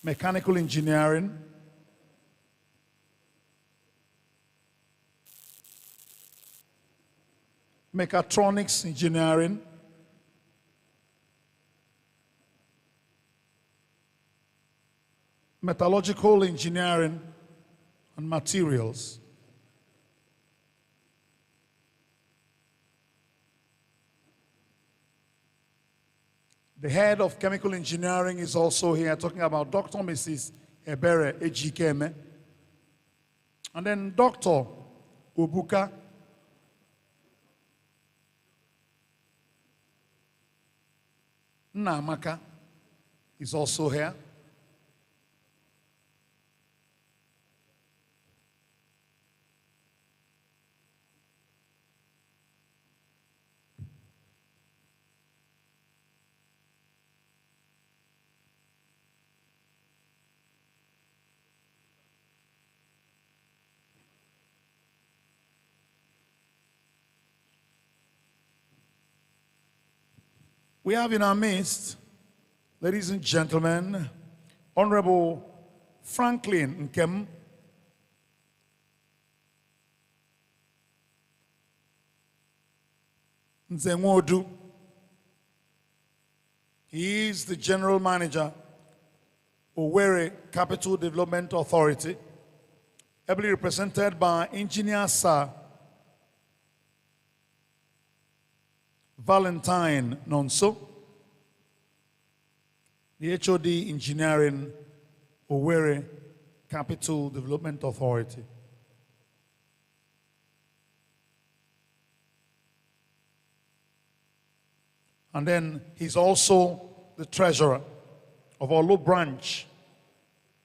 mechanical engineering, mechatronics engineering, metallurgical engineering and materials. The head of chemical engineering is also here, talking about Dr. Mrs. Ebere Ejikeme. And then Dr. Obuka Namaka is also here. We have in our midst, ladies and gentlemen, Honorable Franklin Nkem, Nzenwodu. He is the General Manager, Owerri Capital Development Authority, ably represented by Engineer Sir Valentine Nonso, the HOD Engineering, Owerri Capital Development Authority. And then he's also the treasurer of Olu branch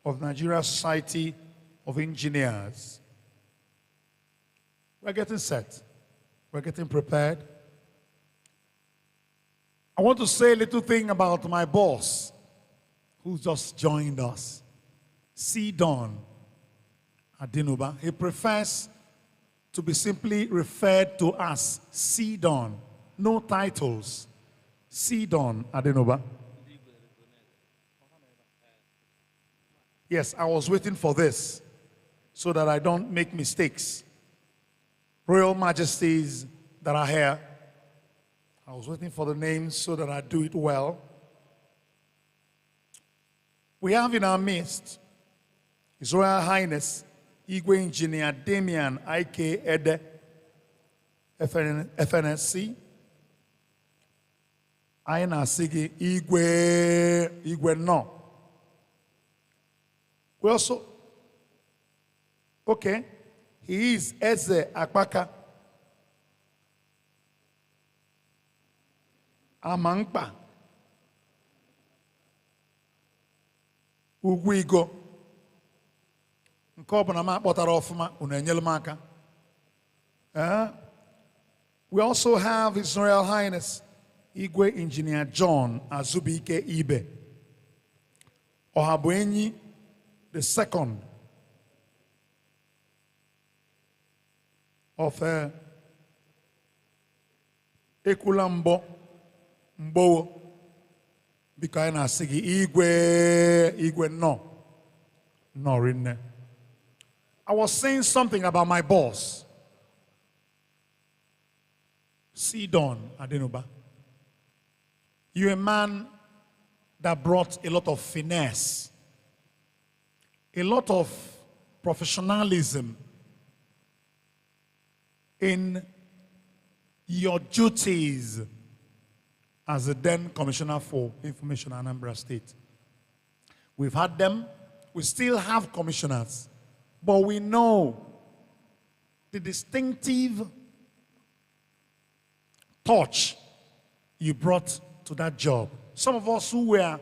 of Nigeria Society of Engineers. We're getting set. We're getting prepared. I want to say a little thing about my boss, who just joined us, C-Don Adinuba. He prefers to be simply referred to as C-Don, no titles. C-Don Adinuba. Yes, I was waiting for this so that I don't make mistakes. Royal Majesties that are here, I was waiting for the names so that I do it well. We have in our midst His Royal Highness Igwe Engineer Damian I.K. Ede, FNSC. Aina Sigi Igwe no. We also, okay, he is Eze Akpaka. Amangpa Ugwigo Nkobana ma kpọtara ọfụma unu enyelu m aka. We also have His Royal Highness Igwe Engineer John Azubike Ibe Ohabuenyi the second of Ekulambo Mbo, because I say Igwe no. Rinne. I was saying something about my boss, C-Don Adinuba. You're a man that brought a lot of finesse, a lot of professionalism in your duties as the then Commissioner for Information, Anambra State. We've had them, we still have commissioners, but we know the distinctive touch you brought to that job. Some of us who were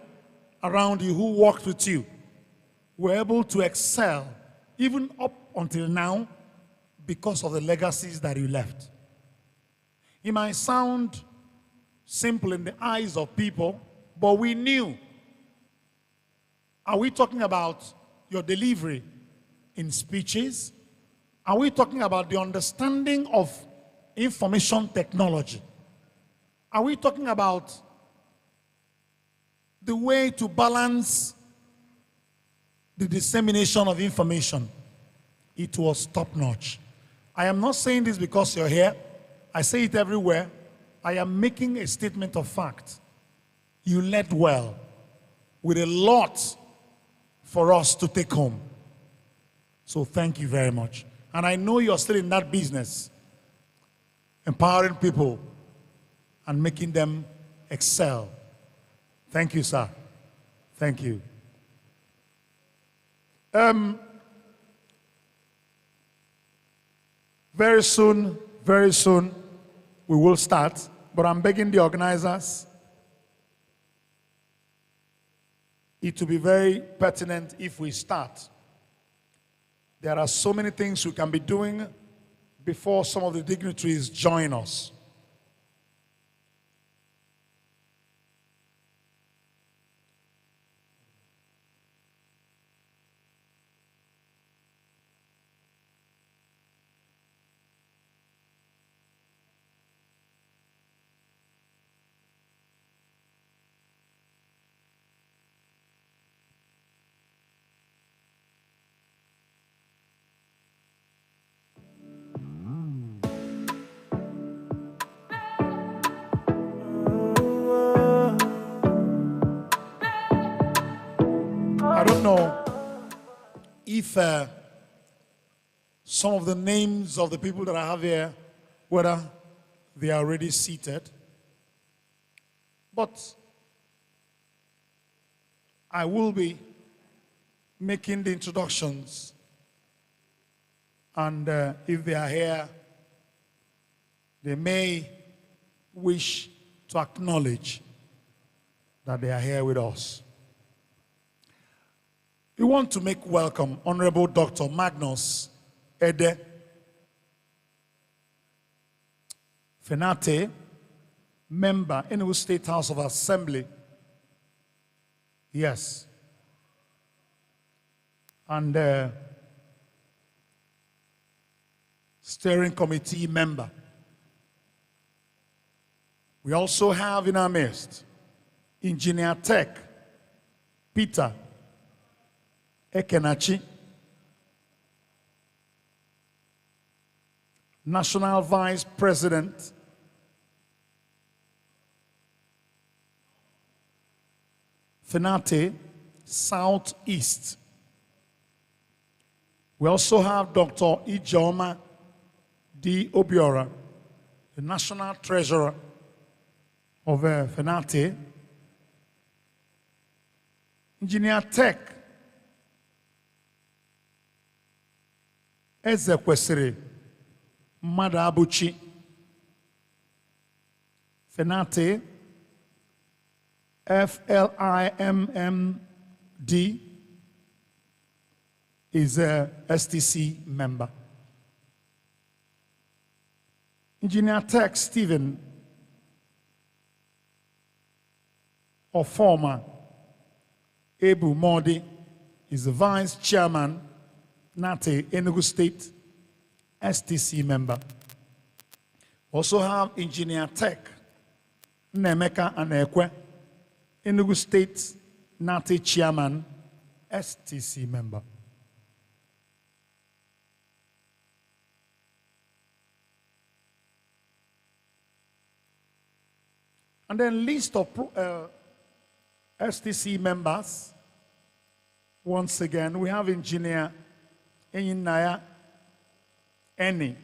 around you, who worked with you, were able to excel even up until now because of the legacies that you left. It might sound simple in the eyes of people, but we knew. Are we talking about your delivery in speeches? Are we talking about the understanding of information technology? Are we talking about the way to balance the dissemination of information, it was top-notch. I am not saying this because you're here. I say it everywhere. I am making a statement of fact. You led well, with a lot for us to take home. So thank you very much. And I know you're still in that business, empowering people and making them excel. Thank you, sir. Thank you. Very soon, we will start, but I'm begging the organizers, it will be very pertinent if we start. There are so many things we can be doing before some of the dignitaries join us. I don't know if some of the names of the people that I have here, whether they are already seated, but I will be making the introductions, and if they are here, they may wish to acknowledge that they are here with us. We want to make welcome Honorable Dr. Magnus Ede Fenate, member, Enugu State House of Assembly. Yes. And steering committee member. We also have in our midst Engineer Tech Peter Ekenachi, National Vice President, Fenate Southeast. We also have Dr. Ijoma D. Obiora, the National Treasurer of Fenate. Engineer Tech Ezekwesiri Madabuchi Fenate FLIMMD is a STC member. Engineer Tech Stephen or former Ebu Modi is the Vice Chairman Nate Enugu State STC member. Also have Engineer Tech Nemeka Anekwe, Enugu State Nate Chairman STC member. And then list of STC members. Once again, we have Engineer Enyinaya Eni,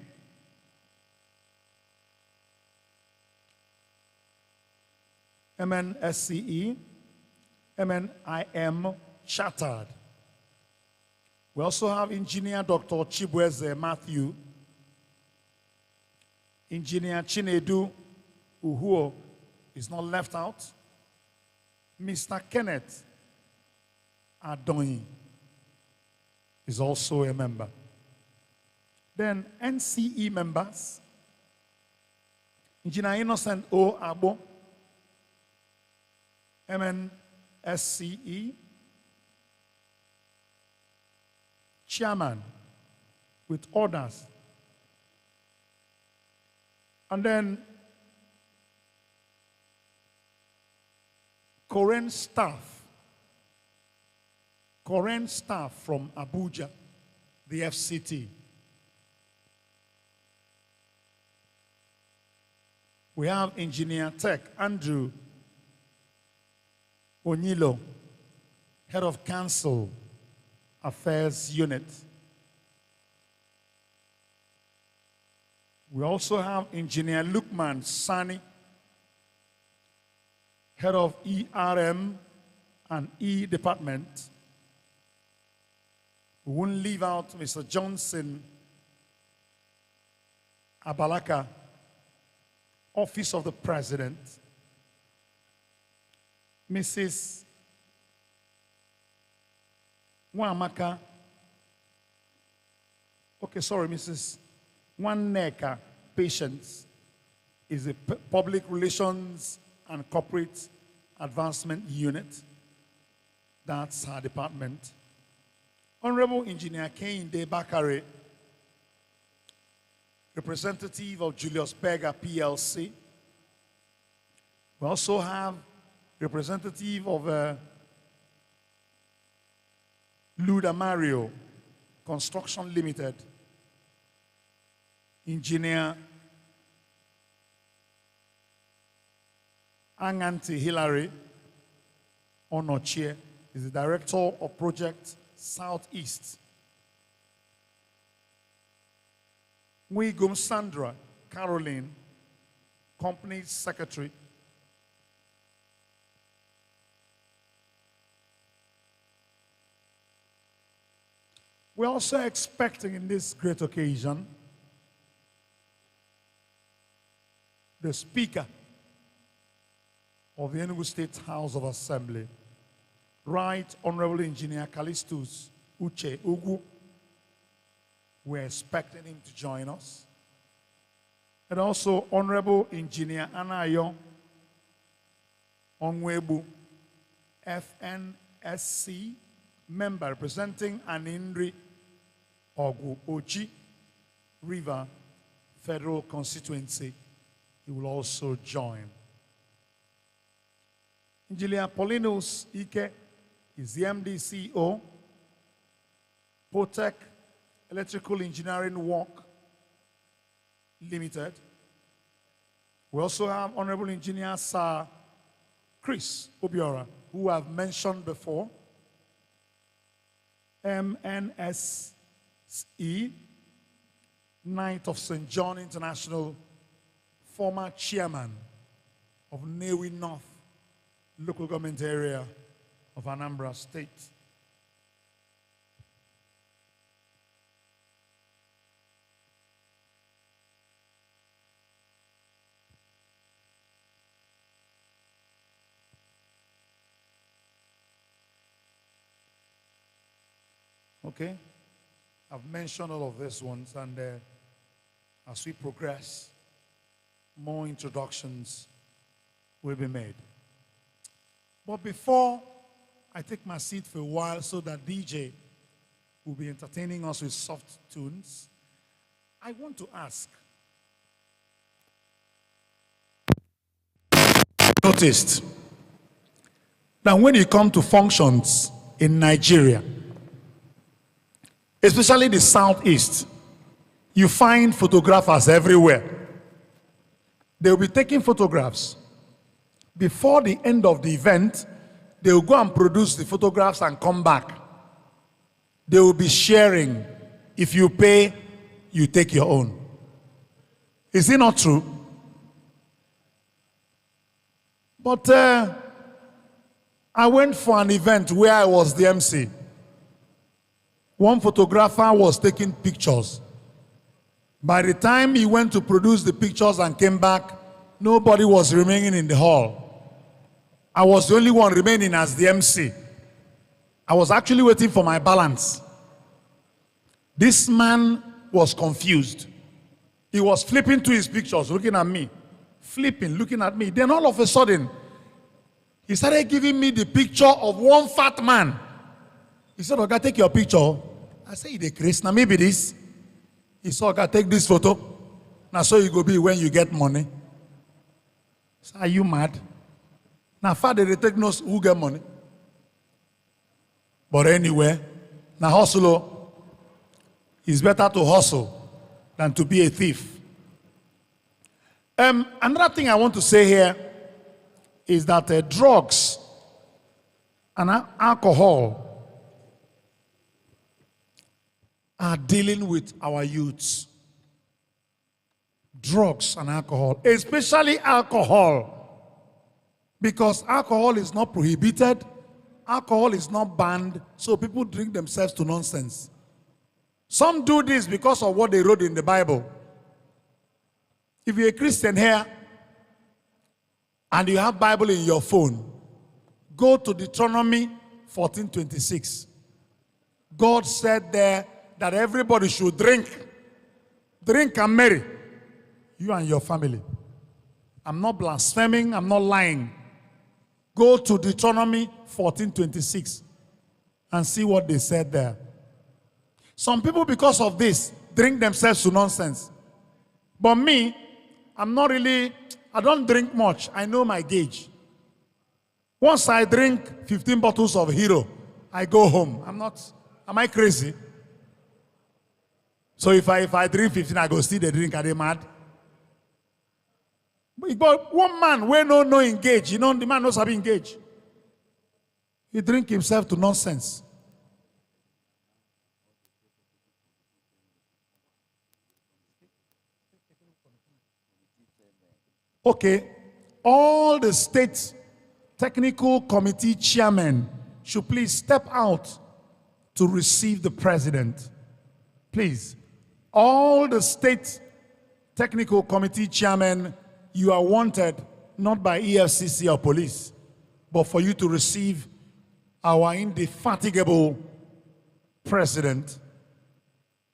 MNSCE, MNIM Chartered. We also have Engineer Dr. Chibweze Matthew, Engineer Chinedu Uhuo is not left out, Mr. Kenneth Adoni is also a member. Then NCE members, Engineer Innocent O. Abo, MNSCE, Chairman with orders. And then Coren staff, Coren staff from Abuja, the FCT. We have Engineer Tech Andrew Onyilo, Head of Council Affairs Unit. We also have Engineer Lukman Sani, Head of ERM and E Department. We won't leave out Mr. Johnson Abalaka, Office of the President. Mrs. Mrs. Waneka Patience is the Public Relations and Corporate Advancement Unit. That's her department. Honorable Engineer Kehinde Bakare, representative of Julius Berger PLC. We also have representative of Luda Mario Construction Limited. Engineer Anganti Hilary Onochie is the Director of Project Southeast. Mwigum Sandra Caroline, Company Secretary. We're also expecting in this great occasion the Speaker of the Enugu State House of Assembly, Right Honorable Engineer Callistus Uche Ugu. We're expecting him to join us. And also Honorable Engineer Anayo Onwebu, FNSC, member representing Anindri Ogu Ochi River Federal Constituency. He will also join. Engineer Paulinus Ike is the MD CEO, Potec Electrical Engineering Work Limited. We also have Honorable Engineer Sir Chris Obiora, who I've mentioned before, MNSE, Knight of St. John International, former chairman of Newi North local government area of Anambra State. Okay, I've mentioned all of these ones, and as we progress, more introductions will be made. But before I take my seat for a while so that DJ will be entertaining us with soft tunes, I want to ask, noticed that when you come to functions in Nigeria, especially the Southeast, you find photographers everywhere. They will be taking photographs. Before the end of the event, they will go and produce the photographs and come back. They will be sharing. If you pay, you take your own. Is it not true? But I went for an event where I was the MC. One photographer was taking pictures. By the time he went to produce the pictures and came back, nobody was remaining in the hall. I was the only one remaining as the MC. I was actually waiting for my balance. This man was confused. He was flipping to his pictures, looking at me, flipping, looking at me. Then all of a sudden, he started giving me the picture of one fat man. He said, "Oga, take your picture." I said, "You dey craze? Now maybe this." He said, "Oga, take this photo. Now so you go be when you get money." I said, "Are you mad? Now father they take notes who get money." But anyway, now hustle, it's better to hustle than to be a thief. Another thing I want to say here is that drugs and alcohol are dealing with our youths. Drugs and alcohol, especially alcohol, because alcohol is not prohibited, alcohol is not banned, so people drink themselves to nonsense. Some do this because of what they wrote in the Bible. If you're a Christian here and you have Bible in your phone, go to Deuteronomy 14:26. God said there that everybody should drink and marry, you and your family. I'm not blaspheming, I'm not lying. Go to Deuteronomy 14:26 and see what they said there. Some people, because of this, drink themselves to nonsense. But me, I don't drink much. I know my gauge. Once I drink 15 bottles of Hero, I go home. Am I crazy? So if I drink 15, I go see the drink, are they mad? But one man, we no engage. The man knows how to engage. He drink himself to nonsense. Okay, all the state technical committee chairmen should please step out to receive the president. Please, all the state technical committee chairmen, you are wanted not by EFCC or police, but for you to receive our indefatigable president.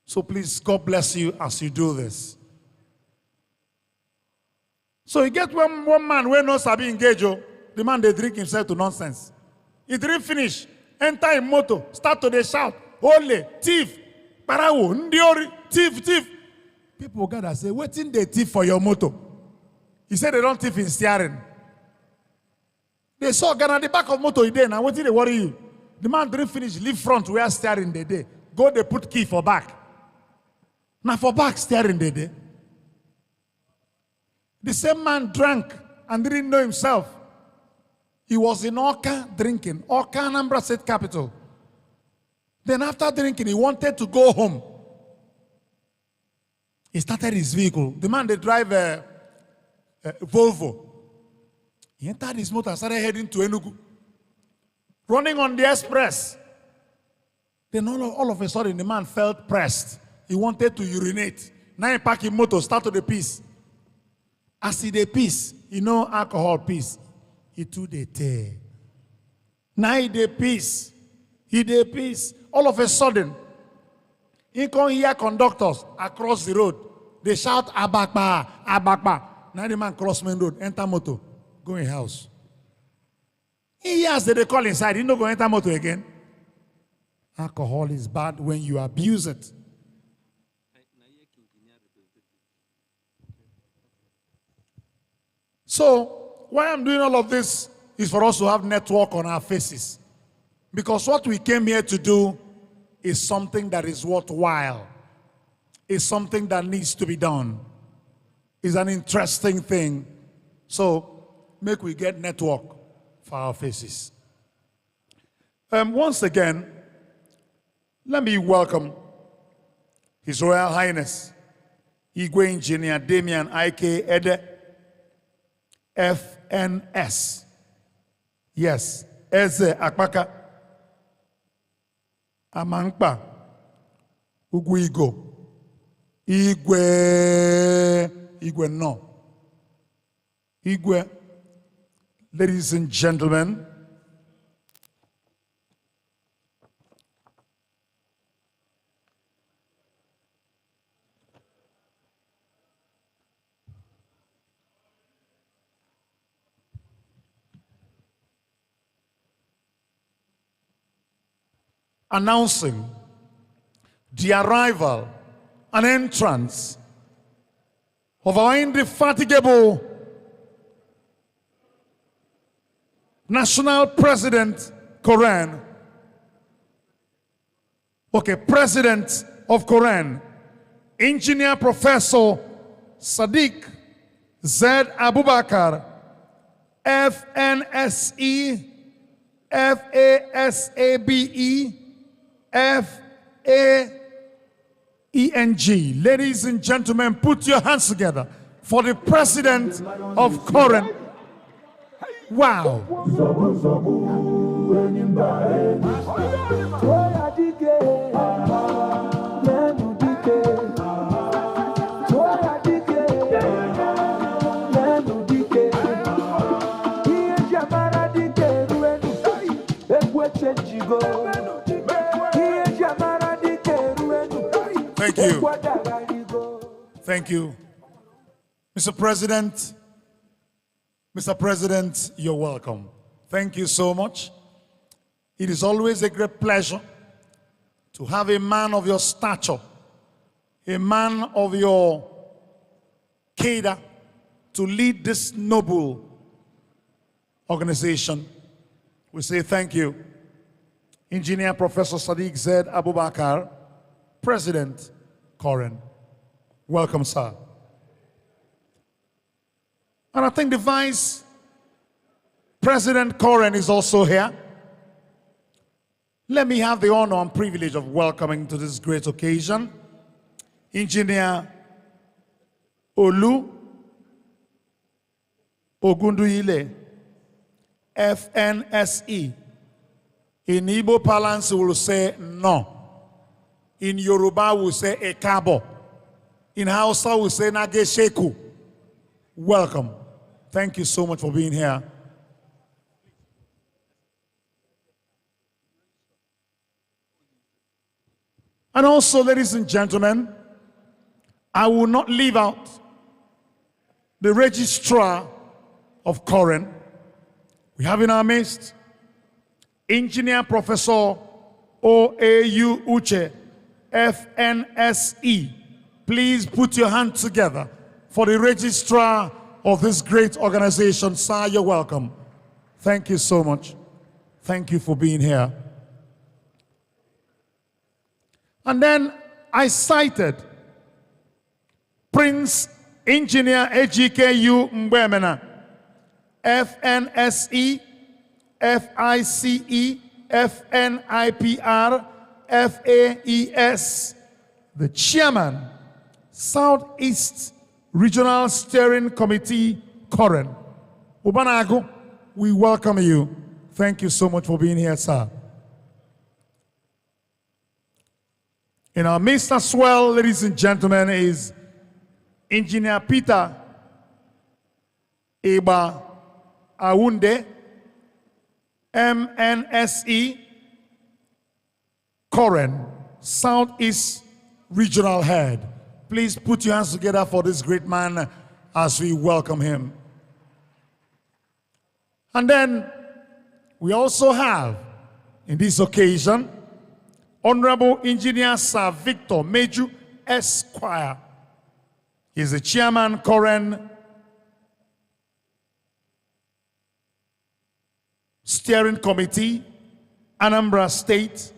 So please, God bless you as you do this. So you get one man where no sabi engage, the man they drink himself to nonsense. He drink finish, enter in motor, start to dey shout, holy, thief, parawo, ndiori, thief. People gather say, wetin dey thief for your motor? He said they don't thief in steering. They saw Ghana the back of motor today, now wetin dey worry you? The man drink finish, leave front where steering they dey. Go they put key for back. Now for back steering they dey. The same man drank and didn't know himself. He was in Oka drinking, Oka, Anambra State capital. Then after drinking, he wanted to go home. He started his vehicle. The man, they drive a Volvo. He entered his motor and started heading to Enugu. Running on the express. Then all of a sudden, the man felt pressed. He wanted to urinate. Now he parked his motor, start to the piece. As he dey piece, alcohol piece. He too dey tear. Now he dey piece. All of a sudden, he can hear conductors across the road. They shout, Abakba, Abakba. Now the man cross main road, enter motor, go in house. He hears that they call inside, he no go enter motor again. Alcohol is bad when you abuse it. So, why I'm doing all of this is for us to have network on our faces. Because what we came here to do is something that is worthwhile. It's something that needs to be done. It's an interesting thing. So, make we get network for our faces. Once again, let me welcome His Royal Highness, Igwe Engineer Damian I.K. Ede, FNS. Yes, Eze Akpaka, Amankpa, Ugwigo, Igwe no. Igwe, ladies and gentlemen, announcing the arrival and entrance of our indefatigable National President, Coren, Okay, President of Coren, Engineer Professor Sadiq Z. Abubakar, FNSE, FASABE, FAENG. Ladies and gentlemen, put your hands together for the President of Coren. Wow. Thank you. Thank you. Mr. President, you're welcome. Thank you so much. It is always a great pleasure to have a man of your stature, a man of your cadre, to lead this noble organization. We say thank you. Engineer Professor Sadiq Z. Abubakar, President, Coren. Welcome, sir. And I think the Vice President Coren is also here. Let me have the honor and privilege of welcoming to this great occasion Engineer Olu Ogunduile, FNSE. In Igbo parlance, we will say no. In Yoruba, we will say ekabo. In Hausa, we will say nagesheku. Welcome. Thank you so much for being here. And also, ladies and gentlemen, I will not leave out the registrar of Coren. We have in our midst Engineer Professor O.A.U. Uche, FNSE. Please put your hands together for the registrar of this great organization. Sir, you're welcome. Thank you so much. Thank you for being here. And then I cited Prince Engineer AGKU Mbemena, FNSE, FICE, FNIPR, FAES, the Chairman, Southeast Regional Steering Committee, Coren. Ubanago, we welcome you. Thank you so much for being here, sir. In our midst as well, ladies and gentlemen, is Engineer Peter Eba Aounde, MNSE, Coren, Southeast Regional Head. Please put your hands together for this great man as we welcome him. And then we also have, in this occasion, Honorable Engineer Sir Victor Meju Esquire. He is the Chairman, Coren Steering Committee, Anambra State,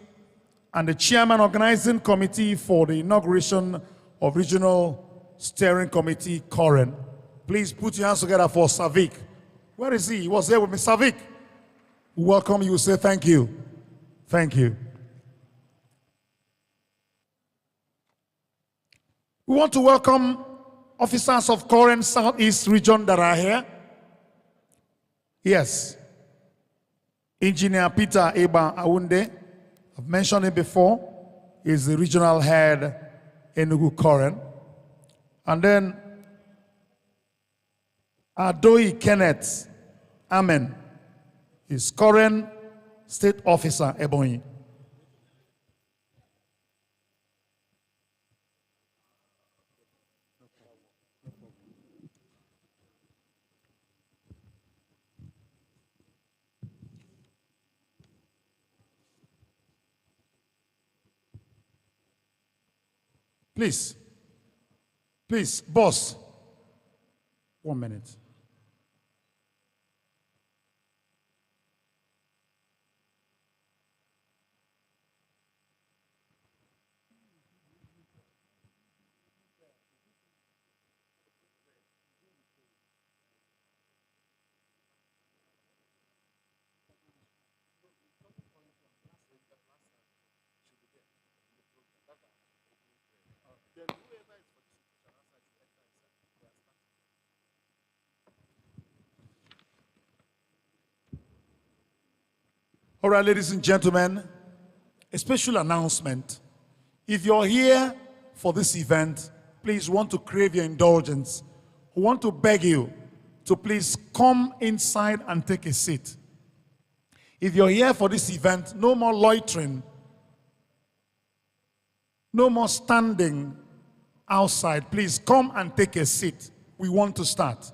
and the Chairman Organizing Committee for the Inauguration of Regional Steering Committee, Coren. Please put your hands together for Sir Vic. Where is he? He was there with me. Sir Vic, we welcome you. Say thank you. Thank you. We want to welcome officers of Coren Southeast Region that are here. Yes. Engineer Peter Eba Aounde, I've mentioned him before, is the regional head Enugu Coren. And then Adoi Kenneth Amen is Coren State Officer Ebonyi. Please, boss, 1 minute. All right, ladies and gentlemen, a special announcement. If you're here for this event, please want to crave your indulgence. We want to beg you to please come inside and take a seat. If you're here for this event, no more loitering, no more standing outside. Please come and take a seat. We want to start.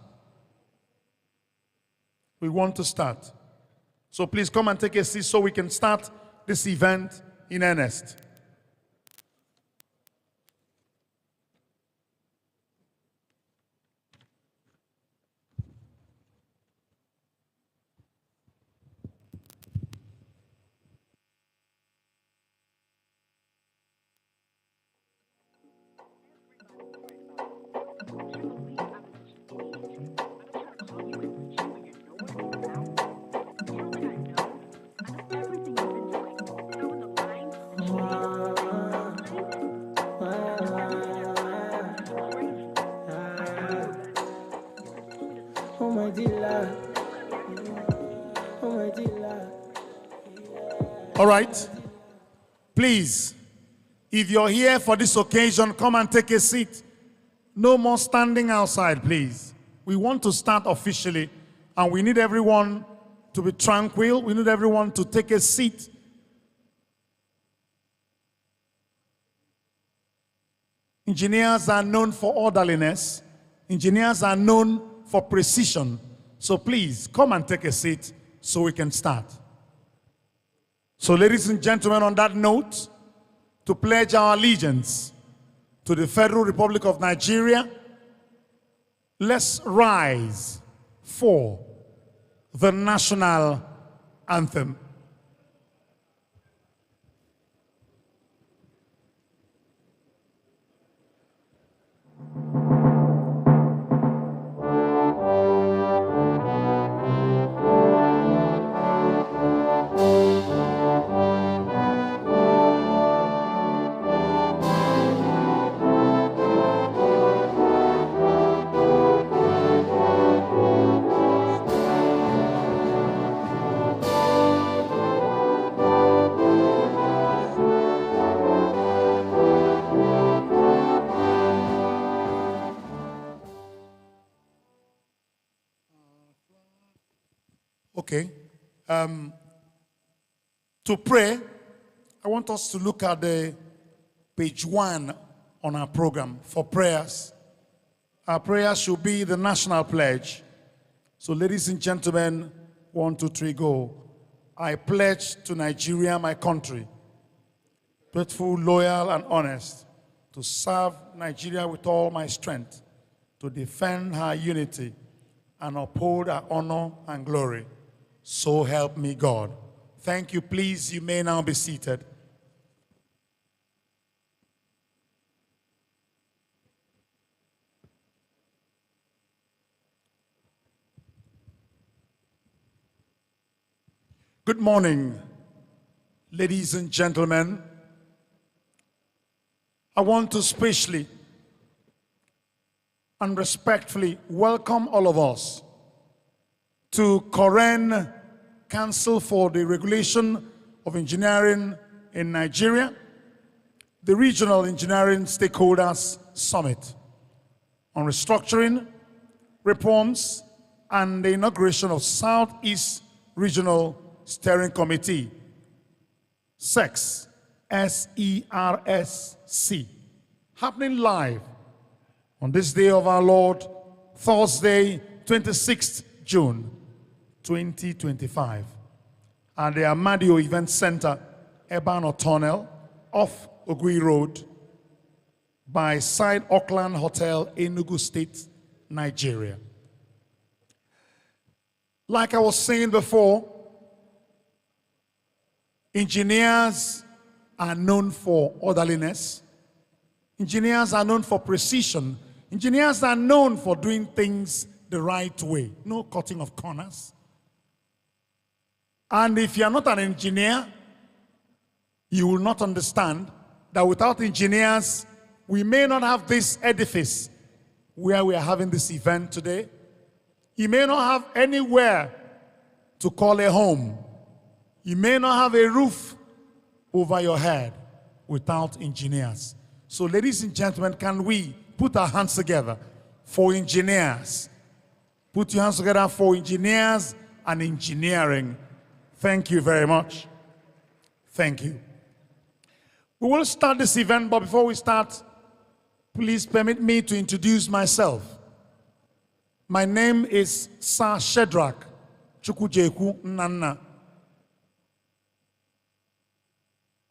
We want to start. So please come and take a seat so we can start this event in earnest. All right. Please, if you're here for this occasion, come and take a seat. No more standing outside, please. We want to start officially, and we need everyone to be tranquil. We need everyone to take a seat. Engineers are known for orderliness. Engineers are known for precision. So please, come and take a seat so we can start. So ladies and gentlemen, on that note, to pledge our allegiance to the Federal Republic of Nigeria, let's rise for the national anthem. Okay. To pray, I want us to look at the page 1 on our program for prayers. Our prayer should be the national pledge. So ladies and gentlemen, 1, 2, 3, go. I pledge to Nigeria, my country, faithful, loyal, and honest, to serve Nigeria with all my strength, to defend her unity, and uphold her honor and glory. So help me God. Thank you. Please, you may now be seated. Good morning, ladies and gentlemen. I want to specially and respectfully welcome all of us to Coren Council for the Regulation of Engineering in Nigeria, the Regional Engineering Stakeholders Summit on restructuring, reforms, and the inauguration of Southeast Regional Steering Committee, SERSC, S-E-R-S-C, happening live on this day of our Lord, Thursday, 26th June, 2025, at the Amadio Event Center, Ebano Tunnel, off Ogui Road, by Side Auckland Hotel, Enugu State, Nigeria. Like I was saying before, engineers are known for orderliness. Engineers are known for precision. Engineers are known for doing things the right way. No cutting of corners. And if you are not an engineer, you will not understand that without engineers, we may not have this edifice where we are having this event today. You may not have anywhere to call a home You may not have a roof over your head without engineers. So ladies and gentlemen, can we put our hands together for engineers? Put your hands together for engineers and engineering. Thank you very much. Thank you. We will start this event, but before we start, please permit me to introduce myself. My name is Sir Shedrack Chukwujeku Nnanna.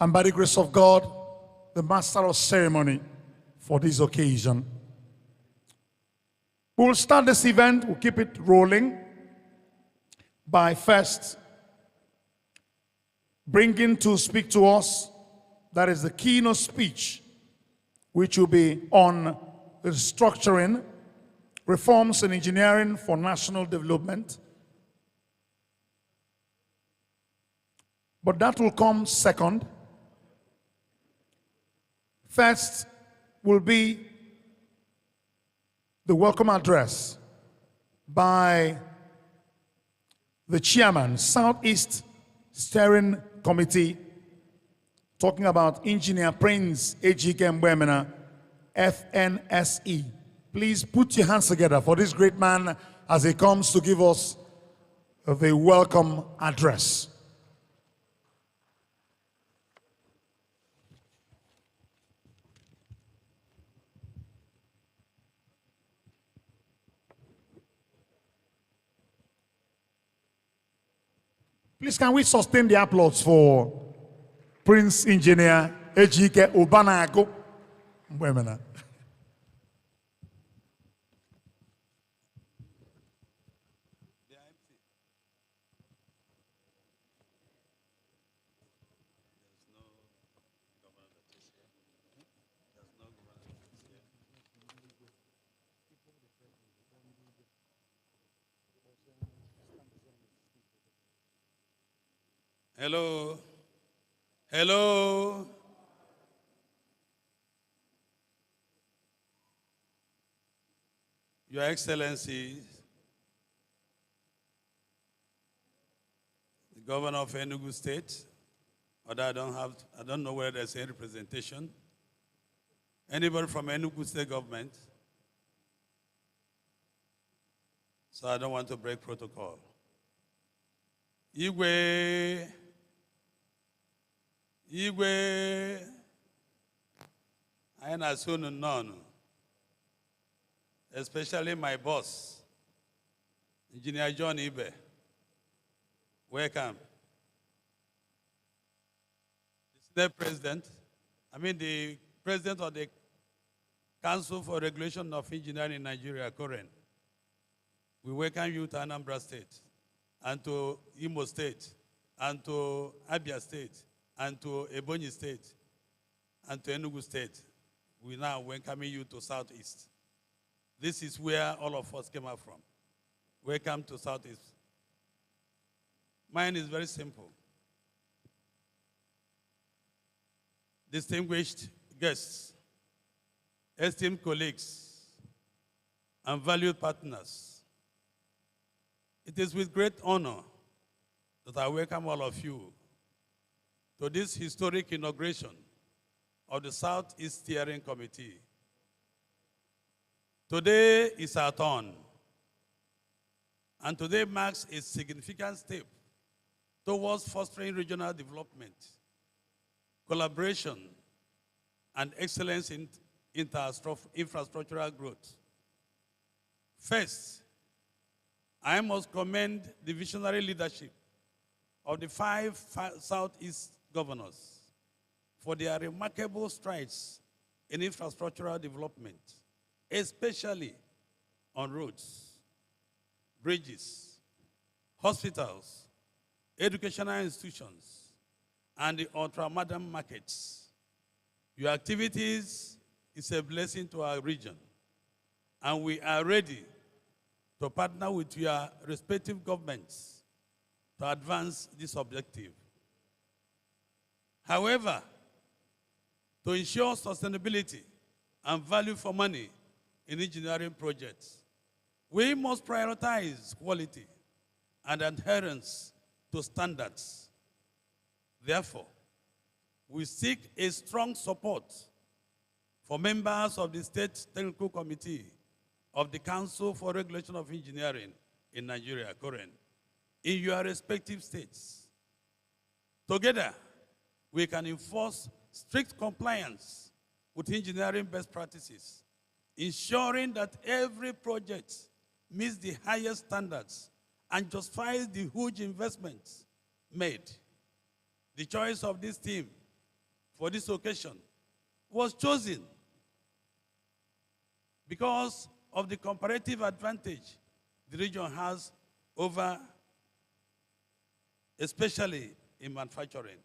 And by the grace of God, the master of ceremony for this occasion. We will start this event, we'll keep it rolling by first bringing to speak to us, that is the keynote speech, which will be on restructuring, reforms in engineering for national development. But that will come second. First will be the welcome address by the chairman, Southeast Steering Committee, talking about Engineer Prince Ejike Mbemena, FNSE. Please put your hands together for this great man as he comes to give us the welcome address. Please, can we sustain the applause for Prince Engineer Ejike Obanago Mbemena? Hello. Hello. Your Excellencies, the Governor of Enugu State, although I don't know whether there's any representation. Anybody from Enugu State government? So I don't want to break protocol. Igwe, I am soon none, especially my boss, Engineer John Ibe. Welcome. The President, the President of the Council for Regulation of Engineering in Nigeria, Coren. We welcome you to Anambra State, and to Imo State, and to Abia State, and to Ebonyi State, and to Enugu State. We now welcoming you to Southeast. This is where all of us came out from. Welcome to Southeast. Mine is very simple. Distinguished guests, esteemed colleagues, and valued partners, it is with great honor that I welcome all of you to this historic inauguration of the Southeast Steering Committee. Today is our turn, and today marks a significant step towards fostering regional development, collaboration, and excellence in infrastructural growth. First, I must commend the visionary leadership of the 5 Southeast governors for their remarkable strides in infrastructural development, especially on roads, bridges, hospitals, educational institutions, and the ultra-modern markets. Your activities is a blessing to our region, and we are ready to partner with your respective governments to advance this objective. However, to ensure sustainability and value for money in engineering projects, we must prioritize quality and adherence to standards. Therefore, we seek a strong support for members of the State Technical Committee of the Council for Regulation of Engineering in Nigeria, Coren, in your respective states. Together, we can enforce strict compliance with engineering best practices, ensuring that every project meets the highest standards and justifies the huge investments made. The choice of this team for this occasion was chosen because of the comparative advantage the region has over, especially in manufacturing.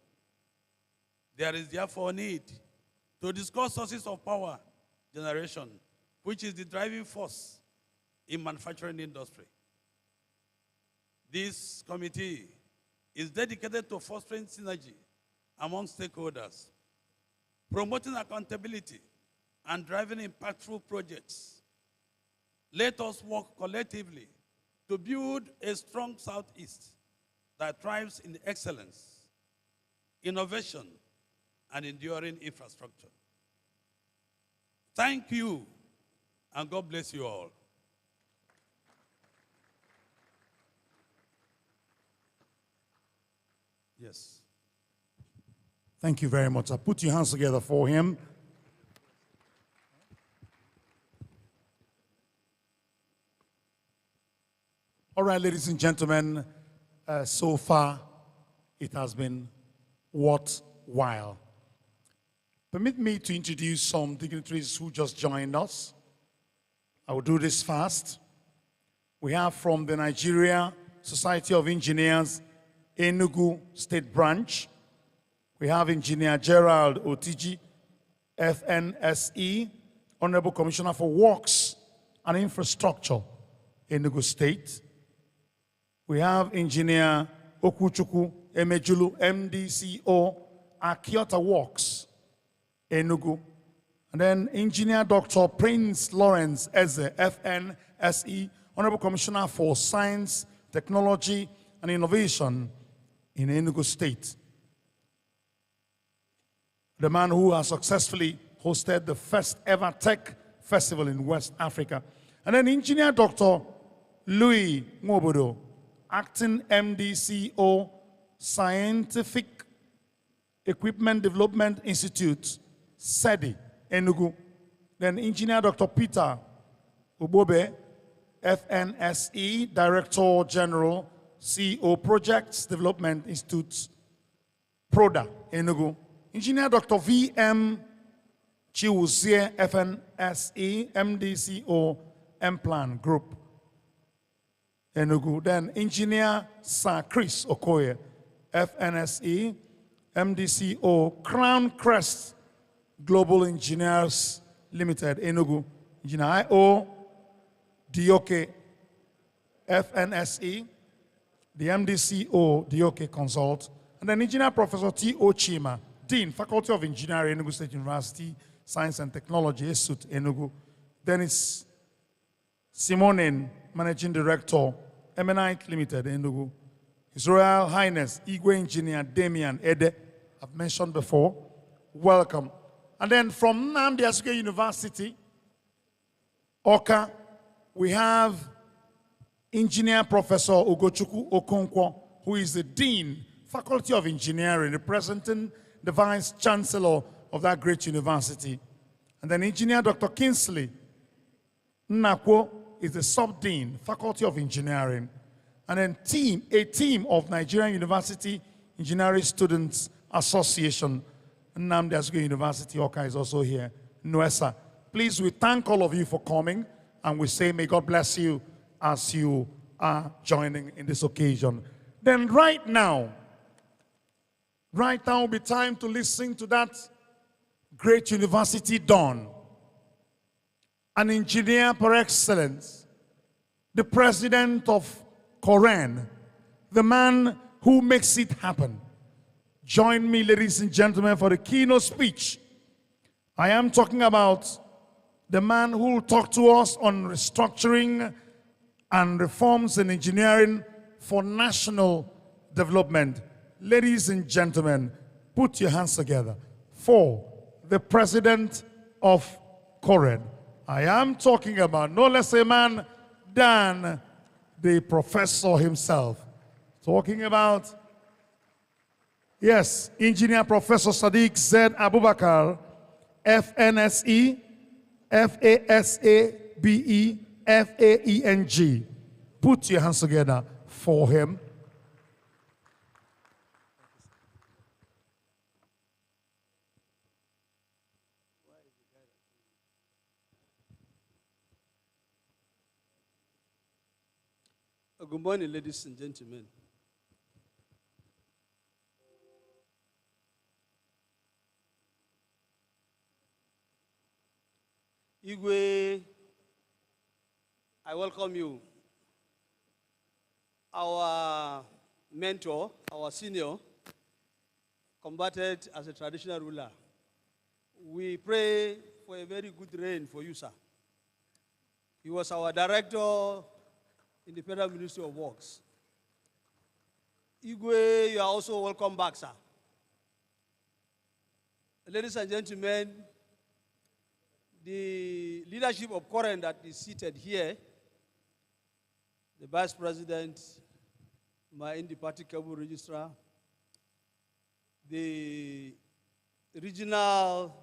There is therefore need to discuss sources of power generation, which is the driving force in manufacturing industry. This committee is dedicated to fostering synergy among stakeholders, promoting accountability, and driving impactful projects. Let us work collectively to build a strong Southeast that thrives in excellence, innovation, and enduring infrastructure. Thank you, and God bless you all. Yes. Thank you very much. Put your hands together for him. All right, ladies and gentlemen, so far it has been worthwhile. Permit me to introduce some dignitaries who just joined us. I will do this fast. We have from the Nigeria Society of Engineers, Enugu State Branch. We have Engineer Gerald Otiji, FNSE, Honorable Commissioner for Works and Infrastructure, Enugu State. We have Engineer Okuchukwu Emejulu, MDCO, Akiota Works, Enugu. And then Engineer Dr. Prince Lawrence Eze, FNSE, Honorable Commissioner for Science, Technology, and Innovation in Enugu State. The man who has successfully hosted the first ever tech festival in West Africa. And then Engineer Dr. Louis Ngobodo, Acting MDCO, Scientific Equipment Development Institute, SEDI, Enugu. Then Engineer Dr. Peter Ubobe, FNSE, Director General, CEO Projects Development Institute, PRODA, Enugu. Engineer Dr. VM Chiuzie, FNSE, MDCO, M-Plan Group, Enugu. Then Engineer Sir Chris Okoye, FNSE, MDCO, Crown Crest Global Engineers Limited, Enugu. Engineer I.O. Dioke, FNSE, the MDCO, Dioke Consult. And then Engineer Professor T.O. Chima, Dean, Faculty of Engineering, Enugu State University, Science and Technology, ESUT, Enugu. Then it's Simonin, Managing Director, Eminite Limited, Enugu. His Royal Highness, Igwe Engineer Damian Ede, I've mentioned before. Welcome. And then from Nnamdi Azikiwe University, Oka, we have Engineer Professor Ugochukwu Okonkwo, who is the Dean, Faculty of Engineering, representing the Vice Chancellor of that great university. And then Engineer Dr. Kingsley Nnakwo is the Sub-Dean, Faculty of Engineering. And then a team of Nigerian University Engineering Students Association, Nnamdi Azikiwe University, Oka is also here, NUESA. Please, we thank all of you for coming, and we say, may God bless you as you are joining in this occasion. Then right now will be time to listen to that great university don, an engineer par excellence, the president of Coren, the man who makes it happen. Join me, ladies and gentlemen, for the keynote speech. I am talking about the man who will talk to us on restructuring and reforms in engineering for national development. Ladies and gentlemen, put your hands together for the president of Coren. I am talking about no less a man than the professor himself. Talking about, yes, Engineer Professor Sadiq Z. Abubakar, FNSE, FASABE, FAENG. Put your hands together for him. Good morning, ladies and gentlemen. Igwe, I welcome you. Our mentor, our senior, combated as a traditional ruler. We pray for a very good reign for you, sir. He was our director in the Federal Ministry of Works. Igwe, you are also welcome back, sir. Ladies and gentlemen, the leadership of Coren that is seated here, the Vice President, my indefatigable registrar, the regional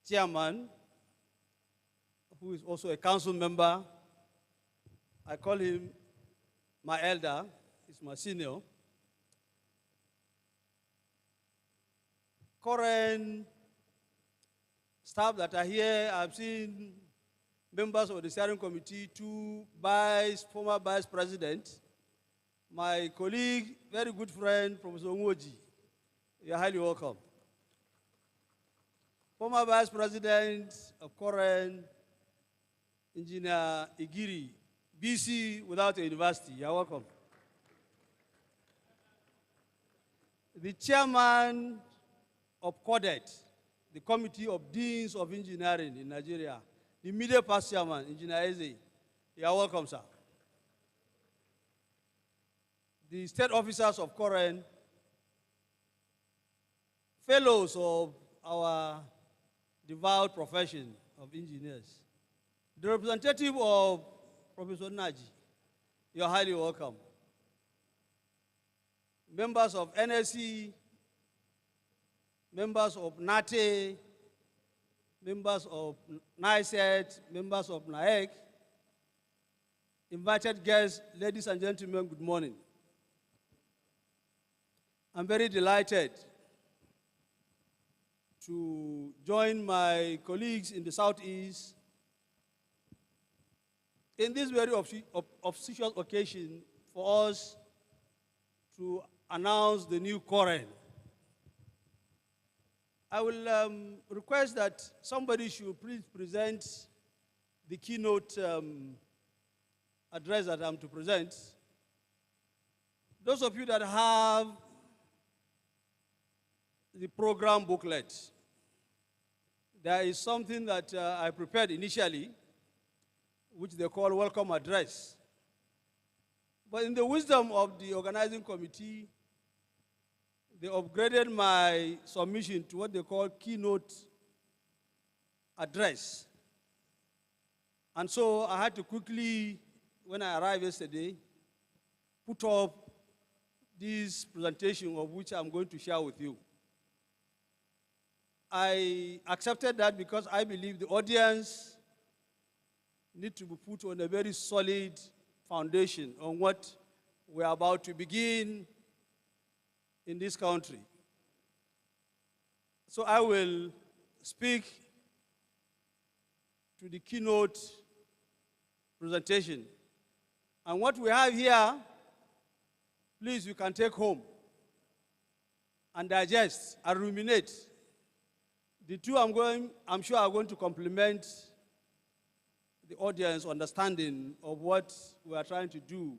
chairman, who is also a council member. I call him my elder, he's my senior. Coren staff that are here, I've seen members of the steering committee, two former vice presidents, my colleague, very good friend, Professor Nwoji. You're highly welcome. Former vice president of Coren, Engineer Igiri, BC without a university. You're welcome. The chairman of CODET, the Committee of Deans of Engineering in Nigeria, the immediate past chairman, Engineer Eze. You're welcome, sir. The state officers of Coren, fellows of our devout profession of engineers, the representative of Professor Naji, you're highly welcome. Members of NSC, members of NATE, members of NICET, members of NAEC, invited guests, ladies and gentlemen, good morning. I'm very delighted to join my colleagues in the Southeast in this very auspicious occasion for us to announce the new Coren. I will request that somebody should please present the keynote address that I'm to present. Those of you that have the program booklet, there is something that I prepared initially, which they call welcome address. But in the wisdom of the organizing committee, they upgraded my submission to what they call keynote address. And so I had to quickly, when I arrived yesterday, put up this presentation of which I'm going to share with you. I accepted that because I believe the audience need to be put on a very solid foundation on what we're about to begin in this country. So I will speak to the keynote presentation. And what we have here, please, you can take home and digest and ruminate. The two I'm sure are going to complement the audience understanding of what we are trying to do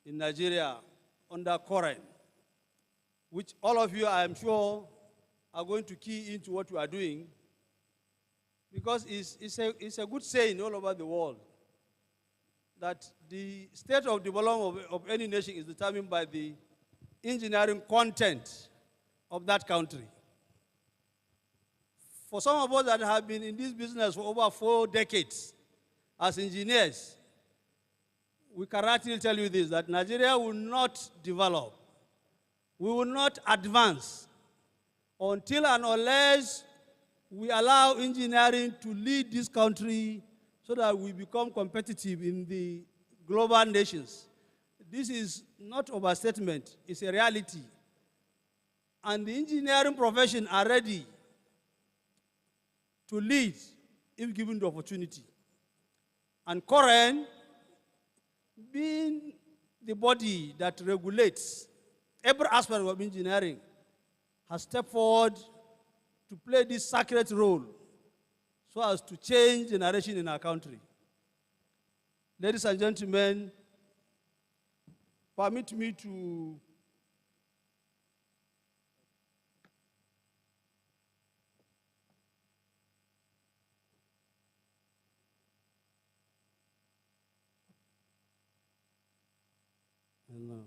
in Nigeria under Coren, which all of you, I am sure, are going to key into what we are doing, because it's a good saying all over the world that the state of development of any nation is determined by the engineering content of that country. For some of us that have been in this business for over 4 decades as engineers, we can rightly tell you this, that Nigeria will not develop, we will not advance until and unless we allow engineering to lead this country so that we become competitive in the global nations. This is not overstatement, it's a reality. And the engineering profession are ready to lead if given the opportunity. And Coren, being the body that regulates every aspect of engineering, has stepped forward to play this sacred role so as to change the narration in our country. Ladies and gentlemen, permit me to hello.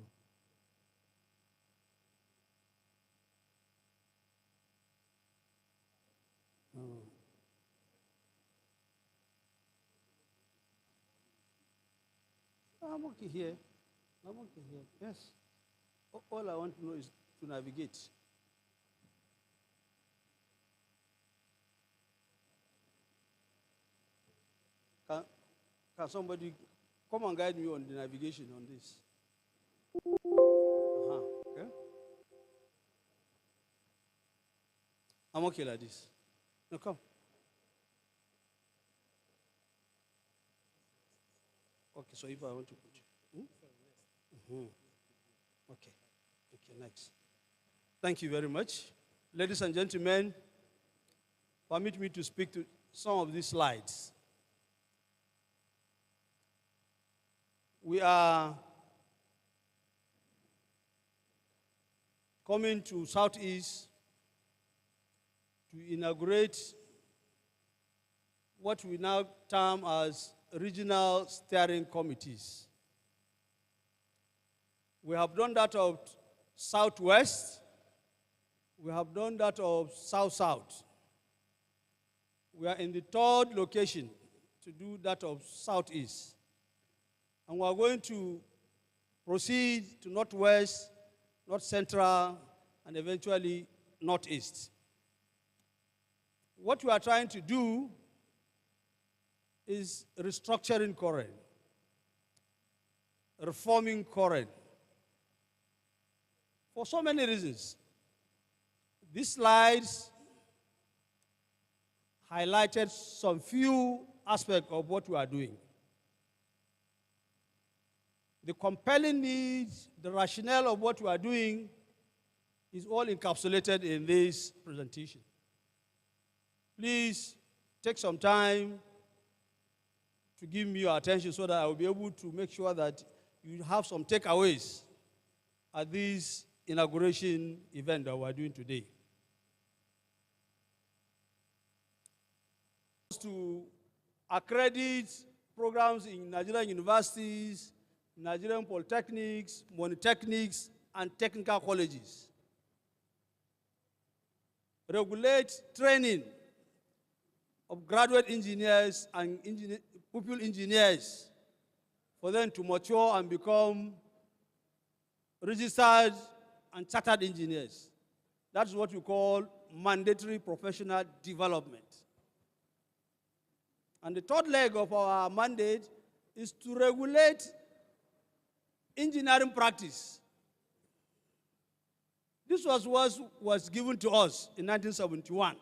I'm okay here. I'm okay here. Yes. All I want to know is to navigate. Can somebody come and guide me on the navigation on this? Okay. I'm okay like this. No, come. Okay, so if I want to put you. Okay. Okay, next. Thank you very much. Ladies and gentlemen, permit me to speak to some of these slides. We are coming to Southeast to inaugurate what we now term as regional steering committees. We have done that of Southwest. We have done that of South-South. We are in the 3rd location to do that of Southeast. And we are going to proceed to Northwest, North Central, and eventually Northeast. What we are trying to do is restructuring Coren, reforming Coren, for so many reasons. These slides highlighted some few aspects of what we are doing. The compelling needs, the rationale of what we are doing is all encapsulated in this presentation. Please take some time to give me your attention so that I will be able to make sure that you have some takeaways at this inauguration event that we're doing today. To accredit programs in Nigerian universities, Nigerian polytechnics, monotechnics, and technical colleges. Regulate training of graduate engineers and pupil engineers for them to mature and become registered and chartered engineers. That's what we call mandatory professional development. And the 3rd leg of our mandate is to regulate engineering practice. This was given to us in 1971.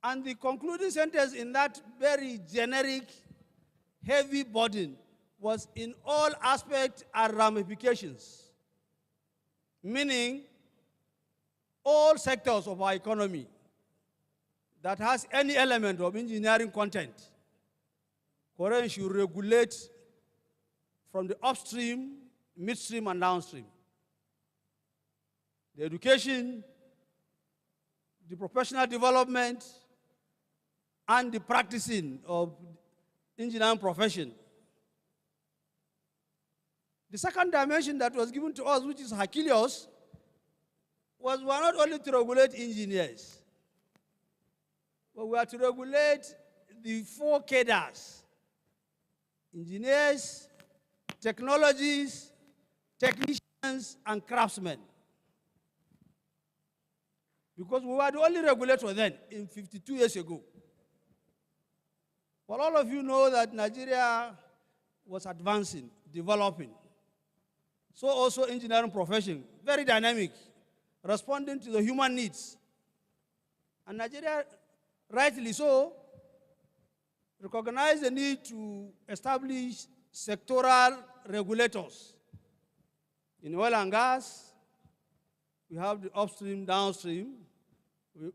And the concluding sentence in that very generic, heavy burden was in all aspects and ramifications, meaning all sectors of our economy that has any element of engineering content, Coren should regulate from the upstream, midstream, and downstream. The education, the professional development, and the practicing of engineering profession. The second dimension that was given to us, which is Herculeus, was we are not only to regulate engineers, but we are to regulate the four cadres: engineers, technologies, technicians, and craftsmen. Because we were the only regulator then, in 52 years ago. But all of you know that Nigeria was advancing, developing. So also engineering profession, very dynamic, responding to the human needs. And Nigeria, rightly so, recognized the need to establish sectoral regulators. In oil and gas, we have the upstream, downstream.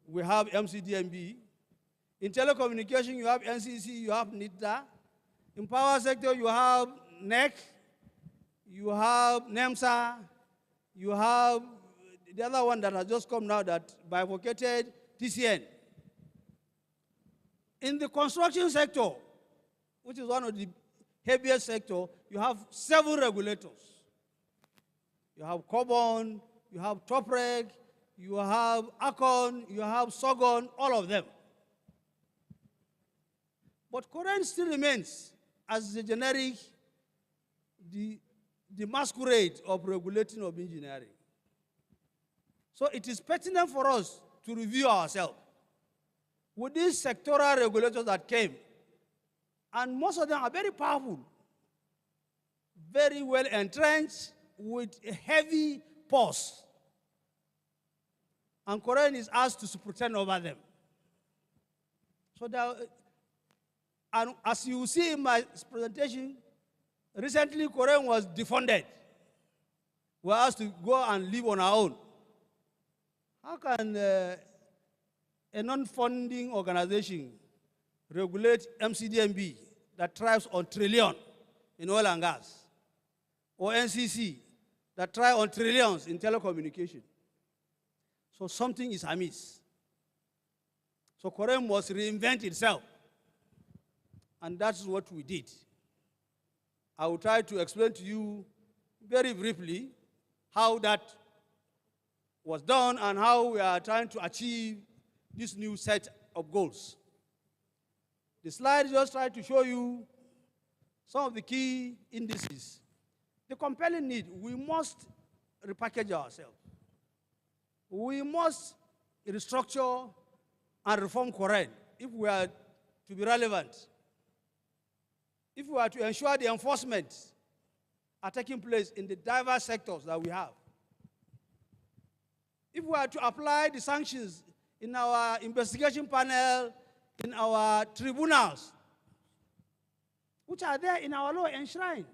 We have MCDMB. In telecommunication, you have NCC, you have NITDA. In power sector, you have NEC, you have NEMSA, you have the other one that has just come now that bifurcated, TCN. In the construction sector, which is one of the heaviest sectors, you have 7 regulators. You have Coren, you have TOPREG, you have ACON, you have SOGON, all of them. But Coren still remains as the generic, the masquerade of regulating of engineering. So it is pertinent for us to review ourselves with these sectoral regulators that came, and most of them are very powerful, very well entrenched, with a heavy purse. And Coren is asked to superintend over them. So that, and as you see in my presentation, recently Coren was defunded. We were asked to go and live on our own. How can a non-funding organization regulate MCDMB that thrives on trillion in oil and gas, or NCC that thrives on trillions in telecommunication? So something is amiss. So Coren must reinvent itself. And that's what we did. I will try to explain to you very briefly how that was done and how we are trying to achieve this new set of goals. The slide just tried to show you some of the key indices. The compelling need, we must repackage ourselves. We must restructure and reform Coren if we are to be relevant. If we are to ensure the enforcement are taking place in the diverse sectors that we have. If we are to apply the sanctions in our investigation panel, in our tribunals, which are there in our law enshrined.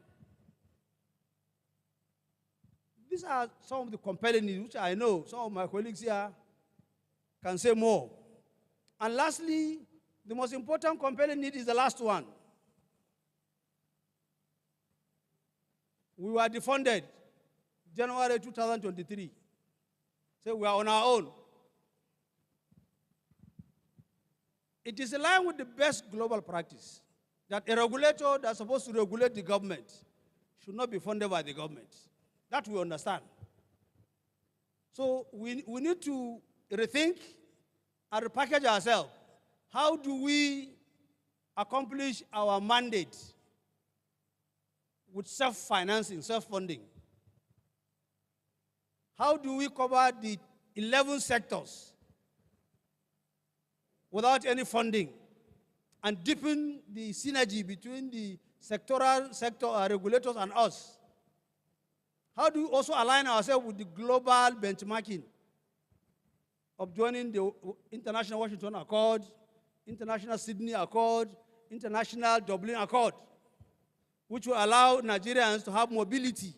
These are some of the compelling needs, which I know some of my colleagues here can say more. And lastly, the most important compelling need is the last one. We were defunded January 2023. So we are on our own. It is in line with the best global practice that a regulator that's supposed to regulate the government should not be funded by the government. That we understand. So we need to rethink and repackage ourselves. How do we accomplish our mandate with self-financing, self-funding? How do we cover the 11 sectors without any funding and deepen the synergy between the sectoral sector regulators and us? How do we also align ourselves with the global benchmarking of joining the International Washington Accord, International Sydney Accord, International Dublin Accord, which will allow Nigerians to have mobility.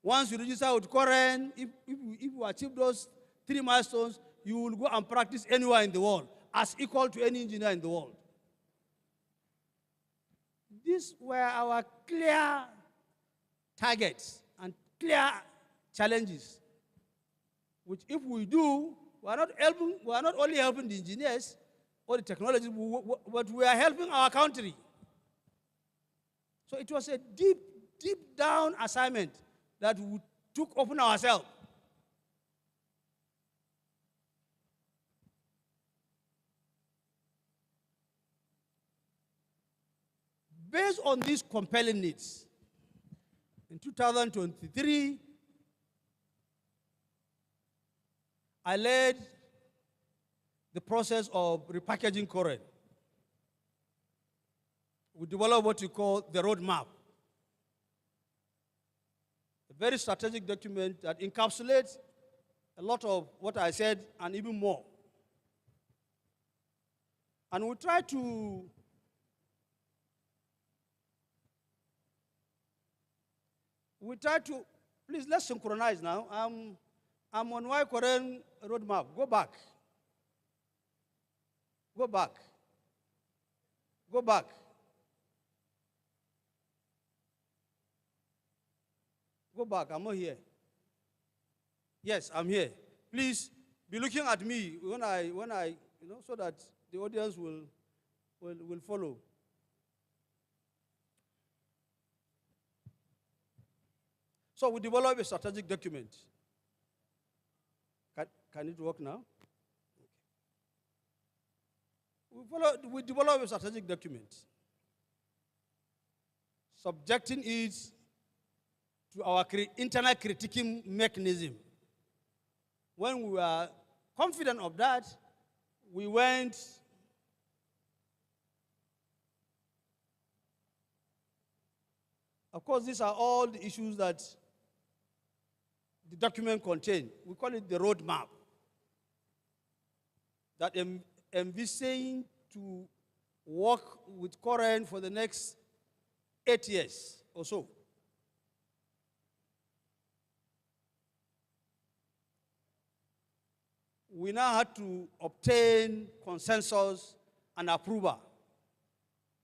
Once you register with Coren, if you achieve those 3 milestones, you will go and practice anywhere in the world, as equal to any engineer in the world. These were our clear targets and clear challenges, which if we do, we are not only helping the engineers or the technologists, but we are helping our country. So it was a deep deep down assignment that we took upon ourselves. Based on these compelling needs, in 2023, I led the process of repackaging Coren. We developed what we call the roadmap, a very strategic document that encapsulates a lot of what I said and even more. And we try to please let's synchronize now. I'm on Y Coren roadmap. Go back. Go back. Go back. Go back. I'm not here. Yes, I'm here. Please be looking at me when I so that the audience will follow. So we develop a strategic document. Can it work now? We develop a strategic document, subjecting it to our internal critiquing mechanism. When we were confident of that, we went of course, these are all the issues that the document contains. We call it the roadmap that envisaging to work with Coren for the next 8 years or so. We now had to obtain consensus and approval.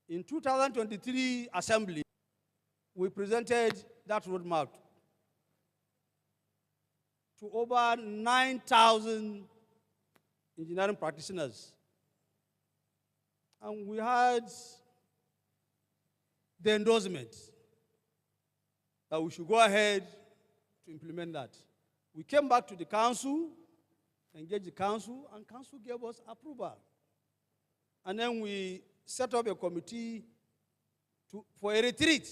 In 2023 assembly, we presented that roadmap to over 9,000 engineering practitioners. And we had the endorsement that we should go ahead to implement that. We came back to the council, engaged the council, and council gave us approval. And then we set up a committee for a retreat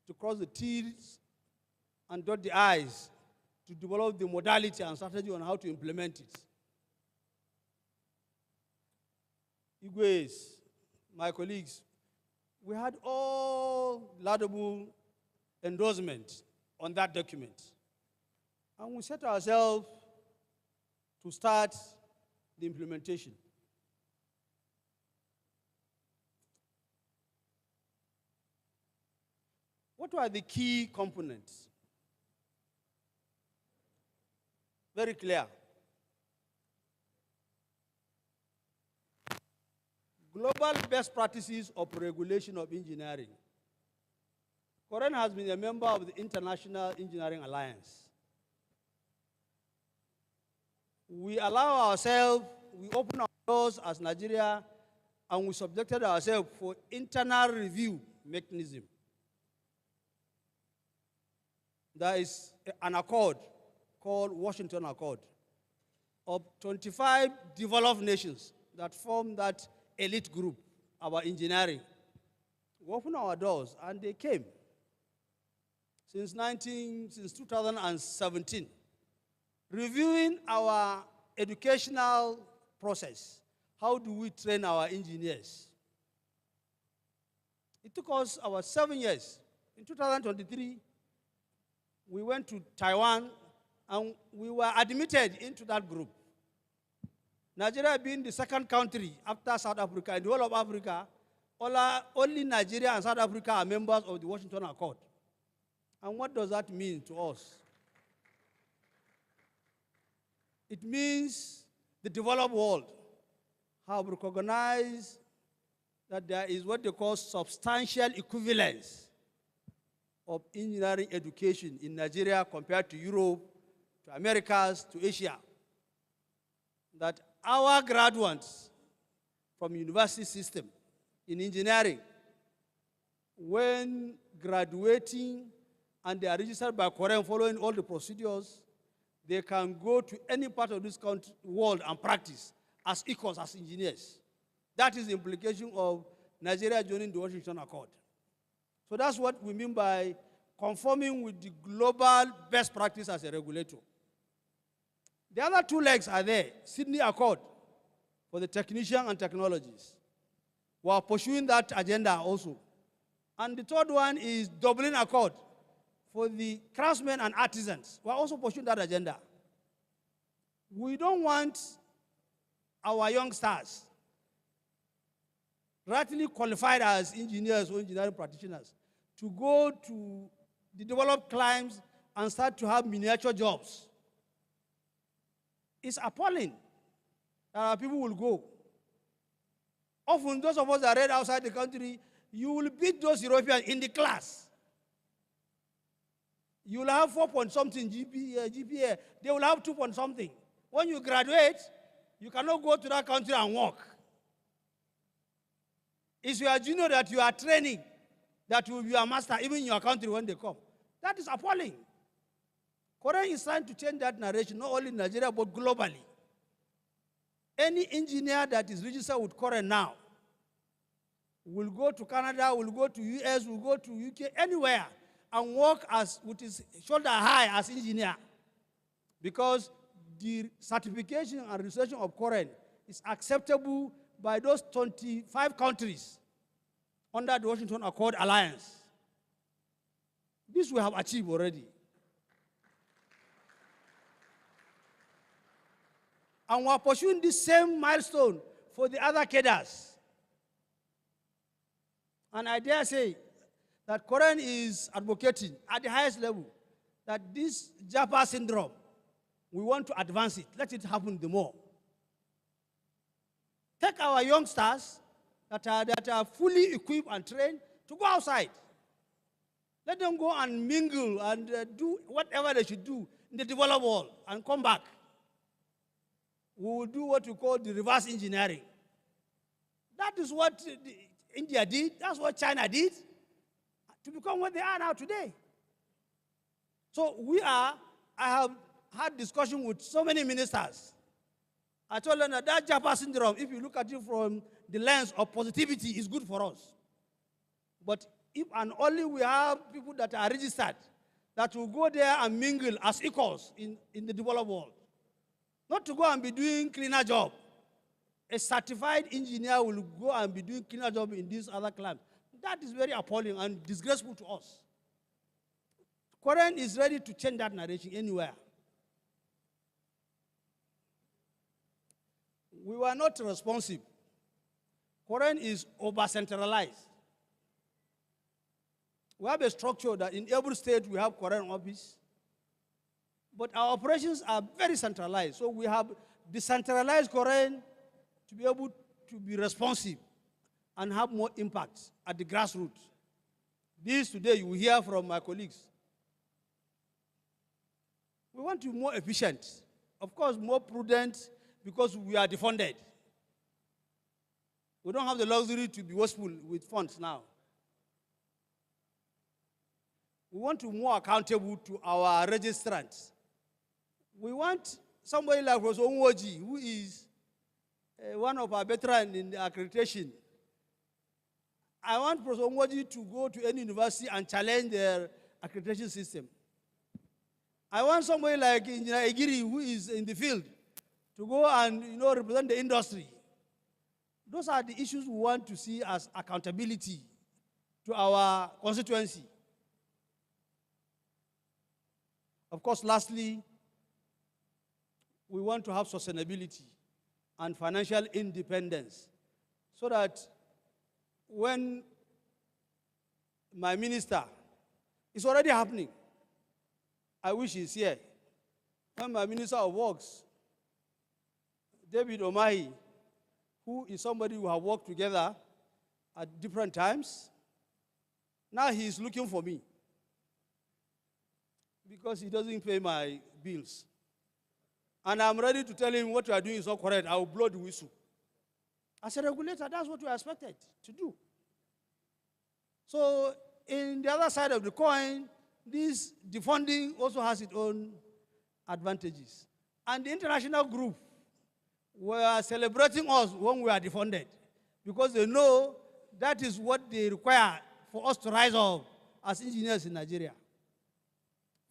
to cross the T's and dot the I's to develop the modality and strategy on how to implement it. Igwes, my colleagues, we had all laudable endorsement on that document. And we set ourselves to start the implementation. What were the key components? Very clear. Global best practices of regulation of engineering. Coren has been a member of the International Engineering Alliance. We allow ourselves, we open our doors as Nigeria, and we subjected ourselves for internal review mechanism. There is an accord called Washington Accord of 25 developed nations that form that elite group, our engineering. We opened our doors and they came since 2017, reviewing our educational process. How do we train our engineers? It took us our 7 years. In 2023, we went to Taiwan and we were admitted into that group. Nigeria being the second country after South Africa, in the whole of Africa, only Nigeria and South Africa are members of the Washington Accord. And what does that mean to us? It means the developed world have recognized that there is what they call substantial equivalence of engineering education in Nigeria compared to Europe, to Americas, to Asia. That our graduates from university system in engineering when graduating and they are registered by Coren following all the procedures, they can go to any part of this country, world and practice as equals, as engineers. That is the implication of Nigeria joining the Washington Accord. So that's what we mean by conforming with the global best practice as a regulator. The other two legs are there. Sydney Accord for the technician and technologies. We are pursuing that agenda also. And the third one is Dublin Accord for the craftsmen and artisans. We are also pursuing that agenda. We don't want our youngsters, rightly qualified as engineers or engineering practitioners, to go to the developed climes and start to have miniature jobs. It's appalling that our people will go. Often, those of us that read outside the country, you will beat those Europeans in the class. You will have 4-point-something GPA. They will have 2-point-something. When you graduate, you cannot go to that country and work. It's your junior that you are training that will be a master even in your country when they come. That is appalling. Coren is trying to change that narration, not only in Nigeria, but globally. Any engineer that is registered with Coren now will go to Canada, will go to US, will go to UK, anywhere, and work as with his shoulder high as engineer. Because the certification and registration of Coren is acceptable by those 25 countries under the Washington Accord Alliance. This we have achieved already. And we are pursuing this same milestone for the other cadres. And I dare say that Coren is advocating at the highest level that this JAPA syndrome, we want to advance it. Let it happen the more. Take our youngsters that are fully equipped and trained to go outside. Let them go and mingle and do whatever they should do in the developed world and come back. We will do what we call the reverse engineering. That is what India did. That's what China did to become what they are now today. So I have had discussion with so many ministers. I told them that JAPA syndrome, if you look at it from the lens of positivity, is good for us. But if and only we have people that are registered, that will go there and mingle as equals in the developed world. Not to go and be doing cleaner job. A certified engineer will go and be doing cleaner job in these other climes. That is very appalling and disgraceful to us. Coren is ready to change that narration anywhere. We were not responsive. Coren is over-centralized. We have a structure that in every state we have Coren office. But our operations are very centralized. So we have decentralized Coren to be able to be responsive and have more impact at the grassroots. This today you will hear from my colleagues. We want to be more efficient. Of course, more prudent because we are defunded. We don't have the luxury to be wasteful with funds now. We want to be more accountable to our registrants. We want somebody like Professor Nwoji, who is one of our veterans in the accreditation. I want Professor Nwoji to go to any university and challenge their accreditation system. I want somebody like Engineer Egiri, who is in the field, to go and represent the industry. Those are the issues we want to see as accountability to our constituency. Of course, lastly, we want to have sustainability and financial independence so that when my minister, it's already happening, I wish he's here, when my Minister of Works, David Omahi, who is somebody we have worked together at different times, now he is looking for me because he doesn't pay my bills. And I'm ready to tell him what you are doing is not correct. I will blow the whistle. As a regulator, that's what we are expected to do. So in the other side of the coin, this defunding also has its own advantages. And the international group were celebrating us when we are defunded because they know that is what they require for us to rise up as engineers in Nigeria.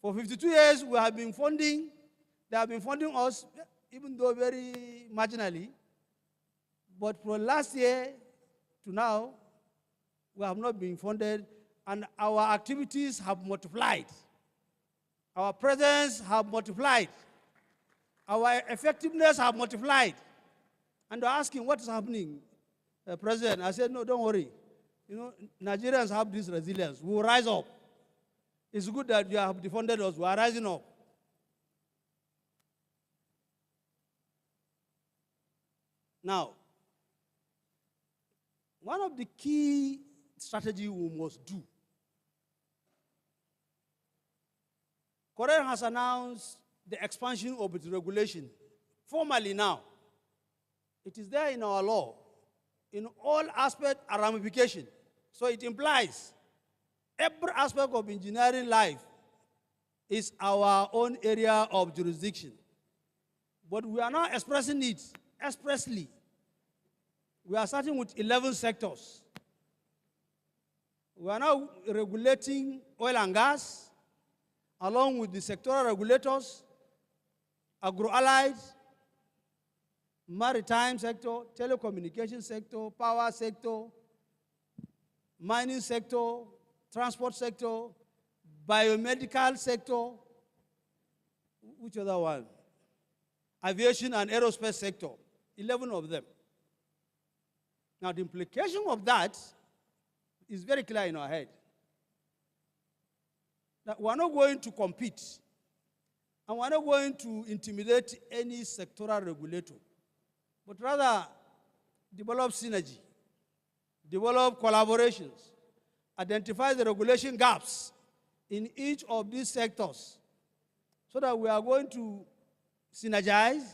For 52 years, we have been funding, they have been funding us, even though very marginally. But from last year to now, we have not been funded, and our activities have multiplied. Our presence have multiplied. Our effectiveness have multiplied. And they're asking what is happening, President. I said, no, don't worry. You know, Nigerians have this resilience. We will rise up. It's good that you have defunded us. We are rising up. Now, one of the key strategies we must do, Coren has announced the expansion of its regulation formally now. It is there in our law, in all aspects and ramifications. So it implies every aspect of engineering life is our own area of jurisdiction. But we are now expressing it expressly. We are starting with 11 sectors. We are now regulating oil and gas, along with the sectoral regulators, agro-allied, maritime sector, telecommunication sector, power sector, mining sector, transport sector, biomedical sector, which other one? Aviation and aerospace sector, 11 of them. Now the implication of that is very clear in our head. That we're not going to compete, and we're not going to intimidate any sectoral regulator, but rather develop synergy, develop collaborations, identify the regulation gaps in each of these sectors so that we are going to synergize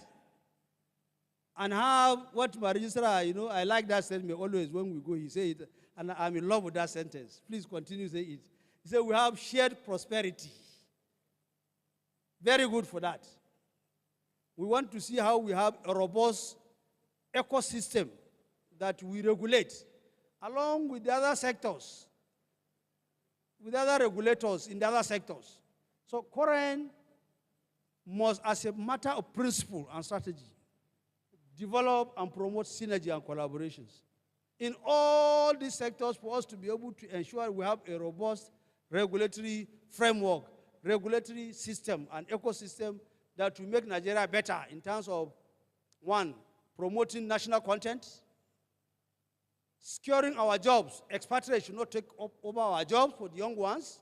and have what my registrar, you know, I like that statement always when we go, he say it, and I'm in love with that sentence. Please continue to say it. He said we have shared prosperity. Very good for that. We want to see how we have a robust ecosystem that we regulate along with the other sectors, with other regulators in the other sectors. So Coren must, as a matter of principle and strategy, develop and promote synergy and collaborations in all these sectors for us to be able to ensure we have a robust regulatory framework, regulatory system and ecosystem that will make Nigeria better in terms of, one, promoting national content, securing our jobs. Expatriates should not take over our jobs for the young ones,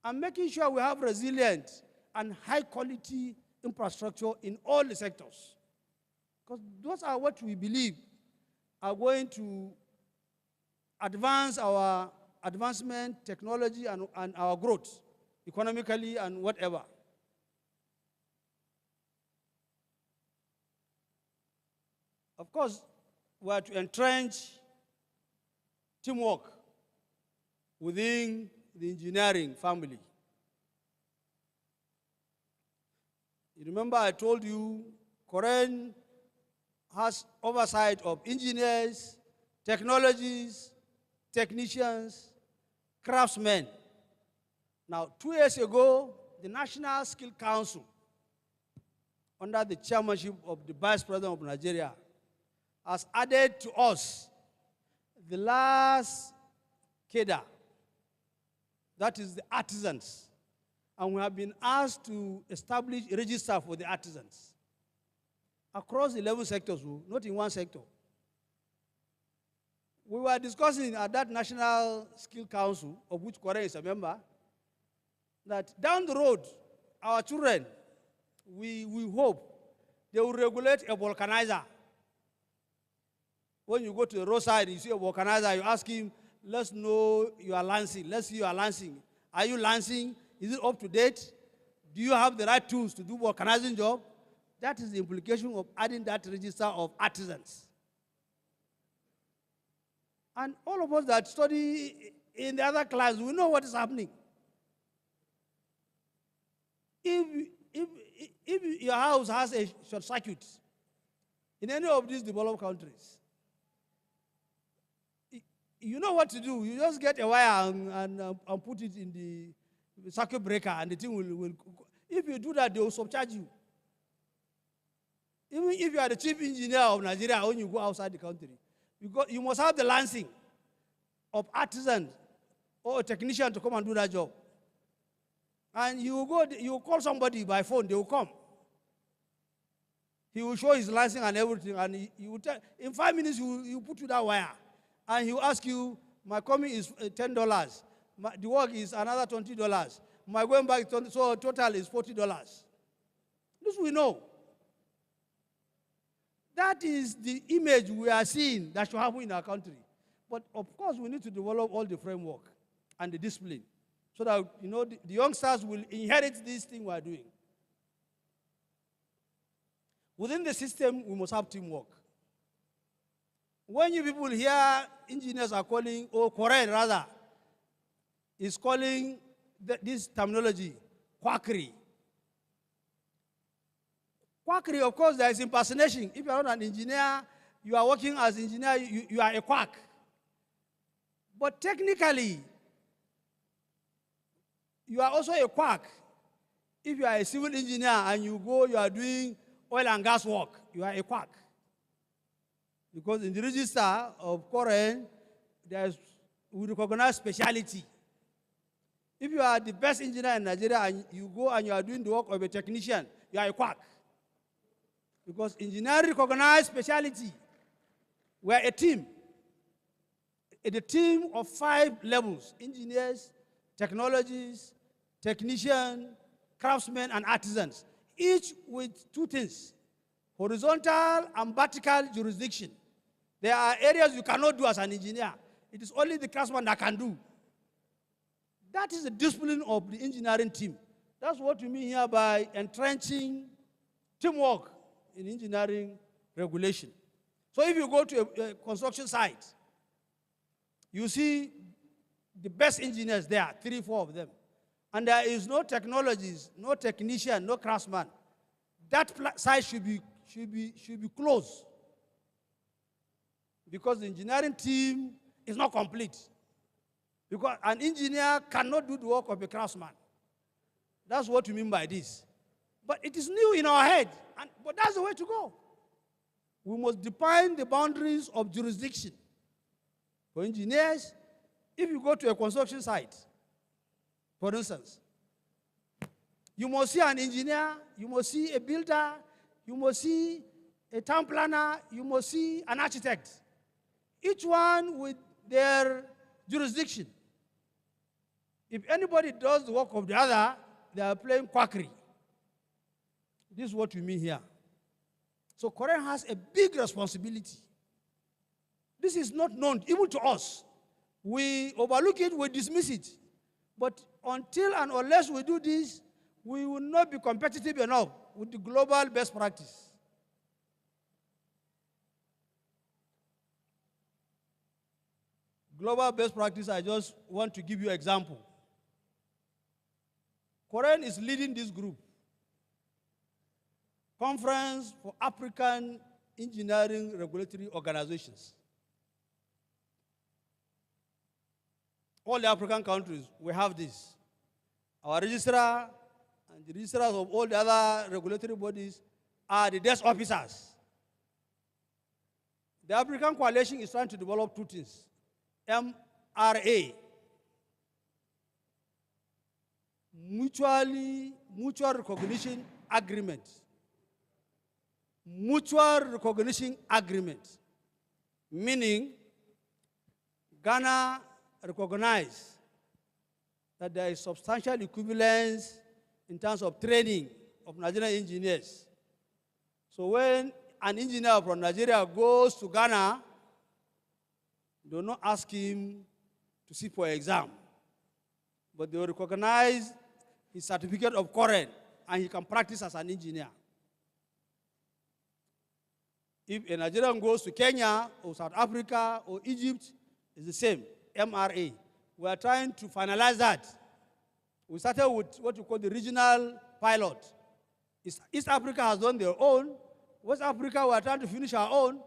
and making sure we have resilient and high-quality infrastructure in all the sectors. Because those are what we believe are going to advance our advancement, technology, and our growth, economically and whatever. Of course, we are to entrench teamwork within the engineering family. You remember I told you, Coren has oversight of engineers, technologies, technicians, craftsmen. Now, 2 years ago, the National Skill Council, under the chairmanship of the Vice President of Nigeria, has added to us the last cadre, that is the artisans. And we have been asked to establish a register for the artisans across 11 sectors, not in one sector. We were discussing at that National Skill Council, of which Coren is a member, that down the road, our children, we hope they will regulate a vulcanizer. When you go to the roadside, you see a vulcanizer, you ask him, let's know you are lancing. Let's see you are lancing. Are you lancing? Is it up to date? Do you have the right tools to do vulcanizing job? That is the implication of adding that register of artisans. And all of us that study in the other class, we know what is happening. If your house has a short circuit in any of these developed countries, you know what to do. You just get a wire and put it in the circuit breaker, and the thing will. If you do that, they will subcharge you. Even if you are the chief engineer of Nigeria, when you go outside the country, you must have the licensing of artisans or a technician to come and do that job. And you call somebody by phone, they will come. He will show his license and everything, and he will tell, in 5 minutes, you put to that wire. And he will ask you, my coming is $10. The work is another $20. My going back, so total is $40. This we know. That is the image we are seeing that should happen in our country. But of course, we need to develop all the framework and the discipline so that the youngsters will inherit this thing we are doing. Within the system, we must have teamwork. When you people hear engineers are calling, or Coren rather, is calling this terminology quackery. Quackery, of course, there is impersonation. If you are not an engineer, you are working as an engineer, you are a quack. But technically, you are also a quack. If you are a civil engineer and you are doing oil and gas work, you are a quack. Because in the register of Coren, we recognize speciality. If you are the best engineer in Nigeria and you go and you are doing the work of a technician, you are a quack. Because engineering recognizes speciality. We are a team. A team of 5 levels: engineers, technologists, technicians, craftsmen, and artisans. Each with 2 things: horizontal and vertical jurisdiction. There are areas you cannot do as an engineer. It is only the craftsman that can do. That is the discipline of the engineering team. That's what we mean here by entrenching teamwork in engineering regulation. So if you go to a construction site, you see the best engineers there, 3, 4 of them. And there is no technologists, no technician, no craftsman. That site should be closed. Because the engineering team is not complete. Because an engineer cannot do the work of a craftsman. That's what we mean by this. But it is new in our head, but that's the way to go. We must define the boundaries of jurisdiction. For engineers, if you go to a construction site, for instance, you must see an engineer, you must see a builder, you must see a town planner, you must see an architect. Each one with their jurisdiction. If anybody does the work of the other, they are playing quackery. This is what we mean here. So Coren has a big responsibility. This is not known even to us. We overlook it, we dismiss it. But until and unless we do this, we will not be competitive enough with the global best practice. Global best practice, I just want to give you an example. Coren is leading this group. Conference for African Engineering Regulatory Organizations. All the African countries, we have this. Our registrar and the registrars of all the other regulatory bodies are the desk officers. The African Coalition is trying to develop 2 things. MRA, Mutual Recognition Agreement. Mutual Recognition Agreement, meaning Ghana recognizes that there is substantial equivalence in terms of training of Nigerian engineers. So when an engineer from Nigeria goes to Ghana, they will not ask him to sit for an exam, but they will recognize his certificate of Coren, and he can practice as an engineer. If a Nigerian goes to Kenya or South Africa or Egypt, it's the same, MRA, We are trying to finalize that. We started with what we call the regional pilot. East Africa has done their own. West Africa, we are trying to finish our own.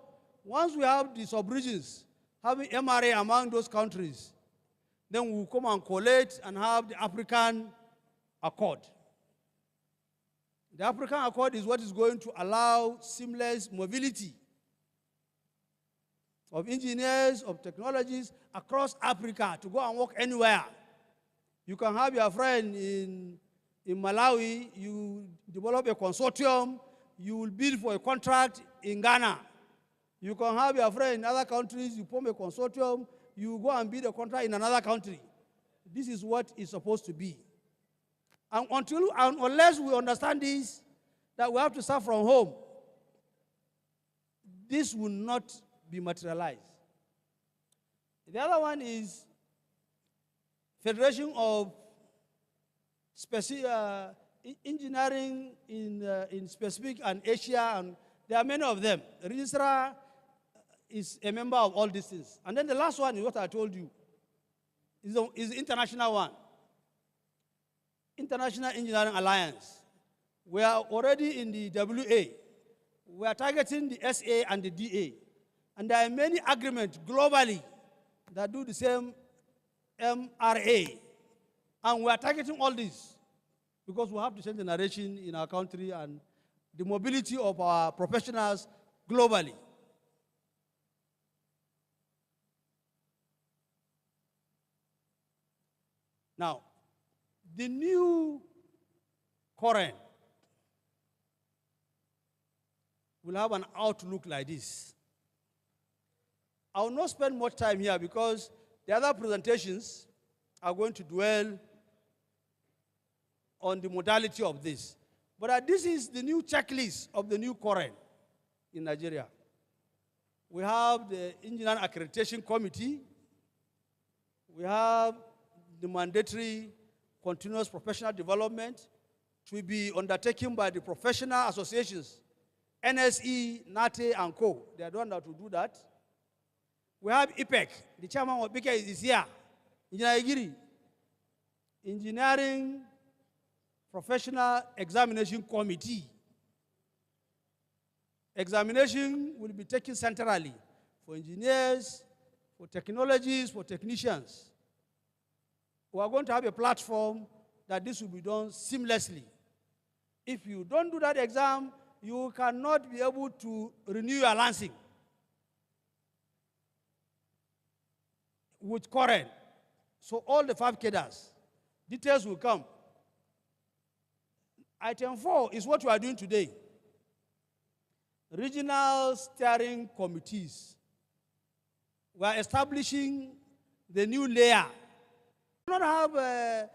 Once we have the sub-regions, having MRA among those countries, then we will come and collate and have the African Accord. The African Accord is what is going to allow seamless mobility of engineers, of technologies across Africa to go and work anywhere. You can have your friend in Malawi, you develop a consortium, you will bid for a contract in Ghana. You can have your friend in other countries, you form a consortium, you go and bid a contract in another country. This is what it's supposed to be. And unless we understand this, that we have to start from home, this will not be materialized. The other one is Federation of Engineering in specific and Asia, and there are many of them. The registrar is a member of all these things. And then the last one is what I told you, is the international one. International Engineering Alliance. We are already in the WA. We are targeting the SA and the DA. And there are many agreements globally that do the same MRA. And we are targeting all this because we have to change the narration in our country and the mobility of our professionals globally. Now, the new Coren will have an outlook like this. I will not spend much time here because the other presentations are going to dwell on the modality of this. But this is the new checklist of the new Coren in Nigeria. We have the Engineering Accreditation Committee. We have the mandatory continuous professional development to be undertaken by the professional associations, NSE, NATE, and Co. They are the ones that will do that. We have IPEC. The chairman of IPEC is here. Engineering Professional Examination Committee. Examination will be taken centrally for engineers, for technologies, for technicians. We are going to have a platform that this will be done seamlessly. If you don't do that exam, you cannot be able to renew your lancing with Coren. So all the 5 cadres, details will come. Item 4 is what we are doing today. Regional steering committees. We are establishing the new layer. We don't have,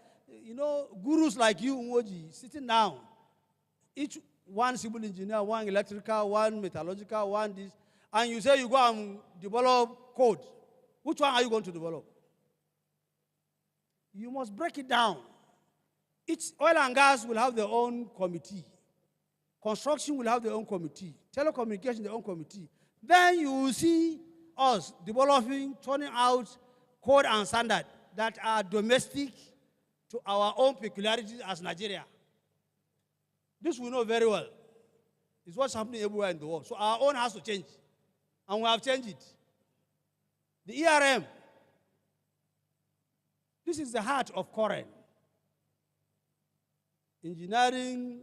gurus like you, Umoji, sitting down. Each one civil engineer, one electrical, one metallurgical, one this, and you say you go and develop code. Which one are you going to develop? You must break it down. Each oil and gas will have their own committee. Construction will have their own committee. Telecommunication, their own committee. Then you will see us developing, turning out code and standard that are domestic to our own peculiarities as Nigeria. This we know very well. It's what's happening everywhere in the world. So our own has to change. And we have changed it. The ERM. This is the heart of Coren. Engineering,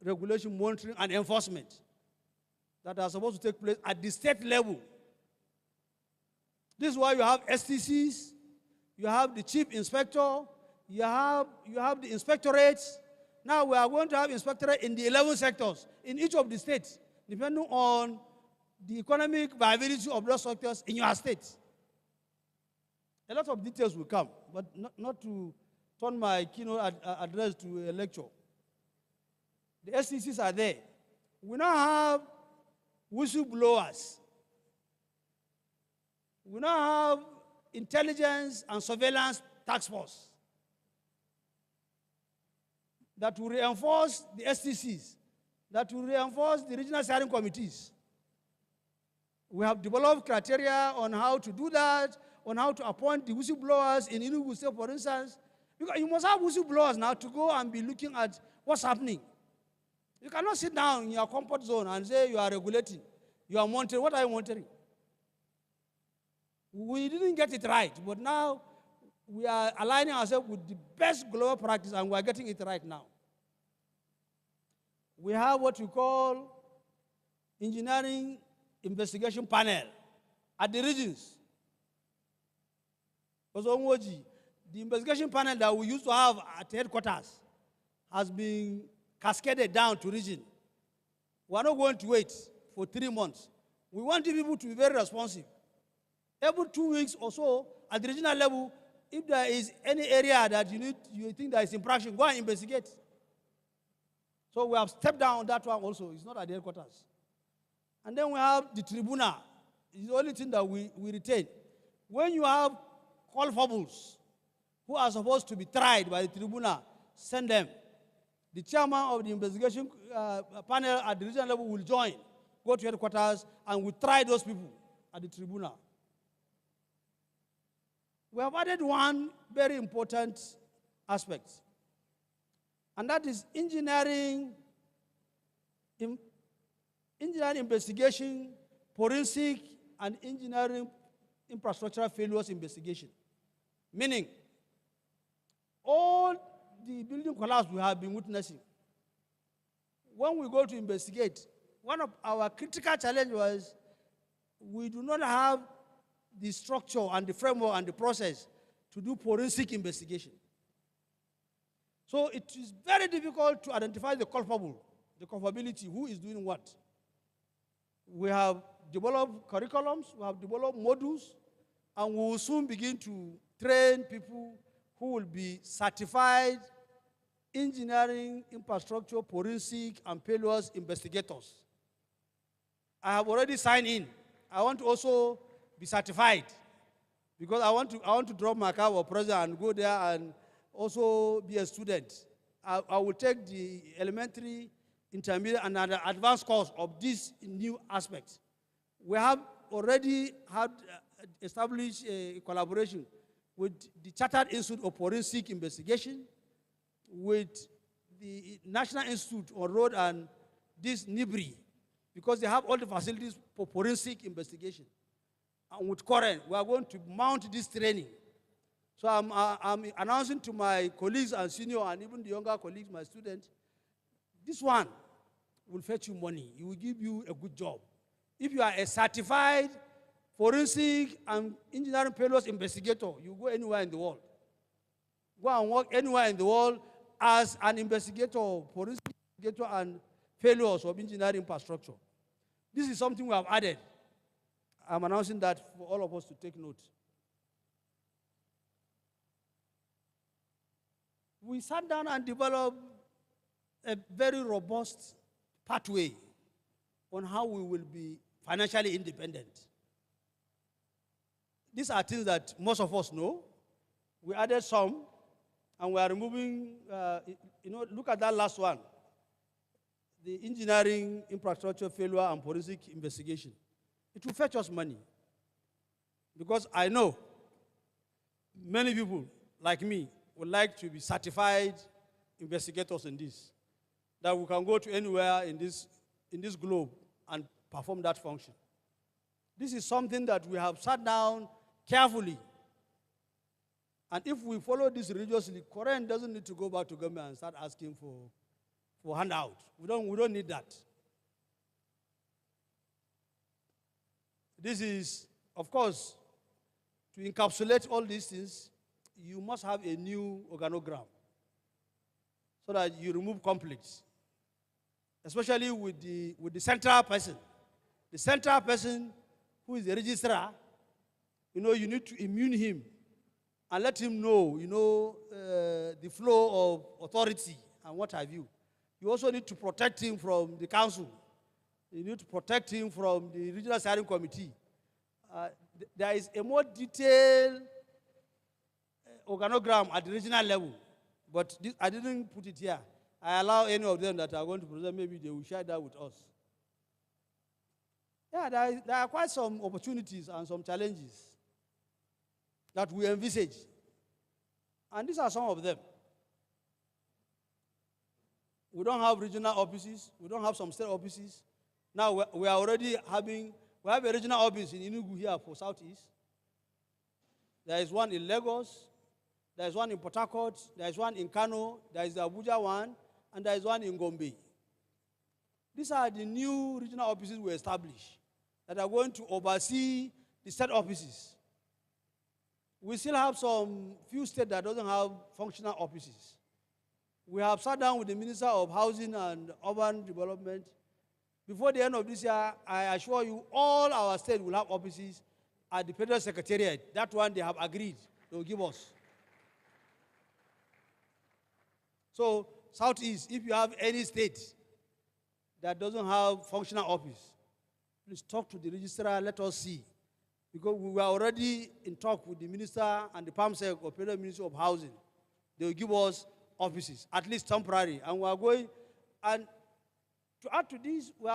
regulation, monitoring, and enforcement that are supposed to take place at the state level. This is why you have STCs, you have the chief inspector, you have the inspectorates. Now we are going to have inspectorate in the 11 sectors in each of the states, depending on the economic viability of those sectors in your state. A lot of details will come, but not to turn my keynote address to a lecture. The STCs are there. We now have whistleblowers. We now have intelligence and surveillance task force that will reinforce the STCs, that will reinforce the regional steering committees. We have developed criteria on how to do that, on how to appoint the whistleblowers in Enugu State, for instance. Because you must have whistleblowers now to go and be looking at what's happening. You cannot sit down in your comfort zone and say you are regulating. You are monitoring. What are you monitoring? We didn't get it right, but now we are aligning ourselves with the best global practice, and we are getting it right now. We have what we call engineering investigation panel at the regions. The investigation panel that we used to have at headquarters has been cascaded down to region. We are not going to wait for 3 months. We want the people to be very responsive. Every 2 weeks or so, at the regional level, if there is any area that you think there is infraction, go and investigate. So we have stepped down on that one also. It's not at the headquarters. And then we have the tribunal. It's the only thing that we retain. When you have culpables who are supposed to be tried by the tribunal, send them. The chairman of the investigation panel at the regional level will join, go to headquarters, and we try those people at the tribunal. We have added one very important aspect, and that is engineering investigation, forensic, and engineering infrastructural failures investigation. Meaning, all the building collapse we have been witnessing, when we go to investigate, one of our critical challenges was we do not have the structure and the framework and the process to do forensic investigation. So it is very difficult to identify the culpable, the culpability, who is doing what. We have developed curriculums, we have developed modules, and we will soon begin to train people who will be certified engineering, infrastructure, forensic, and failures investigators. I have already signed in. I want to also be certified because I want to drop my car or president and go there and also be a student. I will take the elementary, intermediate, and an advanced course of this new aspect. We have already had established a collaboration with the Chartered Institute of Forensic Investigation, with the National Institute on Road and this NIBRI, because they have all the facilities for forensic investigation. And with Coren, we are going to mount this training. So I'm announcing to my colleagues and senior and even the younger colleagues, my students, this one will fetch you money. It will give you a good job. If you are a certified forensic and engineering failures investigator, you go anywhere in the world. Go and work anywhere in the world as an investigator, forensic investigator, and failures of engineering infrastructure. This is something we have added. I'm announcing that for all of us to take note. We sat down and developed a very robust pathway on how we will be financially independent. These are things that most of us know. We added some, and we are removing, look at that last one, the engineering, infrastructure, failure, and forensic investigation. It will fetch us money. Because I know many people like me would like to be certified investigators in this, that we can go to anywhere in this globe and perform that function. This is something that we have sat down carefully. And if we follow this religiously, Coren doesn't need to go back to government and start asking for handout. We don't need that. This is, of course, to encapsulate all these things, you must have a new organogram so that you remove conflicts, especially with the central person. The central person who is the registrar, you need to immune him and let him know, the flow of authority and what have you. You also need to protect him from the council. You need to protect him from the regional steering committee. There is a more detailed organogram at the regional level, but I didn't put it here. I allow any of them that are going to present, maybe they will share that with us. Yeah, there are quite some opportunities and some challenges. that we envisage. And these are some of them. We don't have regional offices. We don't have some state offices. Now we are already having, we have a regional office in Enugu here for Southeast. There is one in Lagos. There is one in Port Harcourt. There is one in Kano. There is the Abuja one. And there is one in Gombe. These are the new regional offices we established that are going to oversee the state offices. We still have some few states that doesn't have functional offices. We have sat down with the Minister of Housing and Urban Development. Before the end of this year, I assure you, all our states will have offices at the Federal Secretariat. That one they have agreed they will give us. So, Southeast, if you have any state that doesn't have functional office, please talk to the registrar, let us see. Because we were already in talk with the minister and the PAMSEC of Federal Ministry of Housing. They will give us offices, at least temporary. And we are going, and to add to this, we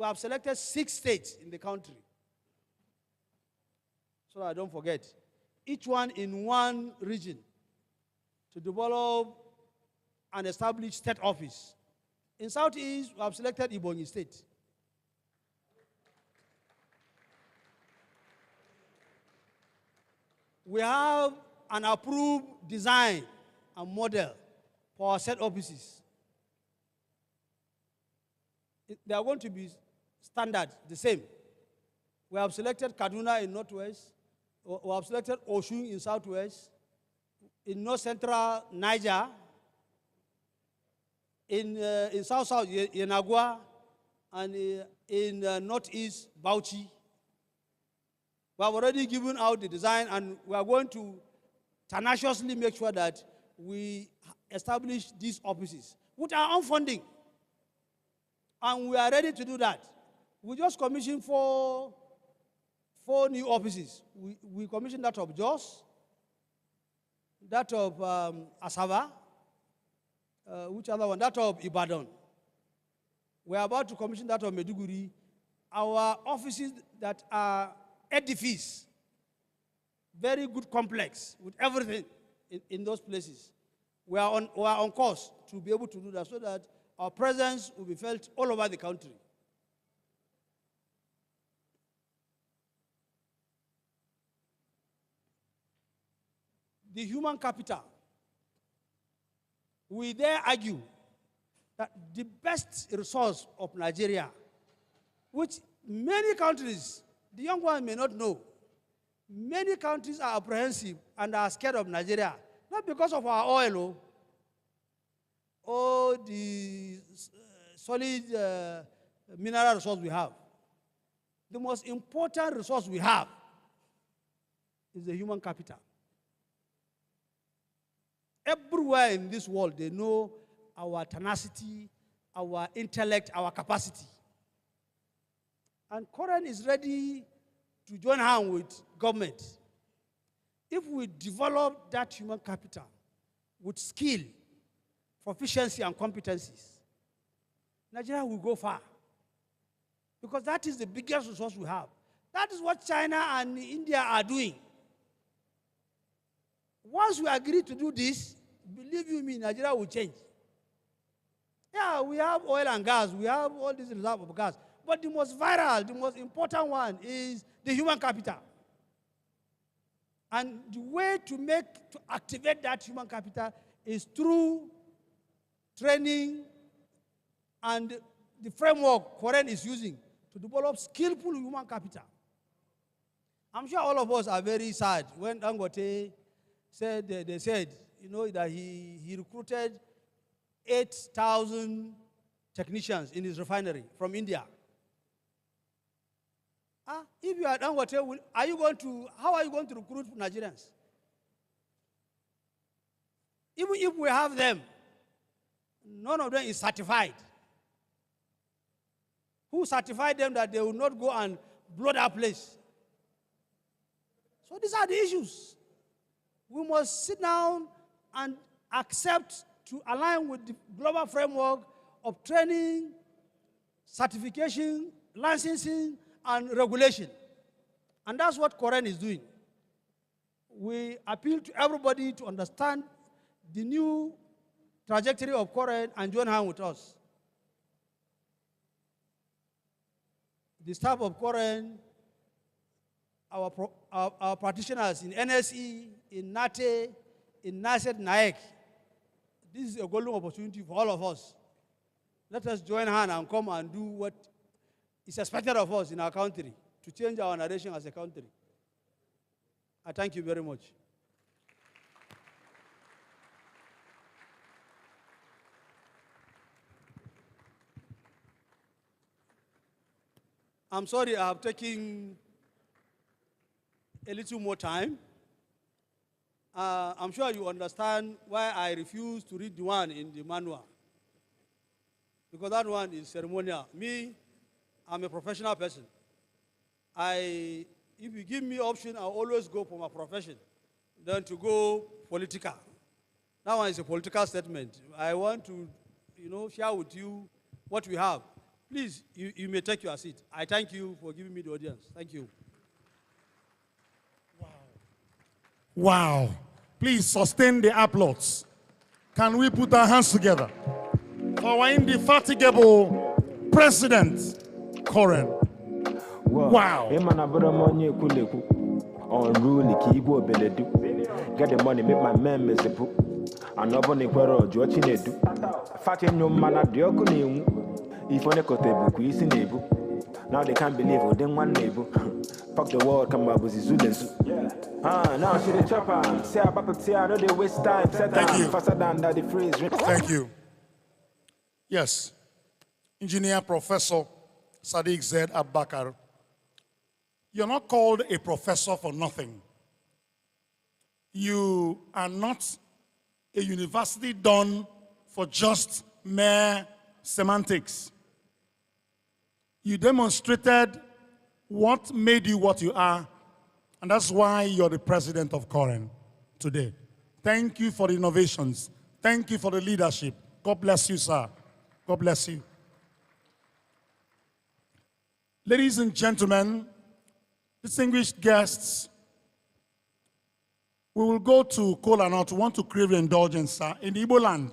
have selected 6 states in the country. So I don't forget. Each one in one region to develop and establish state office. In Southeast, we have selected Ebonyi State. We have an approved design and model for our state offices. They are going to be standard, the same. We have selected Kaduna in Northwest. We have selected Osun in Southwest. In North Central, Niger. In South-South, Yenagua. And in Northeast, Bauchi. We have already given out the design, and we are going to tenaciously make sure that we establish these offices with our own funding. And we are ready to do that. We just commissioned 4 new offices. We commissioned that of Jos, that of Asaba, which other one? That of Ibadan. We are about to commission that of Meduguri. Our offices that are edifice, very good complex with everything in those places. We are on course to be able to do that so that our presence will be felt all over the country. The human capital. We dare argue that the best resource of Nigeria, which many countries, the young ones may not know, many countries are apprehensive and are scared of Nigeria, not because of our oil or the solid mineral resource we have. The most important resource we have is the human capital. Everywhere in this world, they know our tenacity, our intellect, our capacity. And Coren is ready to join hands with government. If we develop that human capital with skill, proficiency, and competencies, Nigeria will go far. Because that is the biggest resource we have. That is what China and India are doing. Once we agree to do this, believe you me, Nigeria will change. Yeah, we have oil and gas. We have all these reserves of gas. But the most viral, the most important one is the human capital. And the way to activate that human capital is through training and the framework Coren is using to develop skillful human capital. I'm sure all of us are very sad when Dangote said, they said, you know, that he recruited 8,000 technicians in his refinery from India. If you are Dangote, how are you going to recruit Nigerians? Even if we have them, none of them is certified. Who certified them that they will not go and blow that place? So these are the issues. We must sit down and accept to align with the global framework of training, certification, licensing, and regulation. And that's what Coren is doing. we appeal to everybody to understand the new trajectory of Coren and join hands with us. The staff of Coren, our practitioners in NSE, in NATE, in NASET, NAEC, this is a golden opportunity for all of us. Let us join hands and come and do what is expected of us in our country to change our narration as a country. I thank you very much. I'm sorry I have taken a little more time. I'm sure you understand why I refuse to read the one in the manual. Because that one is ceremonial. Me, I'm a professional person. If you give me option, I'll always go for my profession than to go political. That one is a political statement. I want to, share with you what we have. Please, you may take your seat. I thank you for giving me the audience. Thank you. Wow. Please sustain the applause. Can we put our hands together for our indefatigable President, Coren? Wow. Unruly, get the money, make my man miserable. And nobody quarrel, George Nedu. Fatting no man at the Okuni. If on a cotebu, quiz in neighbor. Now they can't believe who then one neighbor. Fuck the world, come up with his Zulens. Now she the chopper. Say about to say, I know they waste time. Thank you. Faster than that, the freeze. Thank you. Yes. Engineer Professor Sadiq Z. Abakar. You're not called a professor for nothing. You are not a university done for just mere semantics. You demonstrated what made you what you are, and that's why you're the president of Coren today. Thank you for the innovations. Thank you for the leadership. God bless you, sir. God bless you. Ladies and gentlemen, distinguished guests, we will go to Kola now to want to crave indulgence, sir. In Igbo land,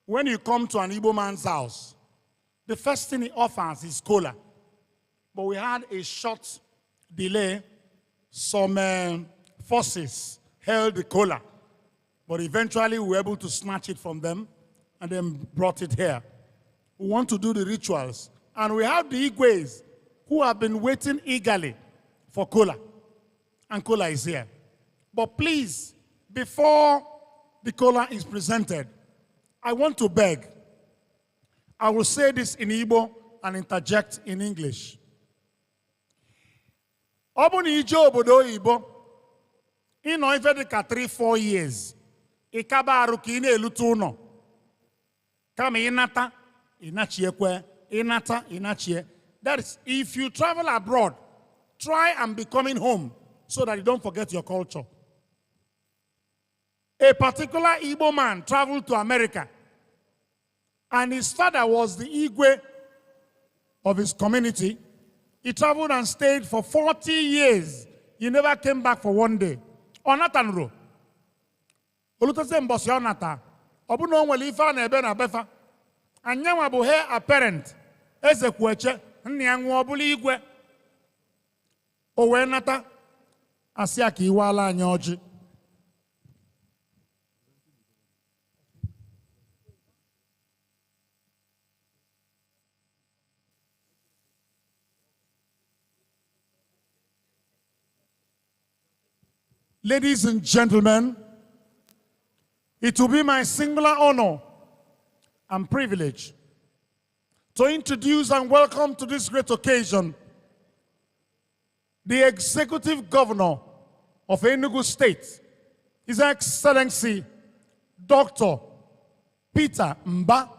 when you come to an Igbo man's house, the first thing he offers is Kola. But we had a short delay. Some forces held the Kola. But eventually we were able to snatch it from them and then brought it here. We want to do the rituals. And we have the Igwes who have been waiting eagerly for Kola. And Kola is here. But please, before the Kola is presented, I want to beg. I will say this in Igbo and interject in English. Obun ijo obodo Igbo, ino ife dịka 3-4 years, ikaba arụ ka ị na-elutu ụlọ. Kama ịnata, ịnachiekwe, ịnata, ịnachie. That is, if you travel abroad, try and be coming home so that you don't forget your culture. A particular Igbo man traveled to America, and his father was the Igwe of his community. He traveled and stayed for 40 years. He never came back for one day. Onatanro. Olutase mbosi onata. Obu no nwele ife na ebe na befa. Anyanwa bụ he apparent. Eze kweche nni anwu obula Igwe. O wee nata. Asị ka iwala anya ọjị. Ladies and gentlemen, it will be my singular honor and privilege to introduce and welcome to this great occasion the Executive Governor of Enugu State, His Excellency Dr. Peter Mba,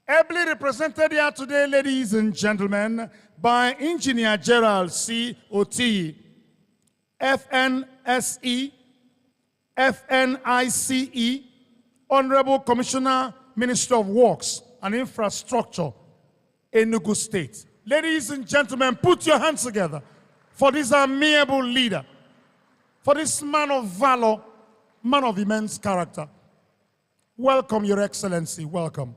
ably represented here today, ladies and gentlemen, by Engineer Gerald C. Otiyi, FNSE, FNICE, Honorable Commissioner, Ministry of Works and Infrastructure, Enugu State. Ladies and gentlemen, put your hands together for this amiable leader. for this man of valor, man of immense character. Welcome, Your Excellency. Welcome.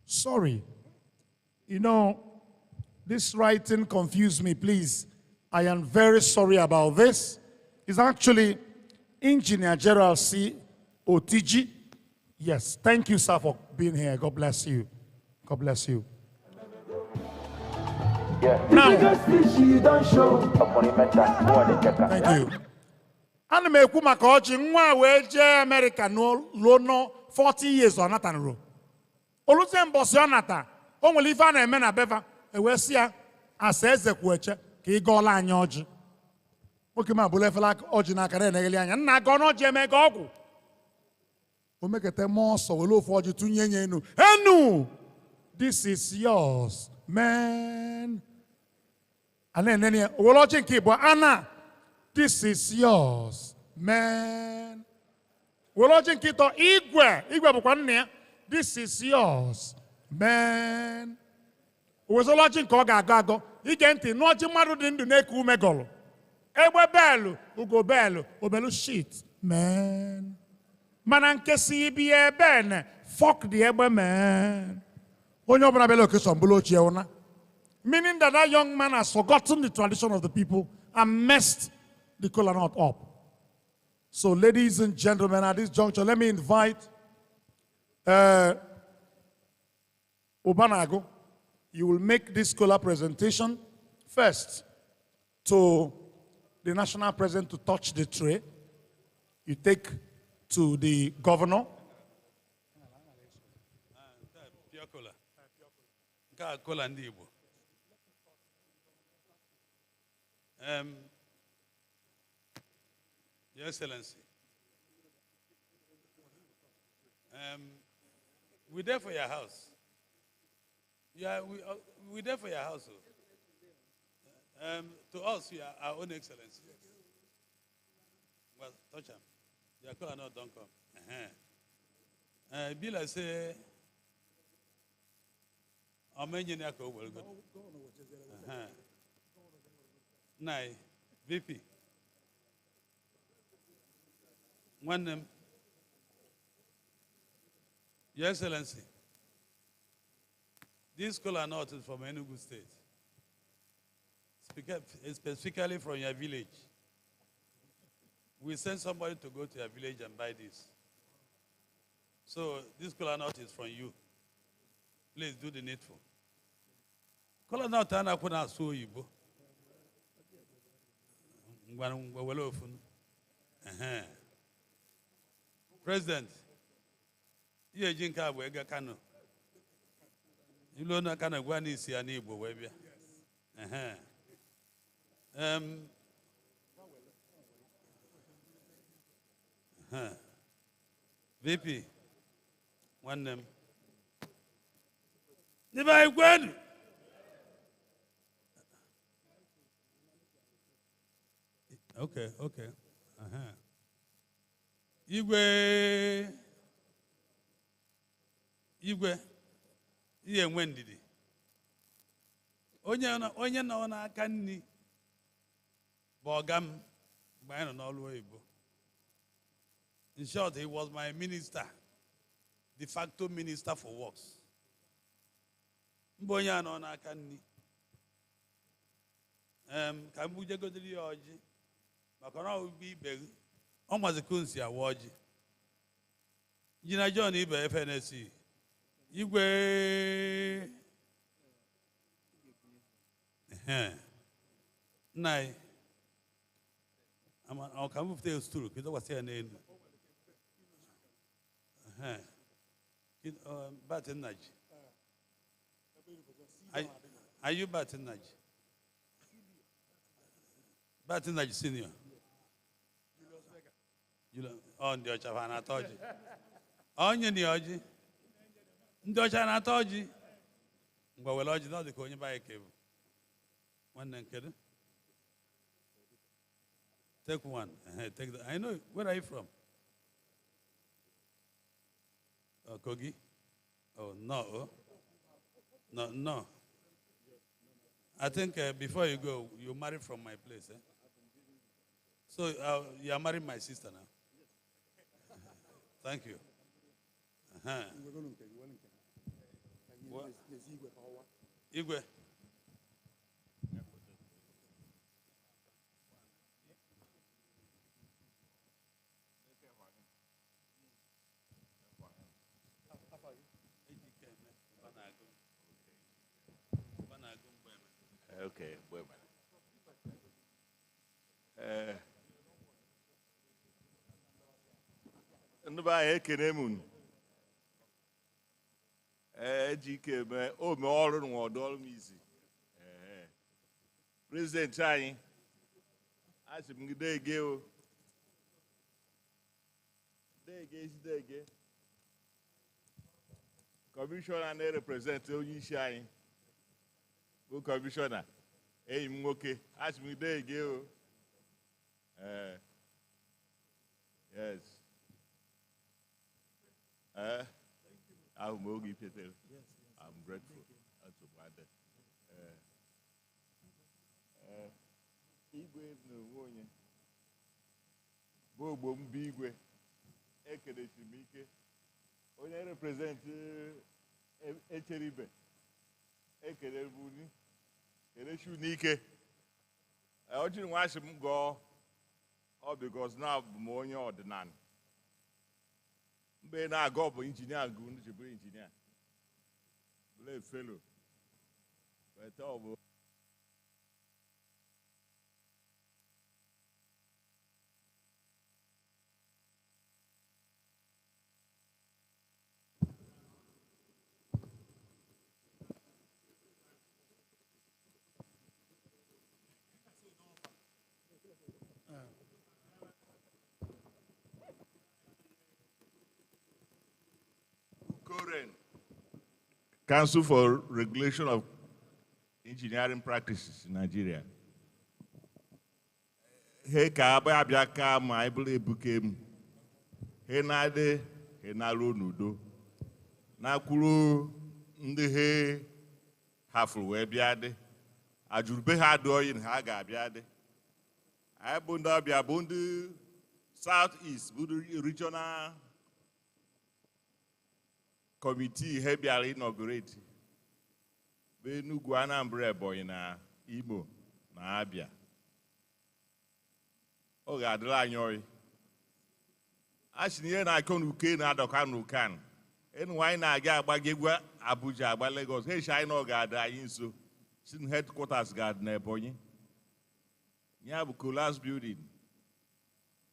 Sorry. You know, this writing confused me, please. I am very sorry about this. It's actually Engineer Gerald C. Otiji. Yes, thank you, sir, for being here. God bless you. God bless you. Now, thank you. Ana m ekwu maka ọjị nwa wee jee America no 40 years ọ nata nro. Oluzie mbọsị ọ nata, o nwere ife a na-eme na beva, ewee sị ya asa eze kwueche ka ị gọọla anyị ọjị. Nwoke m abụla efela ọjị n'aka na-enegheli anya. Nna gọ n'ọjị eme gị ọgwụ. O mekete mmụọ nsọ were ofu ọjị tụnye nye enu. Enu! This is yours, man. And then we're watching keyboard. Anna, this is yours, man. We're watching kito Igwe. Igwe bukwane. This is yours, man. We're watching koga gago. Igenti no chimadu dindu neku umegolo. Ewe belu, ugo belu, obelu shit, man. Mananke si biye ben. Fuck the ebe man. Onyo bana belo keson bulo chiona. Meaning that that young man has forgotten the tradition of the people and messed the kola nut up. So, ladies and gentlemen, at this juncture, let me invite Obanago. You will make this kola presentation first to the national president to touch the tray. You take to the governor. Your Excellency, we're there for your house. Yeah, we're there for your house. To us, you are our own Excellency. Well, touch him. Your call not don't come. Bill, I say, I'm engineer. Well, good. Nay, VP. One name. Your Excellency, this kola nut is from Enugu State, specifically from your village. We send somebody to go to your village and buy this. So this kola nut is from you. Please do the needful. Kola nut ana kuna so yibo. President, you jinka wega kano. You know na kana gwani si ani Igbo webia. VP, one name. Niba igwenu. Okay. Igwe, iye nwendidi. Onye na aka nni bogam bayano n'ọlụ Igbo. In short, he was my minister, de facto minister for works. Mbonye no aka nni. Ka mbuje godiri oji. Makana ubi ibegu. Almost a kunsi awaji. Jina John Ibe FNSC. Igwe. Nai. I'll come with the stool because I was saying name. Batten Nudge. Are you Batten Nudge? Batten Nudge Senior. On the Ochavana Toji. On your Nioji. Ndochana Toji. But we'll lodge not the Konya by a cable. One then, kid. Take one. Take the. I know. Where are you from? Kogi? Oh, no. No. I think before you go, you married from my place. Eh? So you are marrying my sister now. Thank you. Igwe. Okay, well. Ndị be anyị ekene m ejike me ome ọrụ nwa ọdụ ọrụ m izi prezidenti anyị asị m gị dege o dege ezi dege kọmishọna na-ereprezentị onye isi anyị bụ kọmishọna enyi m nwoke asị m gị dege o yes I'm grateful. Igwe n'onwe onye bụ ogbo m bụ igwe ekelesi m ike onye reprezentị echeribe ekele buni kelechi n'ike ọ jiri nwaasị m gọọ ọ bikos na abụ m onye ọdịnala mgbe na-aga ọ bụ injinia gụ ndị ji bụrụ injinia bụrụ felo weta ọ bụ Coren, Council for Regulation of Engineering Practices in Nigeria. He ka abịa ka ma ebule ebuke m. He na-ade, he na-alụ n'udo. Na-kwuru ndị he hafụrụ wee bịa dị. Ajụrụbe ha dị oyi na ha ga-abịa dị. Anyị bụ ndị ọbịa bụ ndị South East, bụ ndị regional committee he bịara inaugurate bụ Enugu, Anambra, Ebonyi na Imo na Abia. Ọ ga-adịrị anyị oyi. A sị na ihe na-akọ n'uke na-adọka n'ukan. Enu anyị na-aga agbaga egwu Abuja agba Lagos. He anyị na ọ ga-adị anyị nso. Si na headquarters ga-adị na Ebonyi. Ya bụ Colas building.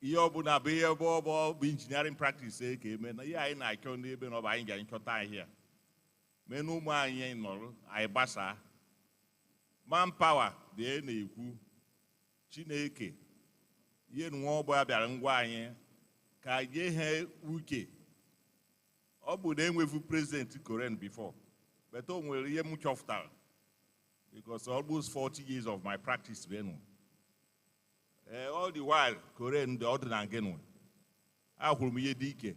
Ihe ọbụla bụ ihe bụ engineering practice ka eme na ihe anyị na-akọ n'ebe na ọ bụ anyị ga-achọta ahịa mee na ụmụ anyị nọrọ anyị gbasaa manpower dị na-ekwu Chineke ihe nwa ọgbọ bịara ngwa anyị ka nye ha uche. Ọ bụ na enwefu president Coren before but o nwere ihe m chọpụtara because almost 40 years of my practice benu. All the while, Coren the ordinary again. I will be a DK.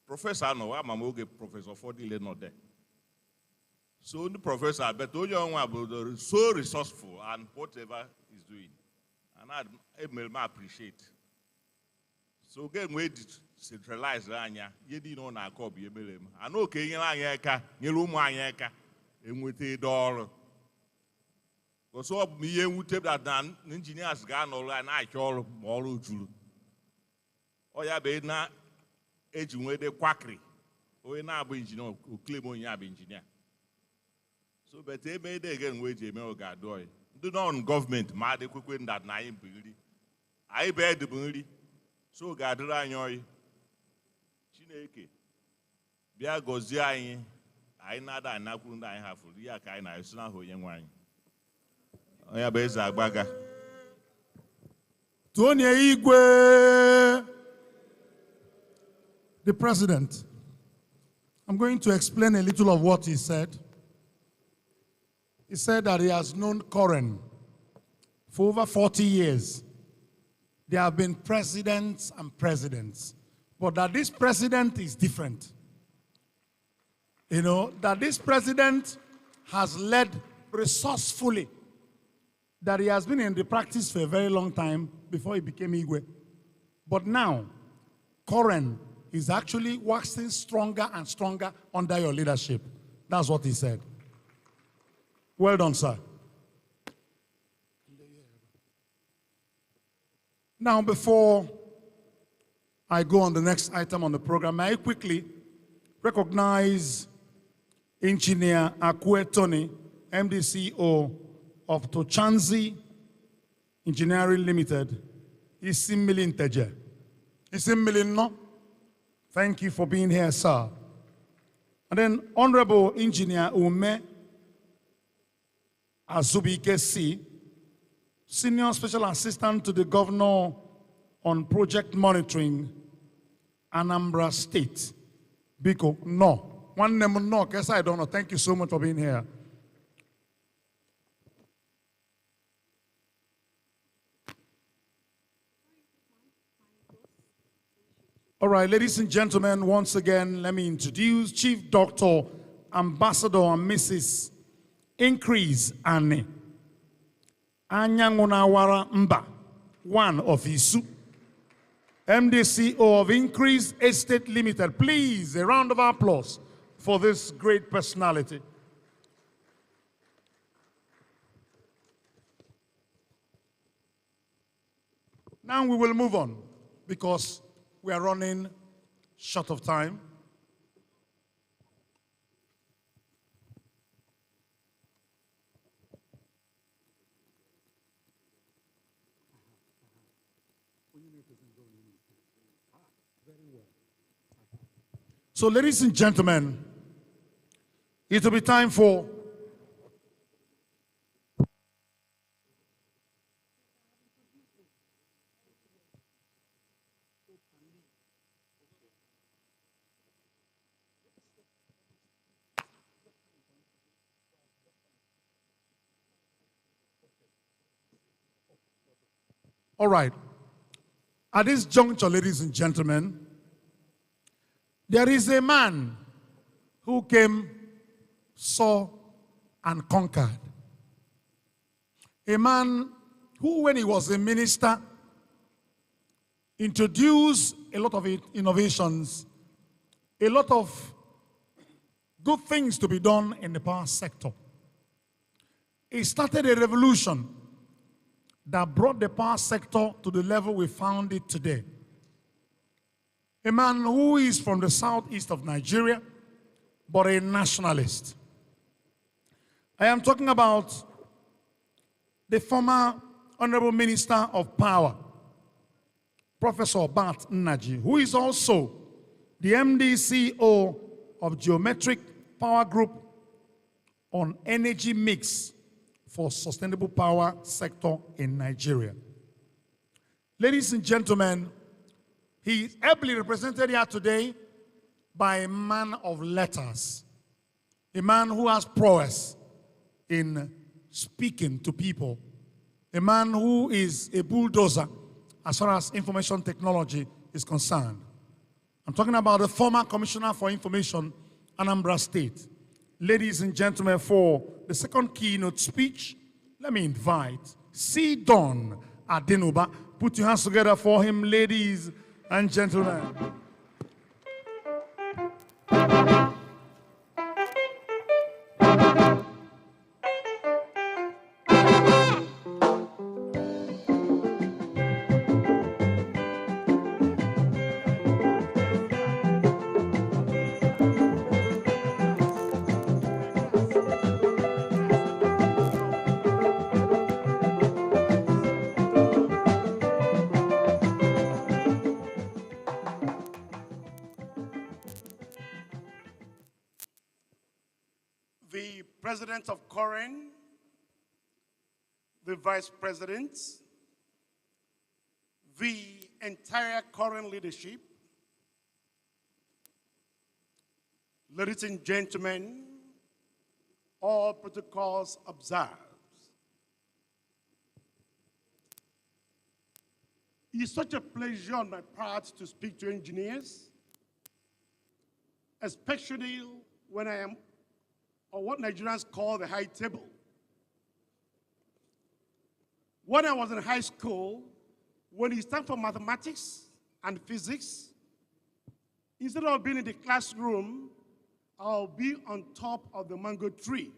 Professor, no, I'm a professor for the not there. So the professor, but all young one so resourceful and whatever he's doing. And I appreciate. So again, we centralize Rania, you didn't know na copy. I know Kenya, Yeluma, and with a dollar. So me and that engineers gone all and I call all Julu. Oh yeah, be na agent with the quackery. Oh na be engineer who claim on ya be engineer. So but they made again wage me o God doy. Do not government mad the quick that na him building. I bear the building. So God ranyoy. Chineke. Bia gozi anyị nada anakwu ndị anyị hafuru ya ka anyị na-eso na onye nwanyị. Oya beza agbaga. Tony Igwe, the president. I'm going to explain a little of what he said. He said that he has known Coren for over 40 years. There have been presidents and presidents, but that this president is different. You know, that this president has led resourcefully that he has been in the practice for a very long time before he became Igwe. But now, Coren is actually waxing stronger and stronger under your leadership. That's what he said. Well done, sir. Now, before I go on the next item on the program, may I quickly recognize Engineer Akue Tony, MD/CEO of Tochanzi Engineering Limited. Isimili Nteje. Isimili no. Thank you for being here, sir. And then Honorable Engineer Ume Azubike C, Senior Special Assistant to the Governor on Project Monitoring, Anambra State. Biko, no. One name, no. Guess I don't know. Thank you so much for being here. All right, ladies and gentlemen, once again, let me introduce Chief Doctor, Ambassador, and Mrs. Increase Anne Anyangunawara Mba, one of Isu, MD/CEO of Increase Estate Limited. Please, a round of applause for this great personality. Now we will move on because we are running short of time. So, ladies and gentlemen, it will be time for all right. At this juncture, ladies and gentlemen, there is a man who came, saw, and conquered. A man who, when he was a minister, introduced a lot of innovations, a lot of good things to be done in the power sector. He started a revolution that brought the power sector to the level we found it today. A man who is from the southeast of Nigeria, but a nationalist. I am talking about the former Honorable Minister of Power, Professor Bart Nnaji, who is also the MD/CEO of Geometric Power Group on energy mix for sustainable power sector in Nigeria. Ladies and gentlemen, he is ably represented here today by a man of letters, a man who has prowess in speaking to people, a man who is a bulldozer as far as information technology is concerned. I'm talking about the former Commissioner for Information, Anambra State. Ladies and gentlemen, for the second keynote speech, let me invite C. Don Adenuba. Put your hands together for him, ladies and gentlemen. The President of Coren, the Vice Presidents, the entire Coren leadership, ladies and gentlemen, all protocols observed. It is such a pleasure on my part to speak to engineers, especially when I am on what Nigerians call the high table, When I was in high school, when it's time for mathematics and physics, instead of being in the classroom, I'll be on top of the mango tree.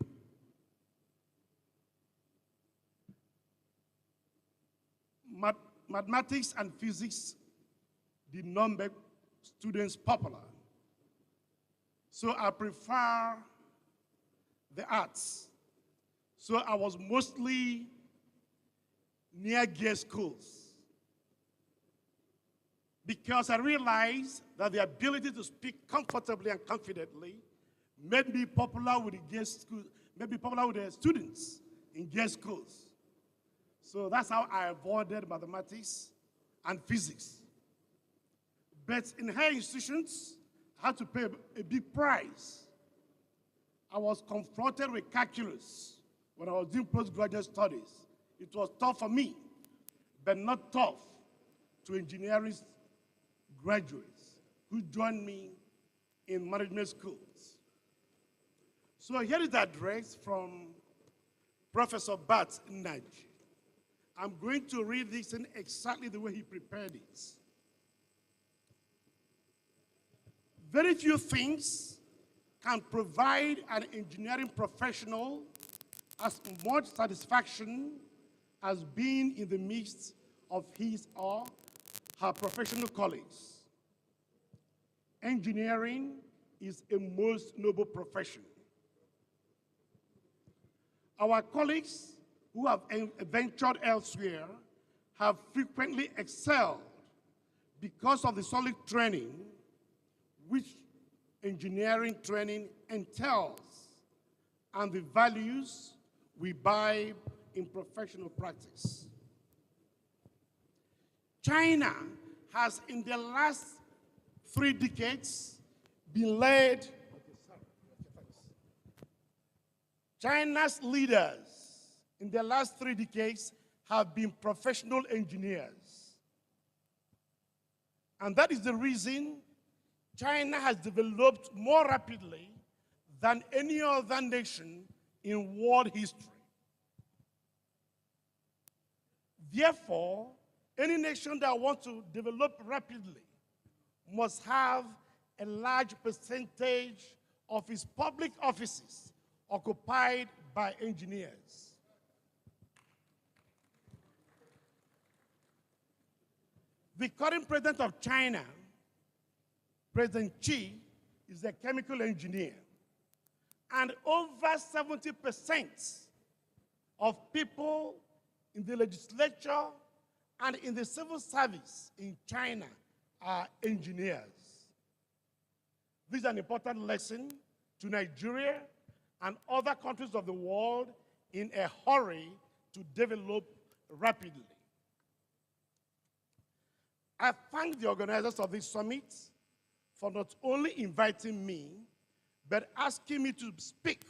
Mathematics and physics did not make students popular. So I prefer the arts. So I was mostly near gear schools, because I realized that the ability to speak comfortably and confidently made me popular with the gear school, made me popular with the students in gear schools. So that's how I avoided mathematics and physics. But in higher institutions, I had to pay a big price. I was confronted with calculus when I was doing postgraduate studies. It was tough for me, but not tough to engineering graduates who joined me in management schools. So here is the address from Professor Bat Naj. I'm going to read this in exactly the way he prepared it. Very few things can provide an engineering professional as much satisfaction as being in the midst of his or her professional colleagues. Engineering is a most noble profession. Our colleagues who have ventured elsewhere have frequently excelled because of the solid training which engineering training entails and the values we imbibe in professional practice. China has, in the last 3 decades, been led. China's leaders in the last 3 decades have been professional engineers. And that is the reason China has developed more rapidly than any other nation in world history. Therefore, any nation that wants to develop rapidly must have a large percentage of its public offices occupied by engineers. The current president of China, President Xi, is a chemical engineer. And over 70% of people in the legislature and in the civil service in China are engineers. This is an important lesson to Nigeria and other countries of the world in a hurry to develop rapidly. I thank the organizers of this summit for not only inviting me, but asking me to speak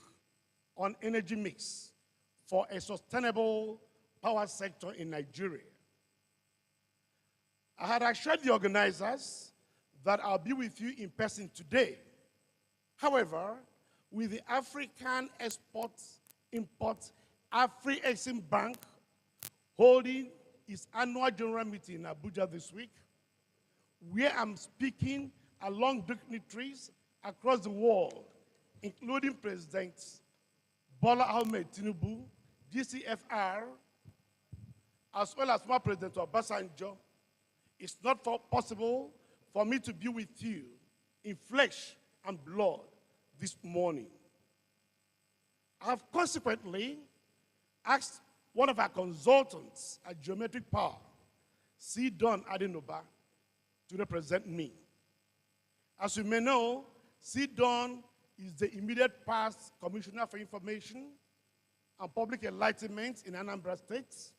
on energy mix for a sustainable power sector in Nigeria. I had assured the organizers that I'll be with you in person today. However, with the African Export-Import Afri-Exim Bank holding its annual general meeting in Abuja this week, where I'm speaking along dignitaries across the world, including Presidents Bola Ahmed Tinubu, GCFR, as well as my President Obasanjo, it's not possible for me to be with you in flesh and blood this morning. I have consequently asked one of our consultants at Geometric Power, C. Don Adenoba, to represent me. As you may know, C. Don is the immediate past Commissioner for Information and Public Enlightenment in Anambra State.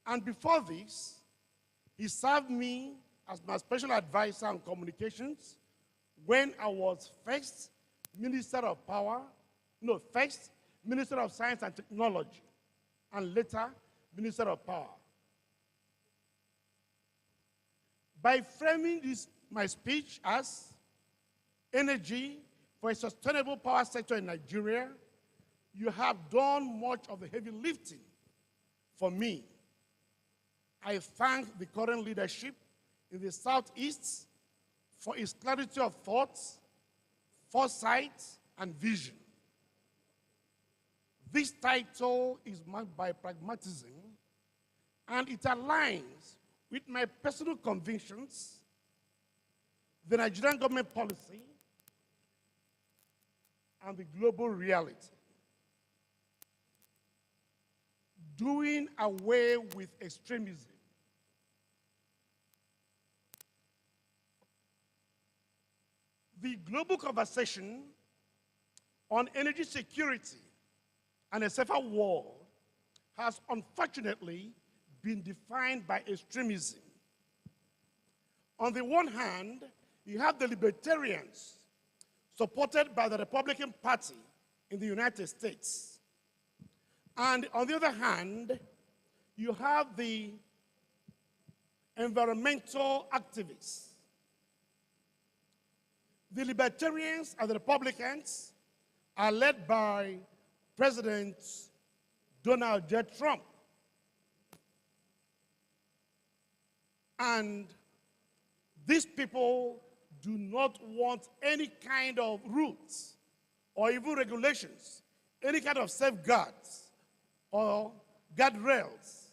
And before this, he served me as my special advisor on communications when I was first Minister of Science and Technology, and later Minister of Power. By framing my speech as energy for a sustainable power sector in Nigeria, you have done much of the heavy lifting for me. I thank the current leadership in the Southeast for its clarity of thoughts, foresight, and vision. This title is marked by pragmatism, and it aligns with my personal convictions, the Nigerian government policy, and the global reality. Doing away with extremism. The global conversation on energy security and a safer world has unfortunately been defined by extremism. On the one hand, you have the libertarians supported by the Republican Party in the United States. And on the other hand, you have the environmental activists. The libertarians and the Republicans are led by President Donald J. Trump. And these people do not want any kind of rules or even regulations, any kind of safeguards or guardrails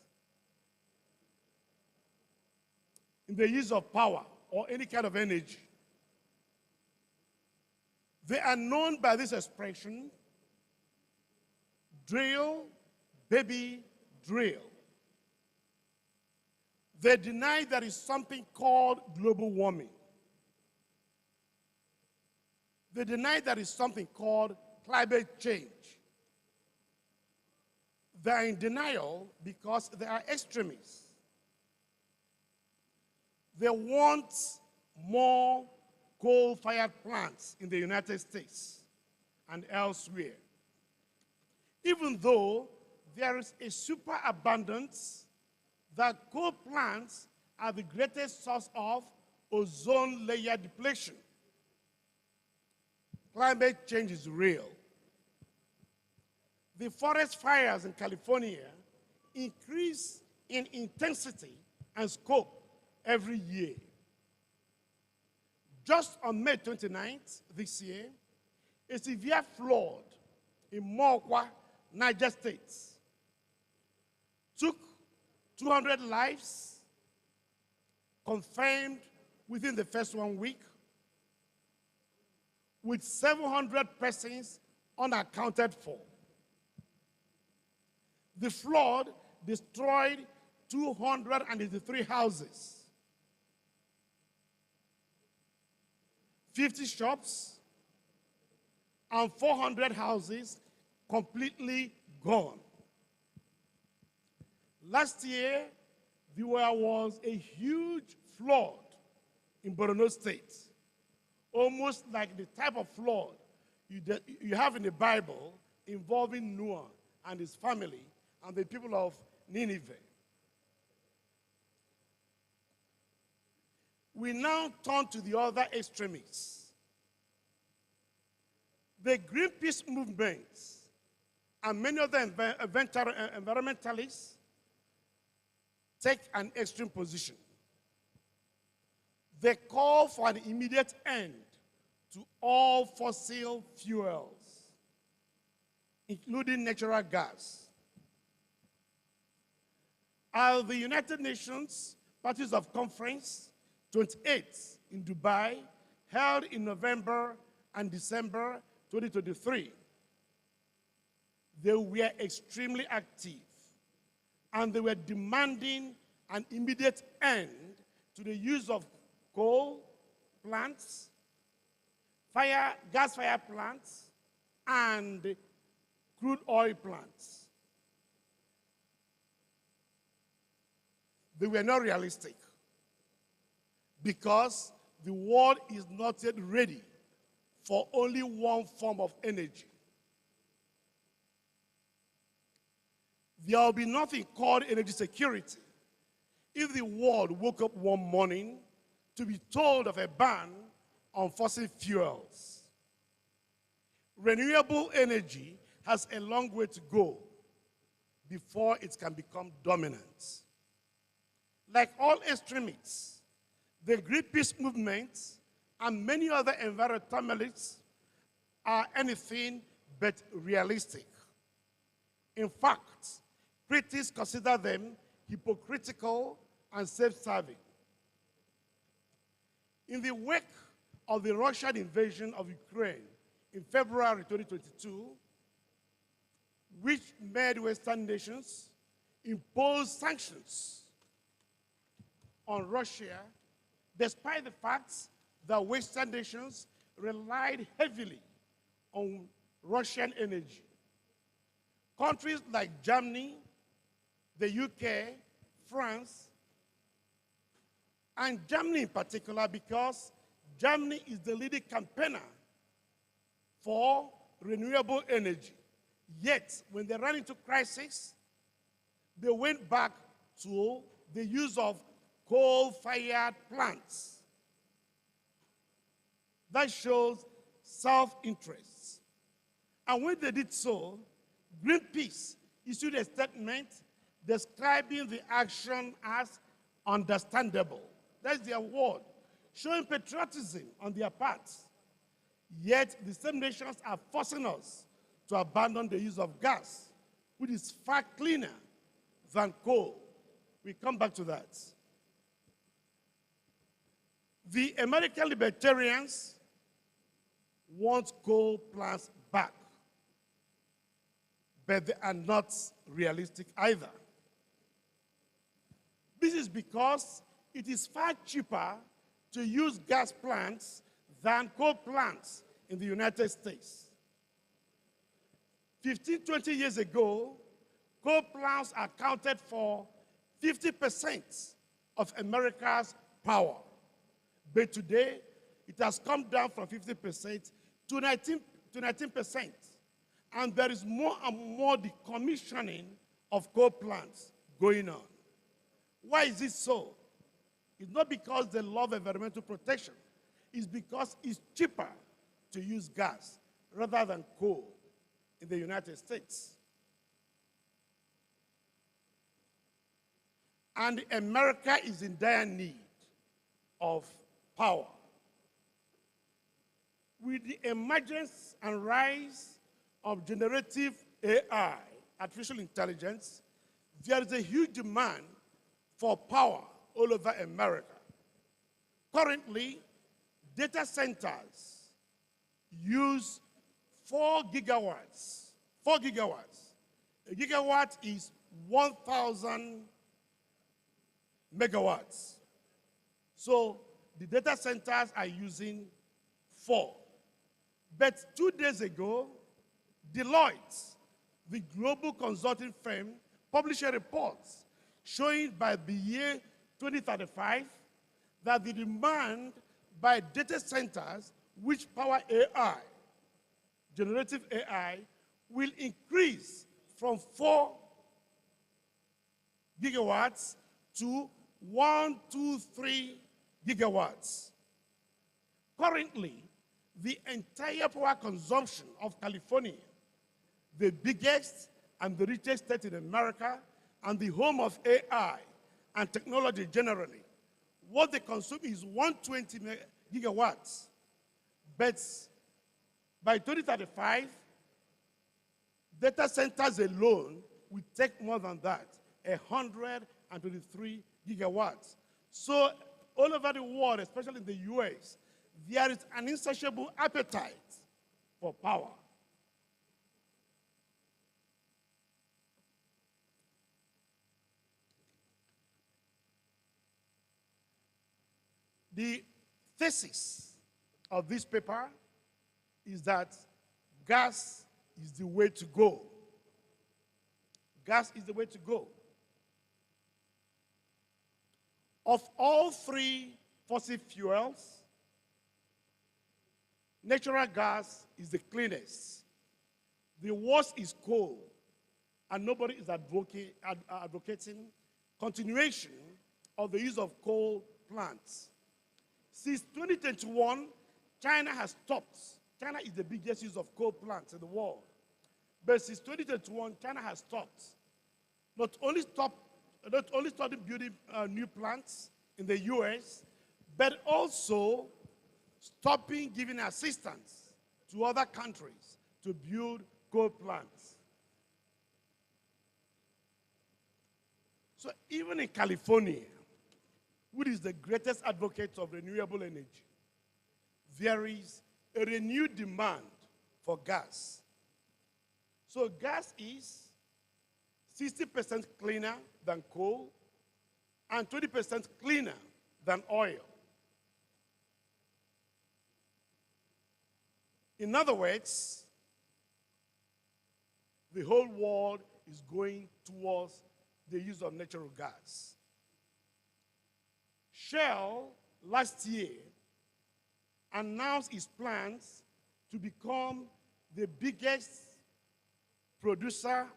in the use of power or any kind of energy. They are known by this expression, drill, baby, drill. They deny there is something called global warming. They deny there is something called climate change. They are in denial because they are extremists. They want more coal-fired plants in the United States and elsewhere. Even though there is a superabundance that coal plants are the greatest source of ozone layer depletion. Climate change is real. The forest fires in California increase in intensity and scope every year. Just on May 29th this year, a severe flood in Mokwa, Niger State, took 200 lives, confirmed within the first 1 week, with 700 persons unaccounted for. The flood destroyed 283 houses, 50 shops, and 400 houses completely gone. Last year, there was a huge flood in Borno State, almost like the type of flood you have in the Bible involving Noah and his family and the people of Nineveh. We now turn to the other extremists. The Greenpeace movements and many other environmentalists take an extreme position. They call for an immediate end to all fossil fuels, including natural gas. At the United Nations Parties of Conference 28 in Dubai, held in November and December 2023, they were extremely active, and they were demanding an immediate end to the use of coal plants, gas-fired plants, and crude oil plants. They were not realistic because the world is not yet ready for only one form of energy. There will be nothing called energy security if the world woke up one morning to be told of a ban on fossil fuels. Renewable energy has a long way to go before it can become dominant. Like all extremists, the Greenpeace movement and many other environmentalists are anything but realistic. In fact, critics consider them hypocritical and self-serving. In the wake of the Russian invasion of Ukraine in February 2022, which made Western nations impose sanctions on Russia, despite the fact that Western nations relied heavily on Russian energy. Countries like Germany, the UK, France, and Germany in particular, because Germany is the leading campaigner for renewable energy. Yet, when they ran into crisis, they went back to the use of coal-fired plants. That shows self-interest. And when they did so, Greenpeace issued a statement describing the action as understandable. That's their word, showing patriotism on their part. Yet, the same nations are forcing us to abandon the use of gas, which is far cleaner than coal. We come back to that. The American libertarians want coal plants back, but they are not realistic either. This is because it is far cheaper to use gas plants than coal plants in the United States. 15, 20 years ago, coal plants accounted for 50% of America's power. But today, it has come down from 50% to 19%. And there is more and more decommissioning of coal plants going on. Why is this so? It's not because they love environmental protection. It's because it's cheaper to use gas rather than coal in the United States. And America is in dire need of power. With the emergence and rise of generative AI, artificial intelligence, there is a huge demand for power all over America. Currently, data centers use 4 gigawatts. 4 gigawatts. A gigawatt is 1,000 megawatts. So the data centers are using 4. But 2 days ago, Deloitte, the global consulting firm, published a report showing by the year 2035 that the demand by data centers which power AI, generative AI, will increase from 4 gigawatts to 1, 2, 3 gigawatts. Currently, the entire power consumption of California, the biggest and the richest state in America, and the home of AI and technology generally, what they consume is 120 gigawatts. But by 2035, data centers alone will take more than that, 123 gigawatts. So all over the world, especially in the US, there is an insatiable appetite for power. The thesis of this paper is that gas is the way to go. Gas is the way to go. Of all 3 fossil fuels, natural gas is the cleanest. The worst is coal, and nobody is advocating continuation of the use of coal plants. Since 2021, China has stopped. China is the biggest user of coal plants in the world. But since 2021, China has stopped not only starting building new plants in the US, but also stopping giving assistance to other countries to build coal plants. So even in California, which is the greatest advocate of renewable energy, there is a renewed demand for gas. So gas is 60% cleaner than coal and 20% cleaner than oil. In other words, the whole world is going towards the use of natural gas. Shell last year announced its plans to become the biggest producer,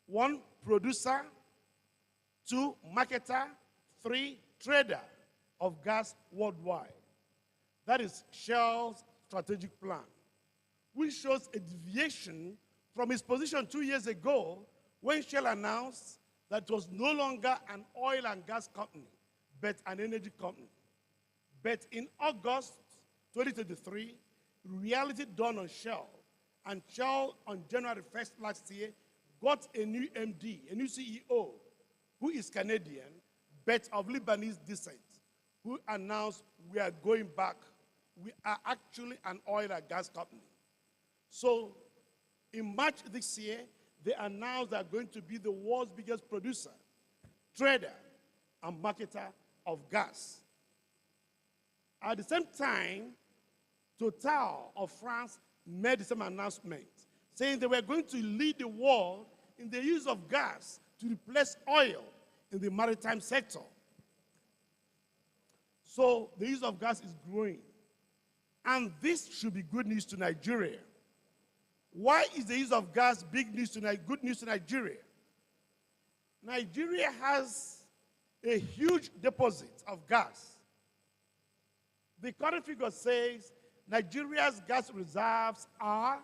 1, producer, 2, marketer, 3, trader of gas worldwide. That is Shell's strategic plan, which shows a deviation from its position 2 years ago when Shell announced that it was no longer an oil and gas company, but an energy company. But in August 2023, reality dawned on Shell, and Shell on January 1st last year got a new MD, a new CEO, who is Canadian, but of Lebanese descent, who announced we are going back. We are actually an oil and gas company. So in March this year, they announced they are going to be the world's biggest producer, trader, and marketer of gas. At the same time, Total of France made the same announcement, saying they were going to lead the world in the use of gas to replace oil in the maritime sector. So the use of gas is growing. And this should be good news to Nigeria. Why is the use of gas good news to Nigeria? Nigeria has a huge deposit of gas. The current figure says Nigeria's gas reserves are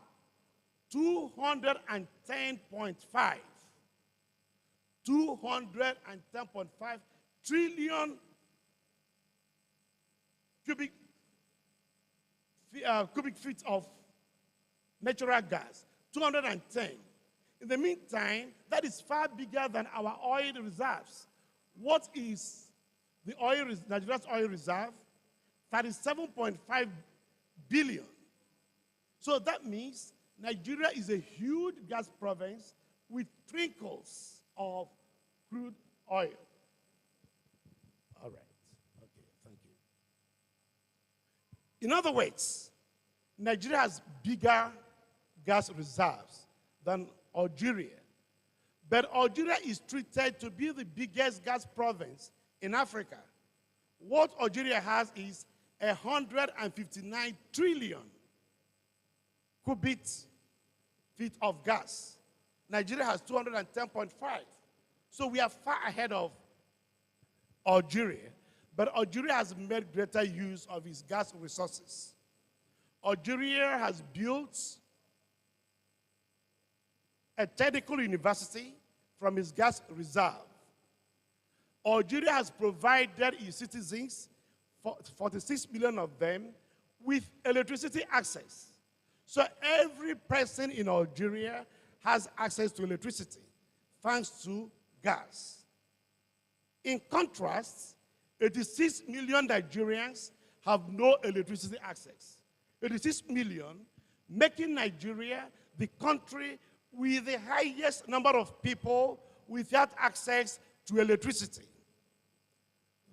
210.5 trillion cubic feet of natural gas, 210. In the meantime, that is far bigger than our oil reserves. What is the Nigeria's oil reserve? 37.5 billion. So that means Nigeria is a huge gas province with trickles of crude oil. All right. Okay, thank you. In other words, Nigeria has bigger gas reserves than Algeria. But Algeria is treated to be the biggest gas province in Africa. What Algeria has is 159 trillion cubic feet of gas. Nigeria has 210.5. So we are far ahead of Algeria. But Algeria has made greater use of its gas resources. Algeria has built a technical university from its gas reserve. Algeria has provided its citizens, 46 million of them, with electricity access. So every person in Algeria has access to electricity, thanks to gas. In contrast, 86 million Nigerians have no electricity access. 86 million, making Nigeria the country with the highest number of people without access to electricity.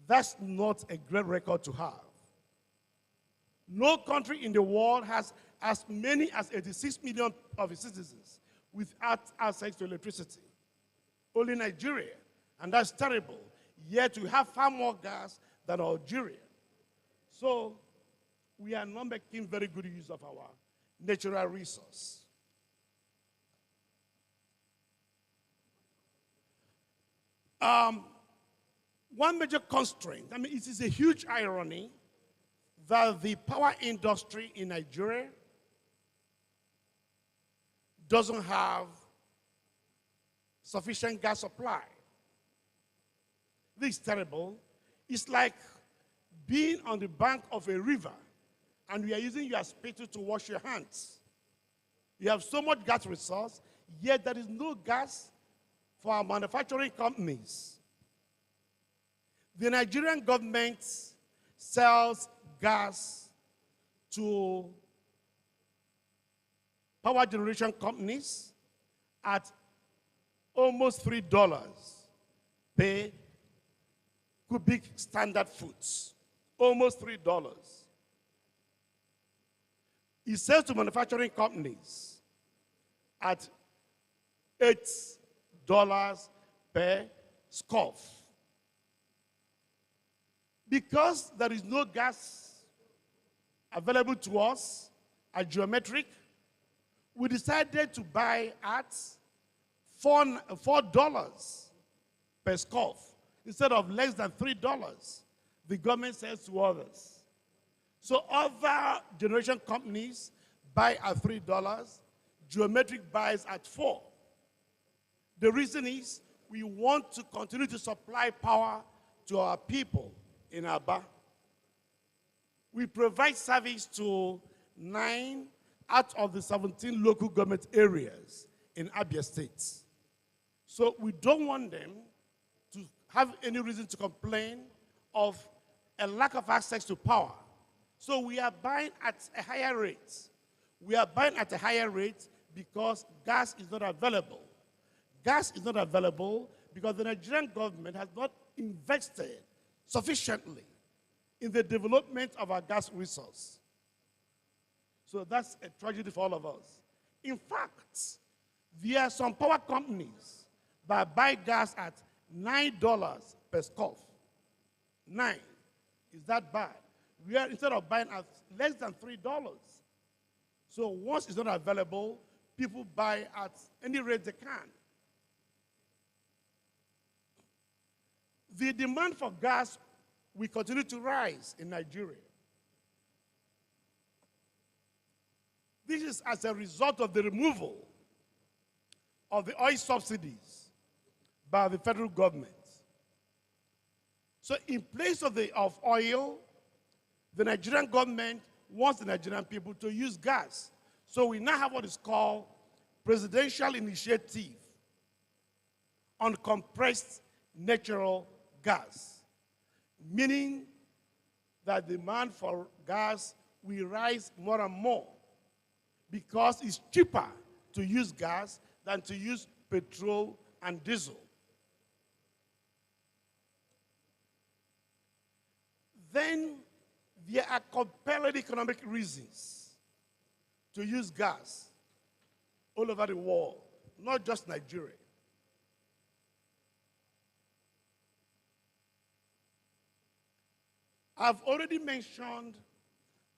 That's not a great record to have. No country in the world has as many as 86 million of its citizens without access to electricity. Only Nigeria, and that's terrible. Yet we have far more gas than Algeria. So we are not making very good use of our natural resource. One major constraint, I mean, it is a huge irony that the power industry in Nigeria doesn't have sufficient gas supply. This is terrible. It's like being on the bank of a river and you are using your spittle to wash your hands. You have so much gas resource, yet there is no gas for our manufacturing companies. The Nigerian government sells gas to power generation companies at almost $3 per cubic standard foot. Almost $3. It sells to manufacturing companies at $8 per scoff. Because there is no gas available to us at Geometric, we decided to buy at $4 per scoff instead of less than $3 the government sells to others. So other generation companies buy at $3, Geometric buys at $4. The reason is we want to continue to supply power to our people in Aba. We provide service to 9 out of the 17 local government areas in Abia State. So we don't want them to have any reason to complain of a lack of access to power. So we are buying at a higher rate. We are buying at a higher rate because gas is not available. Gas is not available because the Nigerian government has not invested sufficiently in the development of our gas resource. So that's a tragedy for all of us. In fact, there are some power companies that buy gas at $9 per scoff. 9. Is that bad? We are, instead of buying at less than $3. So once it's not available, people buy at any rate they can. The demand for gas will continue to rise in Nigeria. This is as a result of the removal of the oil subsidies by the federal government. So in place of oil, the Nigerian government wants the Nigerian people to use gas. So we now have what is called Presidential Initiative on Compressed Natural Gas, meaning that demand for gas will rise more and more because it's cheaper to use gas than to use petrol and diesel. Then there are compelling economic reasons to use gas all over the world, not just Nigeria. I've already mentioned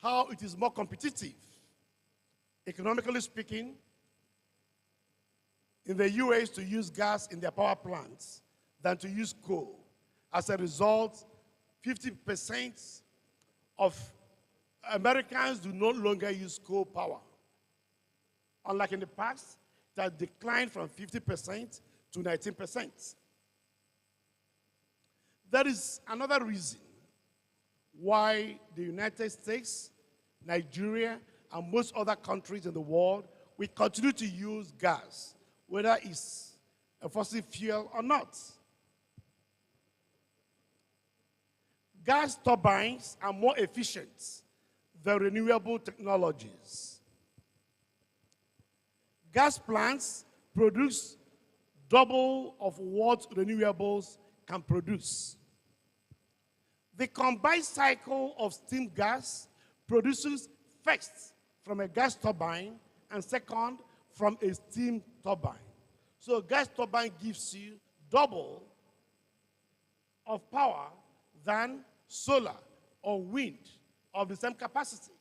how it is more competitive, economically speaking, in the US to use gas in their power plants than to use coal. As a result, 50% of Americans do no longer use coal power. Unlike in the past, that declined from 50% to 19%. There is another reason why the United States, Nigeria, and most other countries in the world will continue to use gas, whether it's a fossil fuel or not. Gas turbines are more efficient than renewable technologies. Gas plants produce double of what renewables can produce. The combined cycle of steam gas produces first from a gas turbine and second from a steam turbine. So a gas turbine gives you double of power than solar or wind of the same capacity.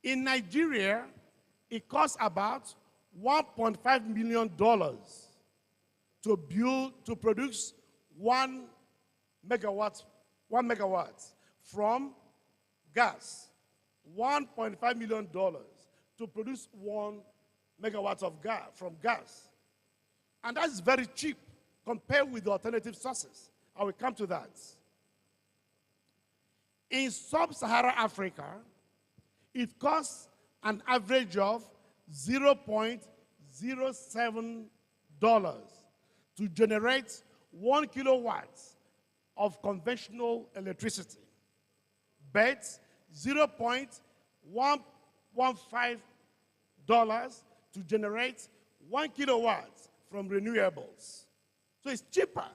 In Nigeria, it costs about $1.5 million to produce 1 megawatt from gas. $1.5 million to produce 1 megawatts of gas from gas. And that's very cheap compared with the alternative sources. I will come to that. In sub-Saharan Africa, it costs an average of $0.07 to generate 1 kilowatts of conventional electricity, but $0.115 to generate 1 kilowatt from renewables. So it's cheaper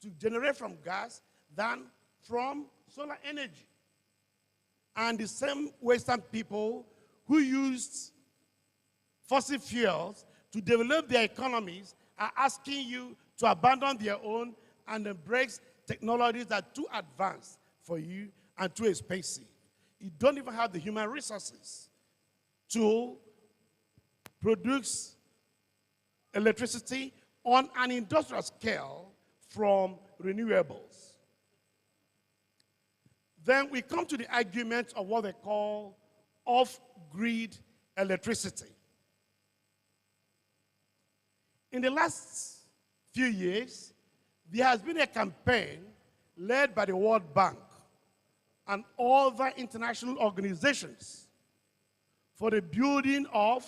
to generate from gas than from solar energy. And the same Western people who used fossil fuels to develop their economies are asking you to abandon their own and embrace technologies that are too advanced for you and too expensive. You don't even have the human resources to produce electricity on an industrial scale from renewables. Then we come to the argument of what they call off-grid electricity. In the last few years, there has been a campaign led by the World Bank and other international organizations for the building of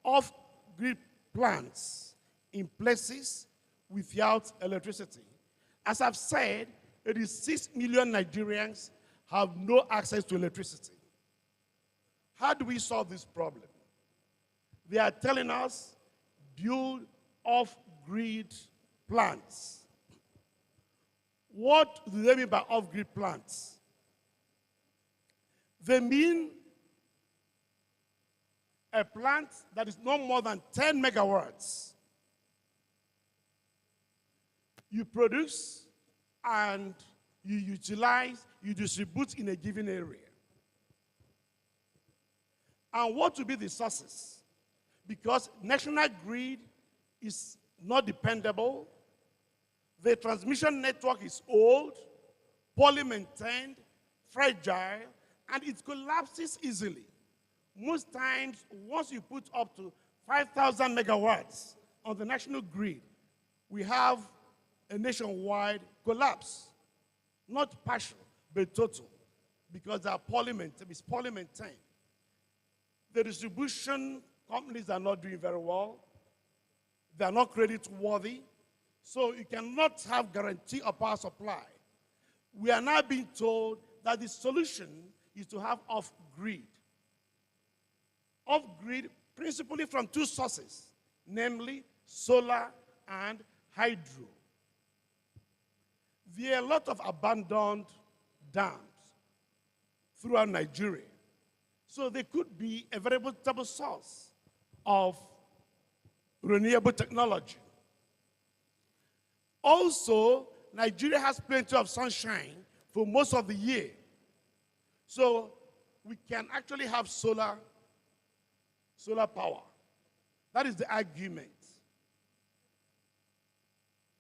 off-grid plants in places without electricity. As I've said, 86 million Nigerians have no access to electricity. How do we solve this problem? They are telling us, build off-grid plants. What do they mean by off-grid plants? They mean a plant that is no more than 10 megawatts. You produce and you utilize, you distribute in a given area. And what will be the sources? Because national grid is not dependable, the transmission network is old, poorly maintained, fragile, and it collapses easily. Most times, once you put up to 5,000 megawatts on the national grid, we have a nationwide collapse. Not partial, but total, because they are poorly maintained. The distribution companies are not doing very well. They are not credit-worthy, so you cannot have guarantee of power supply. We are now being told that the solution is to have off-grid. Off-grid principally from two sources, namely solar and hydro. There are a lot of abandoned dams throughout Nigeria. So they could be a very veritable source of renewable technology. Also, Nigeria has plenty of sunshine for most of the year. So we can actually have solar power. That is the argument.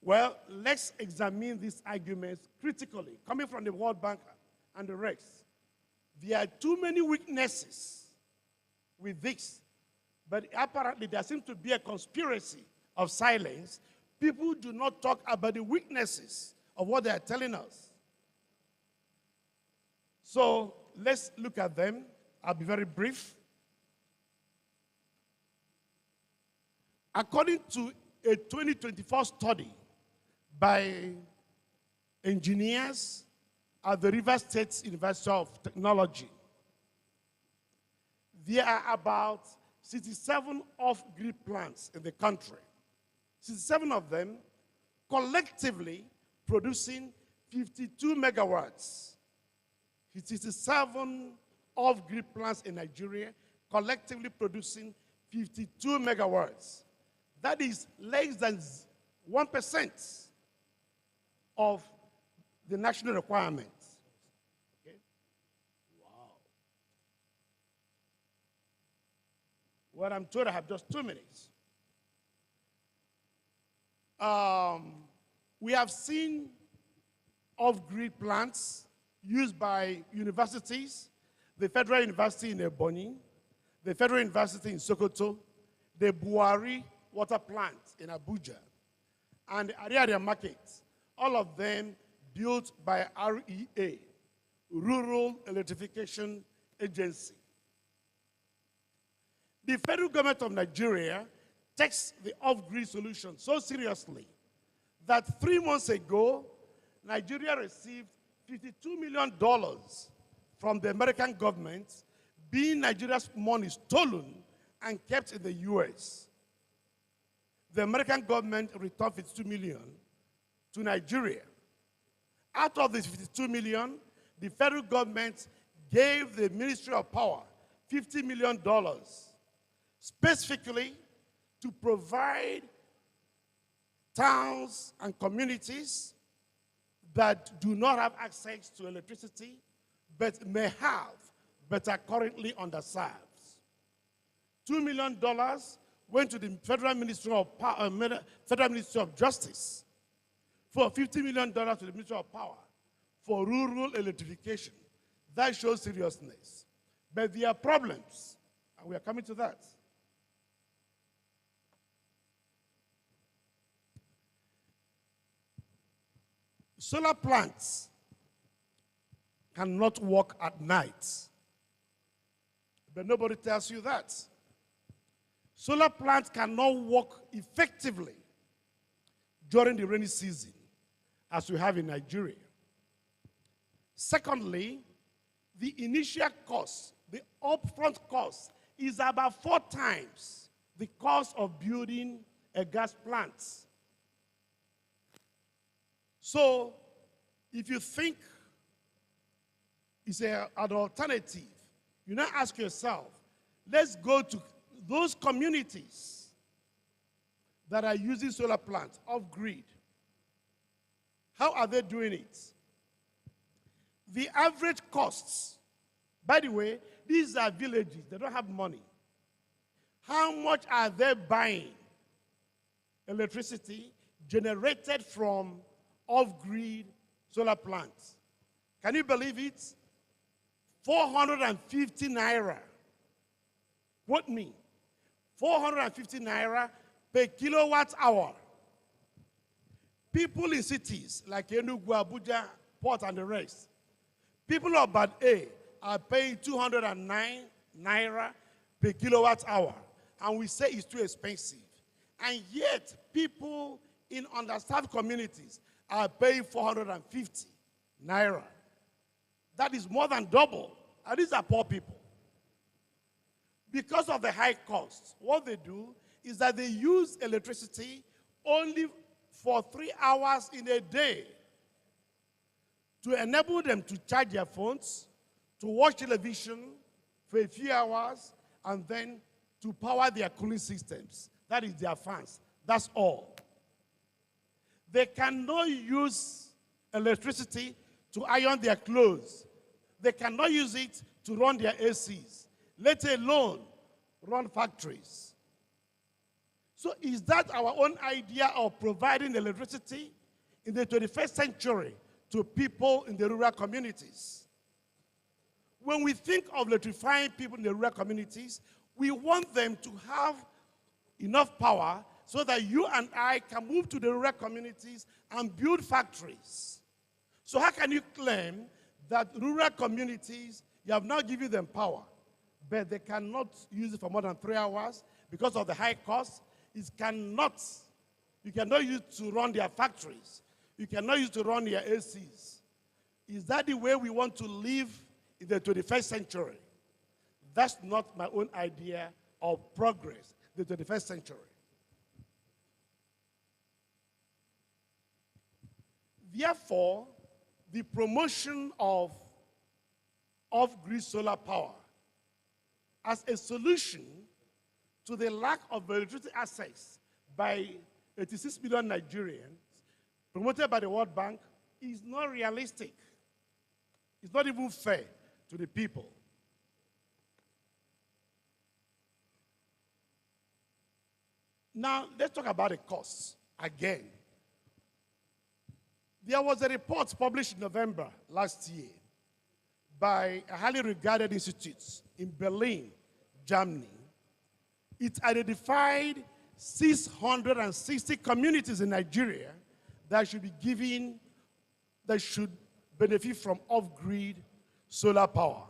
Well, let's examine these arguments critically, coming from the World Bank and the rest. There are too many weaknesses with this, but apparently there seems to be a conspiracy of silence. People do not talk about the weaknesses of what they are telling us. So let's look at them. I'll be very brief. According to a 2024 study by engineers at the Rivers State University of Technology, there are about 67 off-grid plants in the country. 67 of them collectively producing 52 megawatts. 67 off-grid plants in Nigeria collectively producing 52 megawatts. That is less than 1% of the national requirements. Okay? Wow. Well, I'm told I have just 2 minutes. We have seen off-grid plants used by universities, the Federal University in Ebonyi, the Federal University in Sokoto, the Buhari water plant in Abuja, and the Ariaria market, all of them built by REA, Rural Electrification Agency. The federal government of Nigeria takes the off-grid solution so seriously that 3 months ago, Nigeria received $52 million from the American government, being Nigeria's money stolen and kept in the US. The American government returned $52 million to Nigeria. Out of this $52 million, the federal government gave the Ministry of Power $50 million, specifically to provide towns and communities that do not have access to electricity, but may have, but are currently underserved. $2 million went to the Federal Ministry of Justice for $50 million to the Ministry of Power for rural electrification. That shows seriousness. But there are problems, and we are coming to that. Solar plants cannot work at night, but nobody tells you that. Solar plants cannot work effectively during the rainy season, as we have in Nigeria. Secondly, the initial cost, the upfront cost, is about 4 times the cost of building a gas plant. So, if you think it's an alternative, you now ask yourself, let's go to those communities that are using solar plants off-grid. How are they doing it? The average costs, by the way, these are villages, they don't have money. How much are they buying electricity generated from off-grid solar plants? Can you believe it? 450 naira. Quote me. 450 naira per kilowatt hour. People in cities like Enugu, Abuja, Port, and the rest, people of Bad A are paying 209 naira per kilowatt hour. And we say it's too expensive. And yet, people in underserved communities are paying 450 naira. That is more than double. And these are poor people. Because of the high costs, what they do is that they use electricity only for 3 hours in a day to enable them to charge their phones, to watch television for a few hours, and then to power their cooling systems. That is their fans. That's all. They cannot use electricity to iron their clothes. They cannot use it to run their ACs, let alone run factories. So is that our own idea of providing electricity in the 21st century to people in the rural communities? When we think of electrifying people in the rural communities, we want them to have enough power so that you and I can move to the rural communities and build factories. So how can you claim that rural communities, you have now given them power, but they cannot use it for more than 3 hours because of the high cost? You cannot use it to run their factories. You cannot use it to run their ACs. Is that the way we want to live in the 21st century? That's not my own idea of progress, the 21st century. Therefore, the promotion of off-grid solar power as a solution to the lack of electricity access by 86 million Nigerians, promoted by the World Bank, is not realistic. It's not even fair to the people. Now, let's talk about the costs again. There was a report published in November last year by a highly regarded institute in Berlin, Germany. it identified 660 communities in Nigeria that should be given, that should benefit from off-grid solar power.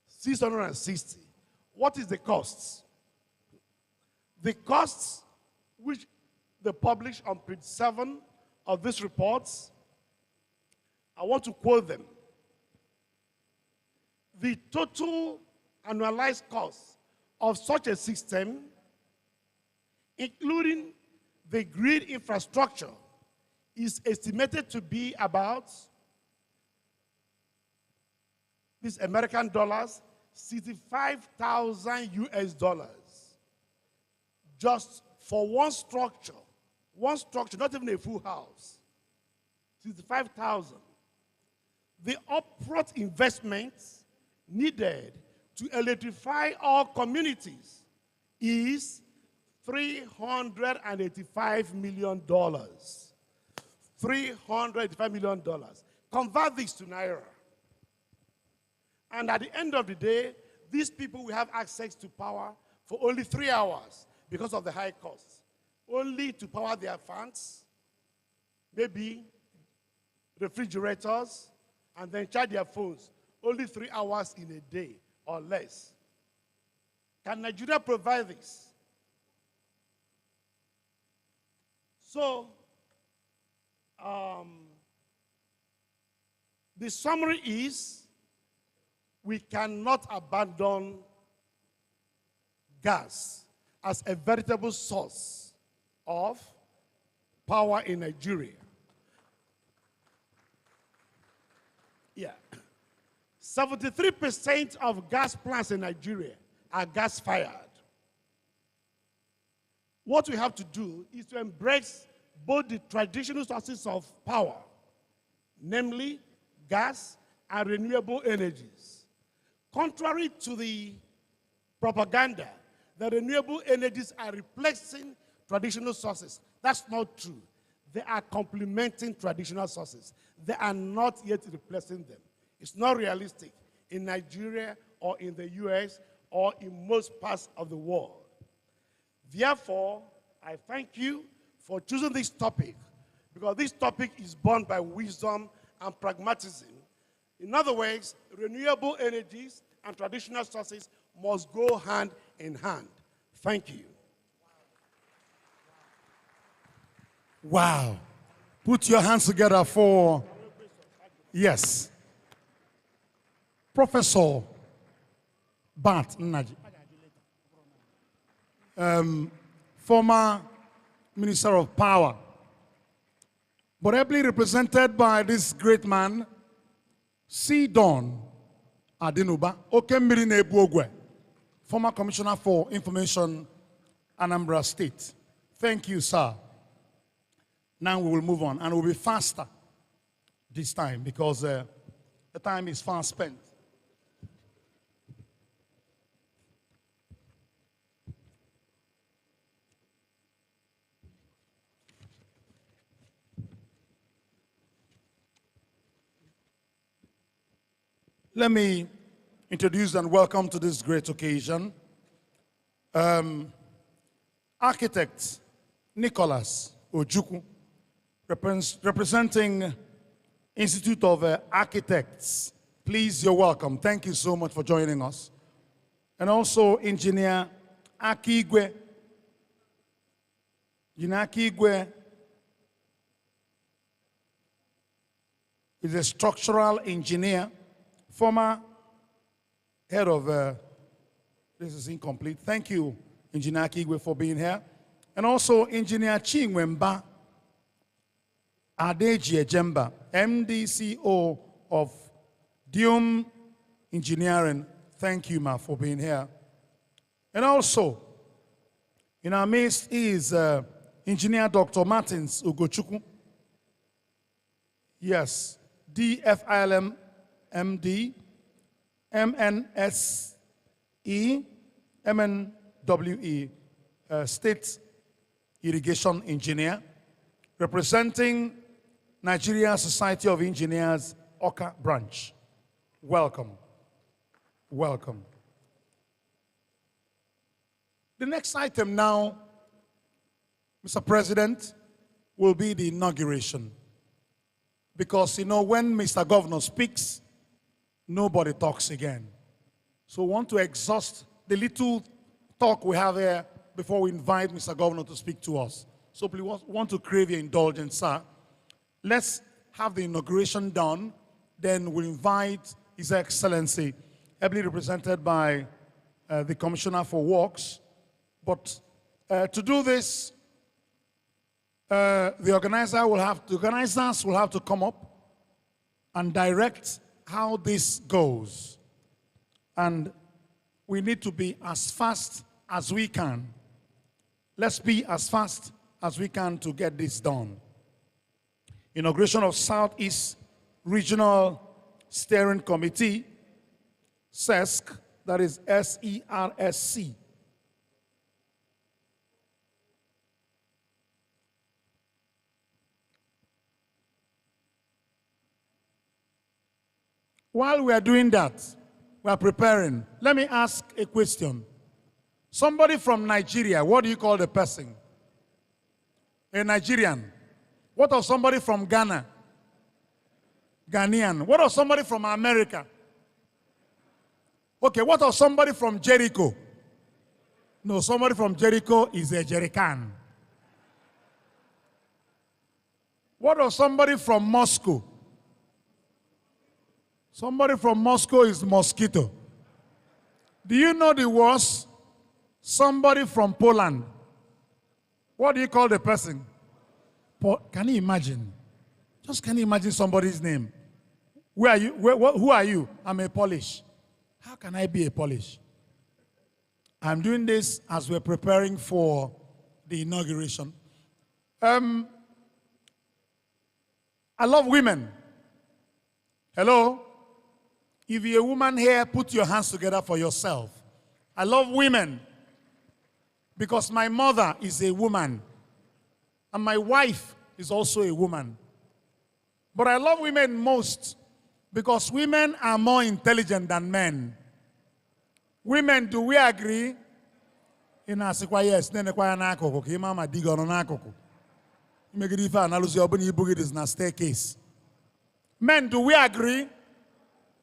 660. What is the costs? The costs which they publish on page 7 of this report, I want to quote them. The total annualized cost of such a system, including the grid infrastructure, is estimated to be about, these American dollars, 65,000 US dollars. Just for one structure, not even a full house, 65,000. The upfront investments needed to electrify all communities is $385 million. $385 million. Convert this to Naira. And at the end of the day, these people will have access to power for only 3 hours because of the high costs. Only to power their fans, maybe refrigerators, and then charge their phones. Only 3 hours in a day or less. Can Nigeria provide this? So, the summary is, we cannot abandon gas as a veritable source of power in Nigeria. Yeah. 73% of gas plants in Nigeria are gas-fired. What we have to do is to embrace both the traditional sources of power, namely gas and renewable energies. Contrary to the propaganda that renewable energies are replacing traditional sources, that's not true. They are complementing traditional sources. They are not yet replacing them. It's not realistic in Nigeria or in the US or in most parts of the world. Therefore, I thank you for choosing this topic, because this topic is born by wisdom and pragmatism. In other words, renewable energies and traditional sources must go hand in hand. Thank you. Wow. Put your hands together for, yes, Professor Bart Nnaji, former Minister of Power, but ably represented by this great man, Sidon Adinuba Okemmiri Nebuogwe, former Commissioner for Information, Anambra State. Thank you, sir. Now we will move on, and we'll be faster this time because the time is fast spent. Let me introduce and welcome to this great occasion architect Nicholas Ojukwu, representing Institute of Architects. Please, you're welcome. Thank you so much for joining us. And also Engineer Akigwe. Engineer Akigwe is a structural engineer, former head of, this is incomplete. Thank you, Engineer Akigwe, for being here. And also Engineer Chinwemba Adeji Ejemba, MDCO of Dium Engineering. Thank you, ma, for being here. And also, in our midst is Engineer Dr. Martins Ugochukwu. Yes, DFILM MD, MNSE, MNWE, State Irrigation Engineer, representing Nigeria Society of Engineers, Oka branch. Welcome. Welcome. The next item now, Mr. President, will be the inauguration. Because, you know, when Mr. Governor speaks, nobody talks again. So we want to exhaust the little talk we have here before we invite Mr. Governor to speak to us. So please want to crave your indulgence, sir. Let's have the inauguration done. Then we'll invite His Excellency, ably represented by the Commissioner for Works. But to do this, the organizers will have to come up and direct how this goes. And we need to be as fast as we can. Let's be as fast as we can to get this done. Inauguration of Southeast Regional Steering Committee, SESC, that is SERSC. While we are doing that, we are preparing. Let me ask a question. Somebody from Nigeria, what do you call the person? A Nigerian. What of somebody from Ghana? Ghanaian. What of somebody from America? Okay, what of somebody from Jericho? No, somebody from Jericho is a Jerican. What of somebody from Moscow? Somebody from Moscow is mosquito. Do you know the worst? Somebody from Poland. What do you call the person? Can you imagine? Just can you imagine somebody's name? Where are you? Who are you? I'm a Polish. How can I be a Polish? I'm doing this as we're preparing for the inauguration. I love women. Hello? If you're a woman here, put your hands together for yourself. I love women because my mother is a woman and my wife is also a woman. But I love women most because women are more intelligent than men. Women, do we agree? In Asikwa, yes, then the choir na akoko, ki mama digo no na akoko. Make it if I analyze your body, you is na staircase. Men, do we agree?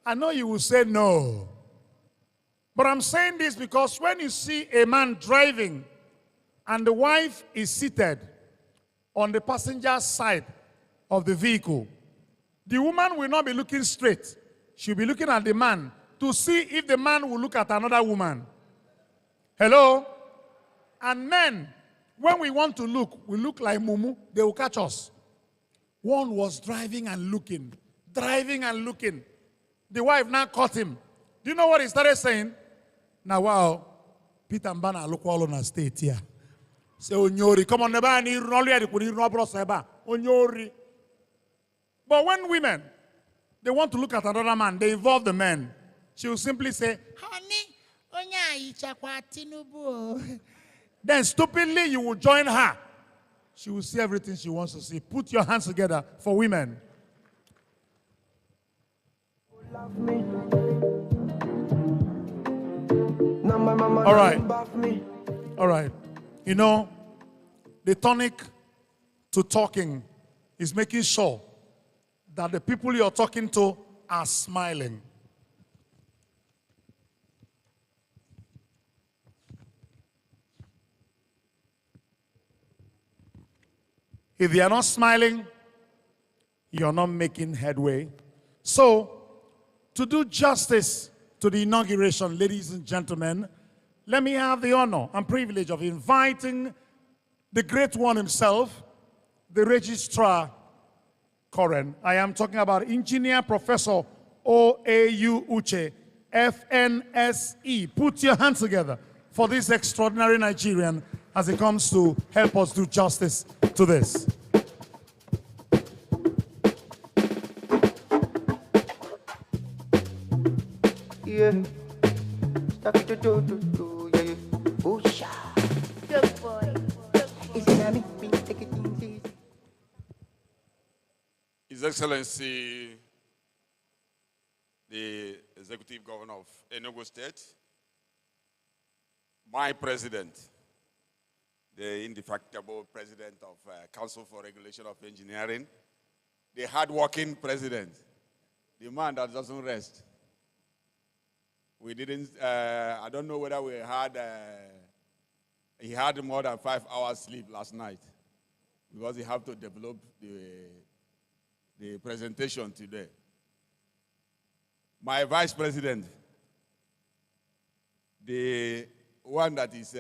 I know you will say no. But I'm saying this because when you see a man driving and the wife is seated on the passenger side of the vehicle, the woman will not be looking straight. She'll be looking at the man to see if the man will look at another woman. Hello? And men, when we want to look, we look like mumu, they will catch us. One was driving and looking, driving and looking. The wife now caught him. Do you know what he started saying? Now, wow, Peter Mbana look all on a state here. Say, Onyori, come on, Onyori. But when women, they want to look at another man, they involve the men. She will simply say, honey, then stupidly you will join her. She will see everything she wants to see. Put your hands together for women. All right. All right. You know, the tonic to talking is making sure that the people you're talking to are smiling. If they are not smiling, you're not making headway. So, to do justice to the inauguration, ladies and gentlemen, let me have the honor and privilege of inviting the great one himself, the Registrar Coren. I am talking about Engineer Professor O.A.U. Uche, FNSE. Put your hands together for this extraordinary Nigerian as he comes to help us do justice to this. Yeah. Good boy. His Excellency, the Executive Governor of Enugu State, my president, the indefatigable president of Council for Regulation of Engineering, the hard-working president, the man that doesn't rest. We didn't, I don't know whether we had, he had more than 5 hours sleep last night because he had to develop the presentation today. My vice president, the one that is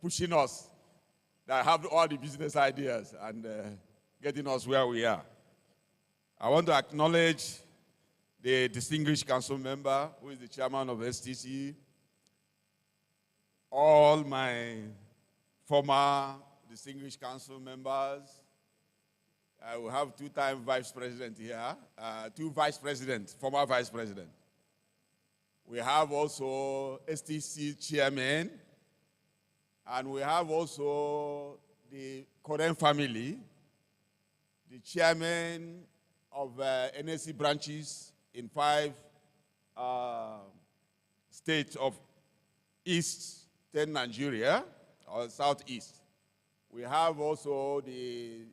pushing us, that have all the business ideas and getting us where we are. I want to acknowledge the distinguished council member, who is the chairman of STC, all my former distinguished council members. I will have two-time vice president here, two vice presidents, former vice president. We have also STC chairman, and we have also the Coren family, the chairman of NSC branches in 5 states of Eastern Nigeria, or Southeast. We have also the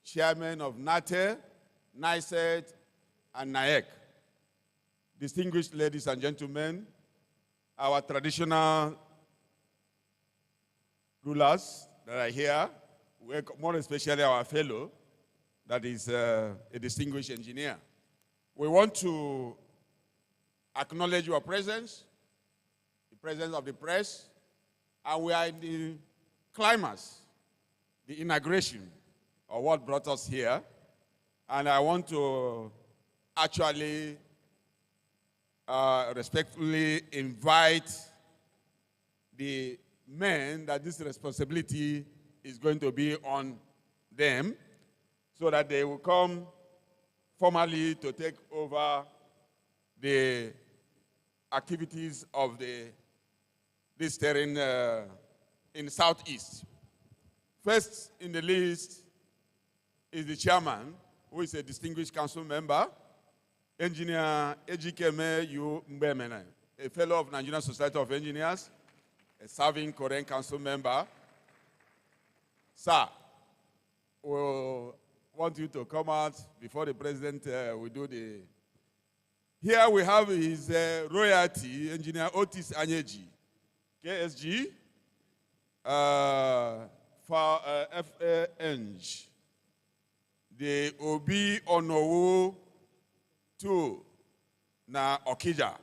chairman of NATE, NICET, and NAEC. Distinguished ladies and gentlemen, our traditional rulers that are here, more especially our fellow, that is a distinguished engineer. We want to acknowledge your presence, the presence of the press, and we are in the climax, the inauguration of what brought us here. And I want to actually respectfully invite the men that this responsibility is going to be on them, so that they will come formally to take over the activities of this terrain in Southeast. First in the list is the chairman, who is a distinguished council member, Engineer Ejikeme Yu Mbemene, a fellow of Nigerian Society of Engineers, a serving Korean council member. Sir, we want you to come out before the president will do the... Here we have his royalty, Engineer Otis Anyeji, KSG, for FANG, the Obi Onowu 2 na Okija.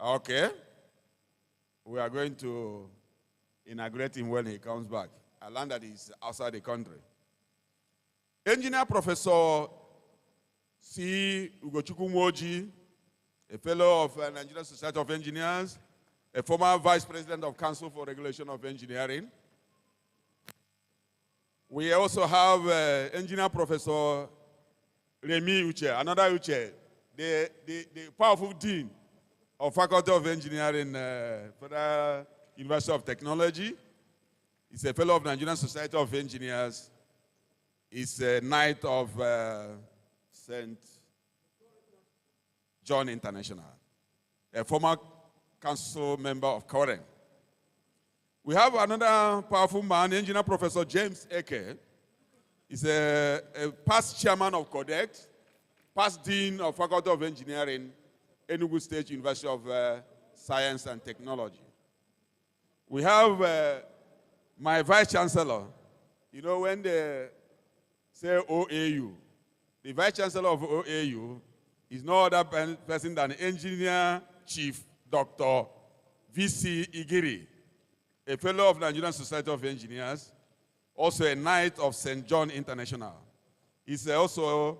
Okay. We are going to inaugurate him when he comes back. I learned that he's outside the country. Engineer Professor C. Ugochukwu Moji, a fellow of Nigerian Society of Engineers, a former vice president of Council for Regulation of Engineering. We also have Engineer Professor Remi Uche, another Uche, the powerful dean of Faculty of Engineering, Federal University of Technology. He's a fellow of Nigerian Society of Engineers. He's a knight of St. John International, a former council member of Coren. We have another powerful man, Engineer Professor James Eke. He's a past chairman of CODEX, past dean of Faculty of Engineering, Enugu State University of Science and Technology. We have my vice chancellor. You know, when they say OAU, the vice chancellor of OAU is no other person than Engineer Chief Dr. V.C. Igiri, a fellow of Nigerian Society of Engineers, also a knight of St. John International. He's also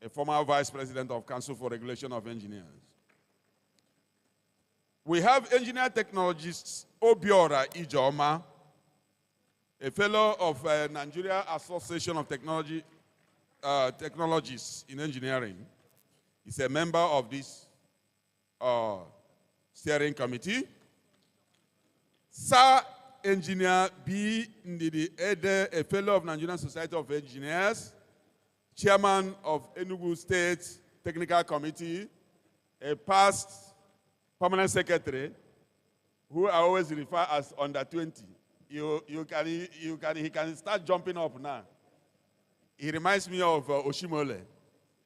a former vice president of Council for Regulation of Engineers. We have engineer technologist Obiora Ijoma, a fellow of Nigeria Association of Technologists in Engineering. He's a member of this steering committee. Sir Engineer B. Ndidi Ede, a fellow of Nigerian Society of Engineers, chairman of Enugu State Technical Committee, a past permanent secretary who I always refer as under 20. He can start jumping up now. He reminds me of Oshimole,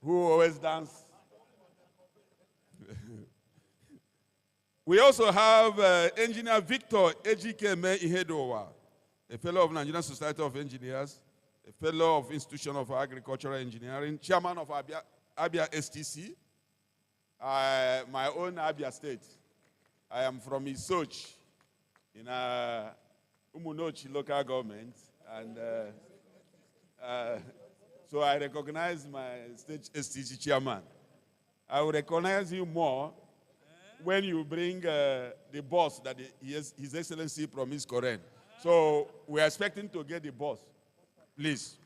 who always dance. We also have Engineer Victor Ejikeme Ihedowa, a fellow of Nigerian Society of Engineers, a fellow of Institution of Agricultural Engineering, chairman of Abia STC, my own Abia State. I am from Isoch in Umunochi local government, and so I recognize my state STC chairman. I will recognize you more when you bring the boss that His Excellency promised Coren. So we are expecting to get the boss. Please.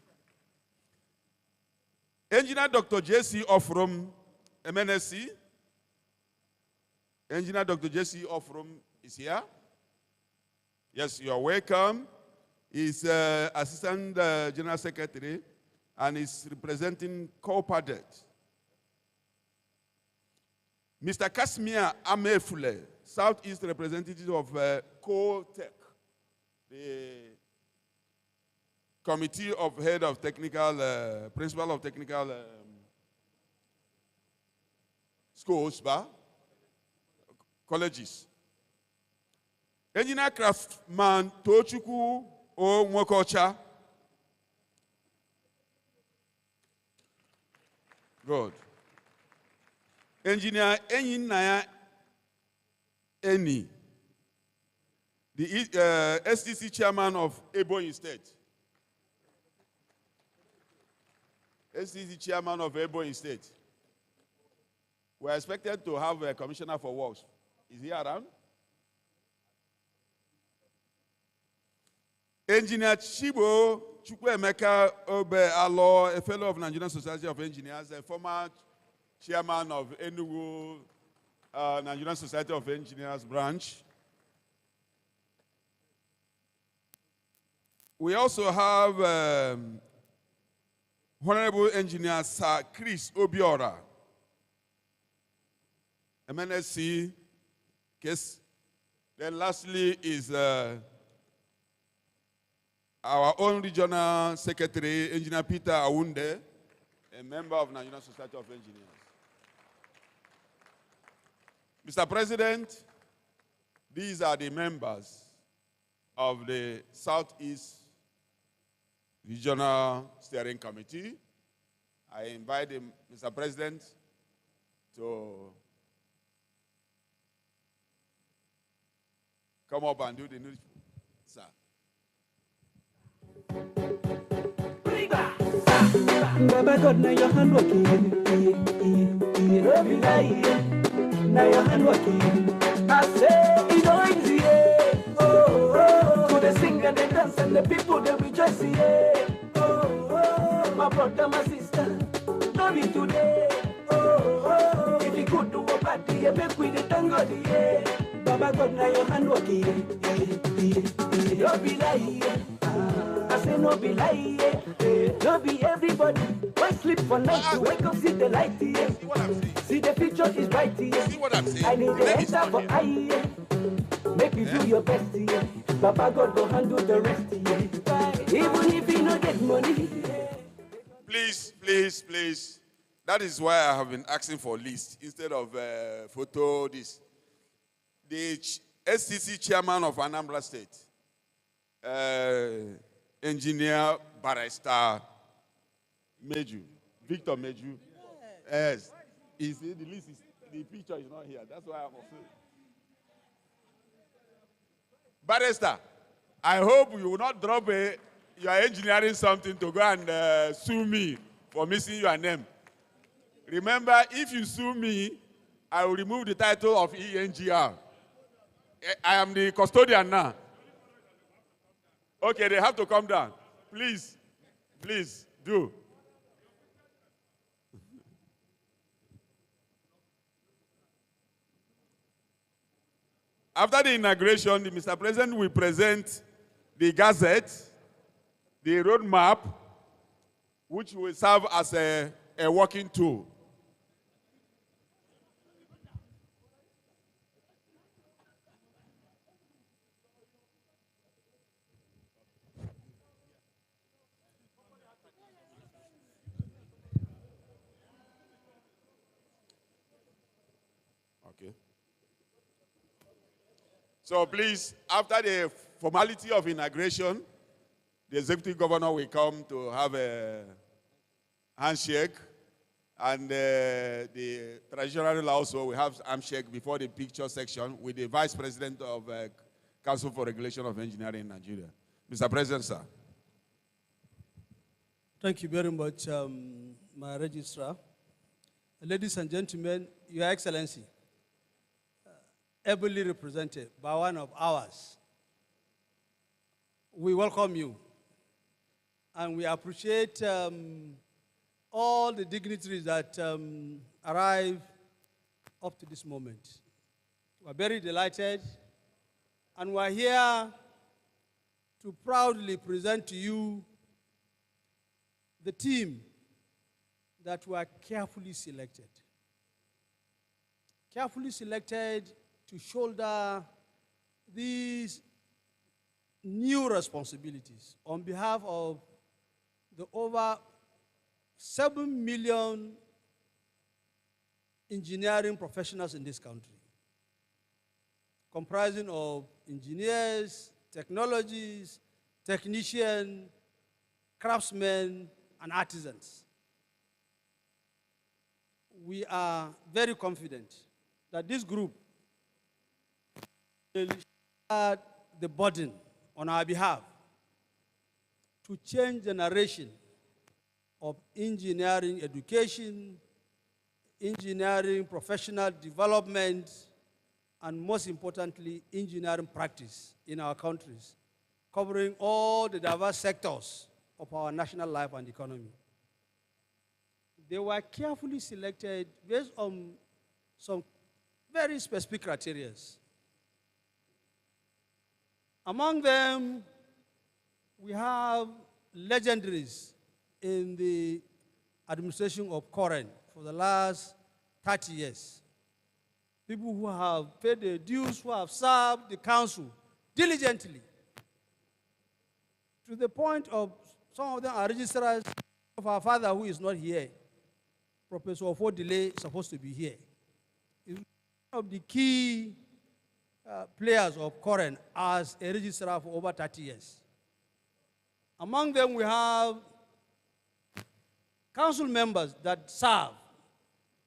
Engineer Dr. J.C. Offrum, MNSC. Engineer Dr. J.C. Offrum is here. Yes, you are welcome. He's Assistant General Secretary and is representing COPADET. Mr. Kasimir Amefule, Southeast representative of COTEC, the Committee of Head of Technical, Principal of Technical Schools, colleges. Engineer Craftsman Tochukwu O Nwokocha. Good. Engineer Enyinaya Eni, the STC chairman of Ebonyi State. STC chairman of Ebonyi State. We are expected to have a commissioner for works. Is he around? Engineer Chibo Chukwuemeka Obe Alo, a fellow of Nigerian Society of Engineers, a former chairman of Enugu Nigerian Society of Engineers branch. We also have Honorable Engineer Sir Chris Obiora, MNSC case. Then lastly is our own regional secretary, Engineer Peter Awunde, a member of Nigerian Society of Engineers. Mr. President, these are the members of the Southeast Regional Steering Committee. I invite him, Mr. President, to come up and do the news, sir. Baba God, now your hand working. Now your hand working. I say it's no easy. Oh, to the sing and the dance and the people they rejoice. Oh, my brother, my sister, love you today. Oh, if you could do a party, make we the tango. Baba God, now your hand working. Don't be lying. I say no be lie, no be everybody. Why sleep for night to wake up, see the light, see the future is bright. I need the answer for I, make you do your best. Baba God go handle the rest. Even if you don't get money. Please, please, please. That is why I have been asking for list instead of photo. This the STC chairman of Anambra State. Engineer Barrister Meju, Victor Meju. Yes. The list is, the picture is not here. That's why I'm afraid. Barrister, I hope you will not drop you are engineering something to go and sue me for missing your name. Remember, if you sue me, I will remove the title of ENGR. I am the custodian now. Okay, they have to come down. Please, please, do. After the inauguration, Mr. President will present the gazette, the roadmap, which will serve as a working tool. Okay. So please, after the formality of inauguration, the executive governor will come to have a handshake, and the treasurer also will have handshake before the picture section with the vice president of Council for Regulation of Engineering in Nigeria. Mr. President, sir. Thank you very much, my registrar. Ladies and gentlemen, Your Excellency, ably represented by one of ours, we welcome you. And we appreciate all the dignitaries that arrived up to this moment. We're very delighted, and we're here to proudly present to you the team that were carefully selected. Carefully selected to shoulder these new responsibilities on behalf of the over 7 million engineering professionals in this country, comprising of engineers, technologists, technicians, craftsmen, and artisans. We are very confident that this group will share the burden on our behalf to change the narration of engineering education, engineering professional development, and most importantly, engineering practice in our countries, covering all the diverse sectors of our national life and economy. They were carefully selected based on some very specific criteria. Among them, we have legendaries in the administration of Coren for the last 30 years. People who have paid their dues, who have served the council diligently, to the point of some of them are registrars of our father who is not here. Professor Ofodile is supposed to be here. He's one of the key players of Coren as a registrar for over 30 years. Among them, we have council members that serve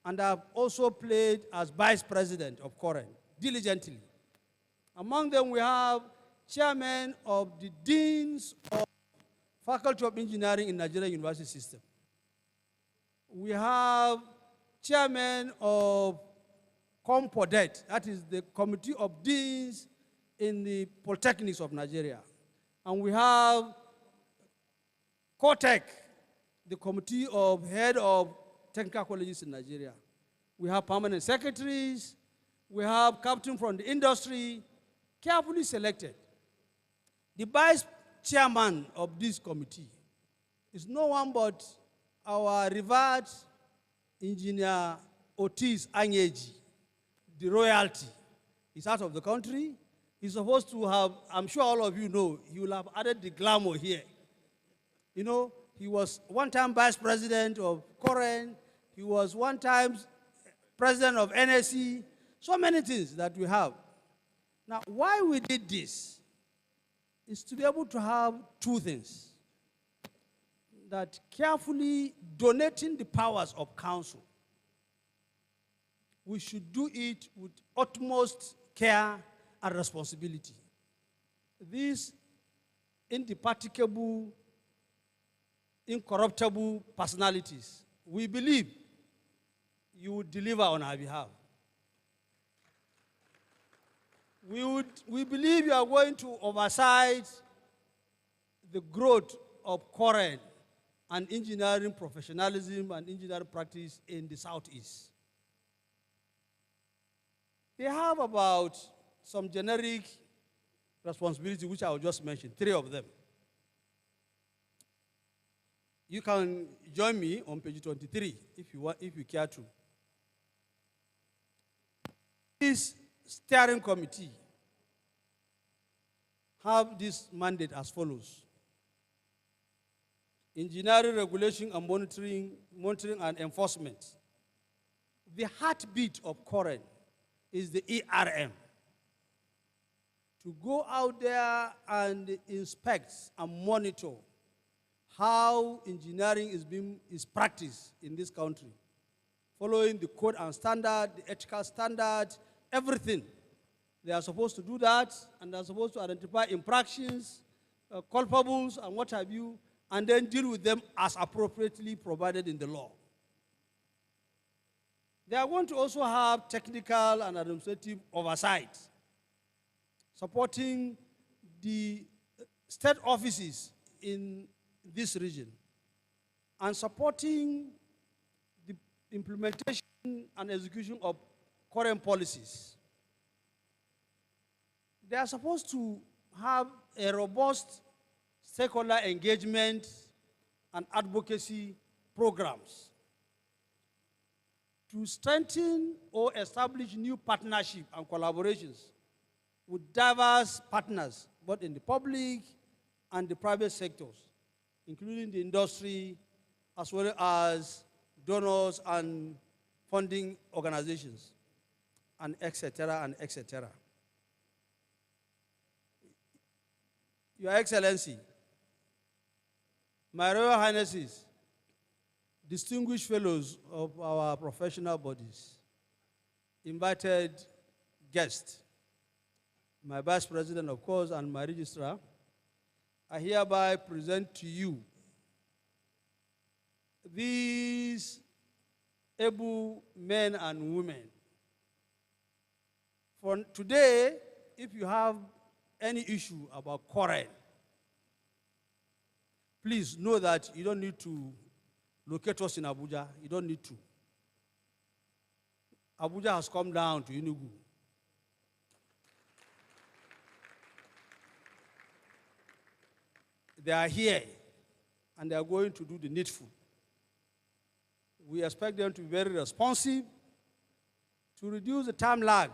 and have also played as vice president of Coren diligently. Among them, we have chairman of the deans of Faculty of Engineering in Nigerian University System. We have chairman of COMPODET, that is the Committee of Deans in the Polytechnics of Nigeria. And we have COTEC, the Committee of Head of Technical Colleges in Nigeria. We have permanent secretaries. We have captain from the industry, carefully selected. The vice chairman of this committee is no one but our revered engineer Otis Anyeji, the royalty. He's out of the country. He's supposed to have, I'm sure all of you know, he will have added the glamour here. You know, he was one-time vice president of Coren. He was one-time president of NSC. So many things that we have. Now, why we did this is to be able to have two things. That carefully donating the powers of council, we should do it with utmost care and responsibility. These indefatigable, incorruptible personalities, we believe you would deliver on our behalf. We believe you are going to oversight the growth of Coren and engineering professionalism and engineering practice in the Southeast. They have about some generic responsibilities, which I will just mention, 3 of them. You can join me on page 23 if you care to. This steering committee have this mandate as follows. Engineering, regulation, and monitoring and enforcement. The heartbeat of Coren is the ERM. To go out there and inspect and monitor how engineering is practiced in this country, following the code and standard, the ethical standard, everything. They are supposed to do that, and they are supposed to identify infractions, culpables, and what have you, and then deal with them as appropriately provided in the law. They are going to also have technical and administrative oversight, supporting the state offices in this region, and supporting the implementation and execution of current policies. They are supposed to have a robust stakeholder engagement and advocacy programs to strengthen or establish new partnerships and collaborations with diverse partners, both in the public and the private sectors, including the industry, as well as donors and funding organizations, and et cetera, and et cetera. Your Excellency, my Royal Highnesses, distinguished fellows of our professional bodies, invited guests, my Vice President, of course, and my Registrar, I hereby present to you these able men and women. For today, if you have any issue about Coren, please know that you don't need to locate us in Abuja. You don't need to. Abuja has come down to Enugu. They are here, and they are going to do the needful. We expect them to be very responsive, to reduce the time lag,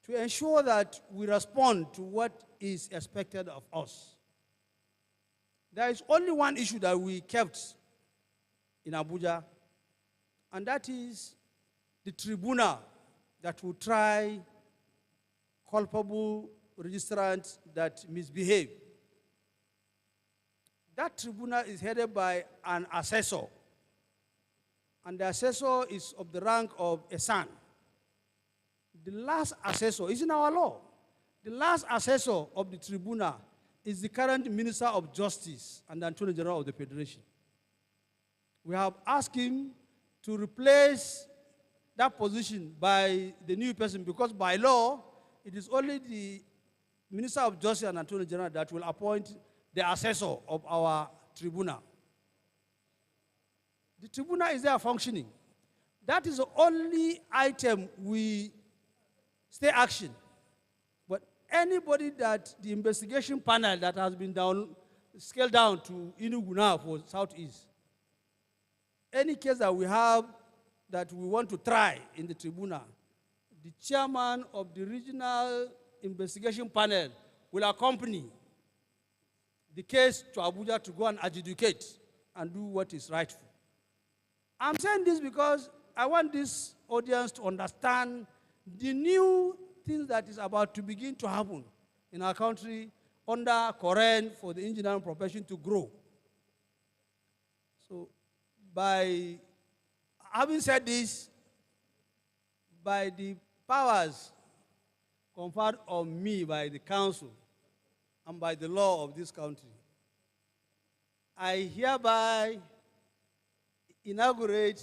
to ensure that we respond to what is expected of us. There is only one issue that we kept in Abuja, and that is the tribunal that will try culpable registrants that misbehave. That tribunal is headed by an assessor, and the assessor is of the rank of a son. The last assessor is in our law. The last assessor of the tribunal is the current Minister of Justice and the Attorney General of the Federation. We have asked him to replace that position by the new person, because by law, it is only the Minister of Justice and Attorney General that will appoint the assessor of our tribunal. The tribunal is there functioning. That is the only item we stay action. But anybody that the investigation panel that has been scaled down to Enugu now for Southeast, any case that we have that we want to try in the tribunal, the chairman of the regional investigation panel will accompany the case to Abuja to go and adjudicate and do what is rightful. I'm saying this because I want this audience to understand the new things that is about to begin to happen in our country under Coren for the engineering profession to grow. So by having said this, by the powers conferred on me by the council and by the law of this country, I hereby inaugurate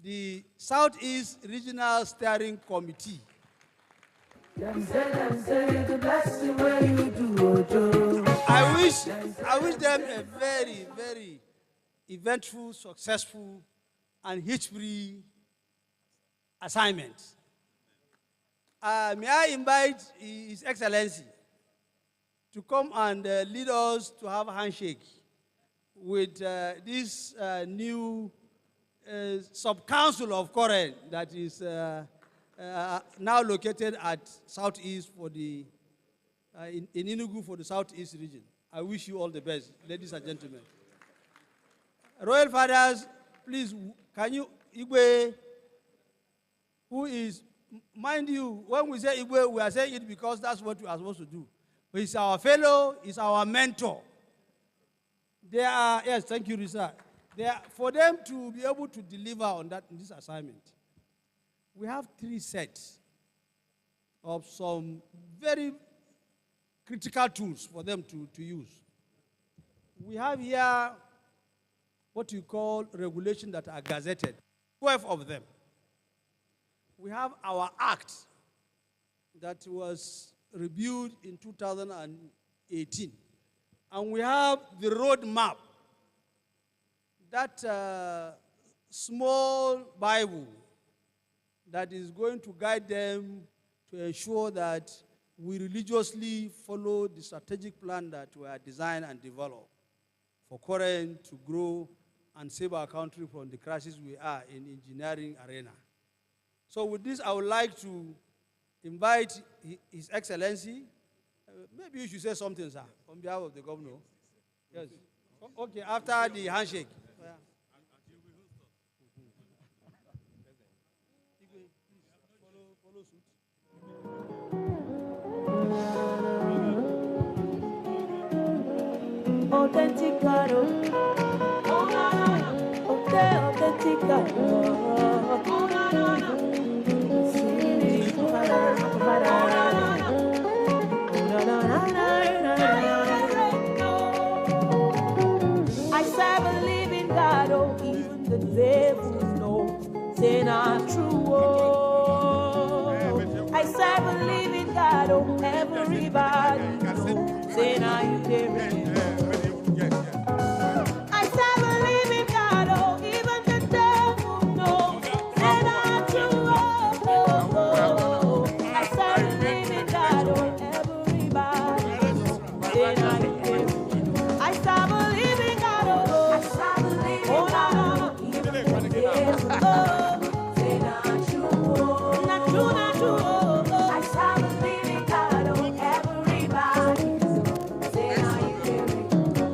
the Southeast Regional Steering Committee. I wish them a very, very eventful, successful, and hitch-free assignment. May I invite His Excellency to come and lead us to have a handshake with this new sub-council of Coren that is now located at Southeast for the, in Enugu for the Southeast region. I wish you all the best, ladies and gentlemen. Royal Fathers, please, can you, Igwe, who is mind you, when we say Igwe, we are saying it because that's what we are supposed to do. But he's our fellow, he's our mentor. They are, yes, thank you, Risa. For them to be able to deliver on this assignment, we have 3 sets of some very critical tools for them to use. We have here what you call regulations that are gazetted, 12 of them. We have our act that was reviewed in 2018. And we have the road map, that small Bible that is going to guide them to ensure that we religiously follow the strategic plan that we are designed and developed for Coren to grow and save our country from the crisis we are in engineering arena. So with this, I would like to invite His Excellency. Maybe you should say something, sir, on behalf of the governor. Yes. Okay, after the handshake. Yeah. Follow suit. Autenticado. Autenticado. I serve a living God, oh, even the devils know, say not true, oh. I serve a living God, oh, everybody know, say not you there. I serve a living God, oh, even the devil knows, say not true, oh. I serve a living God, oh, everybody knows, say not you there. I serve a living God, oh, I serve a living God, oh, even the devil knows, say not true, oh. Not true, not true, oh. I serve a living God, oh, everybody knows, say not you there.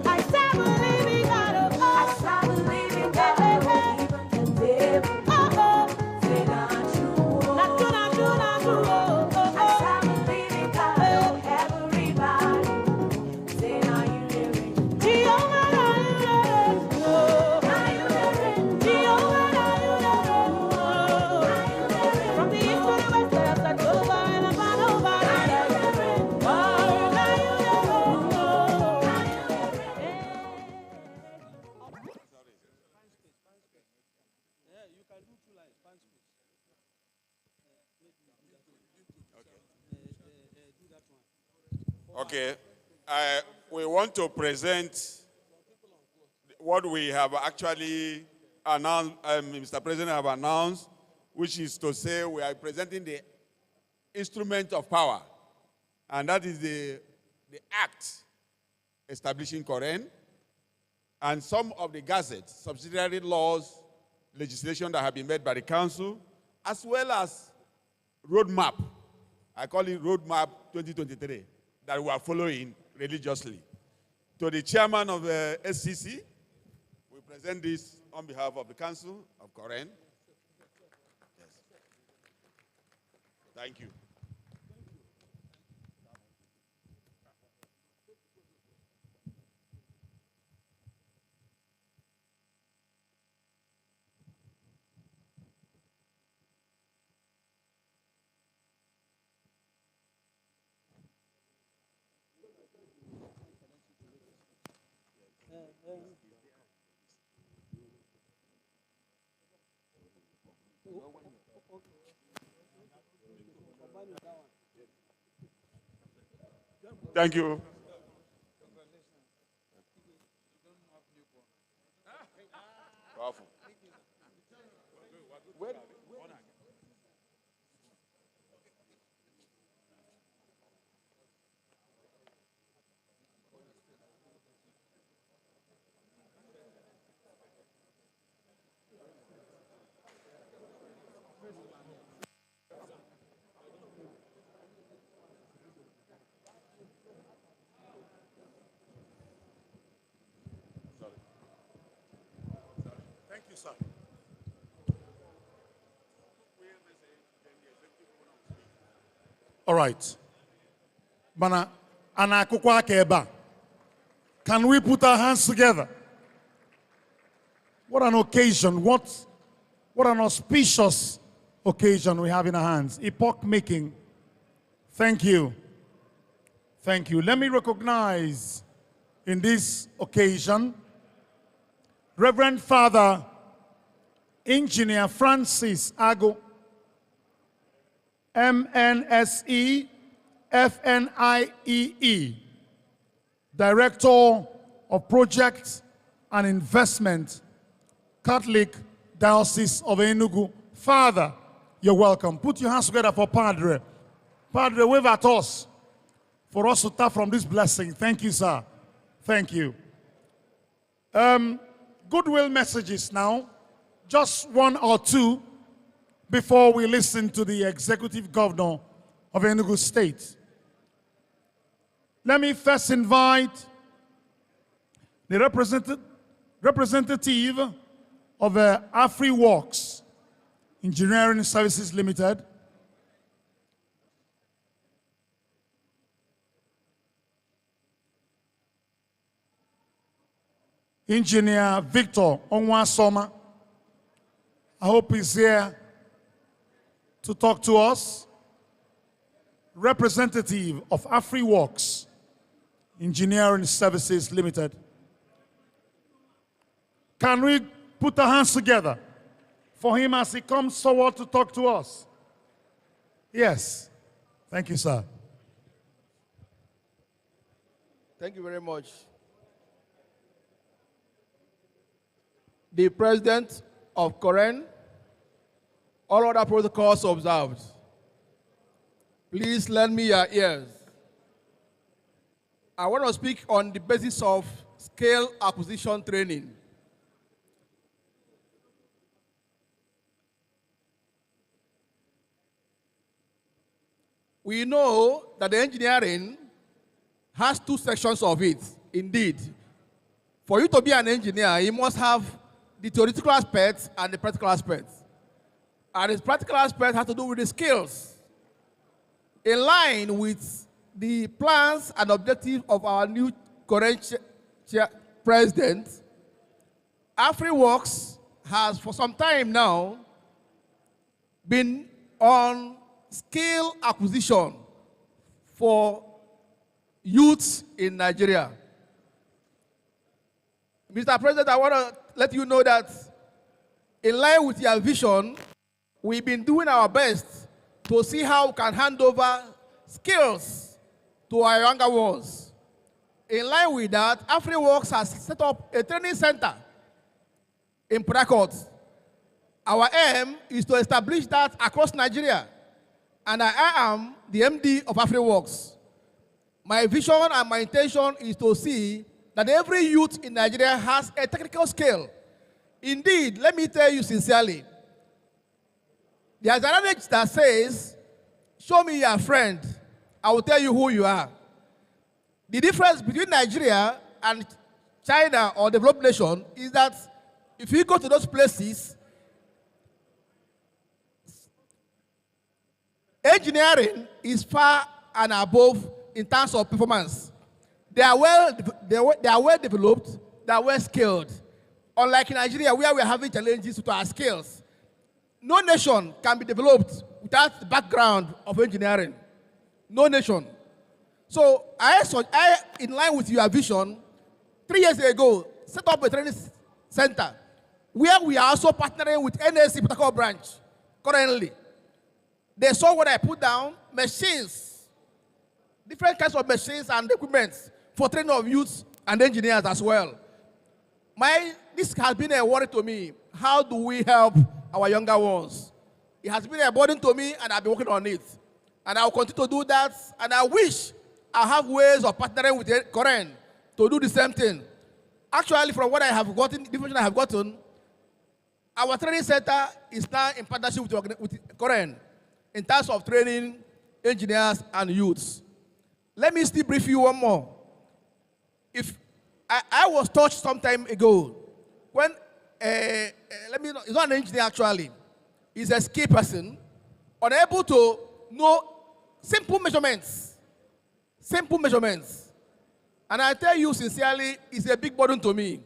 I serve a living God, oh, I serve a living God, oh, even the devil knows, say not true, oh. Not true, not true, not true, oh. I serve a living God, oh, everybody say now you there. Jehovah, now you there. Oh, now you there. Jehovah, now you there. From the east to the west, left and over and up and over. Now you there. Oh, now you there. Oh, now you there. Yeah, you can do 2 lines, find space. Do that one. Okay. We want to present what we have actually announced, Mr. President have announced, which is to say we are presenting the instrument of power. And that is the act establishing Coren and some of the gazettes, subsidiary laws, legislation that have been made by the council, as well as roadmap. I call it Roadmap 2023, that we are following religiously. To the chairman of the SCC, we present this on behalf of the council of Coren. Yes. Thank you. Thank you. Powerful. All right. Bana, anakukwa keba. Can we put our hands together? What an occasion. What an auspicious occasion we have in our hands. Epoch making. Thank you. Thank you. Let me recognize in this occasion Reverend Father Engineer Francis Ago, MNSE, FNIEE, Director of Projects and Investment, Catholic Diocese of Enugu. Father, you're welcome. Put your hands together for Padre. Padre, wave at us for us to tap from this blessing. Thank you, sir. Thank you. Goodwill messages now. Just one or two before we listen to the Executive Governor of Enugu State. Let me first invite the representative of AfriWorks Engineering Services Limited, Engineer Victor Onwasoma. I hope he's here to talk to us. Representative of AfriWorks Engineering Services Limited. Can we put our hands together for him as he comes forward to talk to us? Yes. Thank you, sir. Thank you very much. The President of Coren, all other protocols observed. Please lend me your ears. I want to speak on the basis of scale acquisition training. We know that the engineering has two sections of it, indeed. For you to be an engineer, you must have the theoretical aspects and the practical aspects. And the practical aspect has to do with the skills. In line with the plans and objectives of our new current president, AfriWorks has for some time now been on skill acquisition for youths in Nigeria. Mr. President, I want to let you know that in line with your vision, we've been doing our best to see how we can hand over skills to our younger ones. In line with that, AfriWorks has set up a training center in Port Harcourt. Our aim is to establish that across Nigeria. And I am the MD of AfriWorks. My vision and my intention is to see that every youth in Nigeria has a technical skill. Indeed, let me tell you sincerely, there's an adage that says, show me your friend, I will tell you who you are. The difference between Nigeria and China or developed nation is that if you go to those places, engineering is far and above in terms of performance. They are well developed, they are well skilled. Unlike in Nigeria, where we are having challenges with our skills. No nation can be developed without the background of engineering. No nation. So I, in line with your vision, 3 years ago, set up a training center where we are also partnering with NSC Port Harcourt branch currently. They saw what I put down, machines, different kinds of machines and equipment for training of youths and engineers as well. This has been a worry to me. How do we help our younger ones? It has been a burden to me, and I've been working on it. And I will continue to do that, and I wish I have ways of partnering with Coren to do the same thing. Actually, from what I have gotten, the information I have gotten, our training center is now in partnership with Coren in terms of training engineers and youths. Let me still brief you one more. If I was touched some time ago when, he's not an engineer actually, he's a ski person, unable to know Simple measurements. Simple measurements. And I tell you sincerely, it's a big burden to me.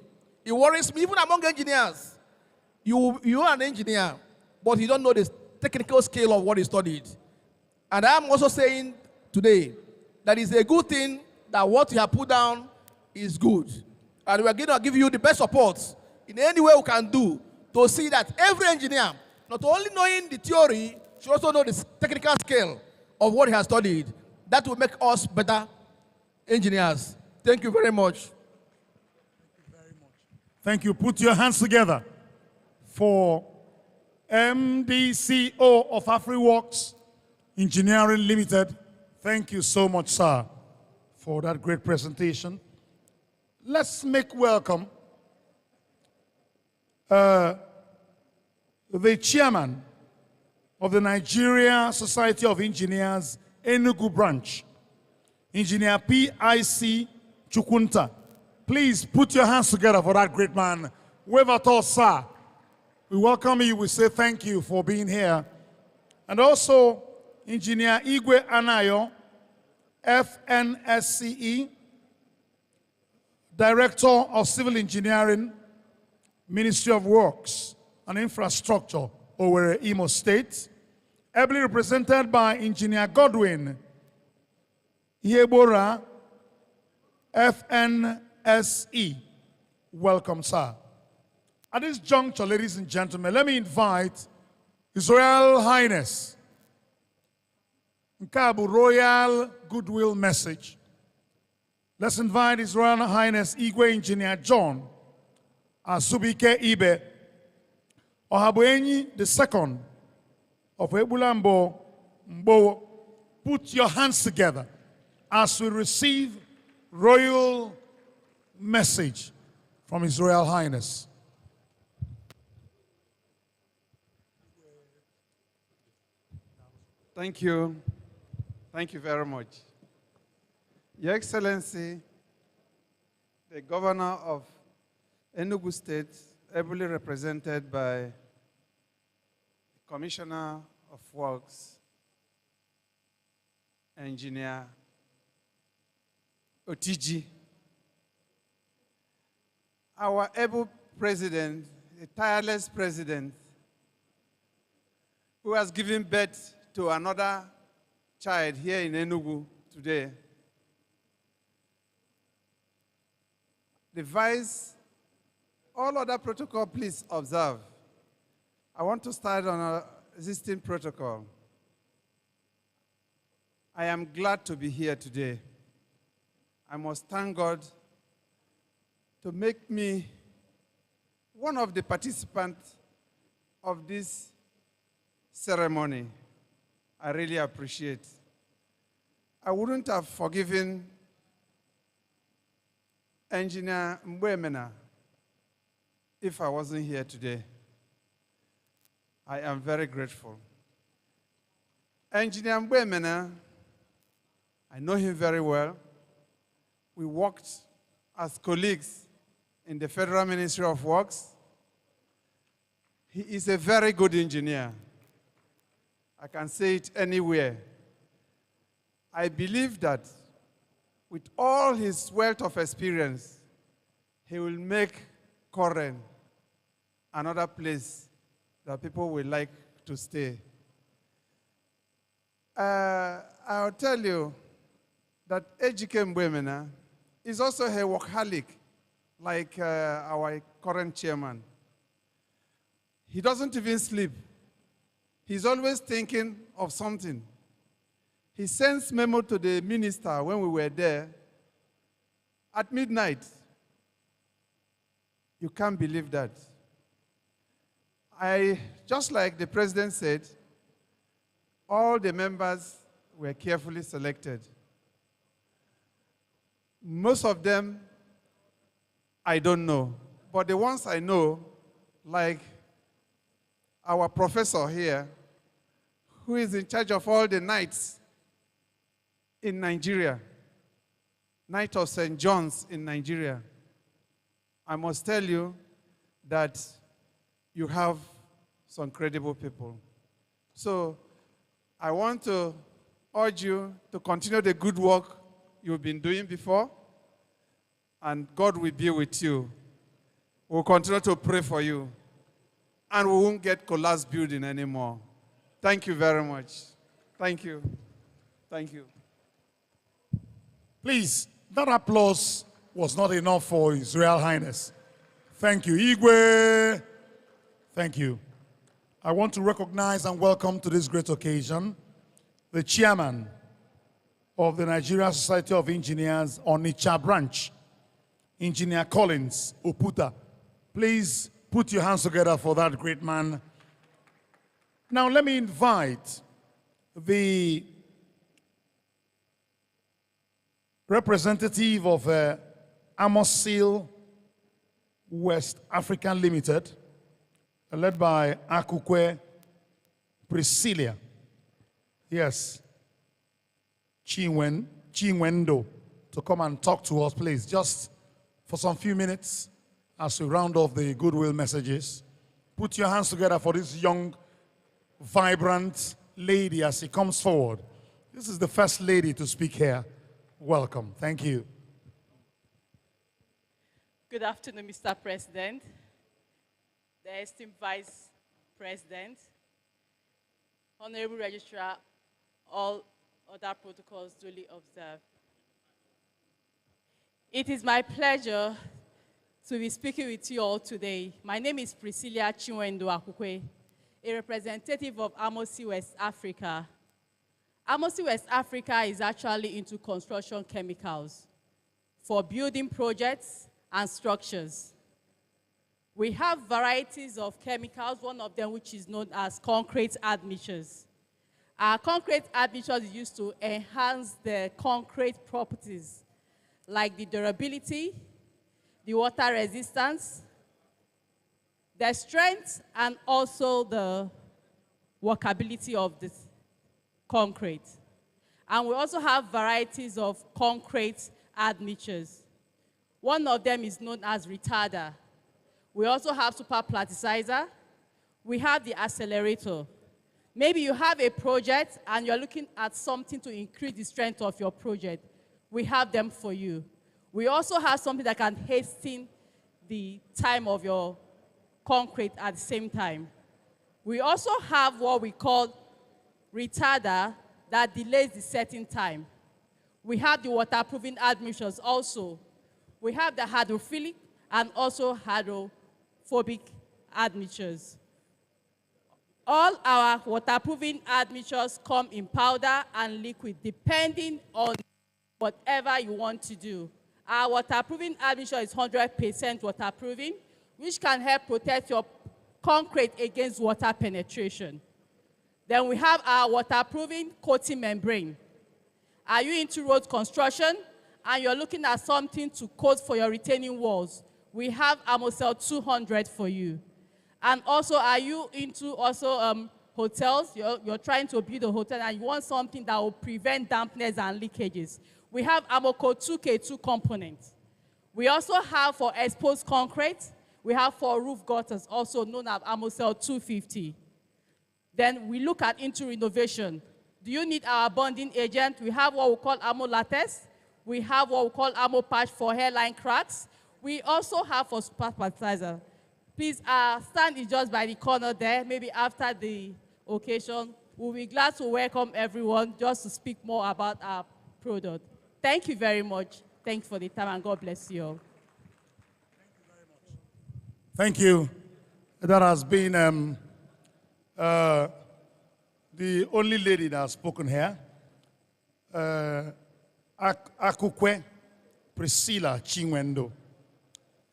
It worries me, even among engineers. You are an engineer, but you don't know the technical scale of what you studied. And I'm also saying today that it's a good thing that what you have put down is good. And we are going to give you the best support in any way we can do to see that every engineer, not only knowing the theory, should also know the technical scale of what he has studied. That will make us better engineers. Thank you very much. Thank you. Put your hands together for MDCO of AfriWorks Engineering Limited. Thank you so much, sir, for that great presentation. Let's make welcome the chairman of the Nigeria Society of Engineers, Enugu branch, Engineer P.I.C. Chukwunta. Please put your hands together for that great man. Wave at us, sir. We welcome you. We say thank you for being here. And also, Engineer Igwe Anayo, FNSCE, Director of Civil Engineering, Ministry of Works and Infrastructure, Owerri, Imo State, ably represented by Engineer Godwin Yebora, FNSE. Welcome, sir. At this juncture, ladies and gentlemen, let me invite His Royal Highness Nkabu Royal Goodwill Message. Let's invite His Royal Highness Igwe Engineer John Asubike Ibe Ohabuenyi II of Ebulambo Mbo. Put your hands together as we receive royal message from His Royal Highness. Thank you. Thank you very much. Your Excellency, the Governor of Enugu State, ably represented by Commissioner of Works, Engineer Otiji, our able president, a tireless president, who has given birth to another child here in Enugu today. The Vice, all other protocol, please observe. I want to start on an existing protocol. I am glad to be here today. I must thank God to make me one of the participants of this ceremony. I really appreciate. I wouldn't have forgiven Engineer Mbwemena if I wasn't here today. I am very grateful. Engineer Mbwemena, I know him very well. We worked as colleagues in the Federal Ministry of Works. He is a very good engineer. I can say it anywhere. I believe that with all his wealth of experience, he will make Coren another place that people will like to stay. I'll tell you that Ejike Mbwemena is also a workaholic, like our current chairman. He doesn't even sleep. He's always thinking of something. He sends memo to the minister when we were there at midnight. You can't believe that. Just like the president said, all the members were carefully selected. Most of them, I don't know. But the ones I know, like our professor here, who is in charge of all the nights in Nigeria, Night of St. John's in Nigeria, I must tell you that you have some credible people. So I want to urge you to continue the good work you've been doing before, and God will be with you. We'll continue to pray for you, and we won't get collapsed building anymore. Thank you very much. Thank you. Thank you. Please, that applause was not enough for His Royal Highness. Thank you. Igwe. Thank you. I want to recognize and welcome to this great occasion the chairman of the Nigeria Society of Engineers Onitsha branch, Engineer Collins Oputa. Please put your hands together for that great man. Now let me invite the representative of Amosil West African Limited, led by Akukwe Priscilla. Yes, Chinwendo, to come and talk to us, please, just for some few minutes as we round off the goodwill messages. Put your hands together for this young, vibrant lady as she comes forward. This is the first lady to speak here. Welcome. Thank you. Good afternoon, Mr. President, the esteemed Vice President, Honorable Registrar, all other protocols duly observed. It is my pleasure to be speaking with you all today. My name is Priscilla Chinwendo Akukwe, a representative of Amosi West Africa. Amosi West Africa is actually into construction chemicals for building projects and structures. We have varieties of chemicals, one of them which is known as concrete admixtures. Our concrete admixtures is used to enhance the concrete properties like the durability, the water resistance, the strength, and also the workability of the concrete. And we also have varieties of concrete admixtures. One of them is known as retarder. We also have super plasticizer. We have the accelerator. Maybe you have a project and you're looking at something to increase the strength of your project. We have them for you. We also have something that can hasten the time of your concrete at the same time. We also have what we call retarder that delays the setting time. We have the waterproofing admixtures also. We have the hydrophilic and also hydrophobic admixtures. All our waterproofing admixtures come in powder and liquid, depending on whatever you want to do. Our waterproofing admixture is 100% waterproofing, which can help protect your concrete against water penetration. Then we have our waterproofing coating membrane. Are you into road construction and you're looking at something to coat for your retaining walls? We have Amocel 200 for you. And also, are you into also hotels? You're trying to build a hotel and you want something that will prevent dampness and leakages. We have Amoco 2K2 components. We also have for exposed concrete, we have for roof gutters, also known as Amocel 250. Then we look at into renovation. Do you need our bonding agent? We have what we call Amo Latex. We have what we call Amo Patch for hairline cracks. We also have for super plasticizer. Please, our stand is just by the corner there. Maybe after the occasion, we'll be glad to welcome everyone just to speak more about our product. Thank you very much. Thanks for the time, and God bless you all. Thank you. That has been the only lady that has spoken here. Akukwe Priscilla Chinwendo.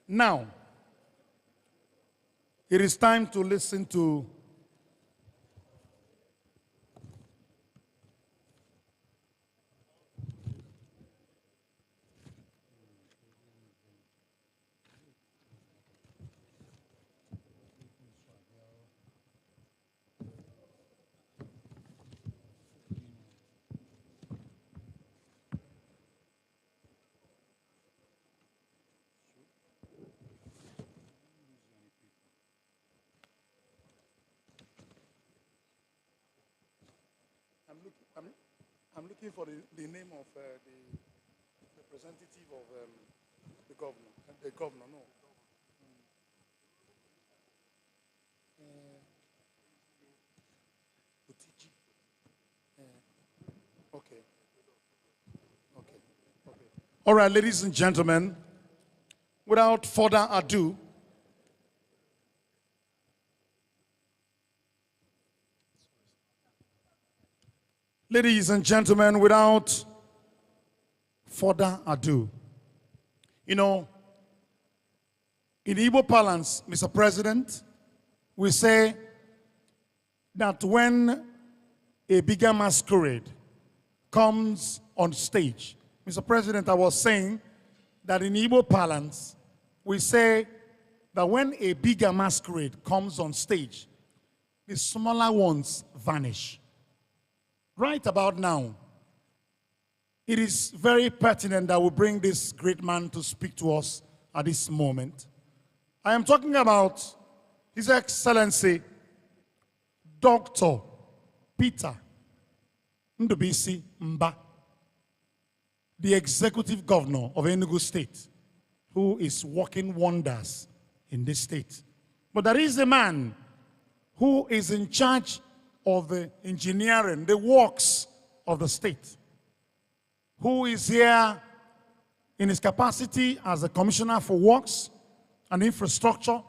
Now, it is time to listen to I'm looking for the name of the representative of the governor. The governor, no. Utiji. Okay. All right, ladies and gentlemen, without further ado, ladies and gentlemen, without further ado, you know, in Igbo parlance, Mr. President, we say that when a bigger masquerade comes on stage, Mr. President, I was saying that in Igbo parlance, we say that when a bigger masquerade comes on stage, the smaller ones vanish. Right about now, it is very pertinent that we bring this great man to speak to us at this moment. I am talking about His Excellency, Dr. Peter Ndubisi Mba, the Executive Governor of Enugu State, who is working wonders in this state. But there is a man who is in charge of the engineering, the works of the state, who is here in his capacity as a Commissioner for Works and Infrastructure,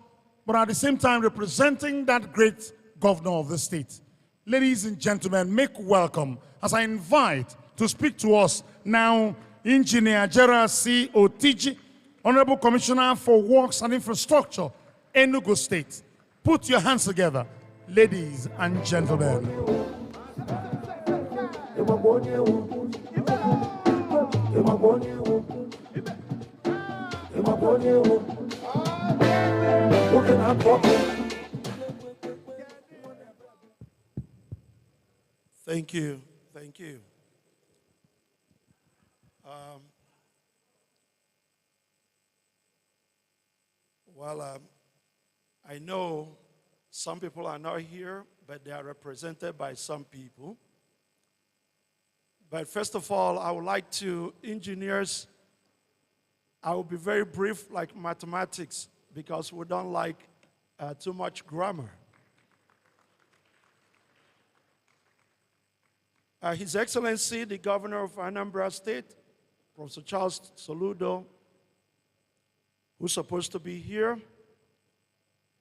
but at the same time representing that great governor of the state. Ladies and gentlemen, make welcome as I invite to speak to us now Engineer Gerald C. Otiji, Honorable Commissioner for Works and Infrastructure, Enugu State. Put your hands together, ladies and gentlemen. Thank you. Thank you. I know some people are not here, but they are represented by some people. But first of all, I would like to, engineers, I will be very brief like mathematics because we don't like too much grammar. His Excellency, the Governor of Anambra State, Professor Charles Soludo, who's supposed to be here.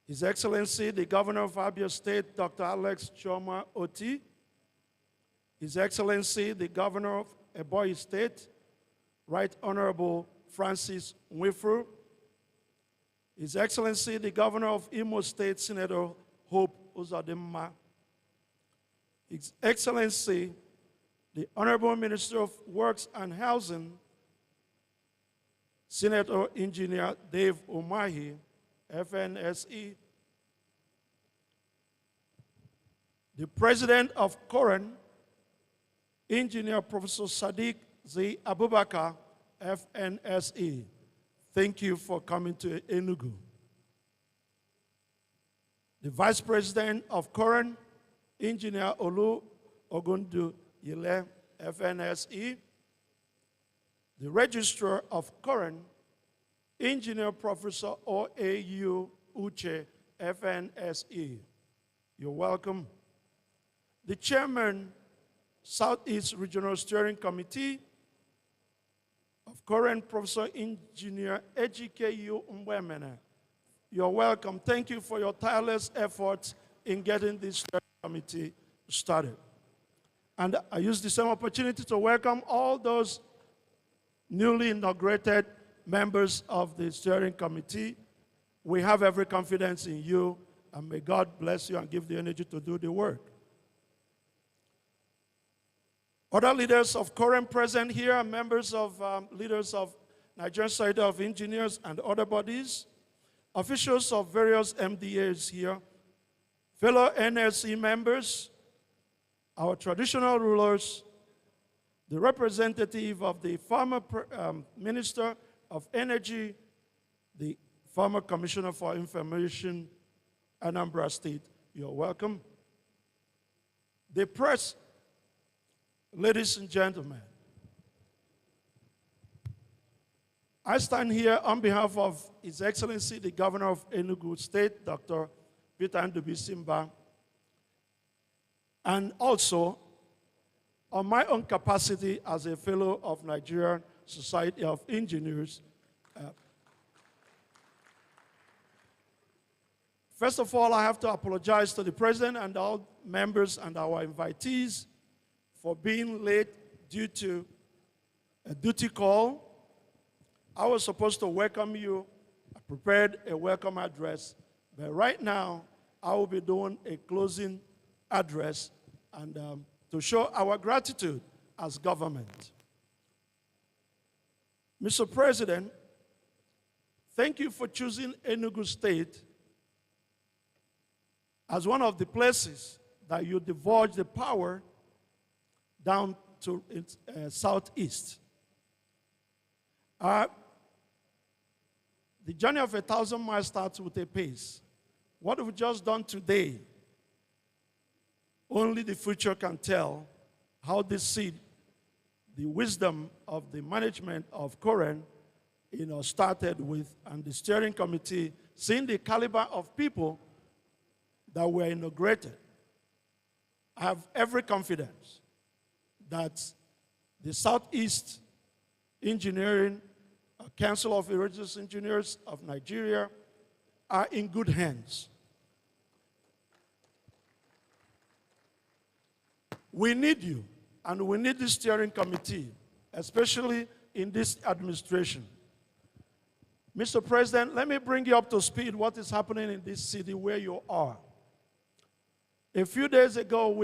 His Excellency, the Governor of Abia State, Dr. Alex Choma Oti. His Excellency, the Governor of Ebonyi State, Right Honorable Francis Nwifuru. His Excellency, the Governor of Imo State, Senator Hope Uzodimma. His Excellency, the Honorable Minister of Works and Housing, Senator Engineer Dave Umahi, FNSE. The President of Coren, Engineer Professor Sadiq Z. Abubakar, FNSE. Thank you for coming to Enugu. The Vice President of Coren, Engineer Olu Ogundu Yile, FNSE. The Registrar of Coren, Engineer Professor OAU Uche, FNSE. You're welcome. The Chairman, Southeast Regional Steering Committee of Coren, Professor Engineer Ejikeyu Mbwemene. You're welcome. Thank you for your tireless efforts in getting this steering committee started. And I use the same opportunity to welcome all those newly inaugurated members of the steering committee. We have every confidence in you, and may God bless you and give the energy to do the work. Other leaders of Coren present here are members of leaders of Nigerian Society of Engineers and other bodies, officials of various MDAs here, fellow NLC members, our traditional rulers, the representative of the former Minister of Energy, the former Commissioner for Information, Anambra State. You're welcome. The press, Ladies and gentlemen, I stand here on behalf of His Excellency, the Governor of Enugu State, Dr. Peter Ndubuisi, and also on my own capacity as a fellow of Nigerian Society of Engineers. First of all, I have to apologize to the President and all members and our invitees for being late due to a duty call. I was supposed to welcome you. I prepared a welcome address, but right now I will be doing a closing address and to show our gratitude as government. Mr. President, thank you for choosing Enugu State as one of the places that you divulge the power down to its southeast. The journey of 1,000 miles starts with a pace. What we've just done today, only the future can tell how this seed, the wisdom of the management of Coren, started with, and the steering committee, seeing the caliber of people that were inaugurated. I have every confidence that the Southeast Engineering Council of Religious Engineers of Nigeria are in good hands. We need you, and we need the steering committee, especially in this administration. Mr. President, let me bring you up to speed what is happening in this city where you are. A few days ago,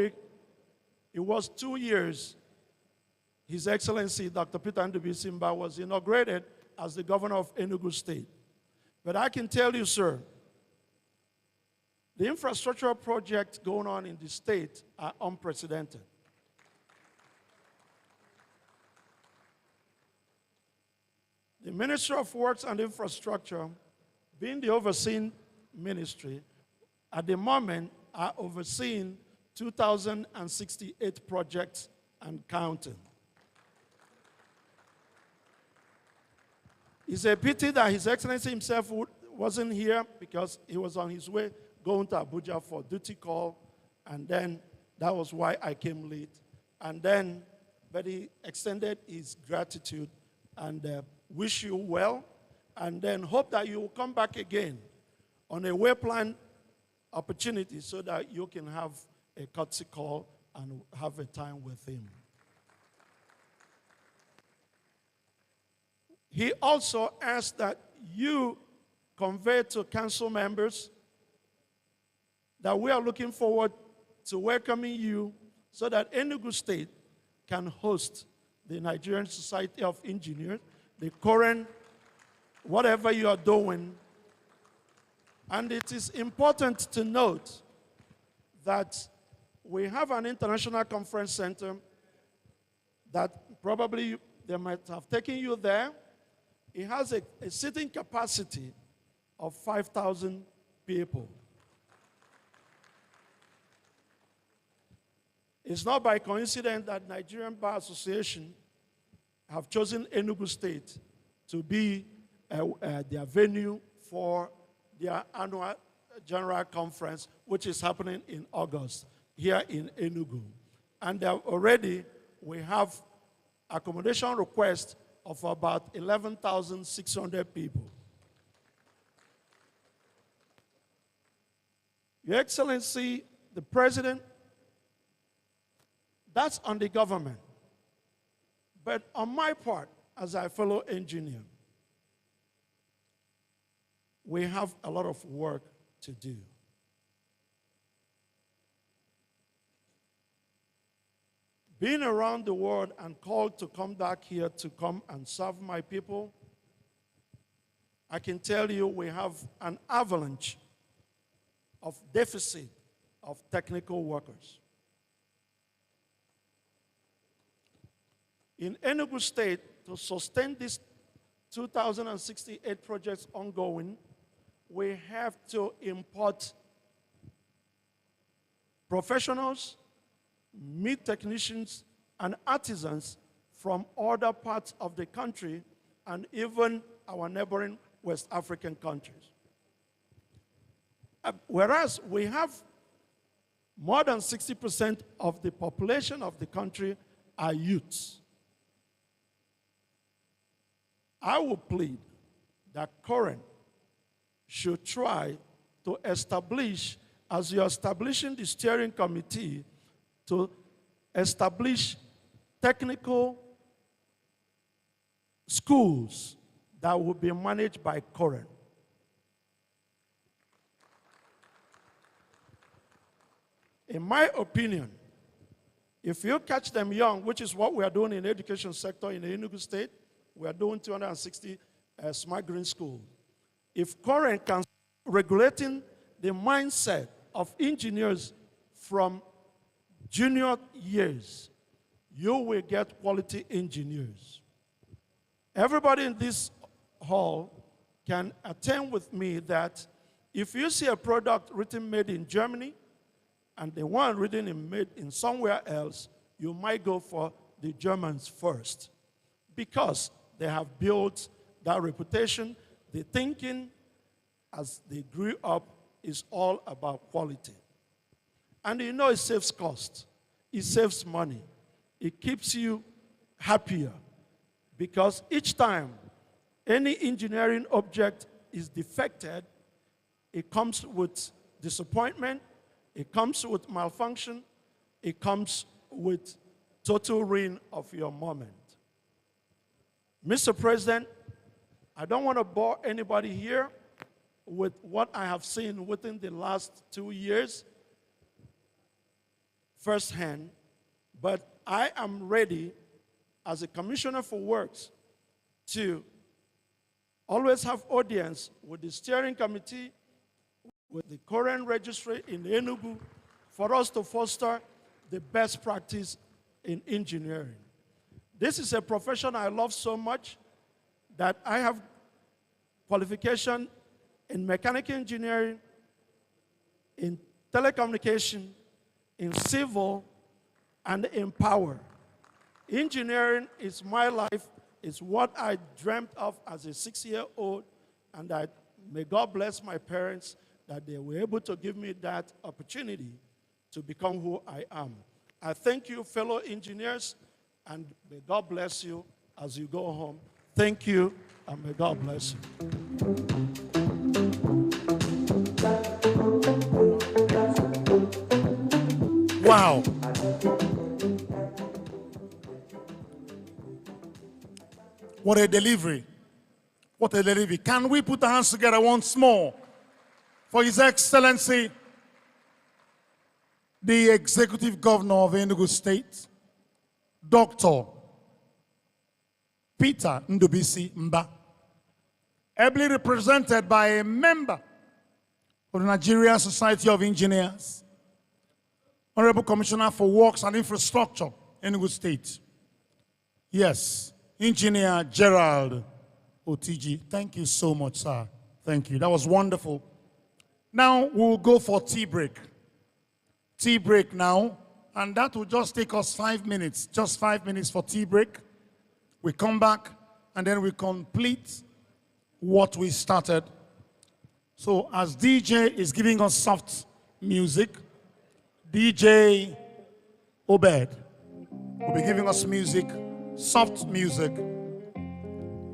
it was 2 years, His Excellency Dr. Peter Ndubuisi was inaugurated as the governor of Enugu State. But I can tell you, sir, the infrastructural projects going on in the state are unprecedented. The Ministry of Works and Infrastructure, being the overseeing ministry, at the moment are overseeing 2,068 projects and counting. It's a pity that His Excellency himself wasn't here because he was on his way going to Abuja for duty call, and then that was why I came late. But he extended his gratitude and wish you well, and then hope that you will come back again on a well-planned opportunity so that you can have a courtesy call and have a time with him. He also asked that you convey to council members that we are looking forward to welcoming you so that Enugu State can host the Nigerian Society of Engineers, the Coren, whatever you are doing. And it is important to note that we have an international conference center that probably they might have taken you there. It has a seating capacity of 5,000 people. It's not by coincidence that Nigerian Bar Association have chosen Enugu State to be their venue for their annual general conference, which is happening in August here in Enugu. And already we have accommodation requests of about 11,600 people. Your Excellency, the President, that's on the government. But on my part, as a fellow engineer, we have a lot of work to do. Being around the world and called to come back here to come and serve my people, I can tell you we have an avalanche of deficit of technical workers. In Enugu State, to sustain these 2,068 projects ongoing, we have to import professionals, meat technicians, and artisans from other parts of the country and even our neighboring West African countries. Whereas we have more than 60% of the population of the country are youths. I would plead that Coren should try to establish, as you're establishing the steering committee, to establish technical schools that will be managed by Coren. In my opinion, if you catch them young, which is what we are doing in the education sector in the Enugu State, we are doing 260 smart green schools. If Coren can regulating the mindset of engineers from junior years, you will get quality engineers. Everybody in this hall can attend with me that if you see a product written made in Germany and the one written made in somewhere else, you might go for the Germans first because they have built that reputation. The thinking as they grew up is all about quality. And you know it saves cost. It saves money. It keeps you happier because each time any engineering object is defected, it comes with disappointment, it comes with malfunction, it comes with total ruin of your moment. Mr. President, I don't want to bore anybody here with what I have seen within the last 2 years firsthand, but I am ready as a commissioner for works to always have audience with the steering committee, with the Coren registry in Enugu, for us to foster the best practice in engineering. This is a profession I love so much that I have qualification in mechanical engineering, in telecommunication, in civil, and in power. Engineering is my life. It's what I dreamt of as a 6-year-old, and may God bless my parents that they were able to give me that opportunity to become who I am. I thank you, fellow engineers, and may God bless you as you go home. Thank you, and may God bless you. Wow. What a delivery. What a delivery. Can we put our hands together once more for His Excellency, the Executive Governor of Enugu State, Dr. Peter Ndubisi Mba, ably represented by a member of the Nigeria Society of Engineers, Honorable Commissioner for Works and Infrastructure, Enugu State. Yes, Engineer Gerald Otiji. Thank you so much, sir. Thank you. That was wonderful. Now we'll go for tea break. Tea break now, and that will just take us 5 minutes. Just 5 minutes for tea break. We come back, and then we complete what we started. So as DJ is giving us soft music, DJ Obed will be giving us music, soft music.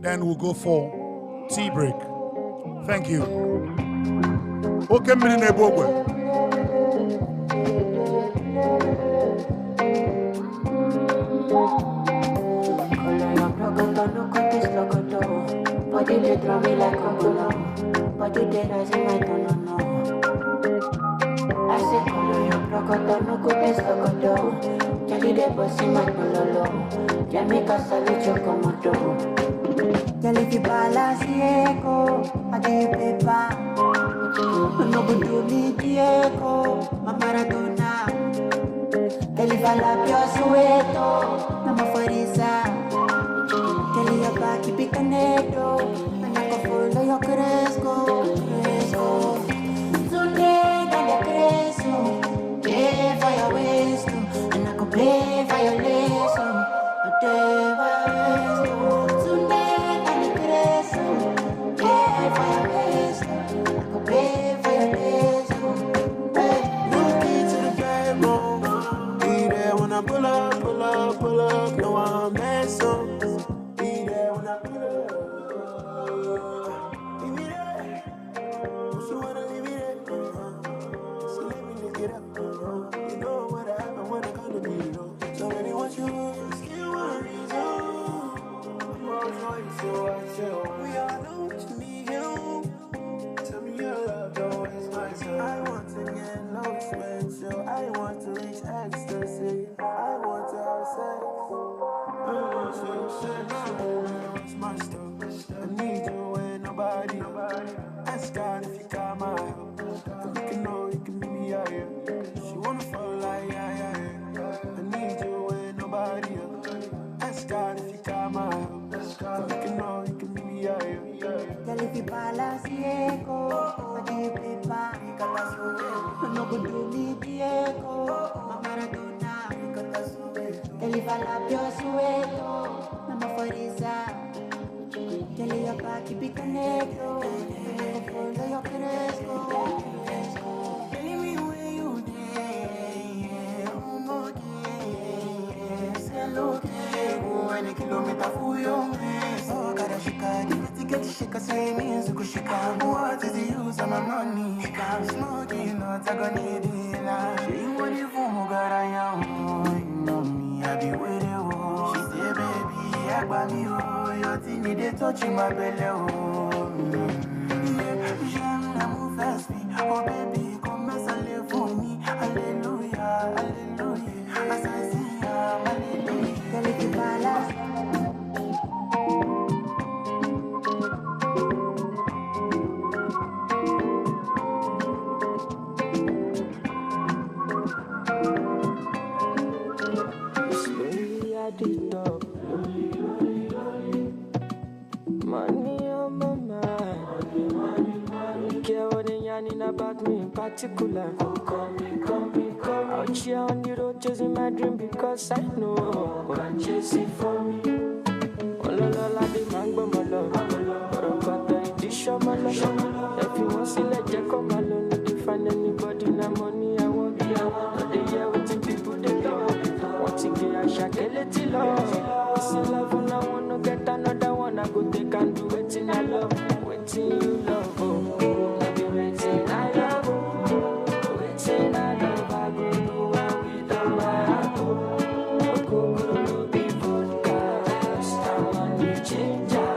Then we'll go for tea break. Thank you. Okay, body they throw me like a bolo, body they rise in my tono. I say color your procoto, no good is locoto. Jelly they bossy my pololo, Jamaica salute your komodo. Jelly fi balance echo, I get paper. No good to me Diego, my Maradona. Jelly vala pio sueto, no more farisa. Kelly your back, keep it connected. And I can follow your cresco. Today, then the cresco. Play for your waist, and I can play for your lace. day for your waist. Tonight I need grace. Yeah, for your waist. I go pay for your days. Hey. Look into the bedroom. Be there when I pull up, pull up, pull up. No, I'm messed up. Be there when I pull up. Leave me there. She wanna leave me there. So let me lick it up. You know what happened when I come to me, So many want you, still want a reason. I'm all for you, so I chill. We all know what you need, you. Tell me your love, don't waste my time. I want to get lost with you. I want to reach ecstasy. I want to have sex. I want to have sex. It's my stuff. I need you and nobody. Ask God if you got my help. And we can know you can meet me out here. She wanna fall like yeah. I need you and nobody else. Ask God if you got my help. And we can know you can meet me out here. Girl, if you balance Diego, what do you prepare? No good do me Diego, my Maradona, girl, if I love your sueto, mama for girl, your back, keep it connected, follow your cresco. Tell me where you there, oh yeah. Say look, any kilometer for your waist. Oh, gotta shika, get shika, say me so go shika. What is the use of my money? I'm smoking, not I gonna need it. She want it for me, God, I am. You know me, I be with you. She say, baby, I got me, oh, your thing need to touch my belly, oh. Yeah, j'aime l'amour fast me. Oh, baby, come and salve for me. Hallelujah, hallelujah. As I see, hallelujah. Girl, if you balance. Slowly at the top. Money on my mind. Care what they yarning about me in particular. Come. Out here on the road chasing my dream because I know what I'm chasing for me. Oh la la la, the mango my love. But I got the edition my love. If you want to see let you come alone, if you find anybody na money I want. But they hear what the people they love. Want to get a shakeleti love. It's a love and I wanna get another one. I go take and do it in I love. Waiting you love, oh. I be waiting I love, oh. Waiting I love, I go do it without my heart, oh. Go be vodka, Mr. Money Ginger.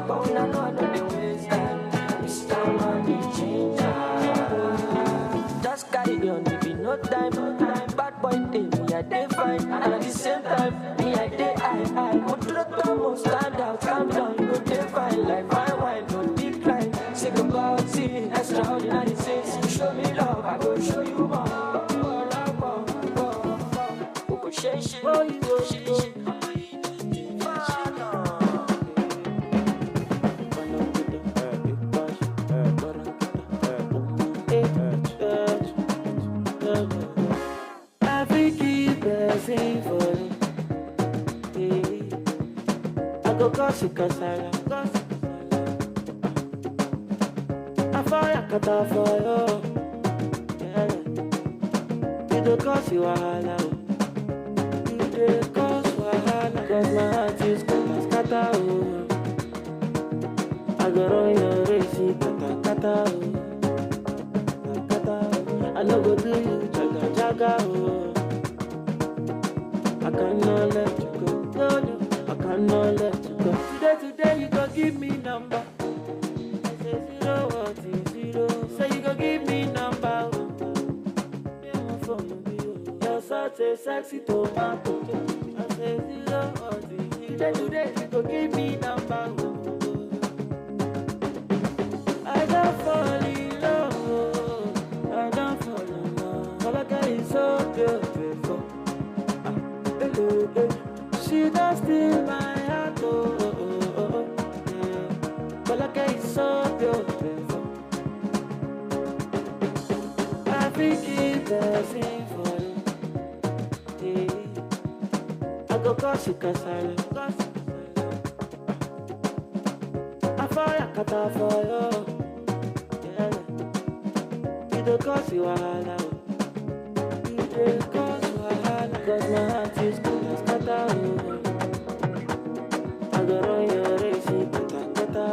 But when I know the ways that Mr. Money Ginger. Just carry on, there be no time. Bad boy day, me I day fine. And at the same time, me I day high. But to the top, stand out, calm down, you go day fine. Like fine wine, no decline. Sing about it, extraordinary things. Show me love, I go show you more. I keep blessing for you. I go cause it cause I love. I fire cut off for you. Yeah. You do cause you wahala. You do cause wahala. Cause my heart is kata. I go run your race, kata. I no go do you jaga. I cannot let you go. No, I cannot let you go. Today you go give me number. Say 010. Say you go give me number. You're such a sexy tomato. I say 010. Today you go give me number. I don't fall in love. All I got is so beautiful. She does steal my heart, yeah. All I got is so beautiful. I think it's blessing for you, yeah. I go cause kasala. I fire kata for you. Yeah. You don't cause you wahala. You don't cause wahala. Cause my heart is cold as kata. I go run your race, kata kata.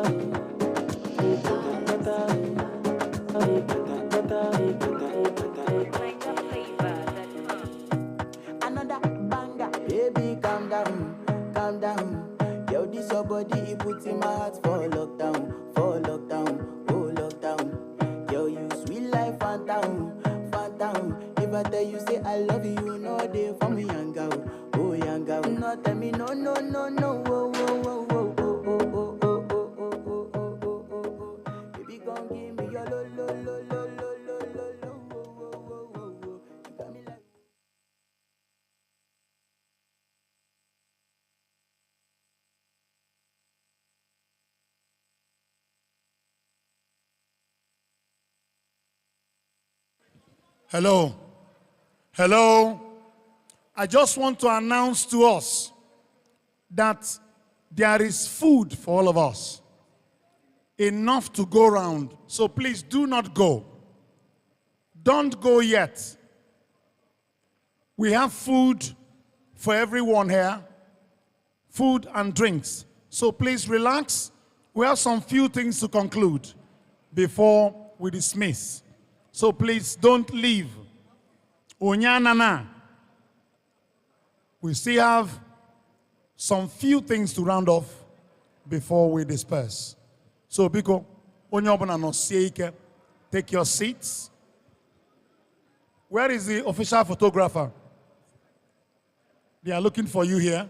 Another banger. Baby, calm down, calm down. Yo, this your body, it puts in my heart for lockdown, oh lockdown. Yo, you sweet life, phantom, phantom. If I tell you, say I love you, you know they for me, young girl, oh young girl. No, tell me, no, no, no, no, oh, oh, oh, oh, oh, oh, oh, oh, oh, oh, oh, oh, oh, oh. Baby, gon' give me your lo, lo, lo, lo, lo, lo, lo, lo, oh, oh, oh, oh, oh. You got me like. Hello. Hello. I just want to announce to us that there is food for all of us. Enough to go around. So please do not go. Don't go yet. We have food for everyone here. Food and drinks. So please relax. We have some few things to conclude before we dismiss. So please don't leave. Onyanana. We still have some few things to round off before we disperse. So Biko, Onyobana no Seike, take your seats. Where is the official photographer? They are looking for you here.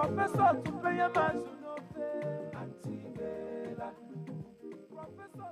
Professor to pay a man to no pay. Antigela. Professor.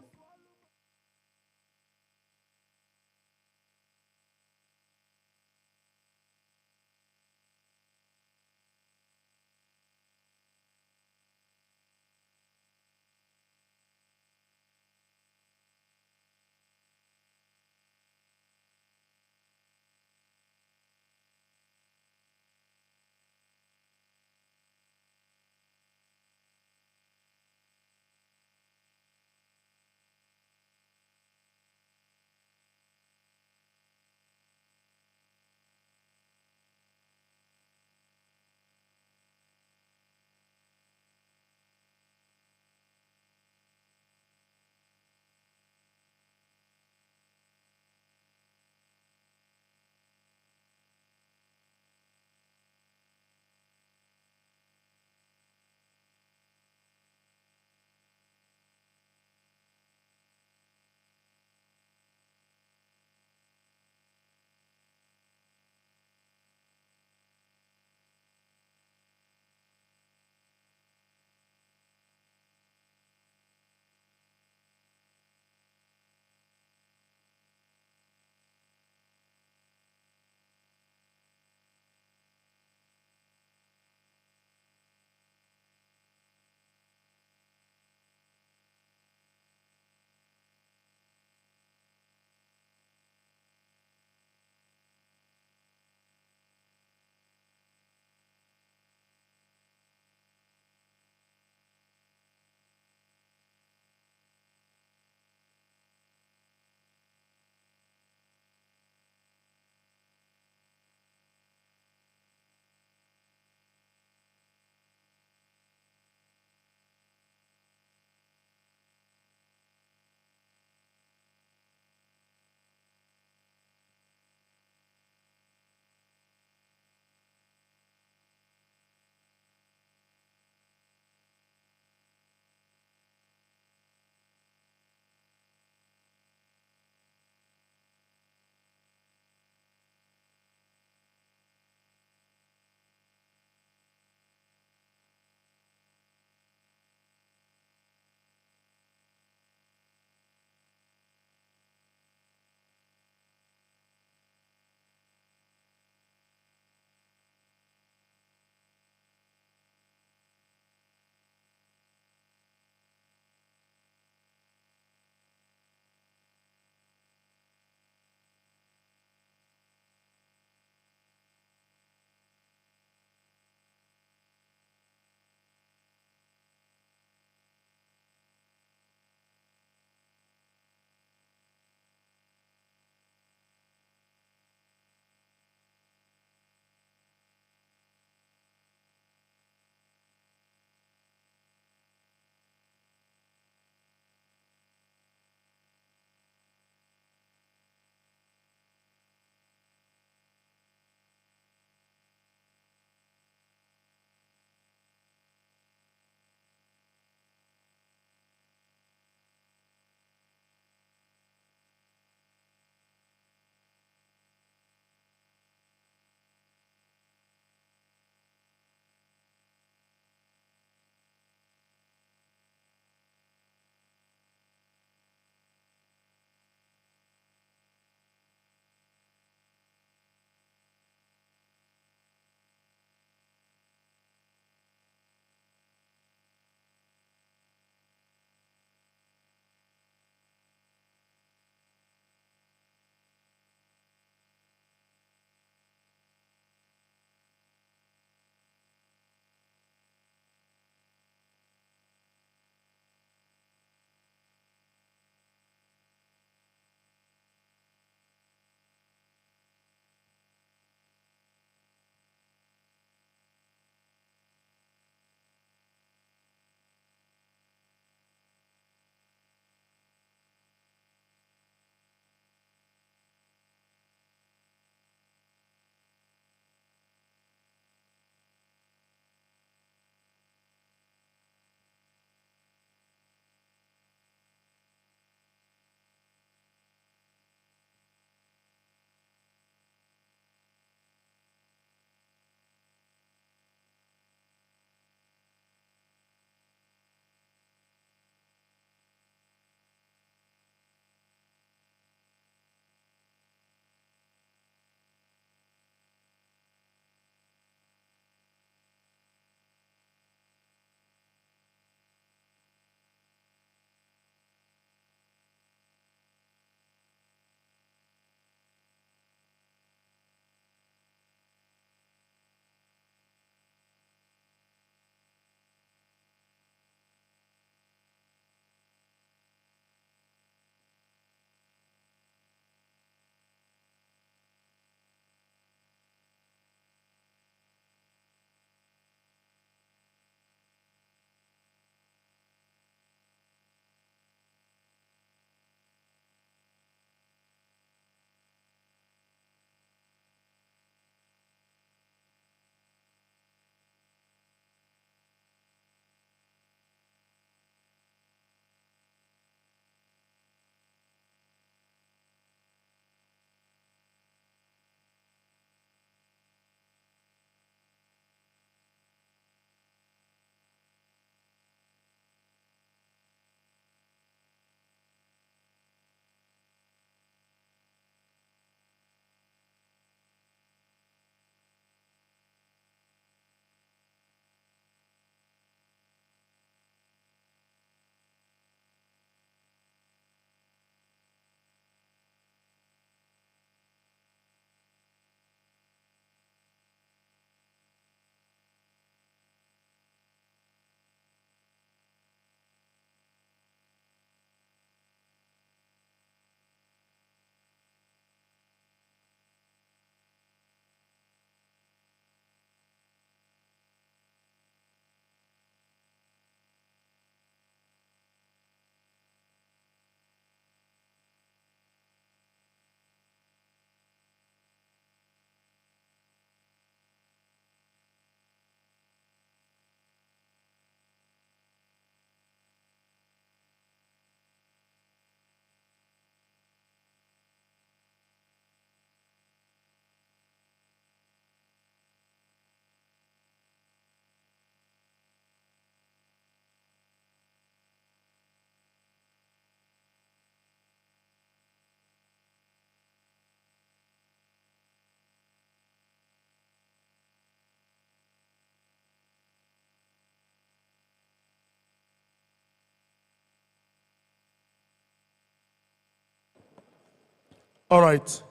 All right.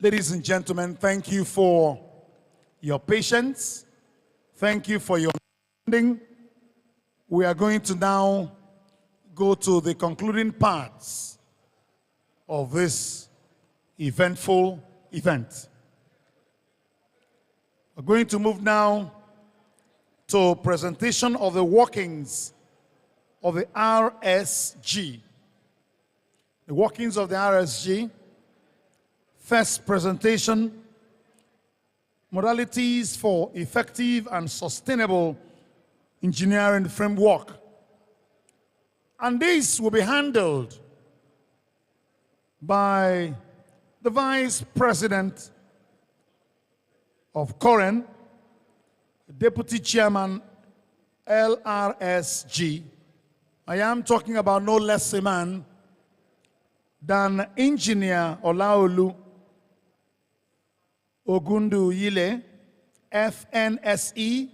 Ladies and gentlemen, thank you for your patience. Thank you for your understanding. We are going to now go to the concluding parts of this eventful event. We're going to move now to presentation of the workings of the RSG. The workings of the RSG. First presentation, modalities for effective and sustainable engineering framework. And this will be handled by the Vice President of Coren, Deputy Chairman LRSG. I am talking about no less a man than Engineer Olaolu Ogundu Yile, FNSE,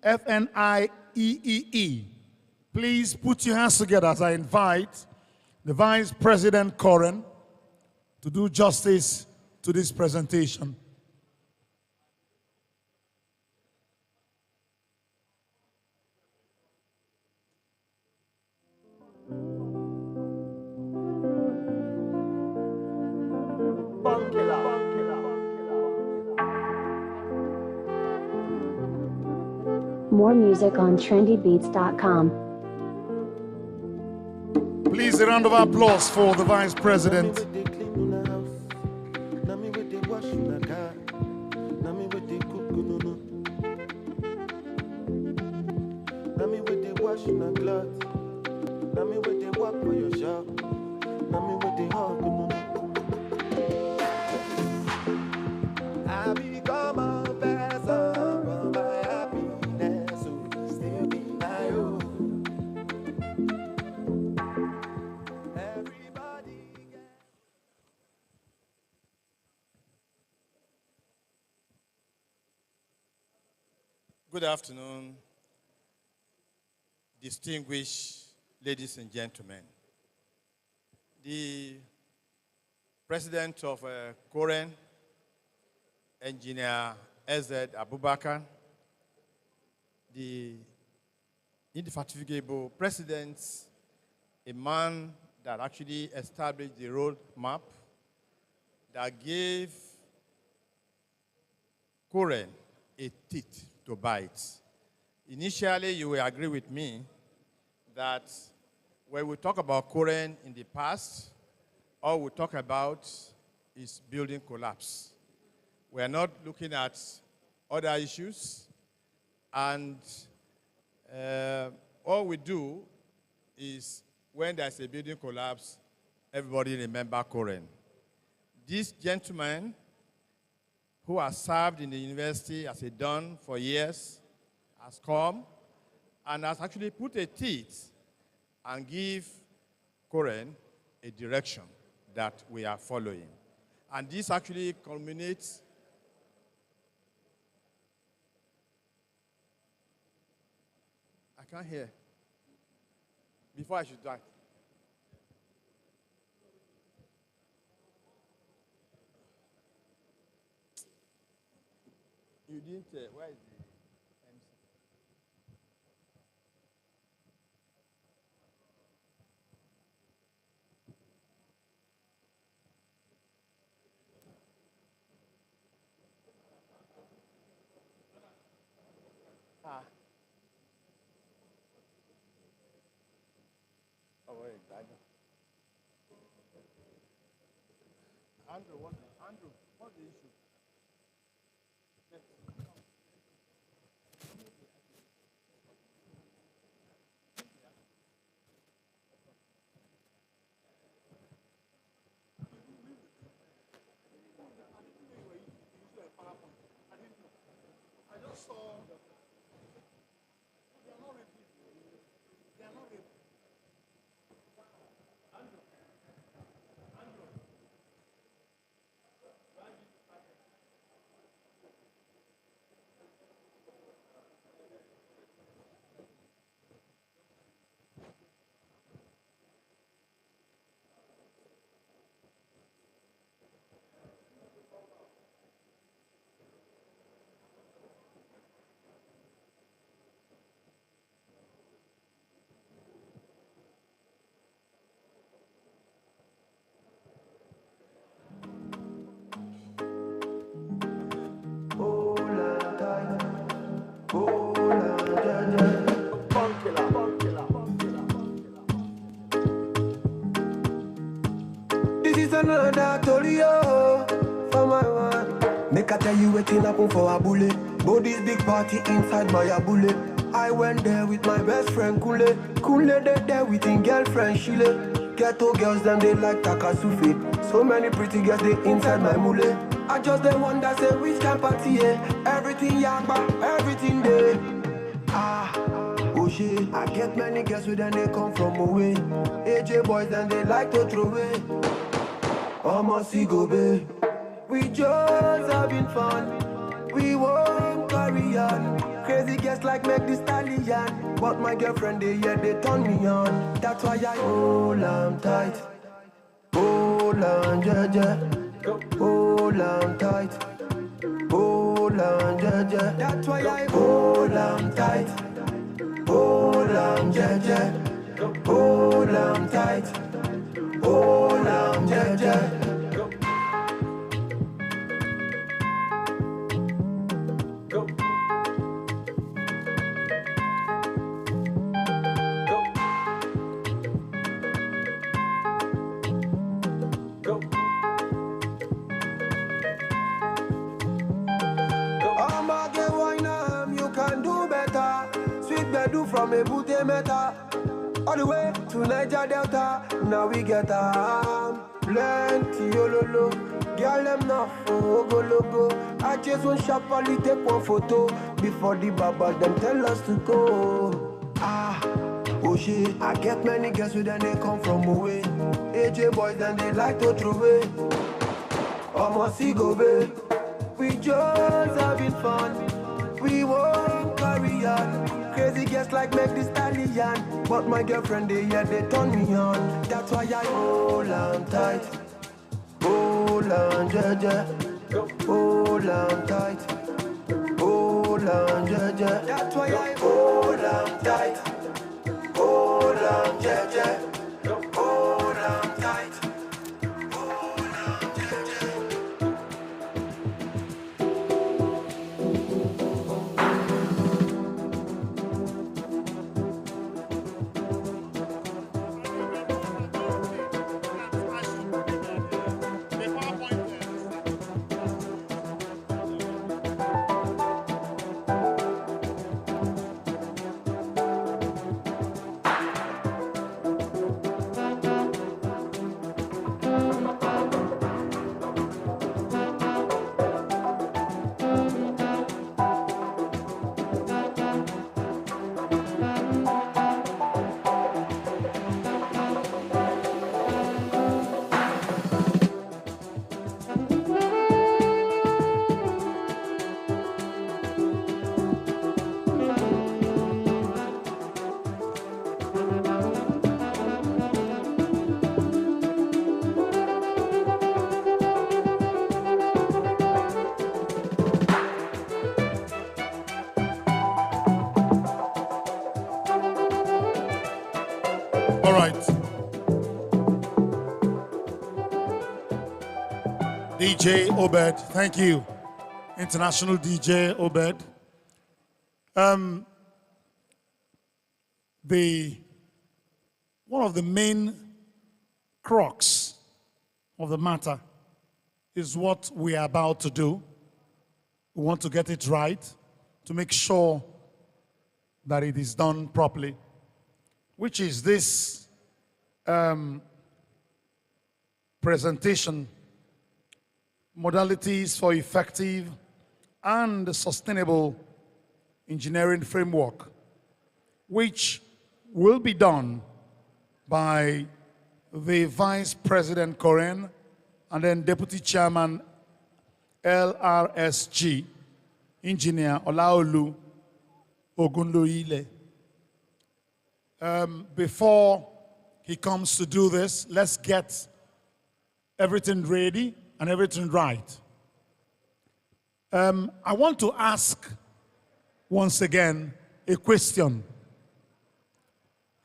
FNIEEE. Please put your hands together as I invite the Vice President Coren to do justice to this presentation. More music on trendybeats.com. Please, a round of applause for the Vice President. Good afternoon, distinguished ladies and gentlemen. The President of Coren, Engineer S.Z. Abubakar, the indefatigable President, a man that actually established the roadmap that gave Coren a teeth to bite. Initially, you will agree with me that when we talk about Coren in the past, all we talk about is building collapse. We are not looking at other issues, and all we do is when there's a building collapse, everybody remember Coren. This gentleman who has served in the university as a don for years, has come and has actually put a teeth and give Coren a direction that we are following. And this actually culminates I can't hear. Before I should die. You didn't, where is the MC? Oh, wait, Andrew, what's the issue? another Tolio for my one. Make I tell you waiting happen for a bullet. Body's big party inside my abule. I went there with my best friend Kule. Kule they there with his girlfriend Shile. Ghetto girls them they like Takasufi. So many pretty girls they inside my mule. I just the one that say which can party everything yamba, everything there. Oh shit, I get many girls with them they come from away. AJ boys and they like to throw away. Almost see go babe. We just having fun. We won't carry on. Crazy girls like make the stallion. But my girlfriend they turn me on. That's why I hold on tight. Hold on, Jaja. Hold on tight. Hold on, Jaja. That's why I hold on tight. Hold on, Jaja. Hold on tight. Hold on, Jaja. From a Bute Meta all the way to Niger Delta. Now we get plenty ololo. Girl them not for go logo. I just want sharply take one photo before the baba them tell us to go. Oh shit, I get many girls with them they come from away. AJ boys and they like to throw away. Almost see go babe. We just having fun. We won't carry on. Crazy girls like make the stallion. But my girlfriend they turn me on. That's why I hold on tight. Hold on, Jaja. Hold on tight. Hold on, Jaja. That's why I hold on tight. Hold on, Jaja. Hold on tight. All right. DJ Obed, thank you. International DJ Obed. One of the main crux of the matter is what we are about to do. We want to get it right to make sure that it is done properly, which is this presentation, modalities for effective and sustainable engineering framework, which will be done by the Vice President Coren and then Deputy Chairman LRSG, Engineer Olaolu Ogunloile. Before he comes to do this, let's get everything ready and everything right. I want to ask once again a question.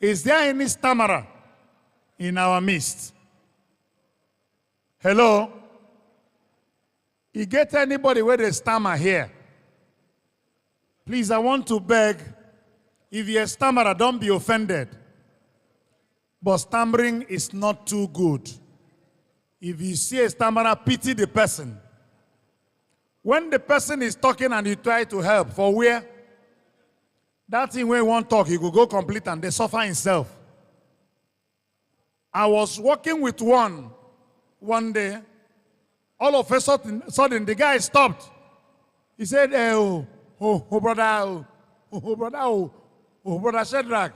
Is there any stammerer in our midst? Hello? You get anybody with a stammer here? Please, I want to beg, if you're a stammerer, don't be offended. But stammering is not too good. If you see a stammerer, pity the person. When the person is talking and you try to help, for where? That thing when he won't talk, he will go complete and they suffer himself. I was working with one day. All of a sudden the guy stopped. He said, brother Shadrach.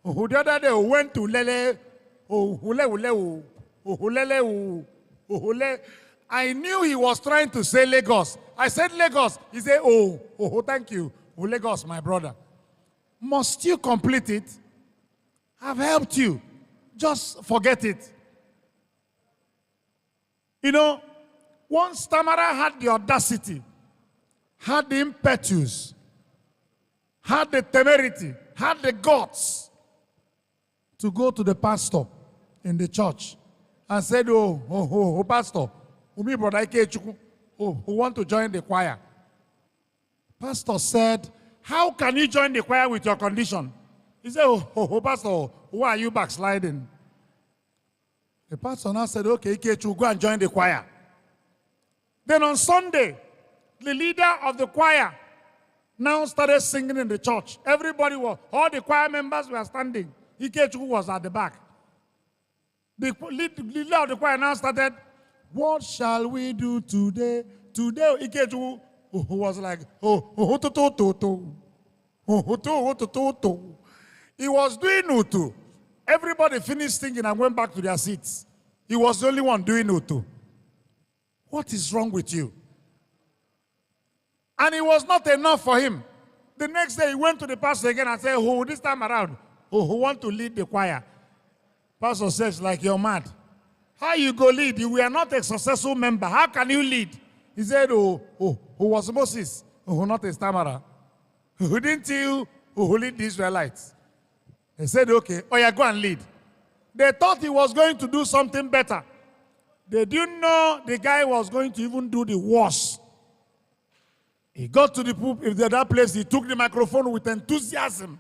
The other day went to Lele. I knew he was trying to say Lagos. I said Lagos. He said, thank you. Lagos, my brother. Must you complete it? I've helped you. Just forget it. You know, one stammerer had the audacity, had the impetus, had the temerity, had the guts to go to the pastor in the church and said, pastor, who want to join the choir. Pastor said, how can you join the choir with your condition? He said, pastor, why are you backsliding? The pastor now said, okay, Ikechu, go and join the choir. Then on Sunday, the leader of the choir now started singing in the church. All the choir members were standing. Ikechu was at the back. The leader of the choir now started, what shall we do today? Today, Ikechu was like, he was doing utu. Everybody finished singing and went back to their seats. He was the only one doing utu. What is wrong with you? And it was not enough for him. The next day he went to the pastor again and said, this time around, who want to lead the choir? Pastor says, like, you're mad. How you go lead? You were not a successful member. How can you lead? He said, who was Moses? Not a stammerer. Who didn't you who lead the Israelites? They said, okay, go and lead. They thought he was going to do something better. They didn't know the guy was going to even do the worst. He got to that place, he took the microphone with enthusiasm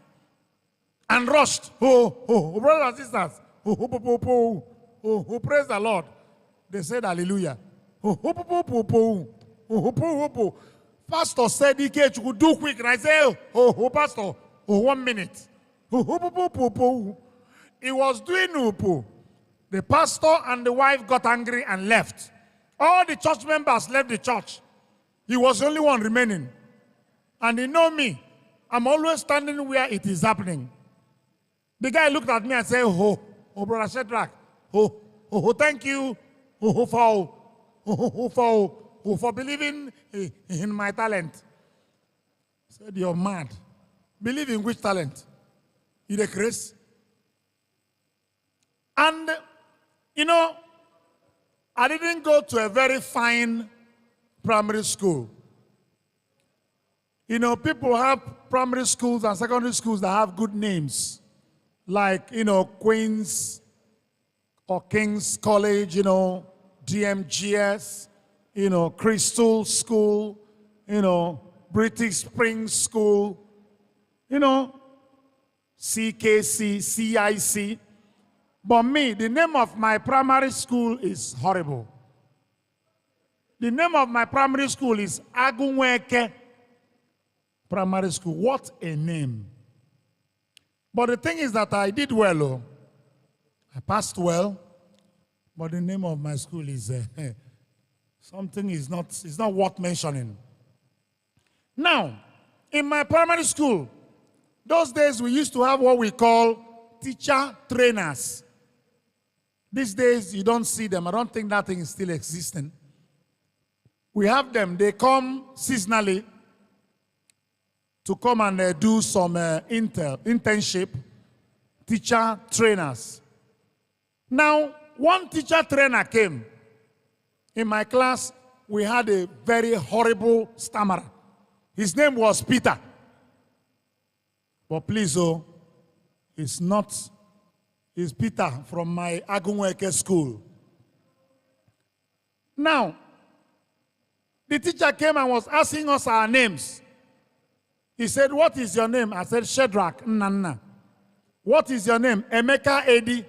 and rushed. Brothers and sisters, praise the Lord. They said hallelujah. Pastor said, you could do quick. And I said, pastor, 1 minute. He was doing upu. The pastor and the wife got angry and left. All the church members left the church. He was the only one remaining. And you know me, I'm always standing where it is happening. The guy looked at me and said, brother Shadrach, thank you for believing in my talent. I said, you're mad. Believe in which talent? You the Chris? And, I didn't go to a very fine primary school. People have primary schools and secondary schools that have good names. Like, Queen's or King's College, DMGS, Crystal School, British Springs School, CKC, CIC. But me, the name of my primary school is horrible. The name of my primary school is Agunweke Primary School. What a name. But the thing is that I did well. I passed well. But the name of my school is something is not worth mentioning. Now, in my primary school, those days we used to have what we call teacher trainers. These days you don't see them. I don't think that thing is still existing. We have them. They come seasonally to come and do some internship, teacher trainers. Now, one teacher trainer came. In my class, we had a very horrible stammerer. His name was Peter. But please, it's Peter from my Agunweke school. Now, the teacher came and was asking us our names. He said, what is your name? I said, Shadrach Nana. What is your name? Emeka Edi.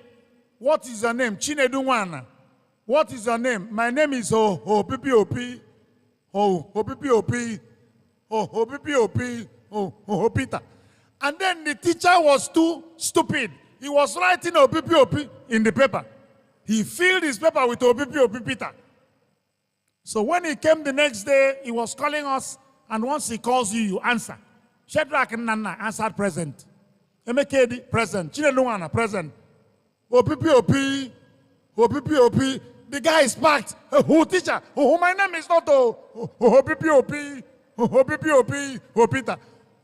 What is your name? Chinedu Nwana. What is your name? My name is PPOP. PPOP. Peter. And then the teacher was too stupid. He was writing PPOP in the paper. He filled his paper with PPOP Peter. So when he came the next day, he was calling us, and once he calls you, you answer. Shadrach and Nana answered present. Emekedi, present. Chineluana, present. PPOP. The guy is packed. Who teacher? My name is not PPOP. Peter.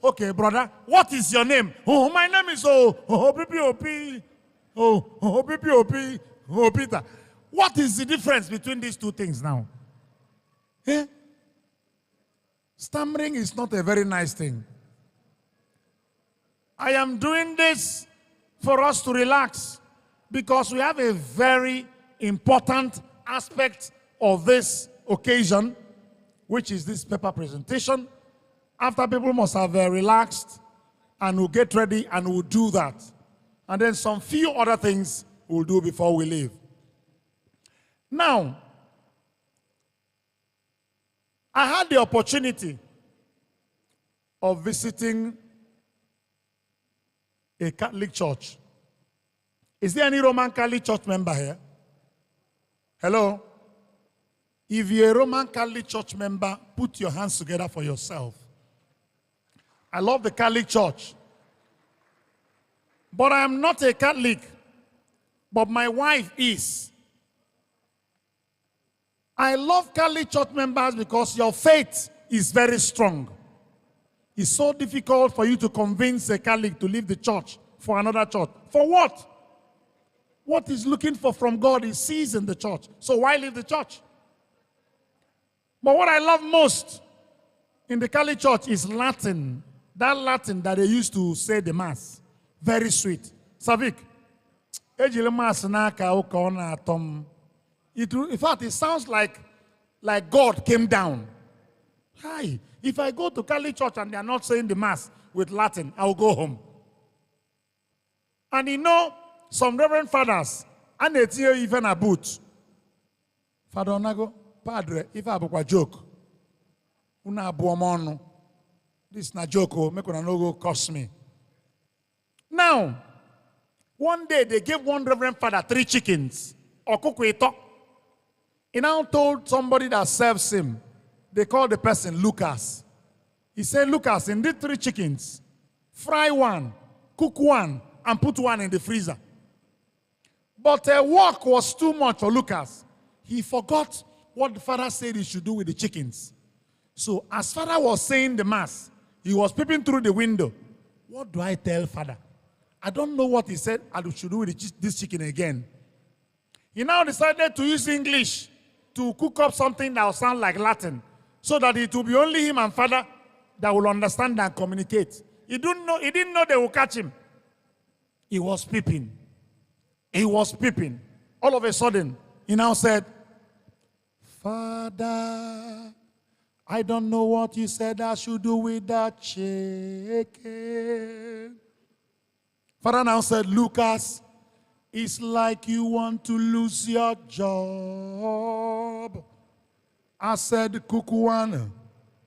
Okay, brother. What is your name? My name is PPOP. Peter. What is the difference between these two things now? Eh? Stammering is not a very nice thing. I am doing this for us to relax because we have a very important aspect of this occasion, which is this paper presentation. After, people must have relaxed, and we'll get ready and we'll do that. And then some few other things we'll do before we leave. Now, I had the opportunity of visiting a Catholic church. Is there any Roman Catholic Church member here? Hello? If you're a Roman Catholic Church member, put your hands together for yourself. I love the Catholic Church. But I am not a Catholic. But my wife is. I love Catholic Church members because your faith is very strong. It's so difficult for you to convince a Catholic to leave the church for another church. For what? What he's looking for from God, he sees in the church. So why leave the church? But what I love most in the Catholic Church is Latin. That Latin that they used to say the Mass. Very sweet. Savik. In fact, it sounds like God came down. Hi. If I go to Catholic Church and they are not saying the Mass with Latin, I'll go home. And you know, some reverend fathers, and they tell you even a boot. Father Onago, Padre, if I have a joke, una buomono. This is not joke, make una no go cost me. Now, one day they gave one reverend father 3 chickens. He now told somebody that serves him, they called the person Lucas. He said, Lucas, in these 3 chickens, fry one, cook one, and put one in the freezer. But work was too much for Lucas. He forgot what the father said he should do with the chickens. So as father was saying the Mass, he was peeping through the window. What do I tell father? I don't know what he said I should do with this chicken again. He now decided to use English to cook up something that will sound like Latin, so that it will be only him and father that will understand and communicate. He didn't know they will catch him. He was peeping. He was peeping. All of a sudden, he now said, Father, I don't know what you said I should do with that chicken. Father now said, Lucas, it's like you want to lose your job. I said, cook one,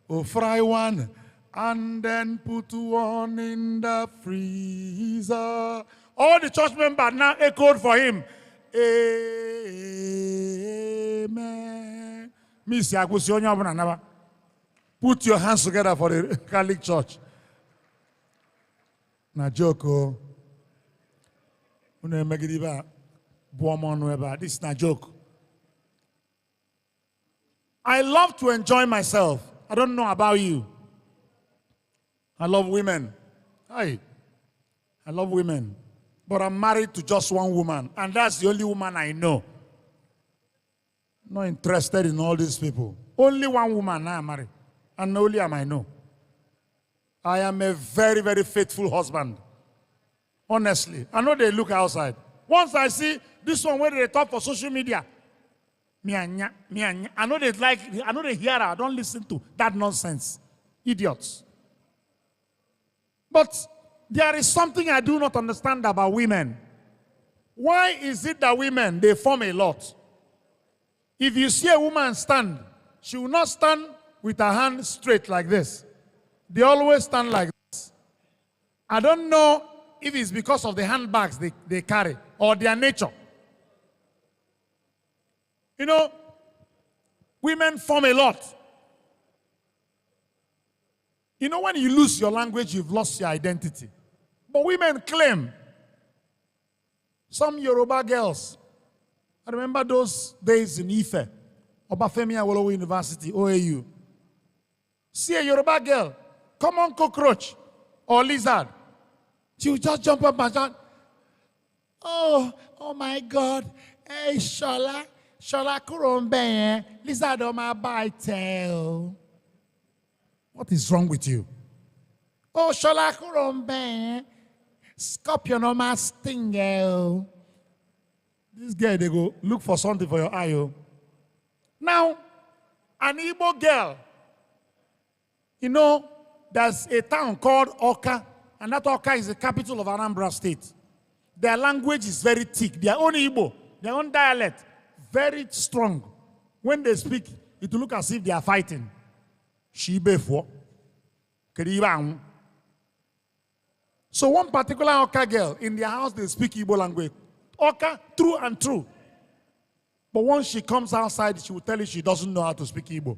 or fry one, and then put one in the freezer. All the church members now echoed for him. Amen. Put your hands together for the Catholic Church. Na joko. This is not a joke. I love to enjoy myself. I don't know about you. I love women. Hi. I love women. But I'm married to just one woman, and that's the only woman I know. Not interested in all these people. Only one woman I am married, and only am I know. I am a very, very faithful husband. Honestly, I know they look outside. Once I see this one where they talk for social media, I know they like, I know they hear her. I don't listen to that nonsense. Idiots. But there is something I do not understand about women. Why is it that women, they form a lot? If you see a woman stand, she will not stand with her hand straight like this. They always stand like this. I don't know if it's because of the handbags they carry or their nature. You know, women form a lot. You know, when you lose your language, you've lost your identity. But women claim. Some Yoruba girls, I remember those days in Ife, Obafemi Awolowo University, OAU. See a Yoruba girl, common cockroach or lizard. She will just jump up and shout, oh my God, hey, Shola Kurombe, lizard on my bite. What is wrong with you? Oh, Shola Kurombe, scorpion on my sting. This girl, they go look for something for your eye. Now, an Igbo girl, you know, there's a town called Oka, and that Oka is the capital of Anambra State. Their language is very thick. Their own Igbo, their own dialect, very strong. When they speak, it will look as if they are fighting. Shibefo. So one particular Oka girl, in their house, they speak Igbo language. Oka, true and true. But once she comes outside, she will tell you she doesn't know how to speak Igbo.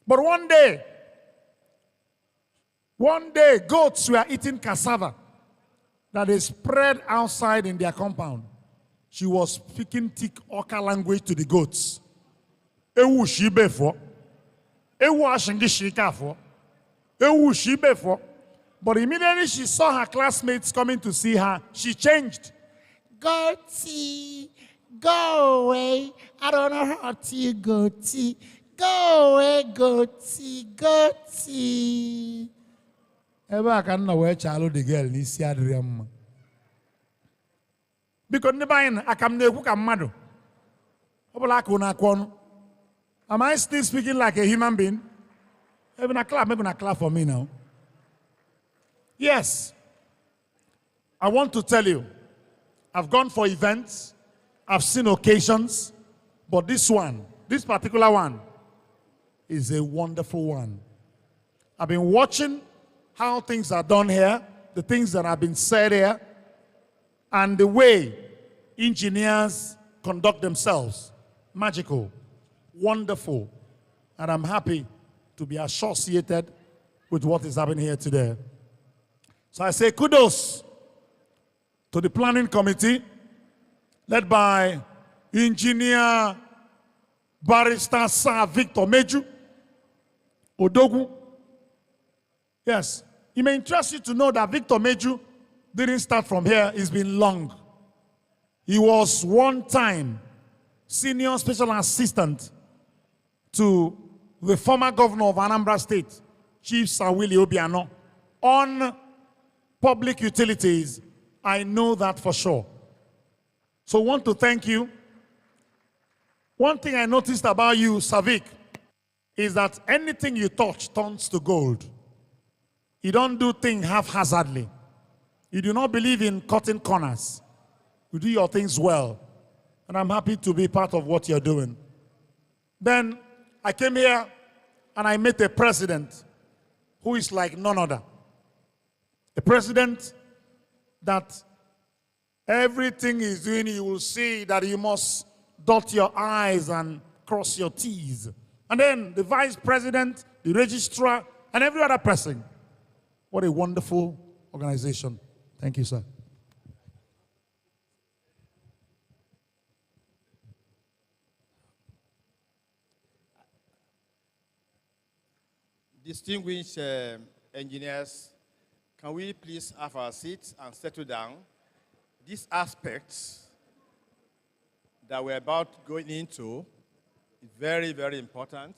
But one day, goats were eating cassava that they spread outside in their compound. She was speaking thick Oka language to the goats. Ewu shibefo. Ewu ashingi shikafo. Ewu shibefo. But immediately she saw her classmates coming to see her, she changed. Goaty, go away. I don't know how to goatee. Go away, goatee, goatee. Ebe I can know where chalo the girl ni si adriam. Because never I can never come mad. Am I still speaking like a human being? Even a clap, maybe a clap for me now. Yes. I want to tell you, I've gone for events, I've seen occasions, but this particular one, is a wonderful one. I've been watching how things are done here, the things that have been said here, and the way engineers conduct themselves. Magical, wonderful, and I'm happy to be associated with what is happening here today. So I say kudos to the planning committee led by Engineer Barrister Sir Victor Meju Odogu. Yes, it may interest you to know that Victor Meju didn't start from here. It's been long. He was one time senior special assistant to the former governor of Anambra State, Chief Sir Willie Obiano, on public utilities. I know that for sure. So I want to thank you. One thing I noticed about you, Savik, is that anything you touch turns to gold. You don't do things haphazardly. You do not believe in cutting corners. You do your things well. And I'm happy to be part of what you're doing. Then I came here and I met a president who is like none other. A president that everything he's doing, you will see that you must dot your I's and cross your T's. And then the vice president, the registrar, and every other person. What a wonderful organization. Thank you, sir. Distinguished engineers, can we please have our seats and settle down? These aspects that we're about going into is very, very important,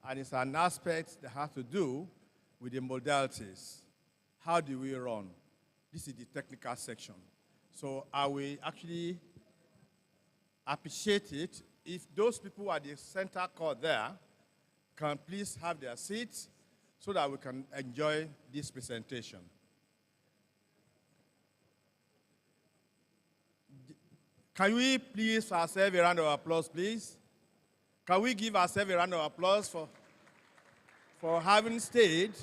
and it's an aspect that has to do with the modalities. How do we run? This is the technical section. So I will actually appreciate it if those people at the center court there can please have their seats so that we can enjoy this presentation. Can we please ourselves a round of applause, please? Can we give ourselves a round of applause for having stayed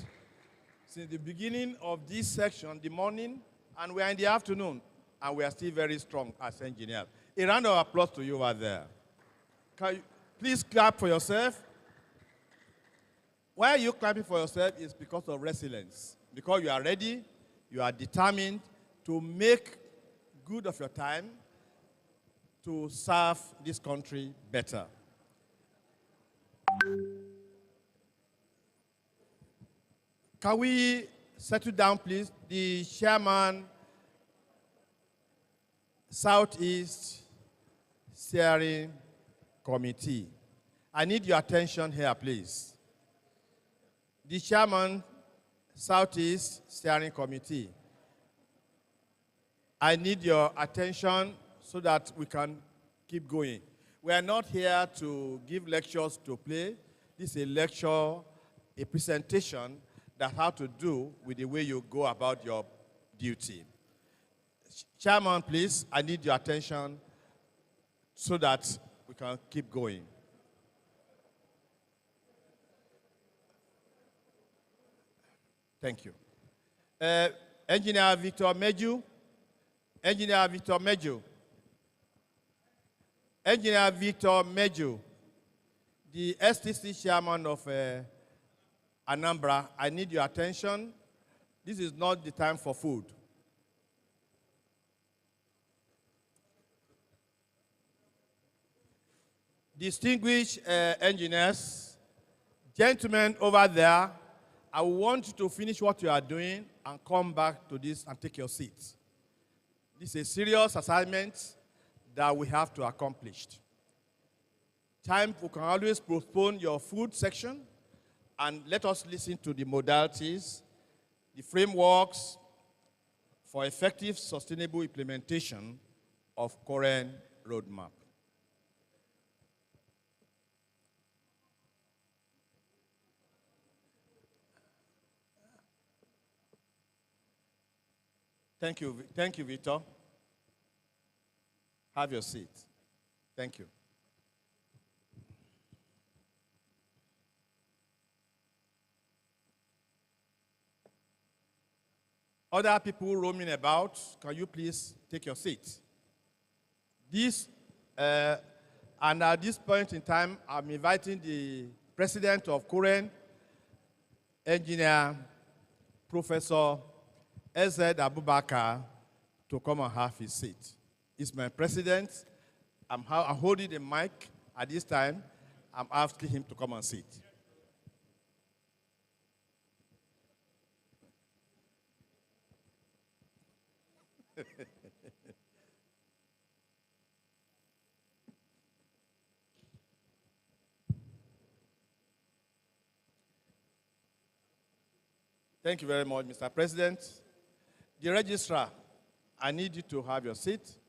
since the beginning of this section, the morning, and we are in the afternoon, and we are still very strong as engineers. A round of applause to you over there. Can you please clap for yourself? Why are you clapping for yourself is because of resilience. Because you are ready, you are determined to make good of your time to serve this country better. Can we settle down, please? The chairman, Southeast Steering Committee. I need your attention here, please. The chairman, Southeast Steering Committee. I need your attention so that we can keep going. We are not here to give lectures to play. This is a lecture, a presentation that has to do with the way you go about your duty. Chairman, please, I need your attention so that we can keep going. Thank you. Engineer Victor Meju. Engineer Victor Meju. Engineer Victor Meju, the STC chairman of Anambra, I need your attention. This is not the time for food. Distinguished engineers, gentlemen over there, I want you to finish what you are doing and come back to this and take your seats. This is a serious assignment that we have to accomplish. Time, we can always postpone your food section and let us listen to the modalities, the frameworks for effective, sustainable implementation of Coren roadmap. Thank you, Victor. Have your seat. Thank you. Other people roaming about, can you please take your seat? And at this point in time, I'm inviting the president of Coren, Engineer Professor Ezed Abubakar, to come and have his seat. He's my president. I'm holding the mic at this time. I'm asking him to come and sit. Thank you very much, Mr. President. The registrar, I need you to have your seat.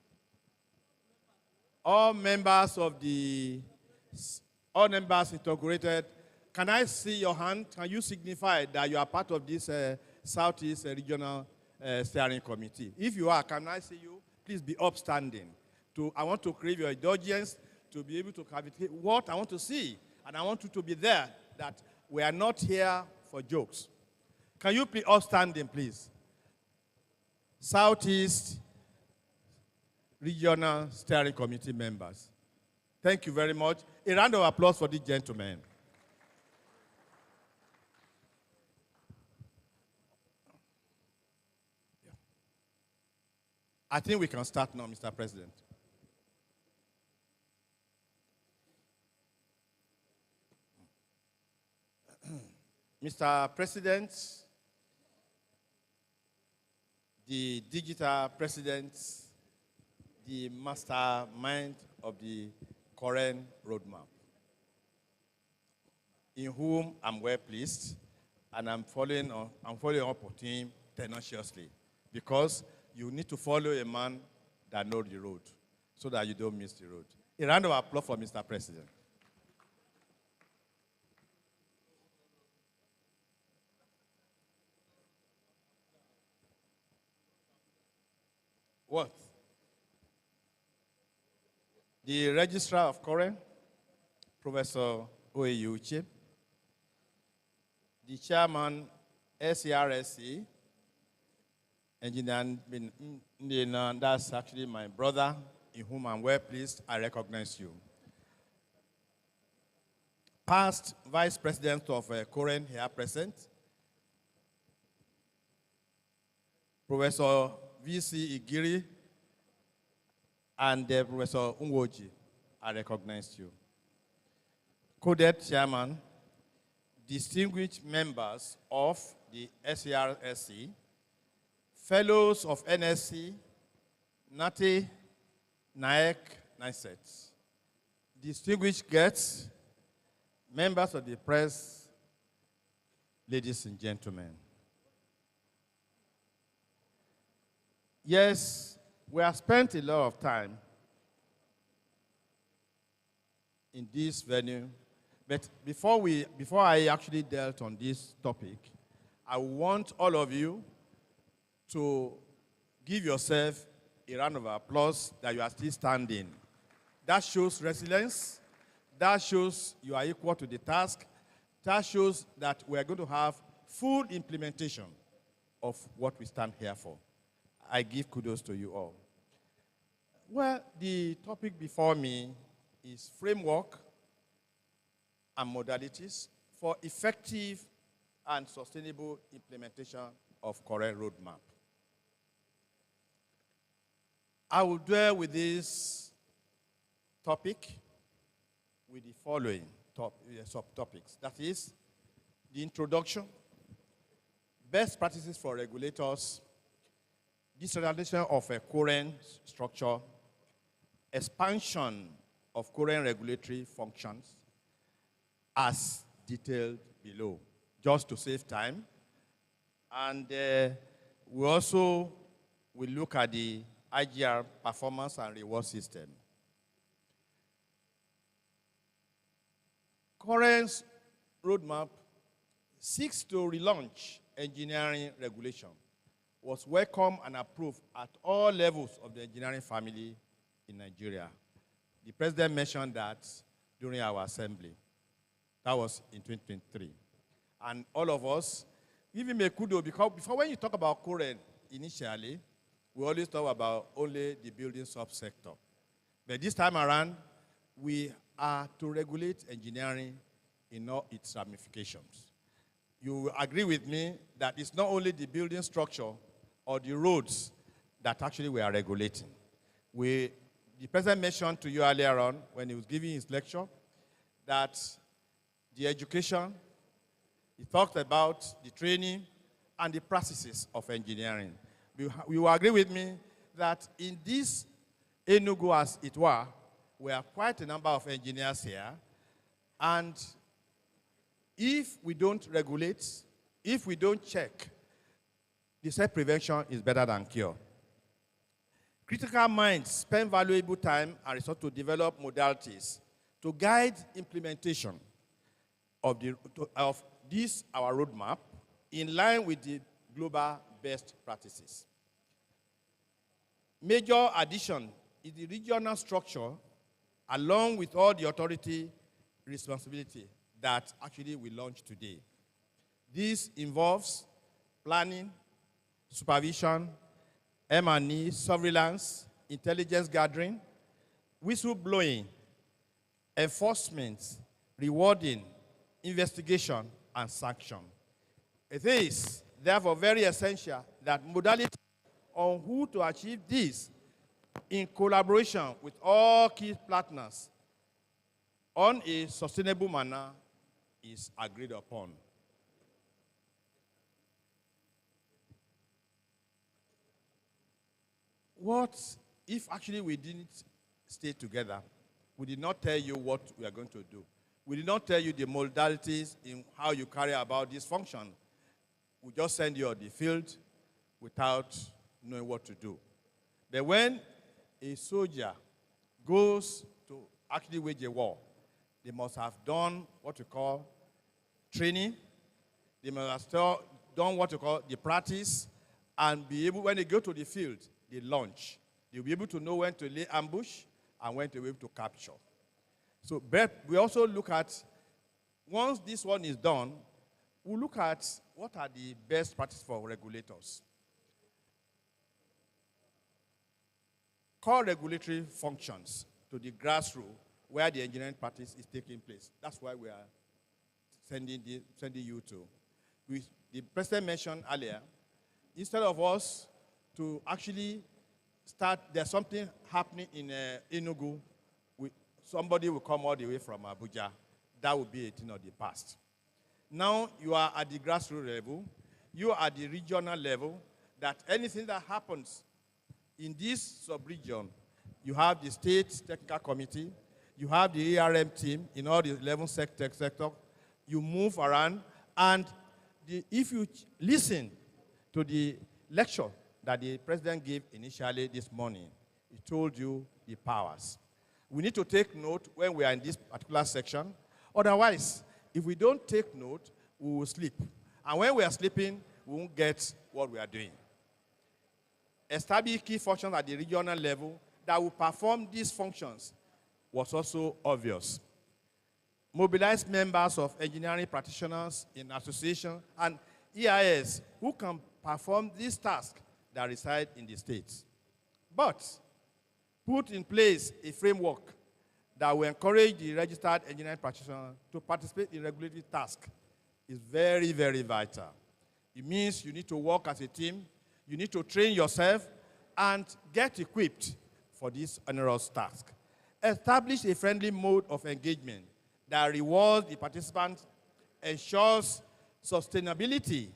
All members integrated, can I see your hand? Can you signify that you are part of this Southeast Regional Steering Committee? If you are, can I see you? Please be upstanding. I want to crave your indulgence to be able to have what I want to see, and I want you to be there, that we are not here for jokes. Can you be upstanding, please? Southeast Regional Steering Committee members. Thank you very much. A round of applause for these gentlemen. I think we can start now, Mr. President. Mr. President, the digital president, the mastermind of the Coren roadmap, in whom I'm well pleased, and I'm following up with him tenaciously, because you need to follow a man that knows the road, so that you don't miss the road. A round of applause for Mr. President. What? The registrar of Coren, Professor Oyeuche, the chairman, SCRSC, Engineer Ndina, that's actually my brother, in whom I'm well pleased, I recognize you. Past Vice President of Coren here present, Professor V.C. Igiri, and Professor Unwoji, I recognize you. Coded Chairman, distinguished members of the SCRSC, fellows of NSC, Nati, Naek, Niset, distinguished guests, members of the press, ladies and gentlemen. Yes, we have spent a lot of time in this venue, but before I actually dealt on this topic, I want all of you to give yourself a round of applause that you are still standing. That shows resilience. That shows you are equal to the task. That shows that we are going to have full implementation of what we stand here for. I give kudos to you all. Well, the topic before me is framework and modalities for effective and sustainable implementation of Coren roadmap. I will dwell with this topic with the following subtopics. That is, the introduction, best practices for regulators, decentralization of a Coren structure, expansion of Coren regulatory functions, as detailed below, just to save time. And we also will look at the IGR performance and reward system. Coren's roadmap seeks to relaunch engineering regulation, was welcomed and approved at all levels of the engineering family in Nigeria. The president mentioned that during our assembly. That was in 2023. And all of us, even Mekudo, because before when you talk about Coren initially, we always talk about only the building subsector. But this time around, we are to regulate engineering in all its ramifications. You will agree with me that it's not only the building structure or the roads that actually we are regulating. The president mentioned to you earlier on when he was giving his lecture that the education, he talked about the training and the practices of engineering. You will agree with me that in this Enugu, as it were, we have quite a number of engineers here, and if we don't regulate, if we don't check, they say prevention is better than cure. Critical minds spend valuable time and resources to develop modalities to guide implementation of this, our roadmap, in line with the global best practices. Major addition is the regional structure, along with all the authority responsibility that actually we launched today. This involves planning, supervision, M&E, surveillance, intelligence gathering, whistleblowing, enforcement, rewarding, investigation, and sanction. It is therefore very essential that modality on who to achieve this in collaboration with all key partners on a sustainable manner is agreed upon. What if actually we didn't stay together? We did not tell you what we are going to do. We did not tell you the modalities in how you carry about this function. We just send you on the field without knowing what to do. But when a soldier goes to actually wage a war, they must have done what we call training. They must have done what we call the practice, and be able, when they go to the field, they launch. They'll be able to know when to lay ambush and when to be able to capture. So, but we also look at, once this one is done, we'll look at what are the best practices for regulators. Core regulatory functions to the grassroots where the engineering practice is taking place. That's why we are sending you to. The president mentioned earlier, instead of us to actually start, there's something happening in Enugu, somebody will come all the way from Abuja. That would be a thing of the past. Now you are at the grassroots level, you are at the regional level, that anything that happens in this sub-region, you have the state technical committee, you have the ARM team in all the 11 sectors, you move around, and if you listen to the lecture that the president gave initially this morning, he told you the powers. We need to take note when we are in this particular section. Otherwise, if we don't take note, we will sleep. And when we are sleeping, we won't get what we are doing. Establish key functions at the regional level that will perform these functions was also obvious. Mobilize members of engineering practitioners in association and EIS who can perform these tasks that reside in the states. But put in place a framework that will encourage the registered engineering practitioner to participate in regulatory tasks is very, very vital. It means you need to work as a team, you need to train yourself, and get equipped for this onerous task. Establish a friendly mode of engagement that rewards the participants, ensures sustainability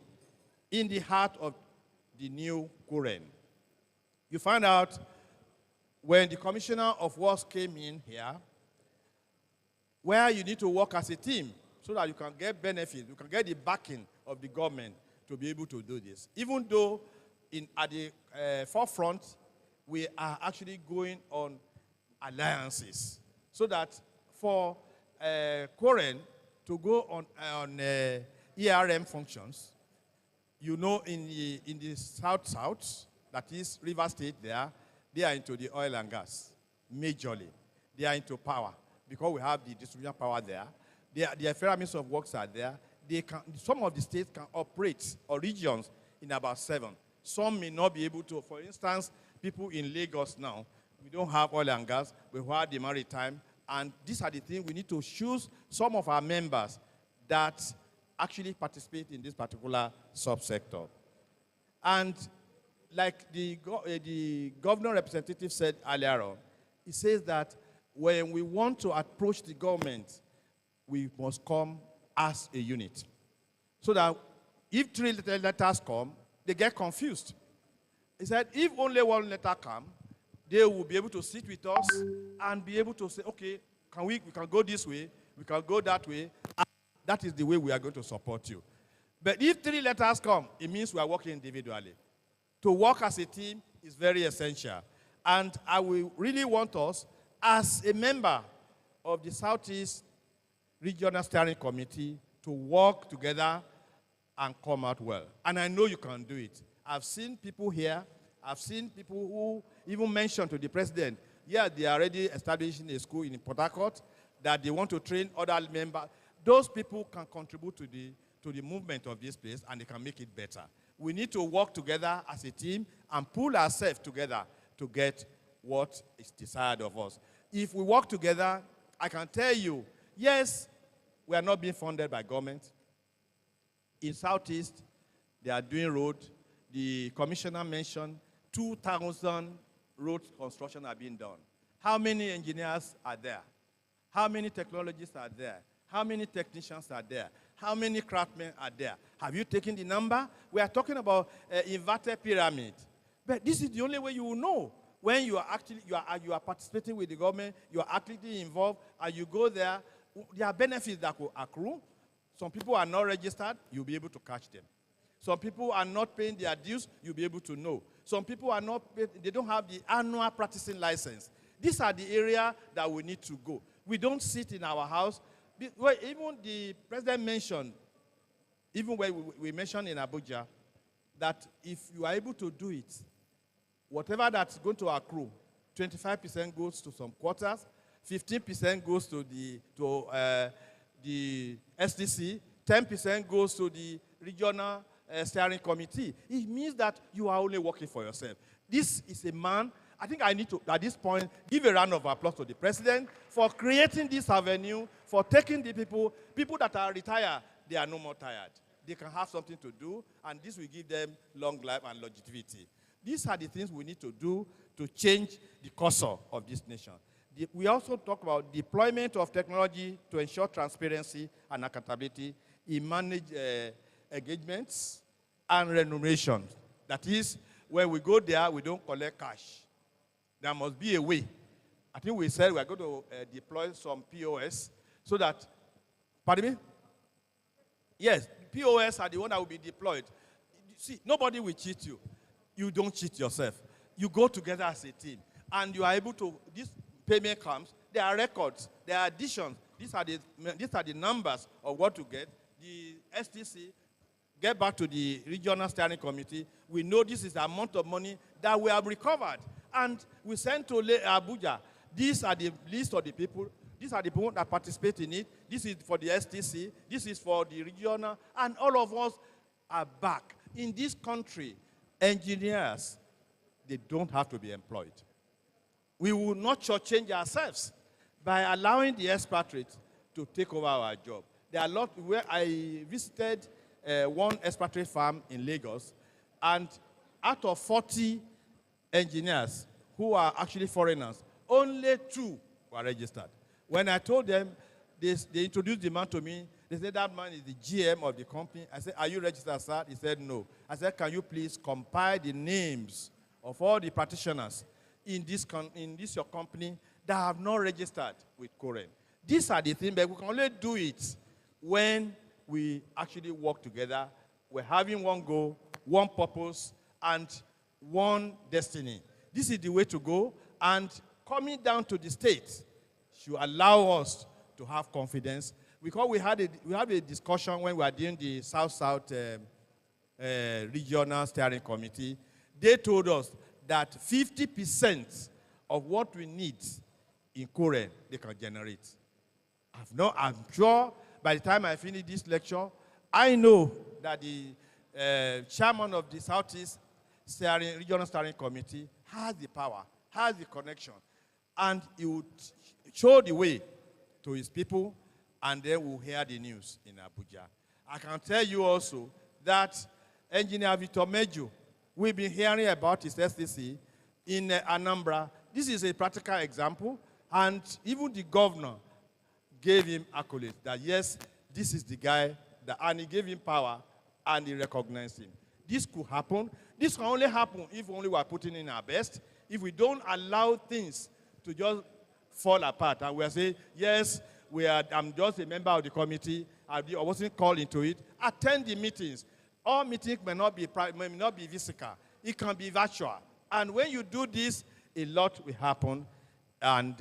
in the heart of the new Coren. You find out when the Commissioner of Works came in here, where you need to work as a team so that you can get benefits, you can get the backing of the government to be able to do this. Even though at the forefront, we are actually going on alliances so that for Coren to go on ERM functions, you know, in the south, that is River State there, they are into the oil and gas, majorly. They are into power, because we have the distribution power there. The federal ministry of works are there. Some of the states can operate, or regions, in about 7. Some may not be able to. For instance, people in Lagos now, we don't have oil and gas, we have the maritime, and these are the things we need to choose some of our members that actually participate in this particular subsector. And like the governor representative said earlier on, he says that when we want to approach the government, we must come as a unit. So that if 3 letters come, they get confused. He said if only 1 letter comes, they will be able to sit with us and be able to say, okay, we can go this way, we can go that way, and that is the way we are going to support you. But if 3 letters come, it means we are working individually. To work as a team is very essential. And I will really want us, as a member of the Southeast Regional Steering Committee, to work together and come out well. And I know you can do it. I've seen people here, I've seen people who even mentioned to the president, yeah, they are already establishing a school in Port Harcourt, that they want to train other members. Those people can contribute to the movement of this place, and they can make it better. We need to work together as a team and pull ourselves together to get what is desired of us. If we work together, I can tell you, yes, we are not being funded by government. In Southeast, they are doing road. The commissioner mentioned 2,000 road construction are being done. How many engineers are there? How many technologists are there? How many technicians are there? How many craftsmen are there? Have you taken the number? We are talking about inverted pyramid. But this is the only way you will know when you are actually you are participating with the government, you are actively involved, and you go there. There are benefits that will accrue. Some people are not registered, you'll be able to catch them. Some people are not paying their dues, you'll be able to know. Some people are not paid, they don't have the annual practicing license. These are the areas that we need to go. We don't sit in our house. Well, even the president mentioned, even when we mentioned in Abuja, that if you are able to do it, whatever that's going to accrue, 25% goes to some quarters, 15% goes to the STC, 10% goes to the regional steering committee. It means that you are only working for yourself. This is a man, I think I need to, at this point, give a round of applause to the president for creating this avenue, for taking the people that are retired, they are no more tired. They can have something to do, and this will give them long life and longevity. These are the things we need to do to change the cursor of this nation. We also talk about deployment of technology to ensure transparency and accountability in managed engagements and remuneration. That is, when we go there, we don't collect cash. There must be a way. I think we said we are going to deploy some POS so that, pardon me? Yes, POS are the one that will be deployed. See, nobody will cheat you. You don't cheat yourself. You go together as a team, and you are able to, this payment comes, there are records, there are additions. These are the numbers of what to get. The STC get back to the regional steering committee. We know this is the amount of money that we have recovered. And we send to Abuja. These are the list of the people. These are the people that participate in it. This is for the STC. This is for the regional. And all of us are back. In this country, engineers, they don't have to be employed. We will not shortchange ourselves by allowing the expatriates to take over our job. There are a lot where I visited one expatriate farm in Lagos, and out of 40 engineers who are actually foreigners, only 2 were registered. When I told them, they introduced the man to me. They said, that man is the GM of the company. I said, are you registered, sir? He said, no. I said, can you please compile the names of all the practitioners in this your company that have not registered with Coren? These are the things, but we can only do it when we actually work together. We're having one goal, one purpose, and one destiny. This is the way to go, and coming down to the state should allow us to have confidence, because we had a discussion when we were doing the South-South regional steering committee. They told us that 50% of what we need in Coren, they can generate. I'm sure by the time I finish this lecture, I know that the chairman of the Southeast Regional Steering Committee has the power, has the connection, and he would show the way to his people, and then we'll hear the news in Abuja. I can tell you also that Engineer Victor Meju, we've been hearing about his STC in Anambra. This is a practical example, and even the governor gave him accolades that, yes, this is the guy, and he gave him power, and he recognized him. This could happen. This can only happen if only we are putting in our best. If we don't allow things to just fall apart, and we are saying, yes, I'm just a member of the committee, I wasn't called into it. Attend the meetings. All meetings may not be physical. It can be virtual. And when you do this, a lot will happen. And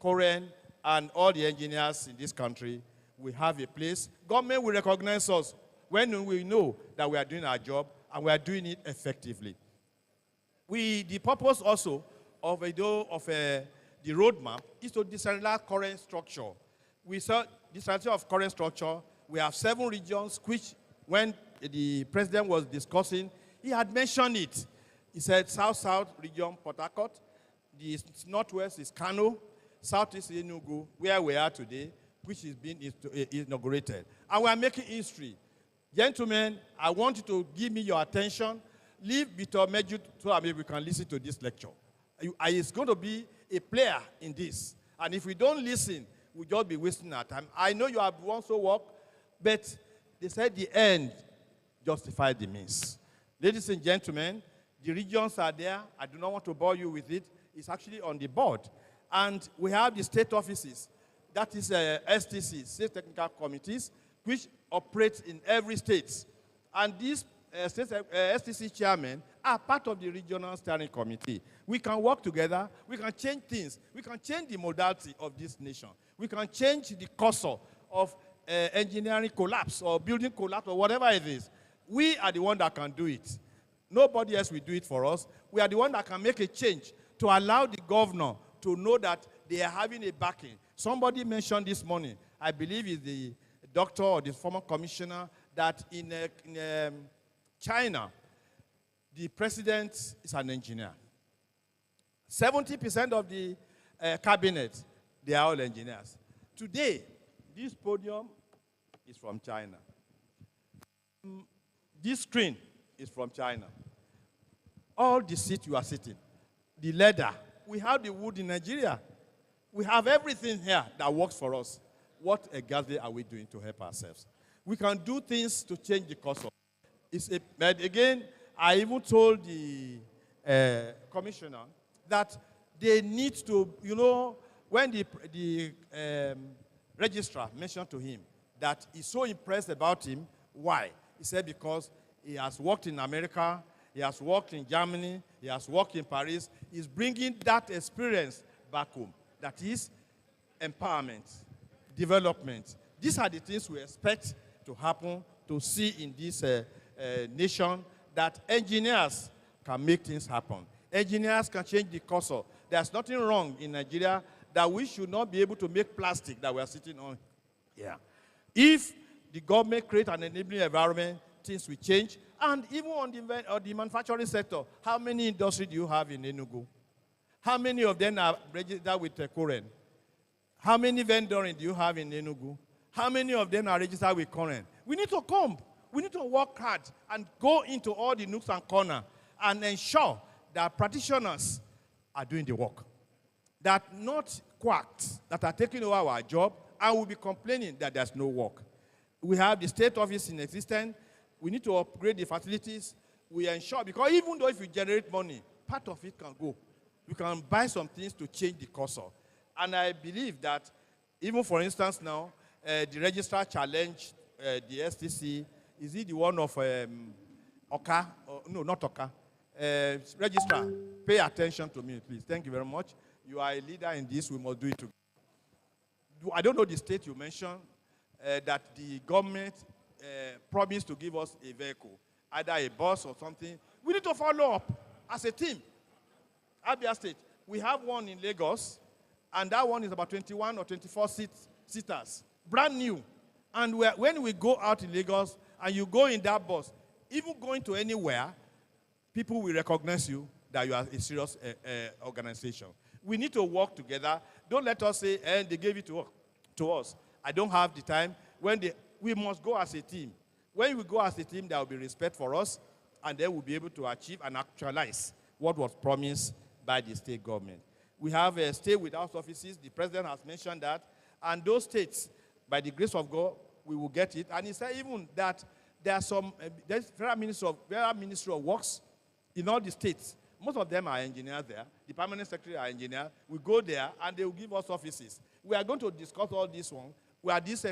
Coren and all the engineers in this country will have a place. Government will recognize us when we know that we are doing our job and we are doing it effectively. The purpose also of the roadmap is to decentralize current structure. We saw decentralization of current structure. We have 7 regions, which when the president was discussing, he had mentioned it. He said South-South region, Port Harcourt. The Northwest is Kano. Southeast is Enugu, where we are today, which is being inaugurated. And we are making history. Gentlemen, I want you to give me your attention. Leave Victor Meju so that maybe we can listen to this lecture. He's going to be a player in this. And if we don't listen, we'll just be wasting our time. I know you have also worked, but they said the end justified the means. Ladies and gentlemen, the regions are there. I do not want to bore you with it. It's actually on the board. And we have the state offices. That is STC, State Technical Committees, which operate in every state. And these STC chairmen are part of the regional steering committee. We can work together. We can change things. We can change the modality of this nation. We can change the cursor of engineering collapse or building collapse or whatever it is. We are the one that can do it. Nobody else will do it for us. We are the one that can make a change to allow the governor to know that they are having a backing. Somebody mentioned this morning, I believe it's the doctor or the former commissioner, that in China, the president is an engineer. 70% of the cabinet, they are all engineers. Today, this podium is from China. This screen is from China. All the seats you are sitting, the leather, we have the wood in Nigeria. We have everything here that works for us. What exactly are we doing to help ourselves? We can do things to change the course of it. But again, I even told the commissioner that they need to, when the registrar mentioned to him that he's so impressed about him, why? He said because he has worked in America, he has worked in Germany, he has worked in Paris. He's bringing that experience back home. That is empowerment, development. These are the things we expect to happen, to see in this nation, that engineers can make things happen. Engineers can change the cursor. There's nothing wrong in Nigeria that we should not be able to make plastic that we are sitting on here. If the government creates an enabling environment, things will change. And even on the manufacturing sector, how many industries do you have in Enugu? How many of them are registered with Coren? How many vendors do you have in Enugu? How many of them are registered with Coren? We need to come. We need to work hard and go into all the nooks and corners and ensure that practitioners are doing the work. That not quacks that are taking over our job and will be complaining that there's no work. We have the state office in existence. We need to upgrade the facilities. We ensure, because even though if you generate money, part of it can go. You can buy some things to change the cursor. And I believe that, even for instance now, the registrar challenged the STC. Is he the one of Oka? No, not Oka. Registrar, pay attention to me, please. Thank you very much. You are a leader in this. We must do it together. I don't know the state you mentioned, that the government promised to give us a vehicle, either a bus or something. We need to follow up as a team. Abia State, we have one in Lagos, and that one is about 21 or 24 seaters, brand new. And when we go out in Lagos and you go in that bus, even going to anywhere, people will recognize you that you are a serious organization. We need to work together. Don't let us say, they gave it to us. I don't have the time. We must go as a team. When we go as a team, there will be respect for us, and then we'll be able to achieve and actualize what was promised by the state government. We have a state without offices. The president has mentioned that. And those states, by the grace of God, we will get it. And he said even that there are some, there's Federal Ministry of Works in all the states. Most of them are engineers there. The permanent secretary are engineers. We go there, and they will give us offices. We are going to discuss all this one. We are this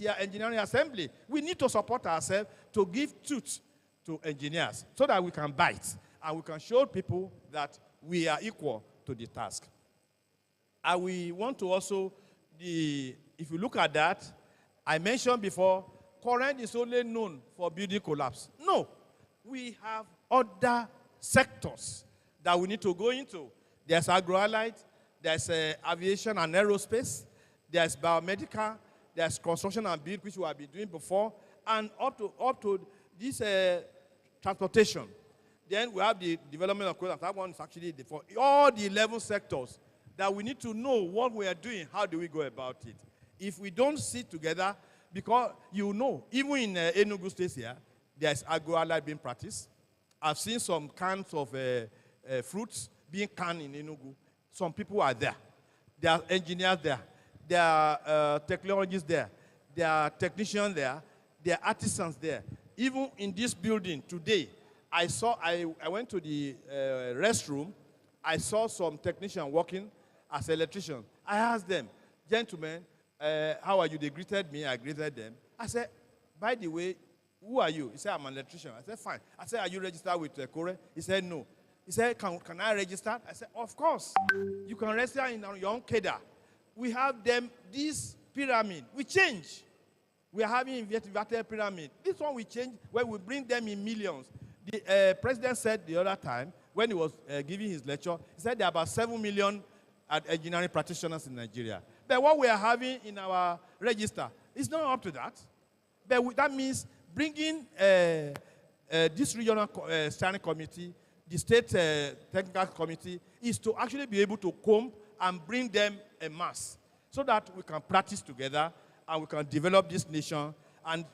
year engineering assembly. We need to support ourselves to give truth to engineers so that we can bite and we can show people that we are equal to the task. And we want to also, if you look at that, I mentioned before, Coren is only known for building collapse. No, we have other sectors that we need to go into. There's agroallied, there's aviation and aerospace, there's biomedical, there's construction and build, which we have been doing before, and up to this transportation. Then we have the development of clothes. That one is actually for all the 11 sectors that we need to know what we are doing. How do we go about it? If we don't sit together, because even in Enugu State here, there's agroallied being practiced. I've seen some cans of fruits being canned in Enugu. Some people are there. There are engineers there. There are technologists there. There are technicians there. There are artisans there. Even in this building today, I went to the restroom. I saw some technicians working as electricians. I asked them, gentlemen, how are you? They greeted me. I greeted them. I said, by the way, who are you? He said, I'm an electrician. I said, fine. I said, are you registered with Coren? He said, no. He said, can I register? I said, of course. You can register in your own cadre. We have them, this pyramid. We change. We are having inverted pyramid. This one we change when we bring them in millions. The president said the other time, when he was giving his lecture, he said there are about 7 million engineering practitioners in Nigeria. But what we are having in our register is not up to that. But that means bringing this regional steering committee, the state technical committee, is to actually be able to comb and bring them a mass so that we can practice together and we can develop this nation. And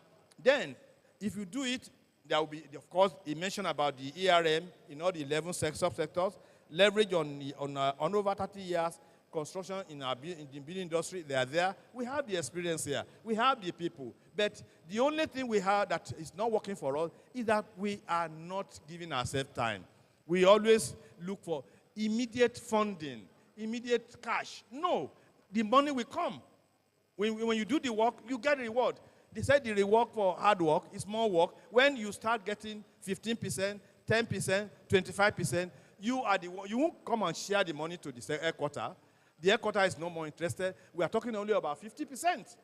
then, if you do it, there will be, of course, he mentioned about the ERM in all the 11 subsectors, leverage on over 30 years, construction in the building industry, they are there. We have the experience here. We have the people. But the only thing we have that is not working for us is that we are not giving ourselves time. We always look for immediate funding, immediate cash. No, the money will come. When you do the work, you get a reward. They said the reward for hard work is more work. When you start getting 15%, 10%, 25%, you won't come and share the money to the headquarters. The headquarters is no more interested. We are talking only about 50%.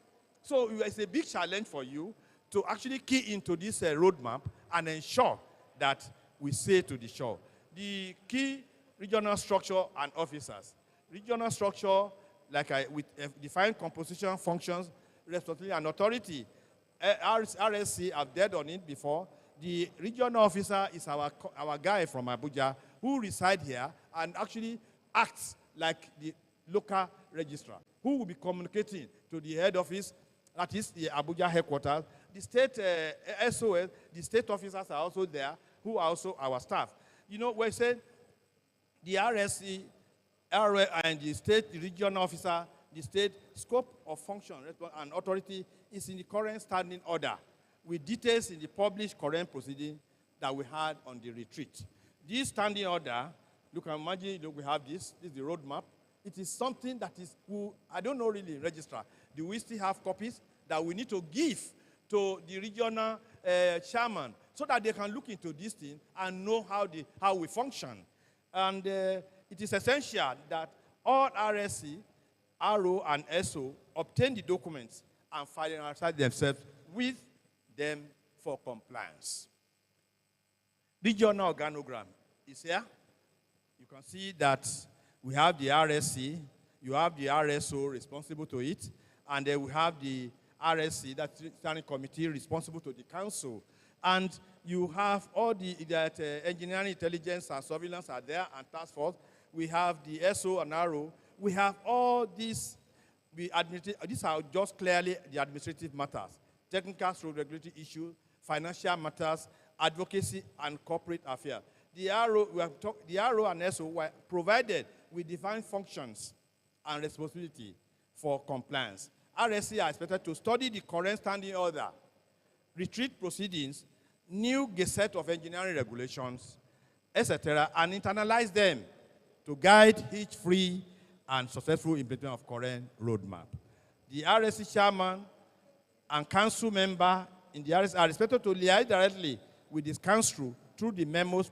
So it's a big challenge for you to actually key into this roadmap and ensure that we say to the shore. The key regional structure and officers. Regional structure, with defined composition, functions, responsibility, and authority. RSC, I've dealt on it before. The regional officer is our guy from Abuja who resides here and actually acts like the local registrar, who will be communicating to the head office, that is the Abuja headquarters. The state SOS, the state officers are also there, who are also our staff. You know, we said the RSC, and the state regional officer, the state scope of function and authority is in the current standing order, with details in the published current proceeding that we had on the retreat. This standing order, you can imagine, we have this is the roadmap. It is something that is, I don't know really, registrar. Do we still have copies that we need to give to the regional chairman so that they can look into this thing and know how we function? And it is essential that all RSC, RO, and SO obtain the documents and finalize themselves with them for compliance. Regional organogram is here. You can see that we have the RSC, you have the RSO responsible to it, and then we have the RSC, that's the standing committee responsible to the council. And you have all that engineering, intelligence, and surveillance are there, and task force. We have the SO and RO. We have all these, these are just clearly the administrative matters, technical through regulatory issues, financial matters, advocacy, and corporate affairs. The RO and SO were provided with defined functions and responsibility for compliance. RSC are expected to study the current standing order, retreat proceedings, new gazette of engineering regulations, etc., and internalize them to guide each free and successful implementation of current roadmap. The RSC chairman and council member in the RSC are expected to liaise directly with this council through the memos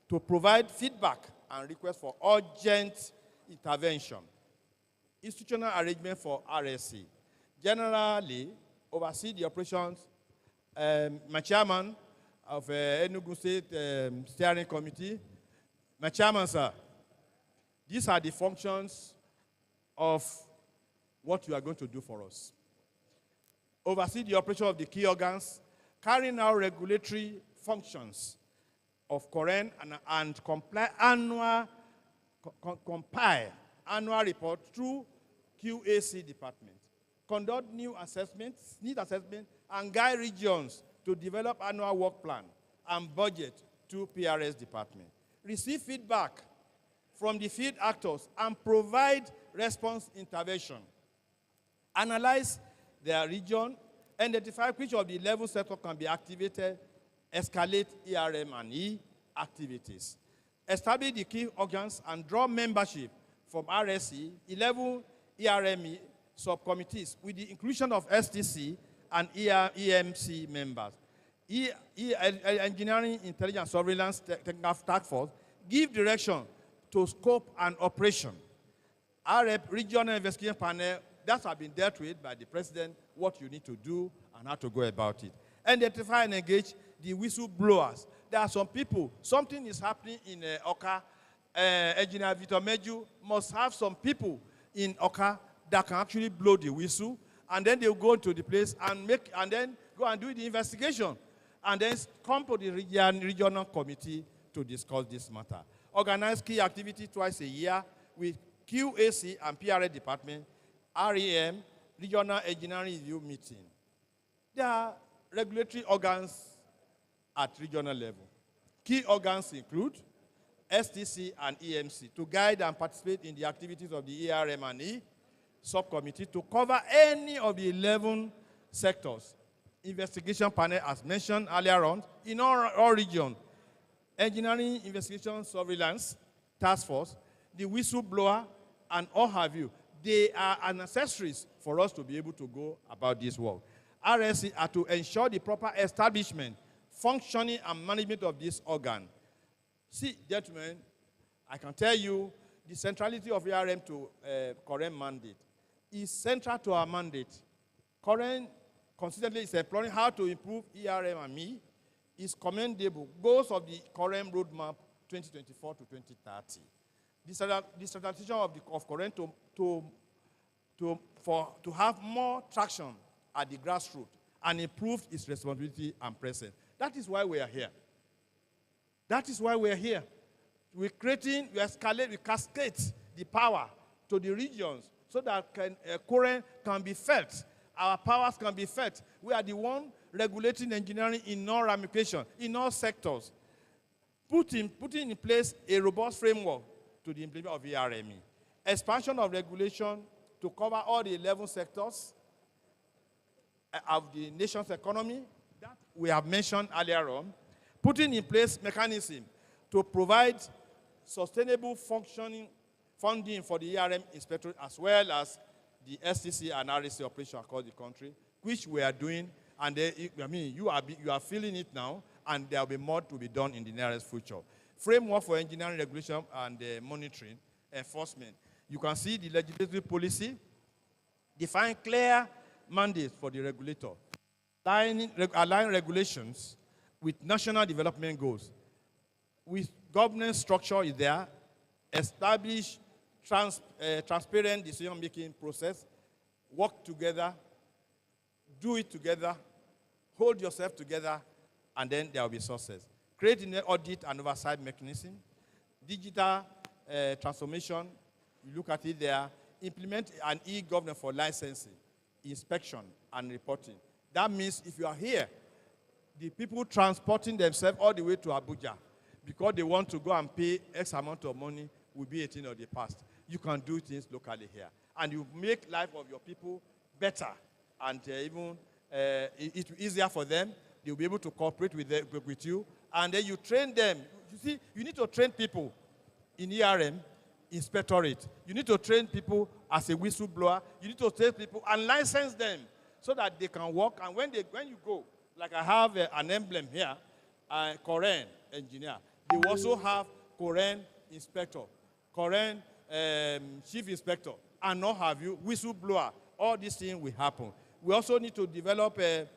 to provide feedback and requests for urgent intervention. Institutional arrangement for RSC. Generally, oversee the operations. My chairman of Enugu State Steering Committee. My chairman, sir, these are the functions of what you are going to do for us. Oversee the operation of the key organs, carrying out regulatory functions of Coren and compile annual report through QAC department. Conduct need assessment, and guide regions to develop annual work plan and budget to PRS department. Receive feedback from the field actors and provide response intervention. Analyze their region, identify which of the 11 sectors can be activated, escalate ERM and E activities. Establish the key organs and draw membership from RSC, 11 ERM subcommittees with the inclusion of STC and EMC members. Engineering, Intelligence, Surveillance, Technical Task Force give direction to scope and operation. REP, Regional Investigation Panel, that has been dealt with by the President, what you need to do and how to go about it. Identify and engage the whistleblowers. There are some people, something is happening in Oka, Engineer Victor Meju must have some people in Oka that can actually blow the whistle, and then they'll go to the place and then go and do the investigation, and then come to the regional committee to discuss this matter. Organize key activity twice a year with QAC and PRA department, REM, regional engineering review meeting. There are regulatory organs at regional level. Key organs include STC and EMC to guide and participate in the activities of the ERM and E subcommittee to cover any of the 11 sectors. Investigation panel, as mentioned earlier on, in all regions. Engineering investigation surveillance task force, the whistleblower, and all have you. They are necessaries for us to be able to go about this work. RSC are to ensure the proper establishment, functioning, and management of this organ. See, gentlemen, I can tell you the centrality of ERM to Coren mandate is central to our mandate. Coren consistently is exploring how to improve ERM and me is commendable. Goals of the Coren roadmap 2024 to 2030. The standardization of Coren to have more traction at the grassroots and improve its responsibility and presence. That is why we are here. That is why we are here. We're creating, we escalate, we cascade the power to the regions so that Coren can be felt. Our powers can be felt. We are the one regulating engineering in all ramifications, in all sectors. Putting in place a robust framework to the implementation of ERME. Expansion of regulation to cover all the 11 sectors of the nation's economy that we have mentioned earlier on. Putting in place mechanism to provide sustainable funding for the ERM inspectorate as well as the STC and RSC operation across the country, which we are doing, and you are feeling it now, and there will be more to be done in the nearest future. Framework for engineering regulation and monitoring, enforcement. You can see the legislative policy define clear mandates for the regulator, align regulations with national development goals. With governance structure is there, establish transparent decision-making process, work together, do it together, hold yourself together, and then there will be success. Create an audit and oversight mechanism, digital transformation, you look at it there, implement an e-governance for licensing, inspection, and reporting. That means if you are here, the people transporting themselves all the way to Abuja because they want to go and pay X amount of money will be a thing of the past. You can do things locally here. And you make life of your people better and even it's easier for them. They'll be able to cooperate with you. And then you train them. You see, you need to train people in ERM, inspectorate. You need to train people as a whistleblower. You need to train people and license them so that they can work. And when you go, like I have an emblem here, Coren engineer. They also have Coren inspector, Coren chief inspector, and not have you whistleblower. All these things will happen. We also need to develop a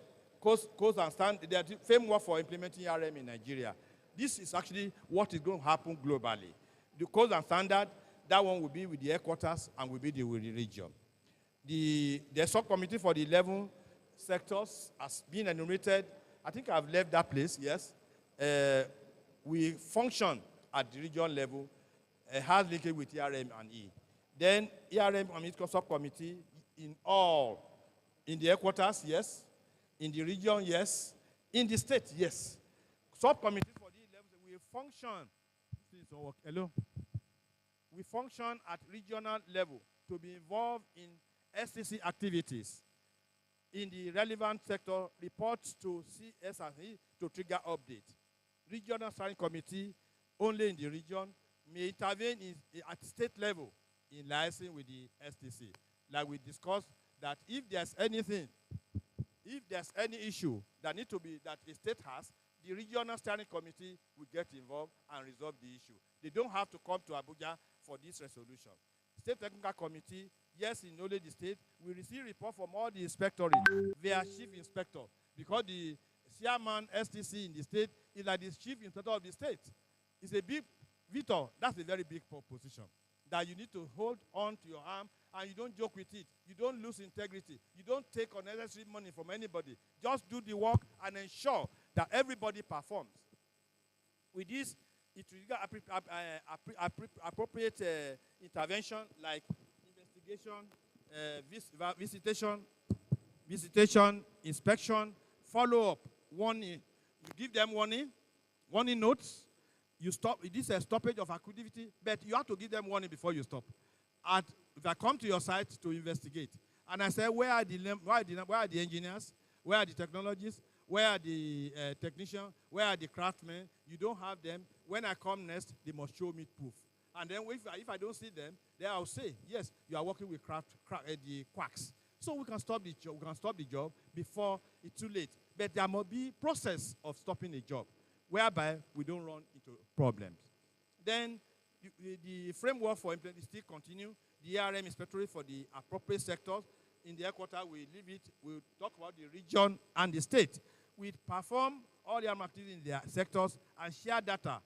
codes and standards, the framework for implementing ERM in Nigeria. This is actually what is going to happen globally. The codes and standards, that one will be with the headquarters and will be with the region. The subcommittee for the 11 sectors has been enumerated. I think I've left that place, yes. We function at the regional level, has linkage with ERM and E. Then ERM and subcommittee in the headquarters, yes. In the region, yes. In the state, yes. Subcommittee for the levels, we function. Hello. We function at regional level to be involved in STC activities. In the relevant sector, reports to CSRE to trigger update. Regional steering committee, only in the region, may intervene at state level in liaising with the STC. Like we discussed, that if there's anything, if there's any issue that need to be, that a state has, the regional steering committee will get involved and resolve the issue. They don't have to come to Abuja for this resolution. State technical committee, yes, in only the state, we receive report from all the inspectorate, their chief inspector, because the chairman STC in the state is like the chief inspector of the state. It's a big Victor, that's a very big position that you need to hold on to your arm and you don't joke with it. You don't lose integrity. You don't take unnecessary money from anybody. Just do the work and ensure that everybody performs. With this, it will appropriate intervention like investigation, visitation, inspection, follow-up, warning. You give them warning notes. You stop. This is a stoppage of activity, but you have to give them warning before you stop. If I come to your site to investigate, and I say, where are the engineers? Where are the technologists? Where are the technicians? Where are the craftsmen? You don't have them. When I come next, they must show me proof. And then if I don't see them, then I'll say, yes, you are working with the quacks. So we can stop the job. We can stop the job before it's too late. But there must be process of stopping a job, whereby we don't run into problems. Then the framework for implementation still continue. The ARM inspectorate for the appropriate sectors. In the headquarters, we leave it. We'll talk about the region and the state. We perform all the activities in their sectors and share data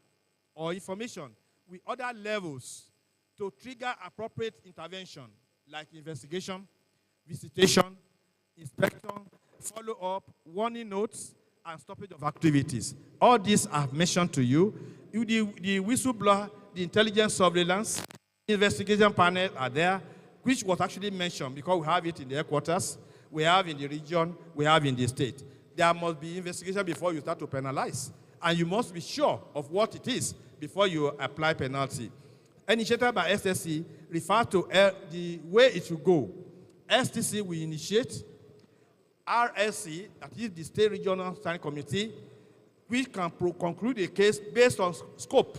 or information with other levels to trigger appropriate intervention, like investigation, visitation, inspection, follow-up, warning notes, and stoppage of activities. All these I've mentioned to you. The whistleblower, the intelligence surveillance, investigation panel are there, which was actually mentioned because we have it in the headquarters, we have in the region, we have in the state. There must be investigation before you start to penalize. And you must be sure of what it is before you apply penalty. Initiated by SSC refers to the way it should go. STC will initiate, RSC, that is the State Regional Standing Committee, which can conclude a case based on scope,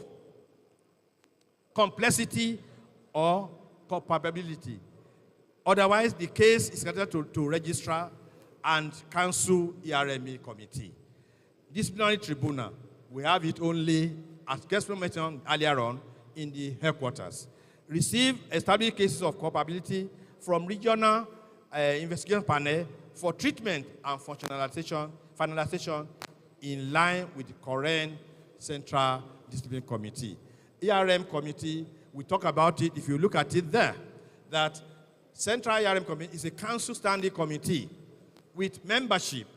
complexity, or culpability. Otherwise, the case is scheduled to registrar and council ERME committee. Disciplinary tribunal, we have it only, as guest mentioned earlier on, in the headquarters. Receive established cases of culpability from regional investigation panel for treatment and finalization in line with the Coren Central Discipline Committee. ERM committee, we talk about it, if you look at it there, that Central ERM committee is a council standing committee with membership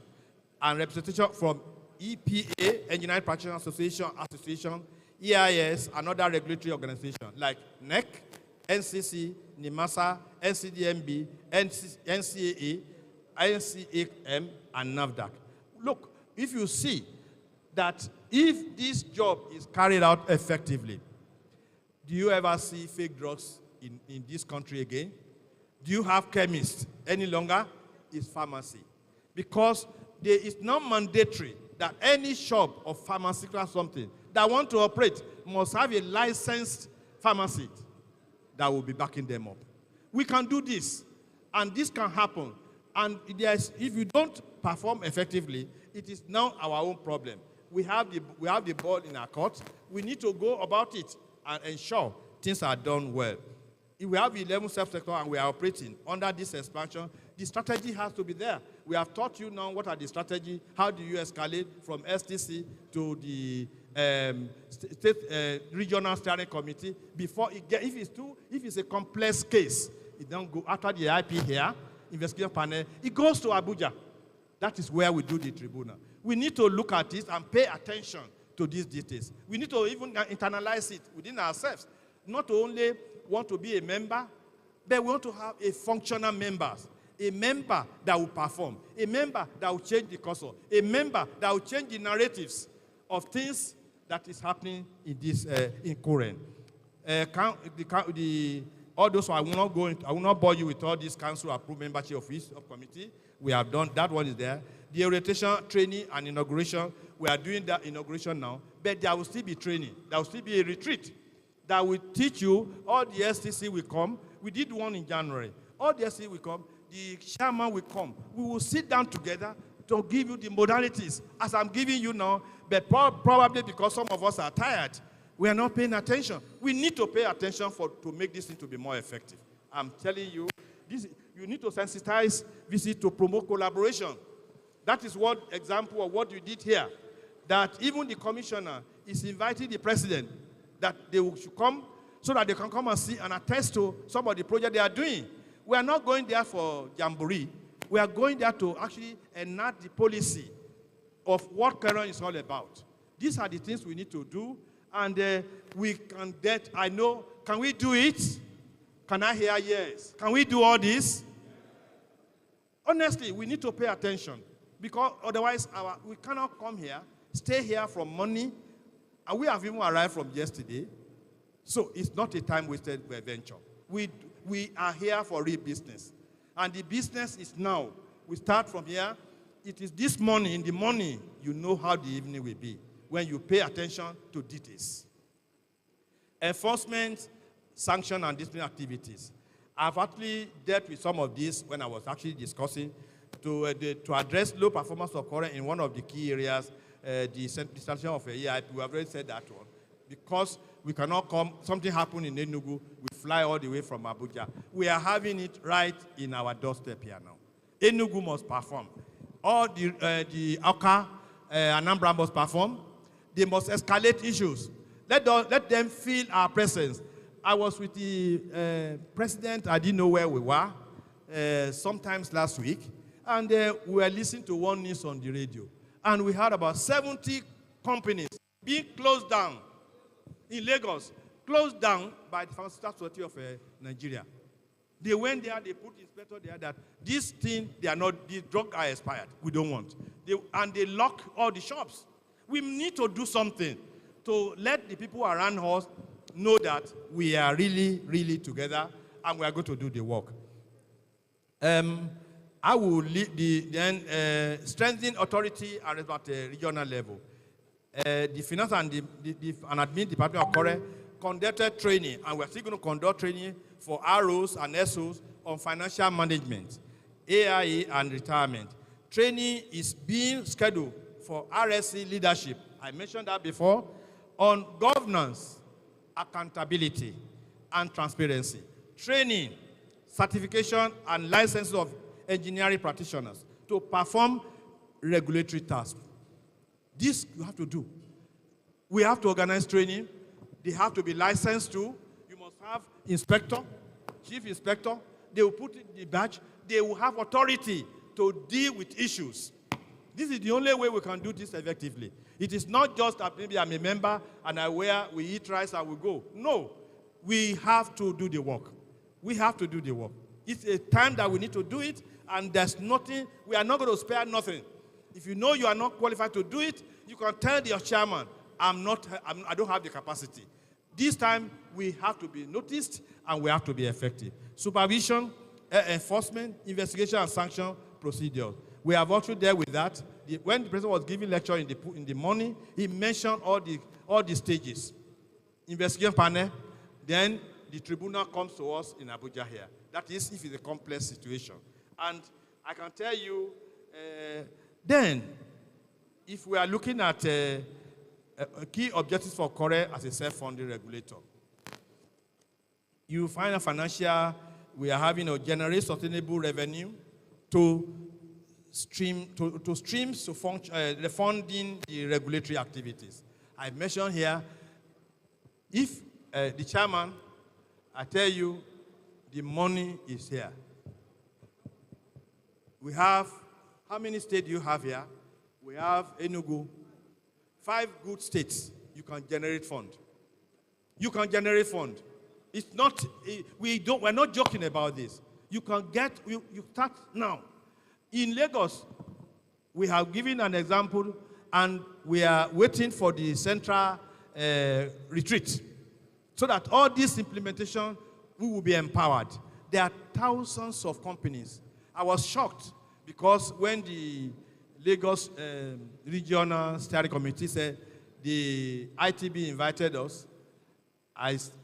and representation from EPA, Engineering Practitioners Association, EIS, and other regulatory organizations like NEC, NCC, NIMASA, NCDMB, NCAA, INCAM, and NAFDAC. Look, if you see that if this job is carried out effectively, do you ever see fake drugs in this country again? Do you have chemists any longer? It's pharmacy. Because there is not mandatory that any shop of pharmaceutical something that want to operate must have a licensed pharmacy that will be backing them up. We can do this, and this can happen. And if you don't perform effectively, it is now our own problem. We have the ball in our court. We need to go about it and ensure things are done well. If we have 11 sub-sectors and we are operating under this expansion, the strategy has to be there. We have taught you now what are the strategy, how do you escalate from STC to the state regional steering committee before it get, if it's a complex case, it don't go after the IP here, investigation panel, it goes to Abuja. That is where we do the tribunal. We need to look at this and pay attention to these details. We need to even internalize it within ourselves. Not only want to be a member, but we want to have a functional member. A member that will perform. A member that will change the cursor. A member that will change the narratives of things that is happening in this in Coren. All those I will not bore you with all this council approved membership of committee. We have done that one is there. The orientation, training, and inauguration. We are doing that inauguration now, but there will still be training. There will still be a retreat that will teach you. All the STC will come. We did one in January. All the STC will come. The chairman will come. We will sit down together to give you the modalities as I'm giving you now, but probably because some of us are tired, we are not paying attention. We need to pay attention to make this thing to be more effective. I'm telling you, you need to sensitize visit to promote collaboration. That is one example of what you did here. That even the commissioner is inviting the president that they should come so that they can come and see and attest to some of the projects they are doing. We are not going there for jamboree. We are going there to actually enact the policy of what Coren is all about. These are the things we need to do, and we can get, I know, can we do it? Can I hear yes? Can we do all this? Honestly, we need to pay attention, because otherwise we cannot come here, stay here from morning, and we have even arrived from yesterday. So it's not a time wasted venture. We are here for real business. And the business is now. We start from here. It is this morning, in the morning, you know how the evening will be when you pay attention to details. Enforcement, sanction, and discipline activities. I've actually dealt with some of these when I was actually discussing to address low performance of Coren in one of the key areas, the sanction of EIP. We have already said that one. Because we cannot come, something happened in Enugu, we fly all the way from Abuja. We are having it right in our doorstep here now. Enugu must perform. All the Aka, Anambra must perform. They must escalate issues. Let them feel our presence. I was with the president, I didn't know where we were, sometimes last week, and we were listening to one news on the radio. And we heard about 70 companies being closed down in Lagos, closed down by the Pharmaceutical Society of Nigeria. They went there, they put inspector there that this thing, these drugs are expired. We don't want. And they lock all the shops. We need to do something to let the people around us know that we are really, really together and we are going to do the work. I will lead strengthen authority and at a regional level. The finance and the admin department of Coren conducted training, and we're still going to conduct training for ROs and SOs on financial management, AIE, and retirement. Training is being scheduled for RSC leadership. I mentioned that before, on governance, accountability, and transparency. Training, certification, and licenses of engineering practitioners to perform regulatory tasks. This you have to do. We have to organize training. They have to be licensed too. You must have inspector, chief inspector. They will put in the badge. They will have authority to deal with issues. This is the only way we can do this effectively. It is not just that maybe I'm a member and we eat rice and we go. No, we have to do the work. We have to do the work. It's a time that we need to do it, and there's nothing, we are not going to spare nothing. If you know you are not qualified to do it, you can tell your chairman, I don't have the capacity. This time, we have to be noticed and we have to be effective. Supervision, enforcement, investigation, and sanction procedures. We have also dealt with that. When the president was giving lecture in the morning, he mentioned all the stages. Investigation panel, then the tribunal comes to us in Abuja here. That is if it's a complex situation. And I can tell you, then, if we are looking at key objectives for Coren as a self-funding regulator, you find a financial, we are having a generate sustainable revenue to streams to funding the regulatory activities. I mentioned here, if the chairman, I tell you, the money is here. We have, how many states do you have here? We have Enugu. 5 good states, you can generate fund. You can generate fund. It's not, we're not joking about this. You can get, you start now. In Lagos, we have given an example, and we are waiting for the central retreat, so that all this implementation, we will be empowered. There are thousands of companies. I was shocked because when the Lagos Regional Steering Committee said the ITB invited us,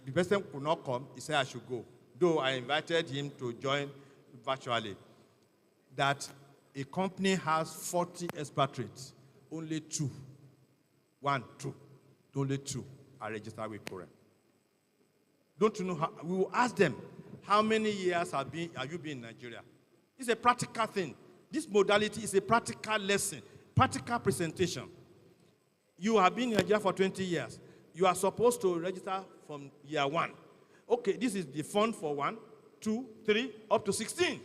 the president could not come. He said I should go, though I invited him to join virtually. That a company has 40 expatriates, only 2, 1, 2, only 2 are registered with Coren. Don't you know how, we will ask them, how many years have you been in Nigeria? It's a practical thing. This modality is a practical lesson, practical presentation. You have been in Nigeria for 20 years. You are supposed to register from year 1. Okay, this is the fund for 1, 2, 3, up to 16.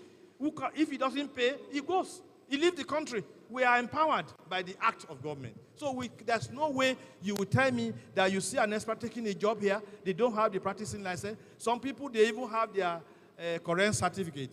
If he doesn't pay, he goes. He leaves the country. We are empowered by the act of government. So there's no way you will tell me that you see an expert taking a job here, they don't have the practicing license. Some people, they even have their Coren certificate.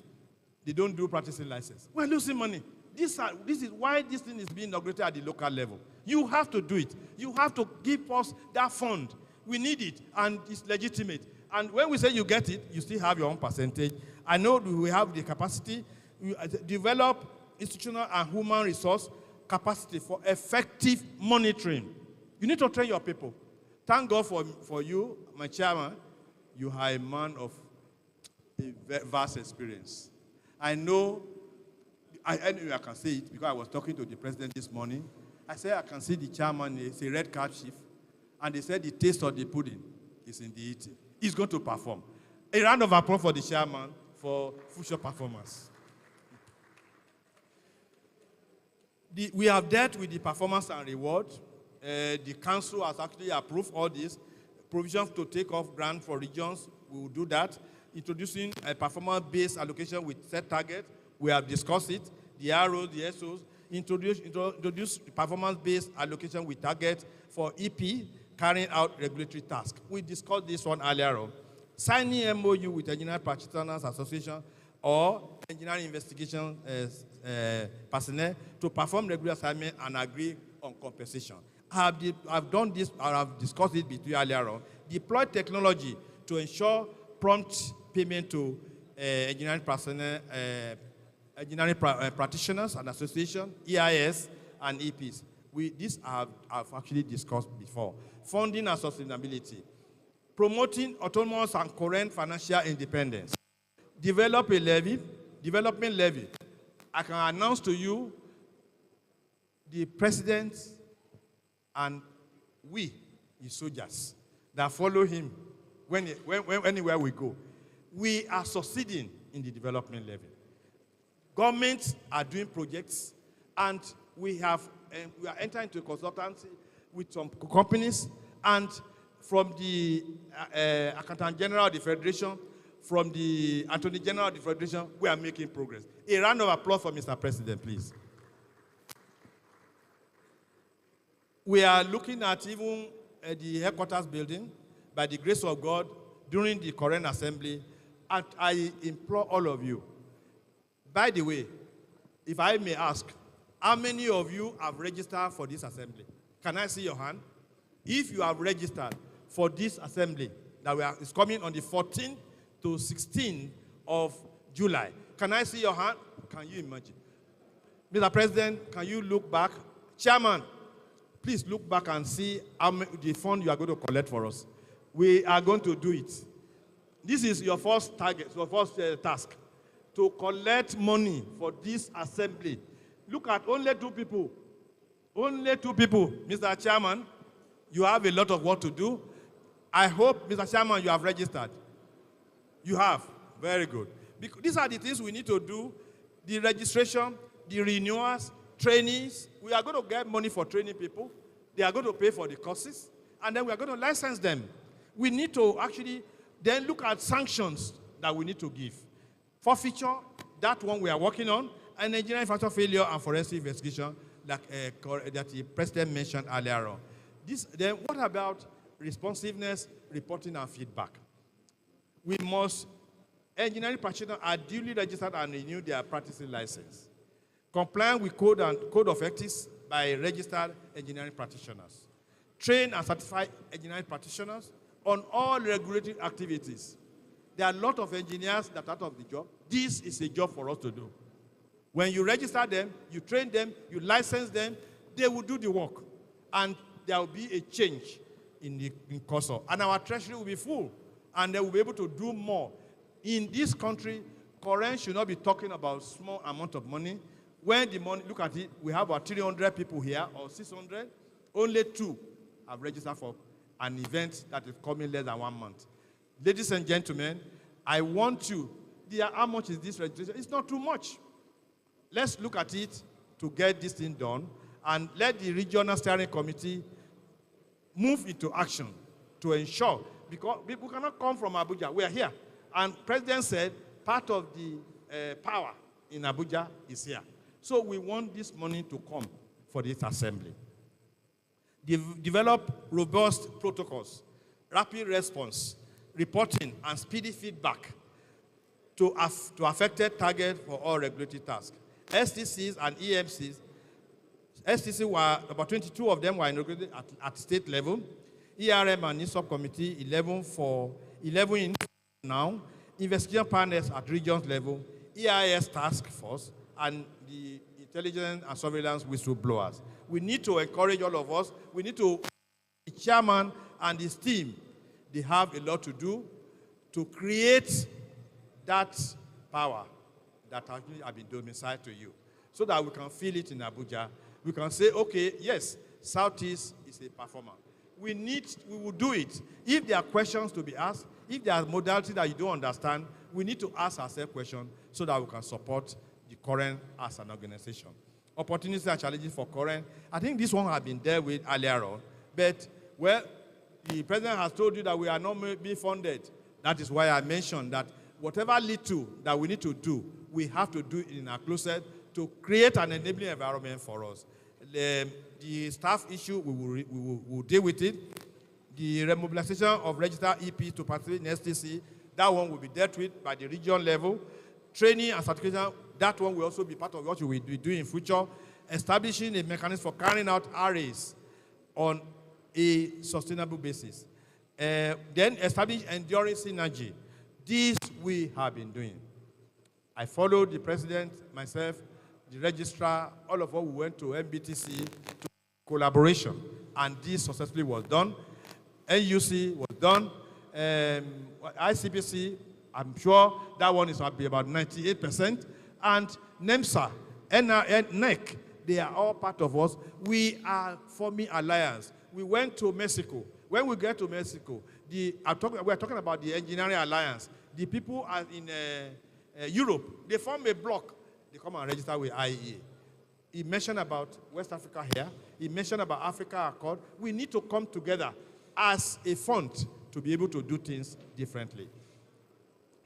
They don't do practicing license. We're losing money. This is why this thing is being inaugurated at the local level. You have to do it. You have to give us that fund. We need it, and it's legitimate. And when we say you get it, you still have your own percentage. I know we have the capacity. We develop institutional and human resource capacity for effective monitoring. You need to train your people. Thank God for you, my chairman. You are a man of a vast experience. I know, I can say it because I was talking to the president this morning. I said I can see the chairman, it's a red card chief, and they said the taste of the pudding is in the eating. He's going to perform. A round of applause for the chairman for future performance. We have dealt with the performance and reward. The council has actually approved all this. Provisions to take off grant for regions, we will do that. Introducing a performance-based allocation with set target, we have discussed it. The ROs, the SOs, introduce performance-based allocation with target for EP, carrying out regulatory tasks. We discussed this one earlier on. Signing MOU with Engineering Practitioners Association or Engineering Investigation personnel to perform regular assignment and agree on compensation. I've done this, or I've discussed it between earlier on. Deploy technology to ensure prompt payment to engineering personnel, engineering practitioners and association, EIS, and EPs. This I've actually discussed before. Funding and sustainability. Promoting autonomous and current financial independence. Develop a levy, development levy. I can announce to you the president and we, the soldiers, that follow him anywhere we go. We are succeeding in the development levy. Governments are doing projects, and we are entering into consultancy with some companies, and from the Accountant General of the Federation, from the Attorney General of the Federation, we are making progress. A round of applause for Mr. President, please. We are looking at even the headquarters building, by the grace of God, during the Coren Assembly, and I implore all of you. By the way, if I may ask, how many of you have registered for this assembly? Can I see your hand? If you have registered for this assembly, that is coming on the 14th to 16th of July, can I see your hand? Can you imagine? Mr. President, can you look back? Chairman, please look back and see how many, the fund you are going to collect for us. We are going to do it. This is your first target, your first task, to collect money for this assembly. Look at only 2 people. Only 2 people. Mr. Chairman, you have a lot of work to do. I hope, Mr. Chairman, you have registered. You have. Very good. Because these are the things we need to do. The registration, the renewals, trainees. We are going to get money for training people. They are going to pay for the courses. And then we are going to license them. We need to actually then look at sanctions that we need to give. Forfeiture, that one we are working on, and engineering factor failure and forensic investigation that the President mentioned earlier on. Then what about responsiveness, reporting, and feedback? We must, engineering practitioners are duly registered and renew their practicing license. Complying with code of ethics by registered engineering practitioners. Train and certify engineering practitioners on all regulatory activities. There are a lot of engineers that are out of the job. This is a job for us to do. When you register them, you train them, you license them, they will do the work. And there will be a change in COSO. And our treasury will be full. And they will be able to do more. In this country, Coren should not be talking about small amount of money. When the money, look at it, we have about 300 people here, or 600. Only 2 have registered for an event that is coming less than 1 month. Ladies and gentlemen, I want you, how much is this registration? It's not too much. Let's look at it to get this thing done, and let the regional steering committee move into action to ensure, because people cannot come from Abuja. We are here. And President said part of the power in Abuja is here. So we want this money to come for this assembly. Develop robust protocols, rapid response, reporting, and speedy feedback to affected targets for all regulatory tasks. STCs and EMCs, STC were, about 22 of them were inaugurated at state level. ERM and NISOP committee, 11 in now. Investigation panels at regions level, EIS task force, and the intelligence and surveillance whistleblowers. We need to encourage all of us. We need to, the chairman and his team, they have a lot to do to create that power that actually have been domiciled to you, so that we can feel it in Abuja. We can say, okay, yes, Southeast is a performer. We will do it. If there are questions to be asked, if there are modalities that you don't understand, we need to ask ourselves questions so that we can support the Coren as an organization. Opportunities and challenges for Coren. I think this one has been dealt with earlier on, but, well, the president has told you that we are not being funded. That is why I mentioned that whatever little that we need to do, we have to do it in our closet to create an enabling environment for us. The staff issue, we will deal with it. The remobilization of registered EPs to participate in STC, that one will be dealt with by the regional level. Training and certification, that one will also be part of what we will be doing in future. Establishing a mechanism for carrying out RAs on a sustainable basis. Then establish enduring synergy. This we have been doing. I followed the president, myself, the registrar, all of us, we went to MBTC to collaboration, and this successfully was done. NUC was done. ICPC, I'm sure that one is be about 98%. And NEMSA, NEC, they are all part of us. We are forming alliance. We went to Mexico. When we get to Mexico, we're talking about the engineering alliance. The people are in Europe, they form a block. They come and register with IEA. He mentioned about West Africa here. He mentioned about Africa Accord. We need to come together as a front to be able to do things differently.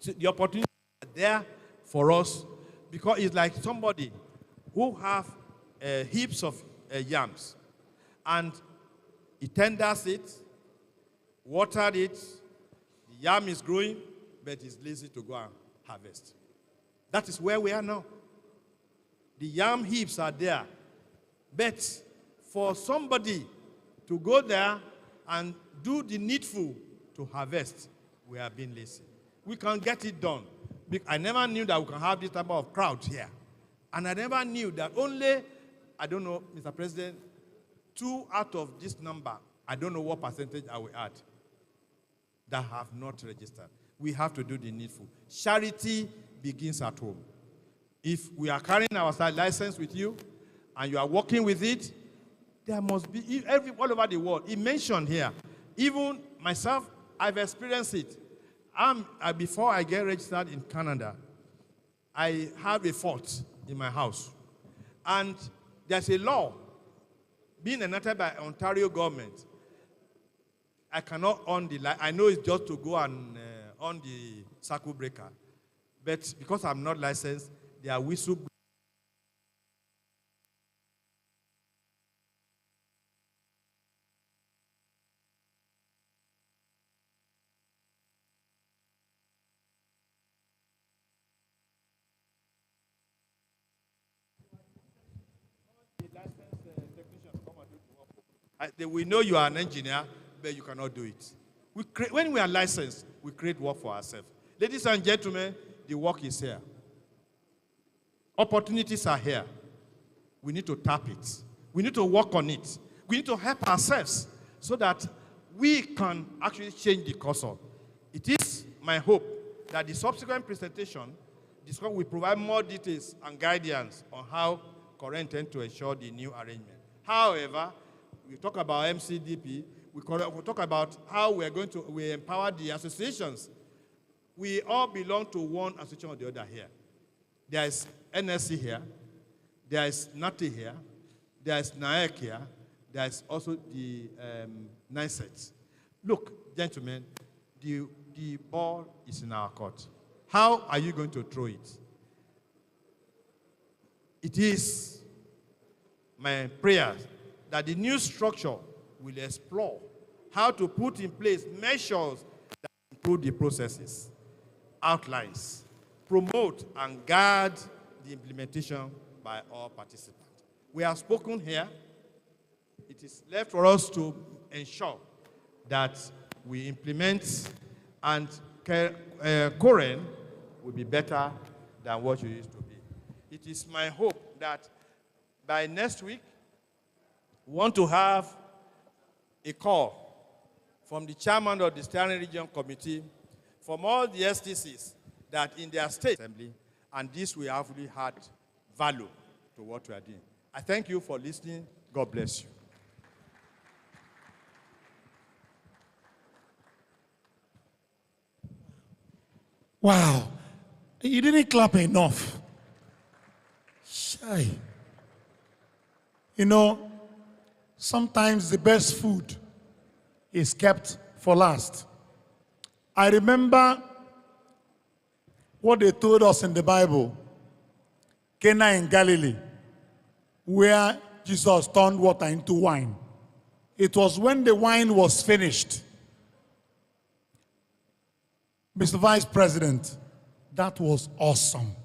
So the opportunity is there for us, because it's like somebody who have heaps of yams, and he tenders it, watered it, the yam is growing, but he's lazy to go and harvest. That is where we are now. The yam heaps are there, but for somebody to go there and do the needful to harvest, we are being lazy. We can get it done. I never knew that we can have this type of crowd here. And I never knew that only, I don't know, Mr. President, 2 out of this number, I don't know what percentage I will add, that have not registered. We have to do the needful. Charity begins at home. If we are carrying our license with you and you are working with it, there must be, all over the world. He mentioned here, even myself, I've experienced it. Before I get registered in Canada, I have a fort in my house. And there's a law being enacted by Ontario government. I cannot on the light. I know it's just to go and on the circuit breaker. But because I'm not licensed, they are whistle. We know you are an engineer, but you cannot do it. When we are licensed, we create work for ourselves. Ladies and gentlemen, the work is here. Opportunities are here. We need to tap it. We need to work on it. We need to help ourselves so that we can actually change the cursor. It is my hope that the subsequent presentation will provide more details and guidance on how Coren intends to ensure the new arrangement. However, we talk about MCDP, we talk about how we are going to empower the associations. We all belong to one association or the other here. There is NSC here, there is NATI here, there is NAEC here, there is also the NICET. Look, gentlemen, the ball is in our court. How are you going to throw it? It is my prayer that the new structure will explore how to put in place measures that improve the processes, outlines, promote and guard the implementation by all participants. We have spoken here. It is left for us to ensure that we implement, and Coren will be better than what you used to be. It is my hope that by next week, we want to have a call from the chairman of the Steering Region Committee, from all the STCs that in their state assembly, and this will actually add value to what we are doing. I thank you for listening. God bless you. Wow. You didn't clap enough. Shy. You know, sometimes the best food is kept for last. I remember what they told us in the Bible, Cana in Galilee, where Jesus turned water into wine. It was when the wine was finished. Mr. Vice President, that was awesome.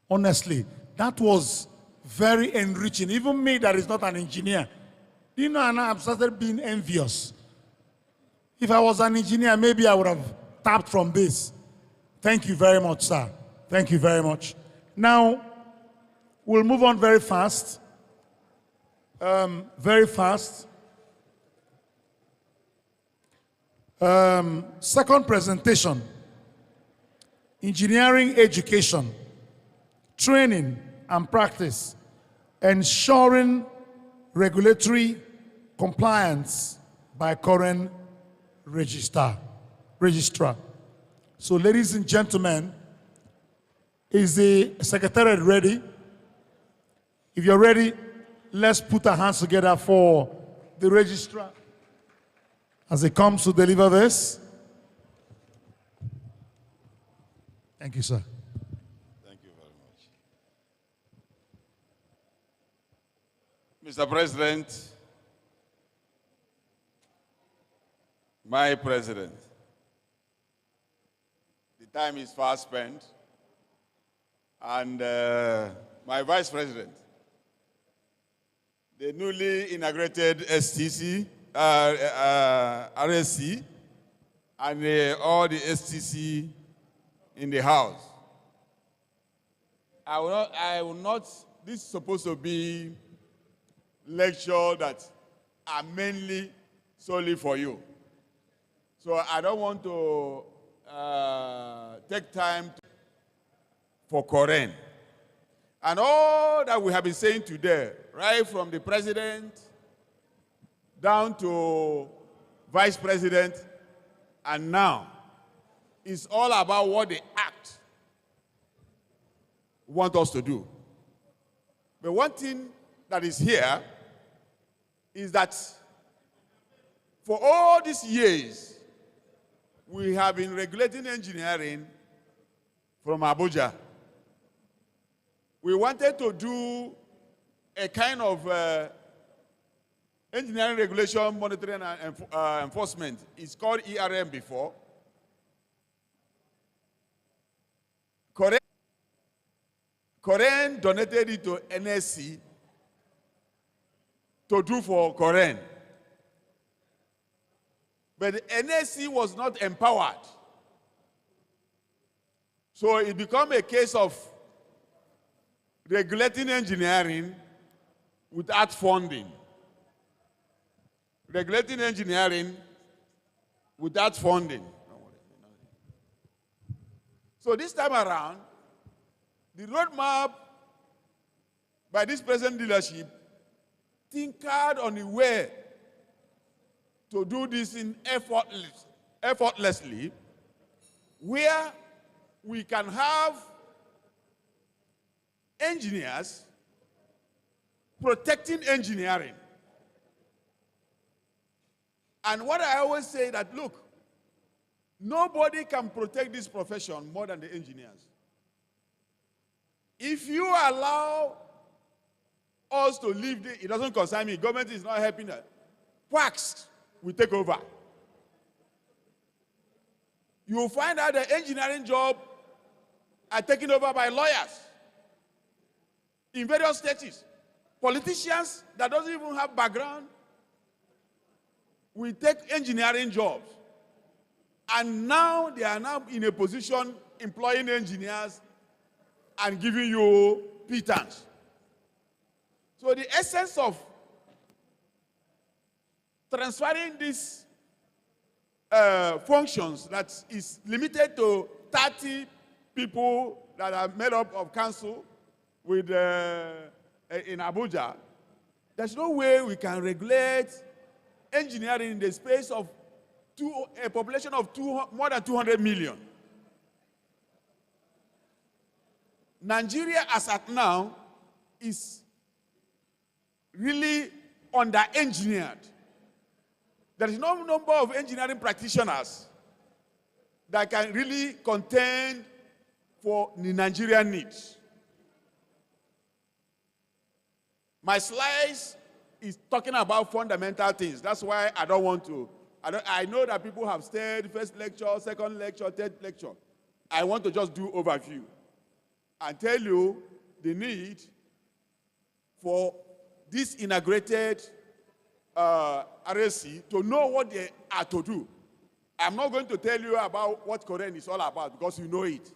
Honestly, that was very enriching. Even me that is not an engineer, you know, and I've started being envious. If I was an engineer, maybe I would have tapped from this. Thank you very much, sir. Thank you very much. Now, we'll move on very fast. Very fast. Second presentation, engineering education, training and practice, ensuring regulatory compliance by Coren registrar. So ladies and gentlemen, is the secretariat ready? If you're ready, let's put our hands together for the registrar as he comes to deliver this. Thank you, sir. Thank you very much. Mr. President, my president, the time is fast spent, and my vice president, the newly inaugurated STC, RSC, and all the STC in the house. I will not, this is supposed to be lecture that are mainly solely for you. So I don't want to take time for Coren. And all that we have been saying today, right from the president down to vice president, and now, is all about what the act want us to do. But one thing that is here is that for all these years, we have been regulating engineering from Abuja. We wanted to do a kind of engineering regulation monitoring and enforcement. It's called ERM before. Coren donated it to NSC to do for Coren. But the NSC was not empowered. So it became a case of regulating engineering without funding. Regulating engineering without funding. So this time around, the roadmap by this present leadership tinkered on the way to do this in effortlessly, where we can have engineers protecting engineering. And what I always say that, look, nobody can protect this profession more than the engineers. If you allow us to leave, it doesn't concern me. Government is not helping us. Quacks will take over. You will find out the engineering job are taken over by lawyers in various states. Politicians that doesn't even have background will take engineering jobs. And now they are now in a position employing engineers and giving you pittance. So the essence of transferring these functions that is limited to 30 people that are made up of council with in Abuja, there's no way we can regulate engineering in the space of a population of more than 200 million. Nigeria, as at now, is really under-engineered. There is no number of engineering practitioners that can really contend for the Nigerian needs. My slides is talking about fundamental things. That's why I don't want to. I know that people have stayed first lecture, second lecture, third lecture. I want to just do overview and tell you the need for this integrated RSC to know what they are to do. I'm not going to tell you about what Coren is all about because you know it.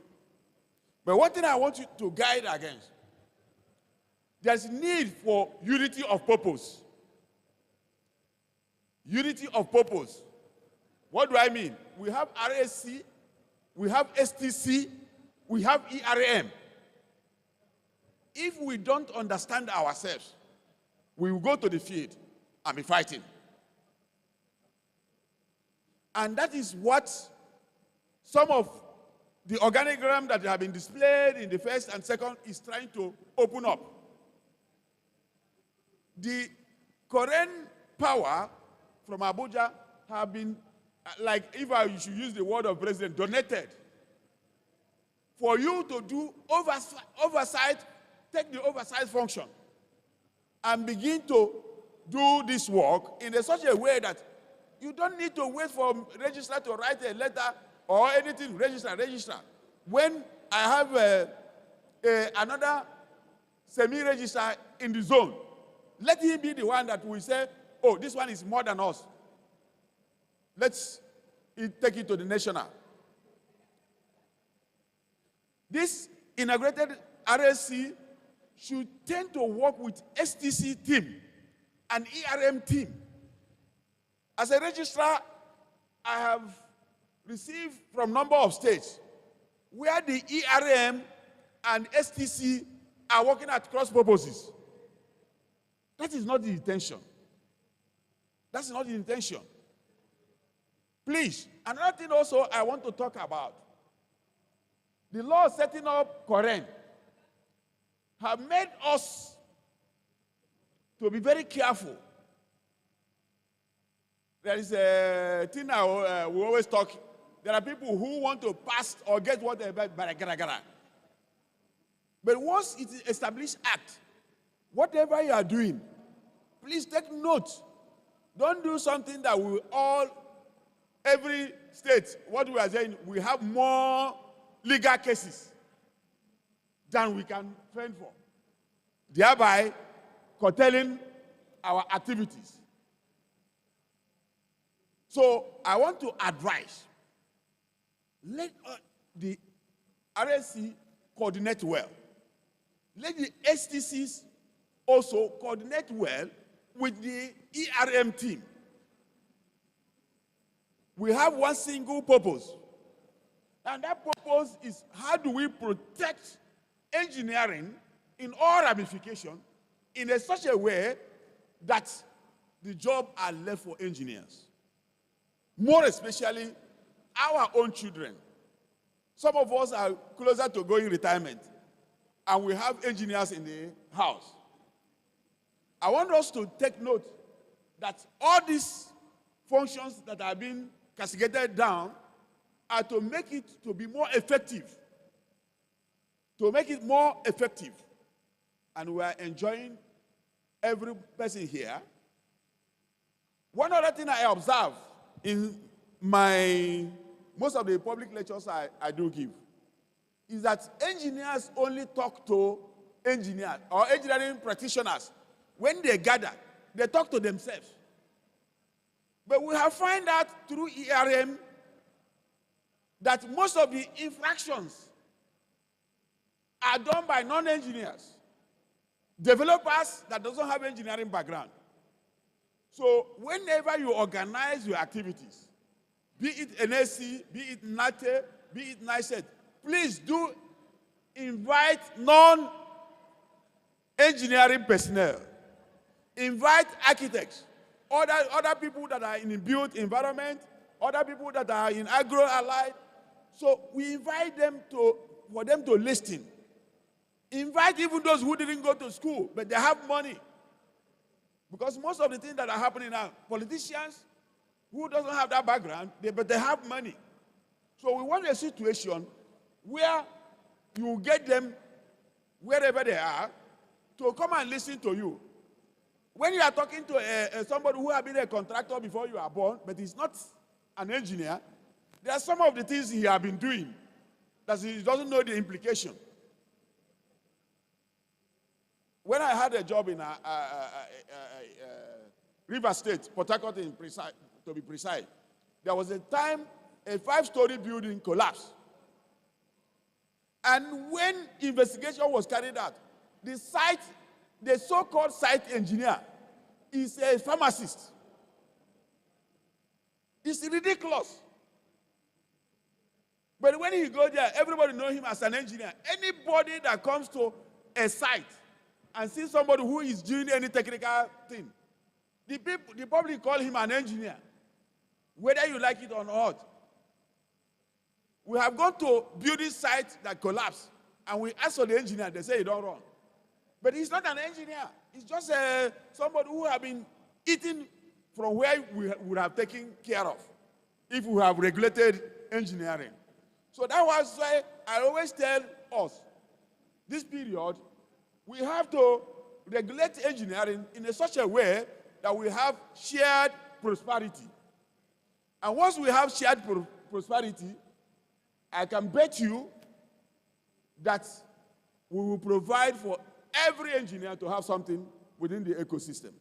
But one thing I want you to guide against, there's need for unity of purpose. Unity of purpose. What do I mean? We have RSC, we have STC, we have ERM. If we don't understand ourselves, we will go to the field and be fighting. And that is what some of the organogram that have been displayed in the first and second is trying to open up. The Coren power from Abuja have been, like if I should use the word of president, donated. For you to do oversight, take the oversight function and begin to do this work in such a way that you don't need to wait for registrar to write a letter or anything, register. When I have another semi-registrar in the zone, let him be the one that will say, oh, this one is more than us. Let's take it to the national. This integrated RSC should tend to work with STC team and ERM team. As a registrar, I have received from a number of states where the ERM and STC are working at cross purposes. That is not the intention. That's not the intention. Please, another thing also I want to talk about. The law setting up Coren have made us to be very careful. There is a thing we always talk. There are people who want to pass or get whatever, but once it is established act, whatever you are doing, please take note. Don't do something that will every state, what we are saying, we have more legal cases than we can fend for, thereby curtailing our activities. So I want to advise, let the RSC coordinate well. Let the STCs also coordinate well with the ERM team. We have one single purpose. And that purpose is, how do we protect engineering in all ramifications in such a way that the job are left for engineers? More especially our own children. Some of us are closer to going retirement, and we have engineers in the house. I want us to take note that all these functions that are being castigated down are to make it to be more effective. To make it more effective. And we are enjoying every person here. One other thing I observe in most of the public lectures I do give is that engineers only talk to engineers or engineering practitioners. When they gather, they talk to themselves. But we have found out through ERM that most of the infractions are done by non-engineers, developers that doesn't have engineering background. So whenever you organize your activities, be it NSC, be it NATE, be it NICET, please do invite non-engineering personnel. Invite architects, other people that are in the built environment, other people that are in agro-allied. So we invite them for them to listen. Invite even those who didn't go to school, but they have money. Because most of the things that are happening now, politicians who doesn't have that background, but they have money. So we want a situation where you get them, wherever they are, to come and listen to you. When you are talking to somebody who has been a contractor before you are born, but he's not an engineer, there are some of the things he has been doing that he doesn't know the implication. When I had a job in River State, Port Harcourt to be precise, there was a time a 5-story building collapsed. And when investigation was carried out, the so-called site engineer is a pharmacist. It's ridiculous. But when he goes there, everybody knows him as an engineer. Anybody that comes to a site and sees somebody who is doing any technical thing, the public call him an engineer, whether you like it or not. We have gone to building sites that collapse, and we ask for the engineer, they say he don't run. But he's not an engineer. He's just somebody who have been eating from where we would have taken care of if we have regulated engineering. So that was why I always tell us, this period, we have to regulate engineering in such a way that we have shared prosperity. And once we have shared prosperity, I can bet you that we will provide for every engineer to have something within the ecosystem.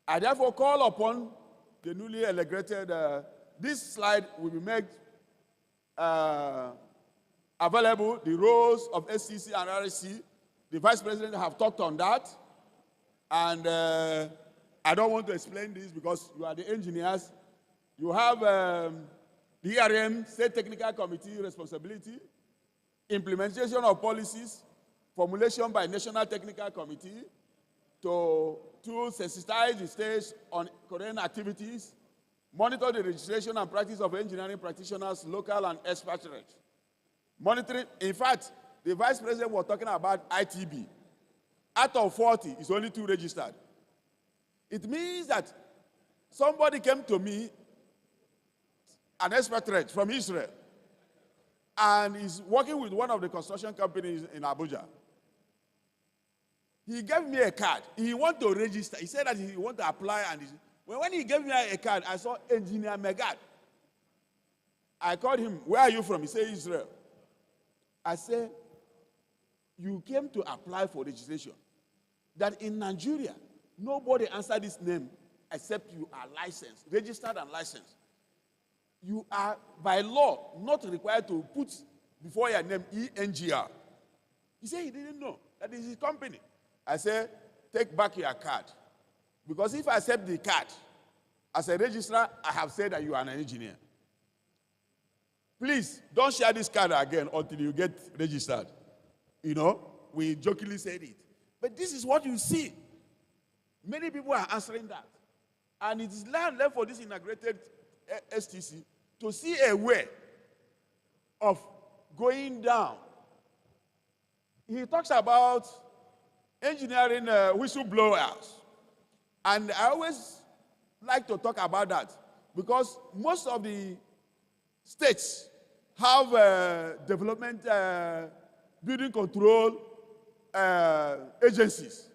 I therefore call upon the newly elected, this slide will be made available, the roles of SCC and RSC. The Vice President have talked on that. And I don't want to explain this because you are the engineers. You have the ERM, State Technical Committee responsibility, implementation of policies, formulation by National Technical Committee to sensitize the states on Korean activities, monitor the registration and practice of engineering practitioners, local and expatriate. Monitoring, in fact, the Vice President was talking about ITB. Out of 40, it's only 2 registered. It means that somebody came to me, an expatriate from Israel, and is working with one of the construction companies in Abuja. He gave me a card. He wanted to register. He said that he wanted to apply. And when he gave me a card, I saw Engineer Megad. I called him, where are you from? He said, Israel. I said, you came to apply for registration. That in Nigeria, nobody answered this name except you are licensed, registered and licensed. You are, by law, not required to put before your name ENGR. He said he didn't know. That is his company. I said, take back your card. Because if I accept the card, as a registrar, I have said that you are an engineer. Please, don't share this card again until you get registered. You know, we jokingly said it. But this is what you see. Many people are answering that. And it is left for this integrated STC to see a way of going down. He talks about engineering whistleblowers. And I always like to talk about that because most of the states have development building control agencies.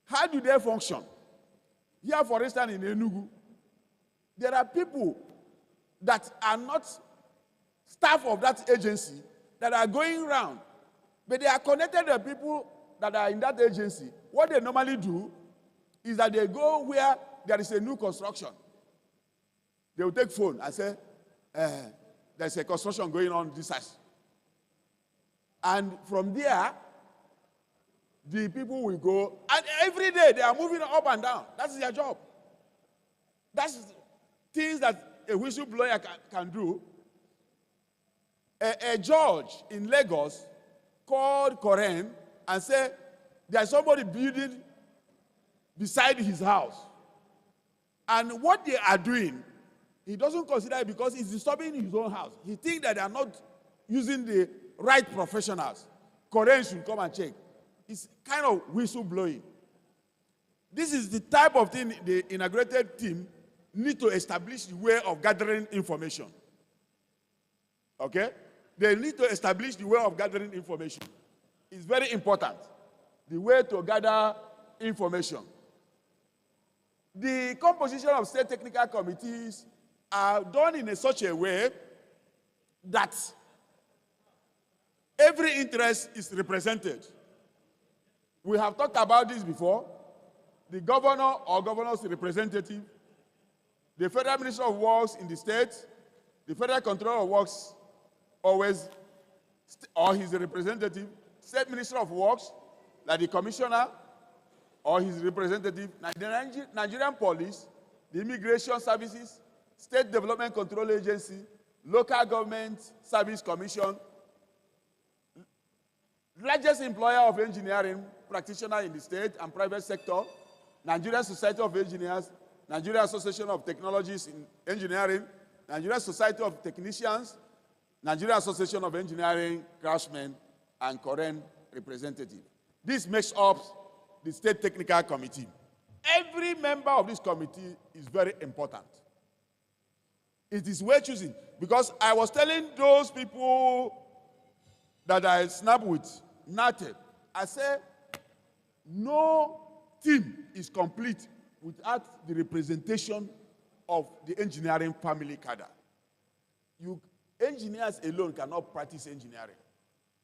How do they function? Here, for instance, in Enugu, there are people that are not staff of that agency that are going around, but they are connected to the people that are in that agency. What they normally do is that they go where there is a new construction. They will take phone and say, there's a construction going on this house. And from there, the people will go, and every day they are moving up and down. That's their job. That's things that a whistleblower can do. A judge in Lagos called Coren and said, there's somebody building beside his house. And what they are doing, he doesn't consider it because it's disturbing his own house. He thinks that they are not using the right professionals. Coren should come and check. It's kind of whistleblowing. This is the type of thing the integrated team need to establish the way of gathering information. Okay? They need to establish the way of gathering information. It's very important. The way to gather information. The composition of state technical committees are done in such a way that every interest is represented. We have talked about this before. The governor or governor's representative, the federal minister of works in the state, the federal controller of works always, or his representative, state minister of works, like the commissioner, or his representative, Nigerian police, the immigration services, state development control agency, local government service commission, largest employer of engineering practitioner in the state and private sector, Nigerian Society of Engineers, Nigerian Association of Technologies in Engineering, Nigerian Society of Technicians, Nigerian Association of Engineering Craftsmen, and Coren representative. This makes up the State Technical Committee. Every member of this committee is very important. It is worth choosing because I was telling those people that I snap with, Nate, I said, no team is complete without the representation of the engineering family cadre. Engineers alone cannot practice engineering.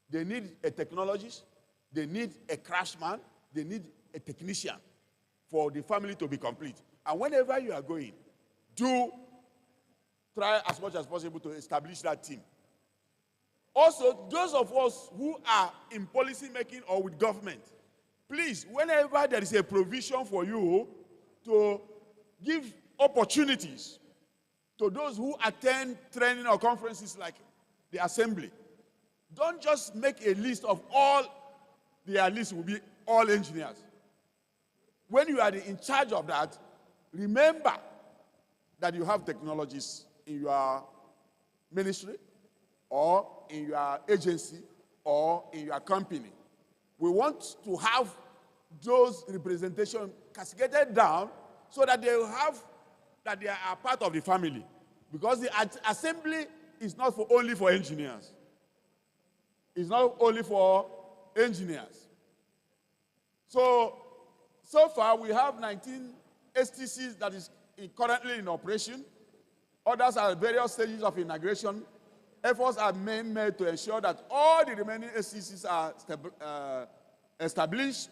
They need a technologist, they need a craftsman, they need a technician for the family to be complete. And whenever you are going, do try as much as possible to establish that team. Also, those of us who are in policy making or with government, please, whenever there is a provision for you to give opportunities to those who attend training or conferences like the assembly, don't just make a list of all, their list will be all engineers. When you are in charge of that, remember that you have technologists in your ministry or in your agency or in your company. We want to have those representation cascaded down so that they will have, that they are part of the family. Because the assembly is not only for engineers. It's not only for engineers. So far we have 19 STCs that is currently in operation. Others are at various stages of inauguration. Efforts are made to ensure that all the remaining STCs are established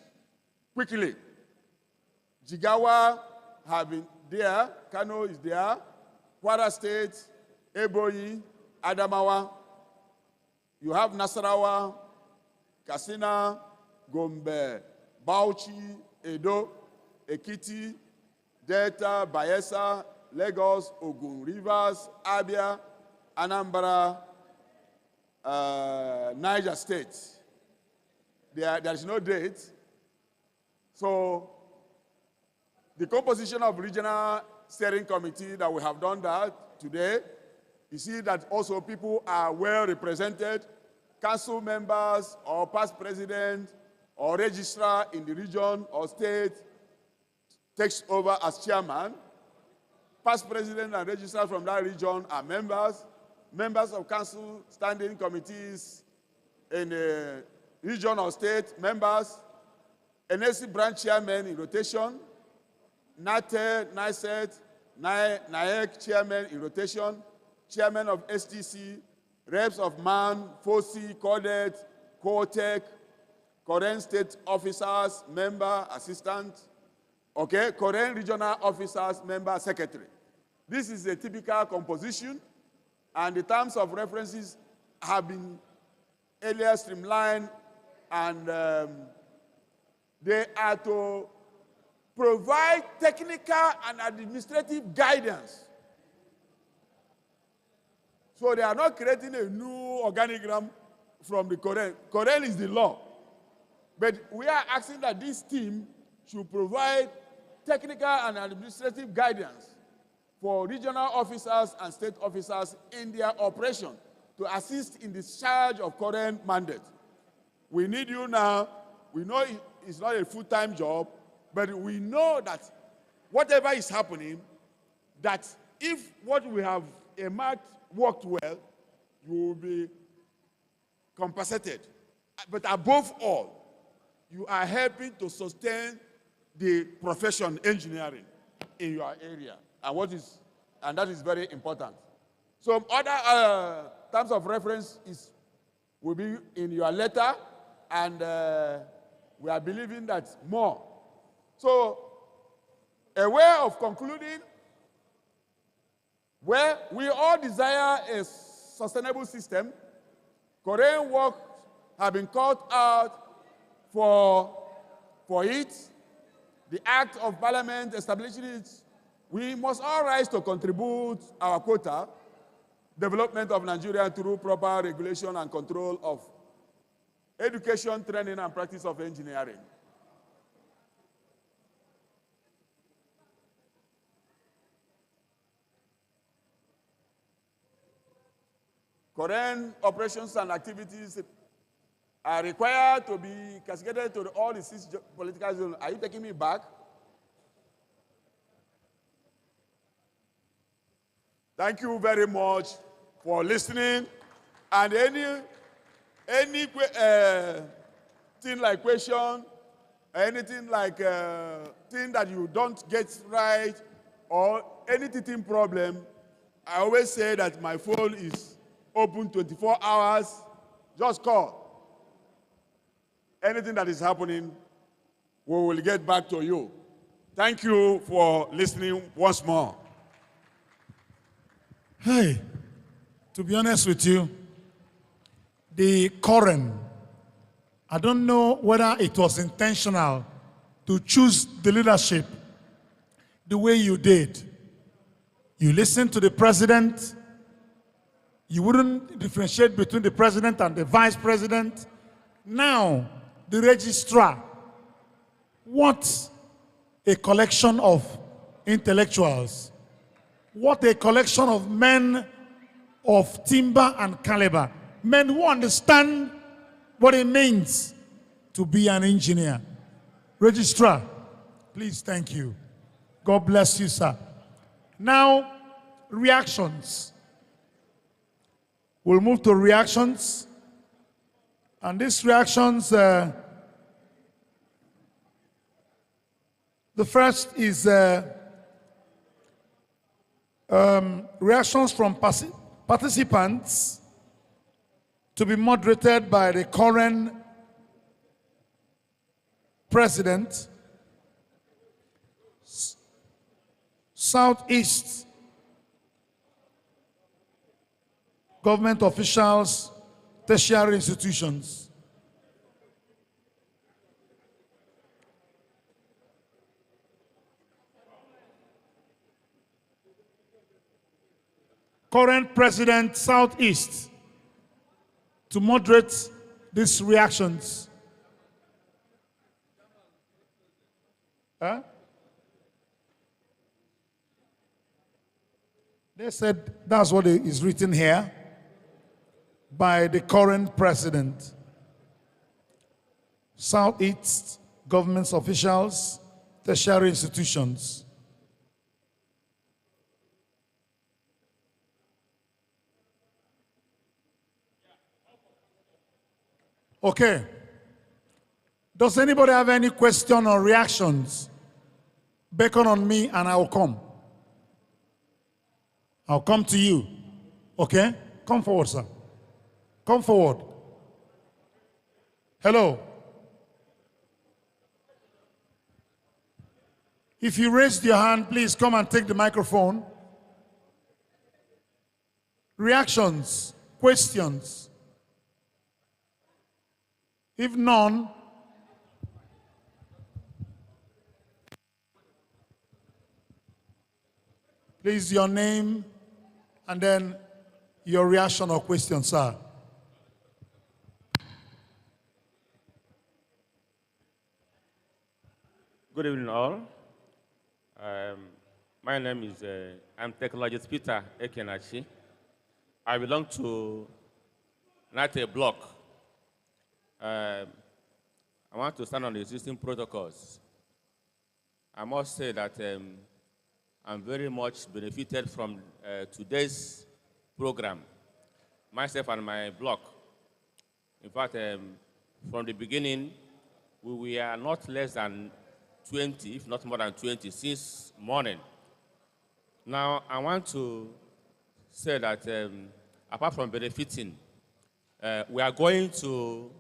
quickly. Jigawa have been there, Kano is there, Kwara State, Ebonyi, Adamawa. You have Nasarawa, Katsina, Gombe, Bauchi, Edo, Ekiti, Delta, Bayelsa, Lagos, Ogun, Rivers, Abia, Anambra, Niger State. There is no date. So the composition of regional steering committee that we have done that today, you see that also people are well represented. Council members or past president or registrar in the region or state takes over as chairman. past president and registrars from that region are members, members of council standing committees in the region or state, members, NSC branch chairman in rotation, NATE, NICET, NAEC chairman in rotation, chairman of STC, reps of MAN, FOSI, CODET, COTEC, Coren state officers, member, assistant, okay, Coren regional officers, member, secretary. This is a typical composition, and the terms of references have been earlier streamlined, and they are to provide technical and administrative guidance. So they are not creating a new organigram from the Coren. Coren is the law. But we are asking that this team should provide technical and administrative guidance for regional officers and state officers in their operation to assist in the discharge of current mandate. We need you now. We know it's not a full-time job, but we know that whatever is happening, that if what we have earmarked worked well, you will be compensated. But above all, you are helping to sustain the profession engineering in your area, and that is very important. Some other terms of reference will be in your letter, and we are believing that more. So, a way of concluding, where we all desire a sustainable system, Korean work have been called out for it, the Act of Parliament establishing it. We must all rise to contribute our quota, development of Nigeria through proper regulation and control of education, training, and practice of engineering. Korean operations and activities are required to be cascaded to all the 6 political zones. Are you taking me back? Thank you very much for listening. And any thing like question, anything like thing that you don't get right, or any teething problem, I always say that my phone is open 24 hours. Just call. Anything that is happening, we will get back to you. Thank you for listening once more. Hey, to be honest with you, the Coren, I don't know whether it was intentional to choose the leadership the way you did. You listened to the president. You wouldn't differentiate between the president and the vice president. Now, the registrar, what a collection of intellectuals. What a collection of men of timber and caliber. Men who understand what it means to be an engineer. Registrar, please, thank you. God bless you, sir. Now, reactions. We'll move to reactions. And these reactions, the first is reactions from participants to be moderated by the current president, Southeast government officials, tertiary institutions. Current President, Southeast, to moderate these reactions. Huh? They said that's what is written here by the current president. Southeast government officials, tertiary institutions. Okay. Does anybody have any question or reactions? Beckon on me and I'll come. I'll come to you. Okay? Come forward, sir. Come forward. Hello. If you raised your hand, please come and take the microphone. Reactions, questions. If none, please your name and then your reaction or question, sir. Good evening, all. My name is, I'm Technologist Peter Ekenachi. I belong to Nate Block. I want to stand on the existing protocols. I must say that I'm very much benefited from today's program, myself and my block. In fact, from the beginning, we are not less than 20, if not more than 20, since morning. Now, I want to say that apart from benefiting, we are going to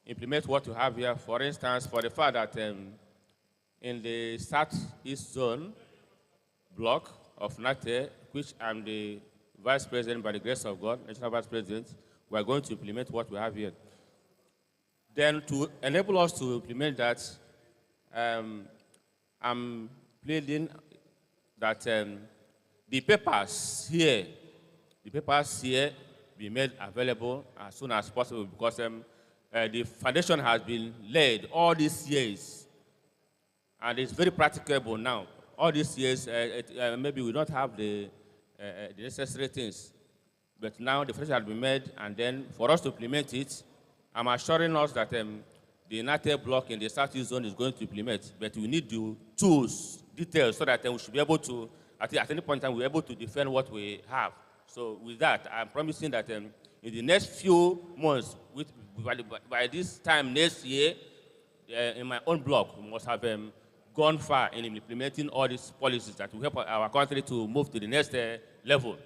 implement what we have here. For instance, for the fact that in the Southeast Zone block of NATE, which I'm the Vice President by the grace of God, National Vice President, we are going to implement what we have here. Then to enable us to implement that, I'm pleading that the papers here be made available as soon as possible, because the foundation has been laid all these years, and it's very practicable now. All these years, maybe we don't have the necessary things, but now the foundation has been made, and then for us to implement it, I'm assuring us that the NATE block in the Southeast Zone is going to implement, but we need the tools, details, so that we should be able to, at any point in time, we're able to defend what we have. So with that, I'm promising that in the next few months, by this time next year, in my own block, we must have gone far in implementing all these policies that will help our country to move to the next level.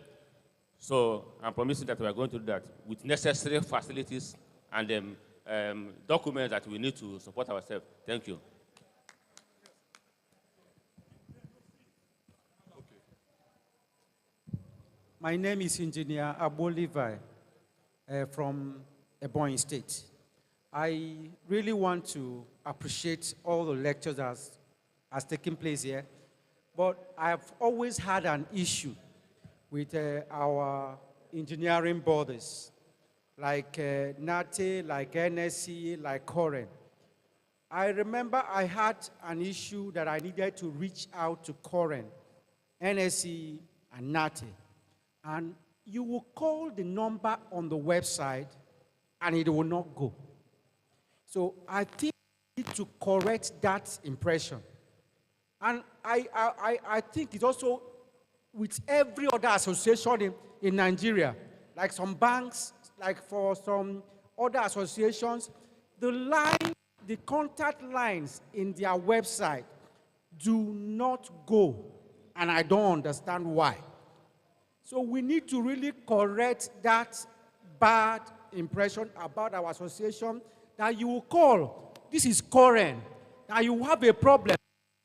So I'm promising that we are going to do that with necessary facilities and documents that we need to support ourselves. Thank you. My name is Engineer Abo Levi from Ebonyi State. I really want to appreciate all the lectures that has taken place here, but I've always had an issue with our engineering bodies, like NATE, like NSC, like Coren. I remember I had an issue that I needed to reach out to Coren, NSC, and NATE. And you will call the number on the website, and it will not go. So I think we need to correct that impression. And I think it's also with every other association in Nigeria, like some banks, like for some other associations, the contact lines in their website do not go, and I don't understand why. So we need to really correct that bad impression about our association, that you will call, this is Coren, that you have a problem,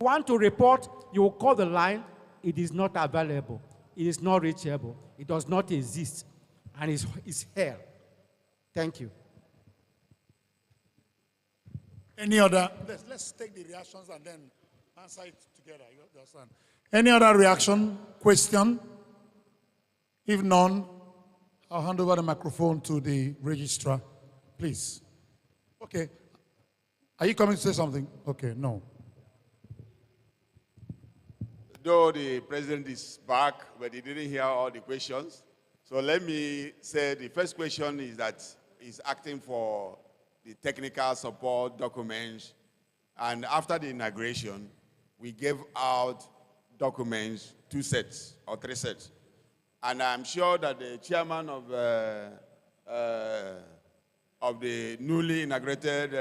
you want to report, you will call the line, it is not available, it is not reachable, it does not exist, and it's hell. Thank you. Any other? Let's take the reactions and then answer it together. You understand? Any other reaction, question? If none, I'll hand over the microphone to the registrar, please. Okay. Are you coming to say something? Okay, no. Though the president is back, but he didn't hear all the questions. So let me say the first question is that he's acting for the technical support documents. And after the inauguration, we gave out documents, 2 sets or 3 sets. And I'm sure that the chairman of of the newly inaugurated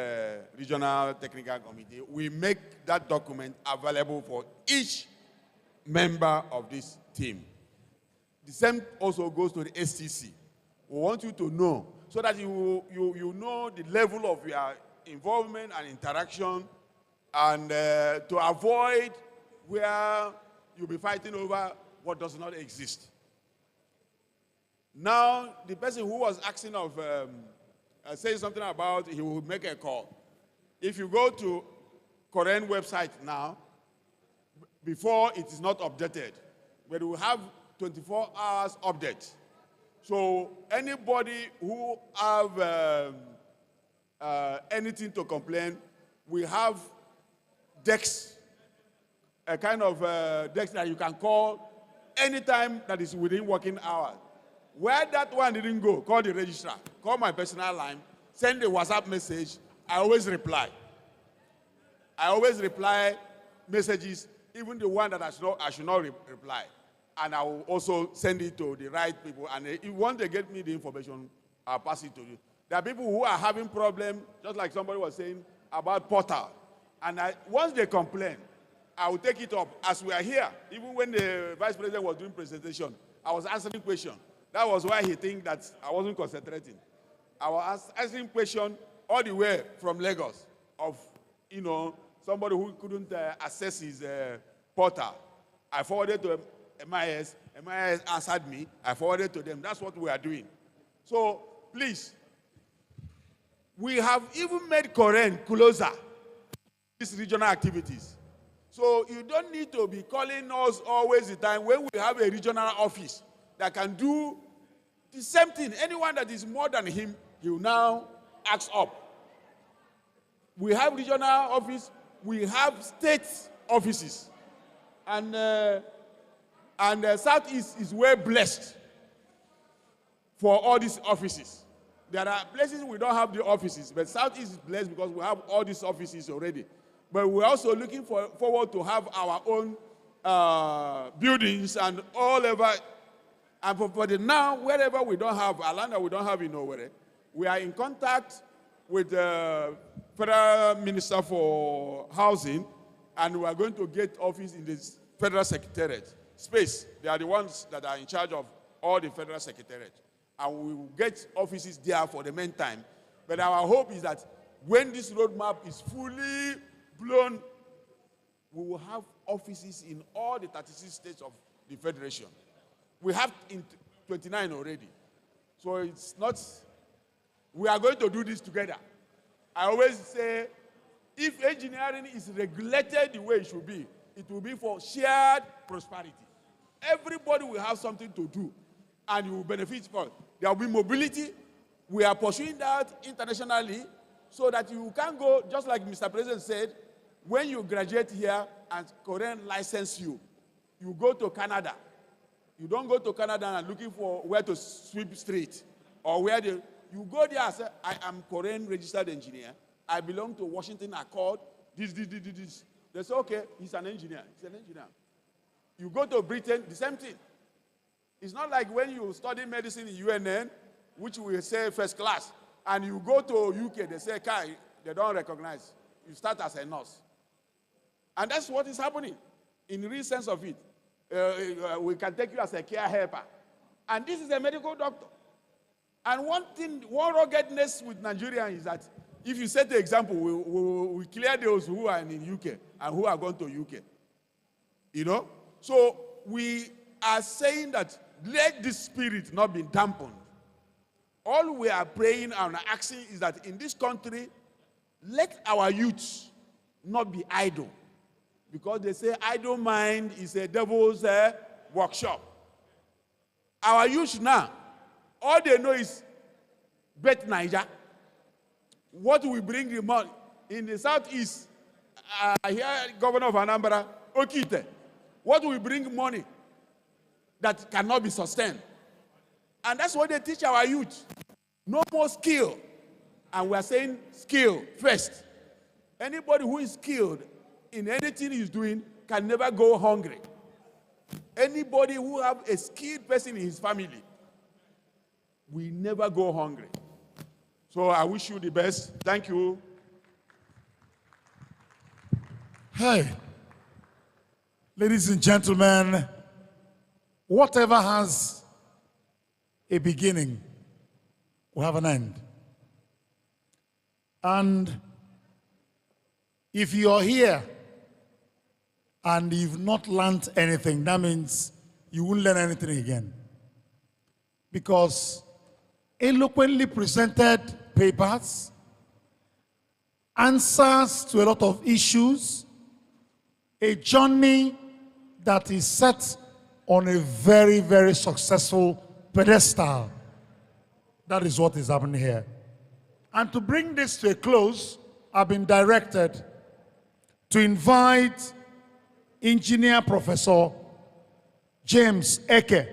Regional Technical Committee, we make that document available for each member of this team. The same also goes to the STC. We want you to know so that you know the level of your involvement and interaction, and to avoid where you'll be fighting over what does not exist. Now, the person who was asking of saying something about he will make a call. If you go to Coren website now, before it is not updated, but we have 24 hours update. So anybody who have anything to complain, we have decks, a kind of decks that you can call anytime that is within working hours. Where that one didn't go, call the registrar, call my personal line, send a WhatsApp message. I always reply. I always reply messages, even the one that I should not reply. And I will also send it to the right people. And if once they get me the information, I'll pass it to you. There are people who are having problems, just like somebody was saying, about portal. And once they complain, I will take it up. As we are here, even when the Vice President was doing presentation, I was answering questions. That was why he thinks that I wasn't concentrating. I was asking questions all the way from Lagos of, somebody who couldn't access his portal. I forwarded to MIS. MIS answered me. I forwarded to them. That's what we are doing. So, please, we have even made Coren closer to these regional activities. So you don't need to be calling us always the time when we have a regional office that can do the same thing. Anyone that is more than him, he will now ask up. We have regional office, we have state offices. And Southeast is well blessed for all these offices. There are places we don't have the offices, but Southeast is blessed because we have all these offices already. But we're also looking forward to have our own buildings and all over. And for the now, wherever we don't have, a land that we don't have in Owerri, we are in contact with the Federal Minister for Housing, and we are going to get office in the Federal Secretariat space. They are the ones that are in charge of all the Federal Secretariat. And we will get offices there for the meantime. But our hope is that when this roadmap is fully blown, we will have offices in all the 36 states of the Federation. We have in 29 already. So it's not, we are going to do this together. I always say, if engineering is regulated the way it should be, it will be for shared prosperity. Everybody will have something to do, and you will benefit from it. There will be mobility. We are pursuing that internationally so that you can go, just like Mr. President said, when you graduate here and Coren license you, you go to Canada. You don't go to Canada and looking for where to sweep street or where you go there and say, I am Coren registered engineer. I belong to Washington Accord. This. They say, okay, he's an engineer. He's an engineer. You go to Britain, the same thing. It's not like when you study medicine in UNN, which we say first class, and you go to UK, they say, Kai, they don't recognize. You start as a nurse. And that's what is happening in the real sense of it. We can take you as a care helper. And this is a medical doctor. And one ruggedness with Nigeria is that if you set the example, we clear those who are in UK and who are going to UK. So we are saying that let this spirit not be dampened. All we are praying and asking is that in this country, let our youth not be idle. Because they say idle mind is a devil's workshop. Our youth now, all they know is bet Niger. What we bring the money in the Southeast, here Governor of Anambra, Okite, what we bring money that cannot be sustained. And that's what they teach our youth. No more skill. And we are saying skill first. Anybody who is skilled in anything he's doing can never go hungry. Anybody who have a skilled person in his family will never go hungry. So I wish you the best. Thank you. Hey, ladies and gentlemen, whatever has a beginning will have an end. And if you're here and you've not learned anything, that means you won't learn anything again. Because eloquently presented papers, answers to a lot of issues, a journey that is set on a very, very successful pedestal. That is what is happening here. And to bring this to a close, I've been directed to invite Engineer Professor James Eke,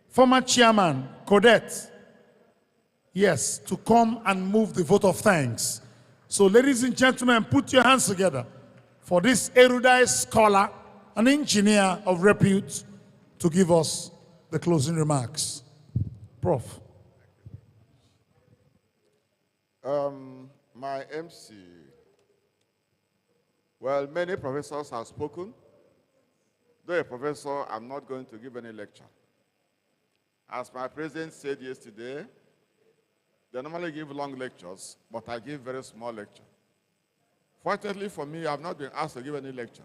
former chairman, Codet, yes, to come and move the vote of thanks. So ladies and gentlemen, put your hands together for this erudite scholar, an engineer of repute, to give us the closing remarks. Prof. My MC, well, many professors have spoken. Though a professor, I'm not going to give any lecture. As my president said yesterday, they normally give long lectures, but I give very small lecture. Fortunately for me, I have not been asked to give any lecture,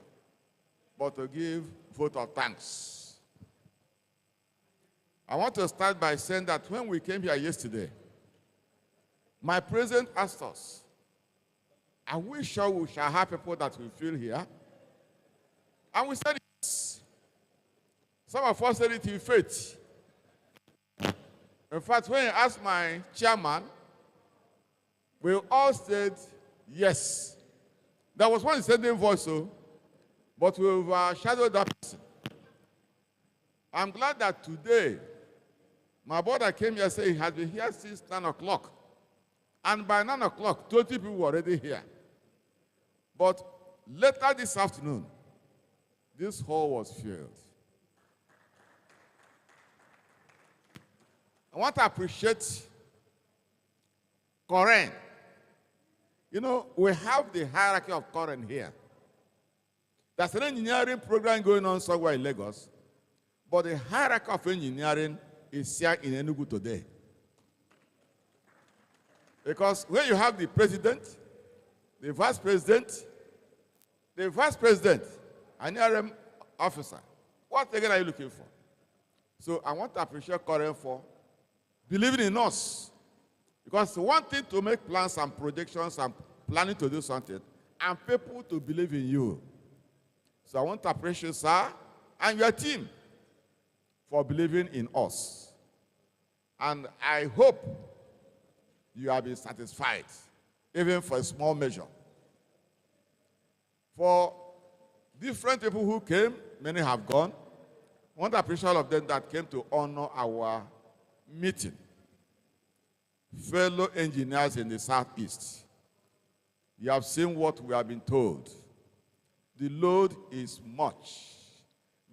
but to give vote of thanks. I want to start by saying that when we came here yesterday, my president asked us, are we sure we shall have people that will feel here? And we said yes. Some of us said it in faith. In fact, when I asked my chairman, we all said yes. There was one dissenting voice, so, but we overshadowed that person. I'm glad that today, my brother came here saying he has been here since 9 o'clock. And by 9 o'clock, 20 people were already here. But later this afternoon, this hall was filled. I want to appreciate Coren. You know, we have the hierarchy of Coren here. There's an engineering program going on somewhere in Lagos, but the hierarchy of engineering is here in Enugu today. Because when you have the president, the vice president, an RM officer, what again are you looking for? So I want to appreciate Coren for believing in us. Because one thing to make plans and projections and planning to do something, and people to believe in you. So I want to appreciate sir and your team for believing in us. And I hope you have been satisfied, even for a small measure. For different people who came, many have gone. I want to appreciate all of them that came to honor our meeting. Fellow engineers in the Southeast, you have seen what we have been told. The load is much.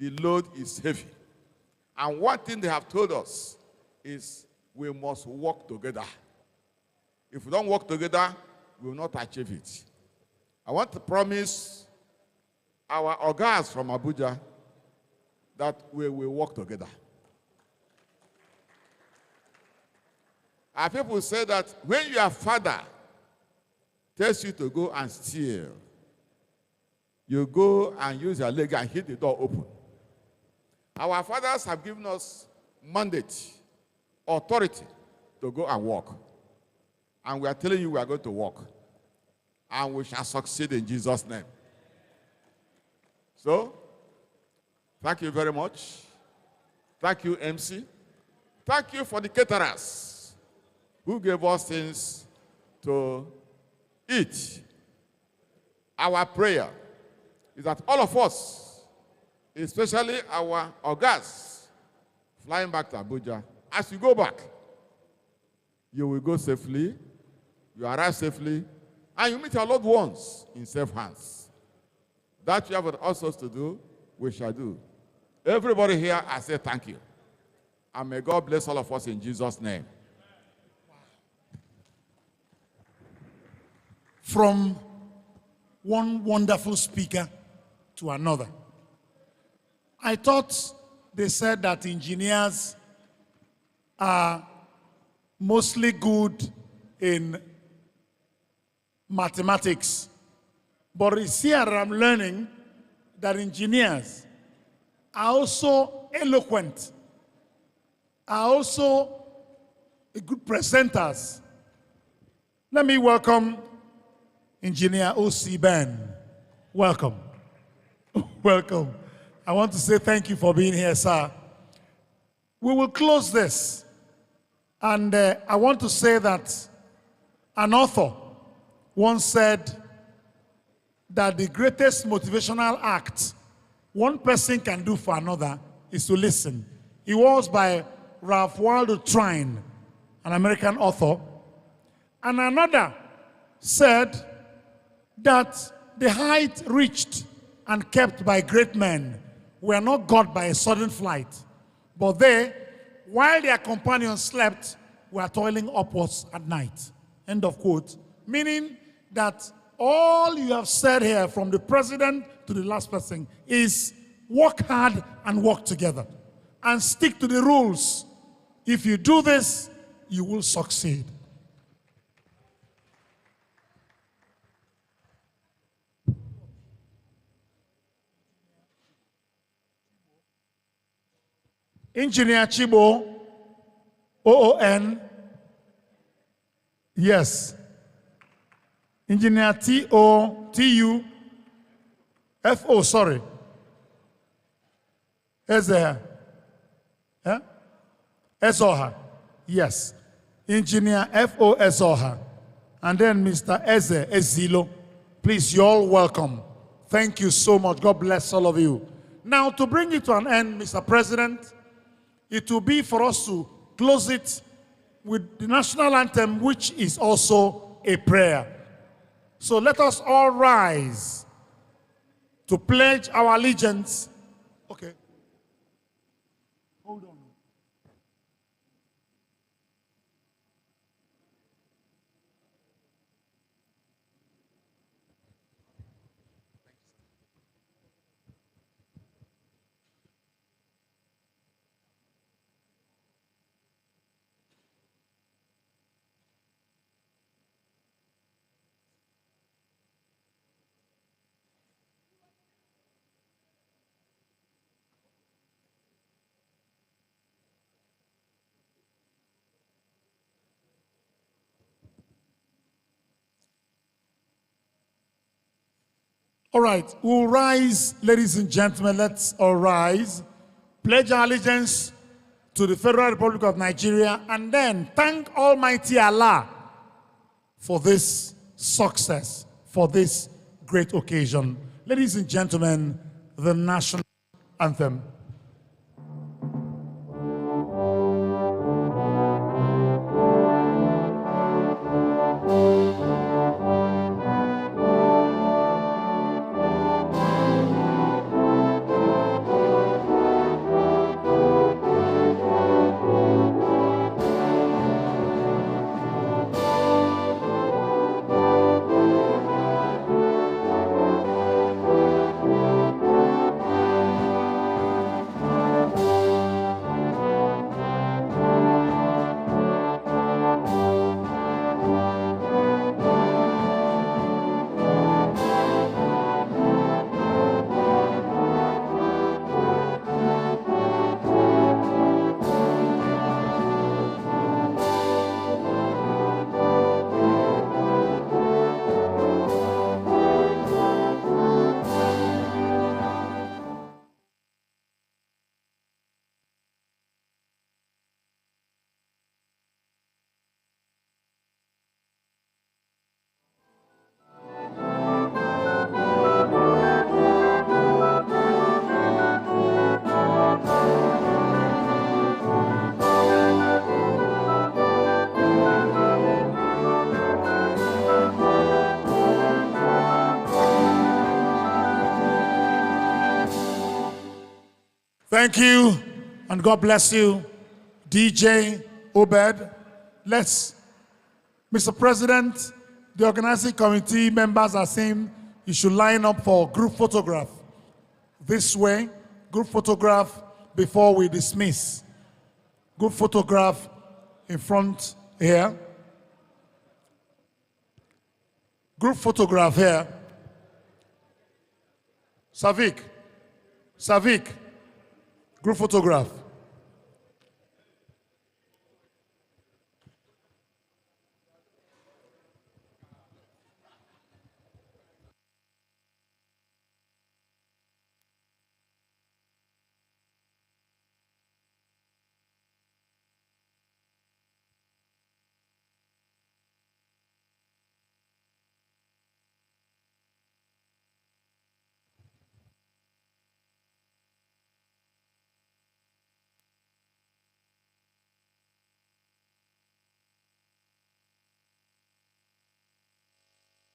The load is heavy. And one thing they have told us is we must work together. If we don't work together, we will not achieve it. I want to promise our organs from Abuja that we will work together. Our people say that when your father tells you to go and steal, you go and use your leg and hit the door open. Our fathers have given us mandate, authority to go and work. And we are telling you we are going to work. And we shall succeed in Jesus' name. So, thank you very much. Thank you, MC. Thank you for the caterers who gave us things to eat. Our prayer is that all of us, especially our organs, flying back to Abuja, as you go back, you will go safely, you arrive safely, and you meet your loved ones in safe hands. That you have also to do, we shall do. Everybody here, I say thank you. And may God bless all of us in Jesus' name. from one wonderful speaker to another. I thought they said that engineers are mostly good in mathematics. But it's here I'm learning that engineers are also eloquent, are also good presenters. Let me welcome Engineer O.C. Ben. Welcome. Welcome. I want to say thank you for being here, sir. We will close this. And I want to say that an author once said that the greatest motivational act one person can do for another is to listen. It was by Ralph Waldo Trine, an American author. And another said that the height reached and kept by great men were not got by a sudden flight, but they, while their companions slept, were toiling upwards at night. End of quote. Meaning that all you have said here, from the president to the last person, is work hard and work together and stick to the rules. If you do this, you will succeed. Engineer Chibo, OON, yes. Engineer TUFO, sorry. Ezeha. Huh? Ezoha, yes. Engineer F.O. Ezoha. And then Mr. Eze Ezilo. Please, you're all welcome. Thank you so much. God bless all of you. Now, to bring it to an end, Mr. President, it will be for us to close it with the national anthem, which is also a prayer. So let us all rise to pledge our allegiance. Okay. Hold on. All right, we'll rise, ladies and gentlemen, let's all rise. Pledge our allegiance to the Federal Republic of Nigeria, and then thank Almighty Allah for this success, for this great occasion. Ladies and gentlemen, the national anthem. Thank you, and God bless you, DJ Obed. Let's, Mr. President, The organizing committee members are saying you should line up for group photograph. This way, group photograph before we dismiss. Group photograph in front here. Group photograph here. Savik. Group photograph.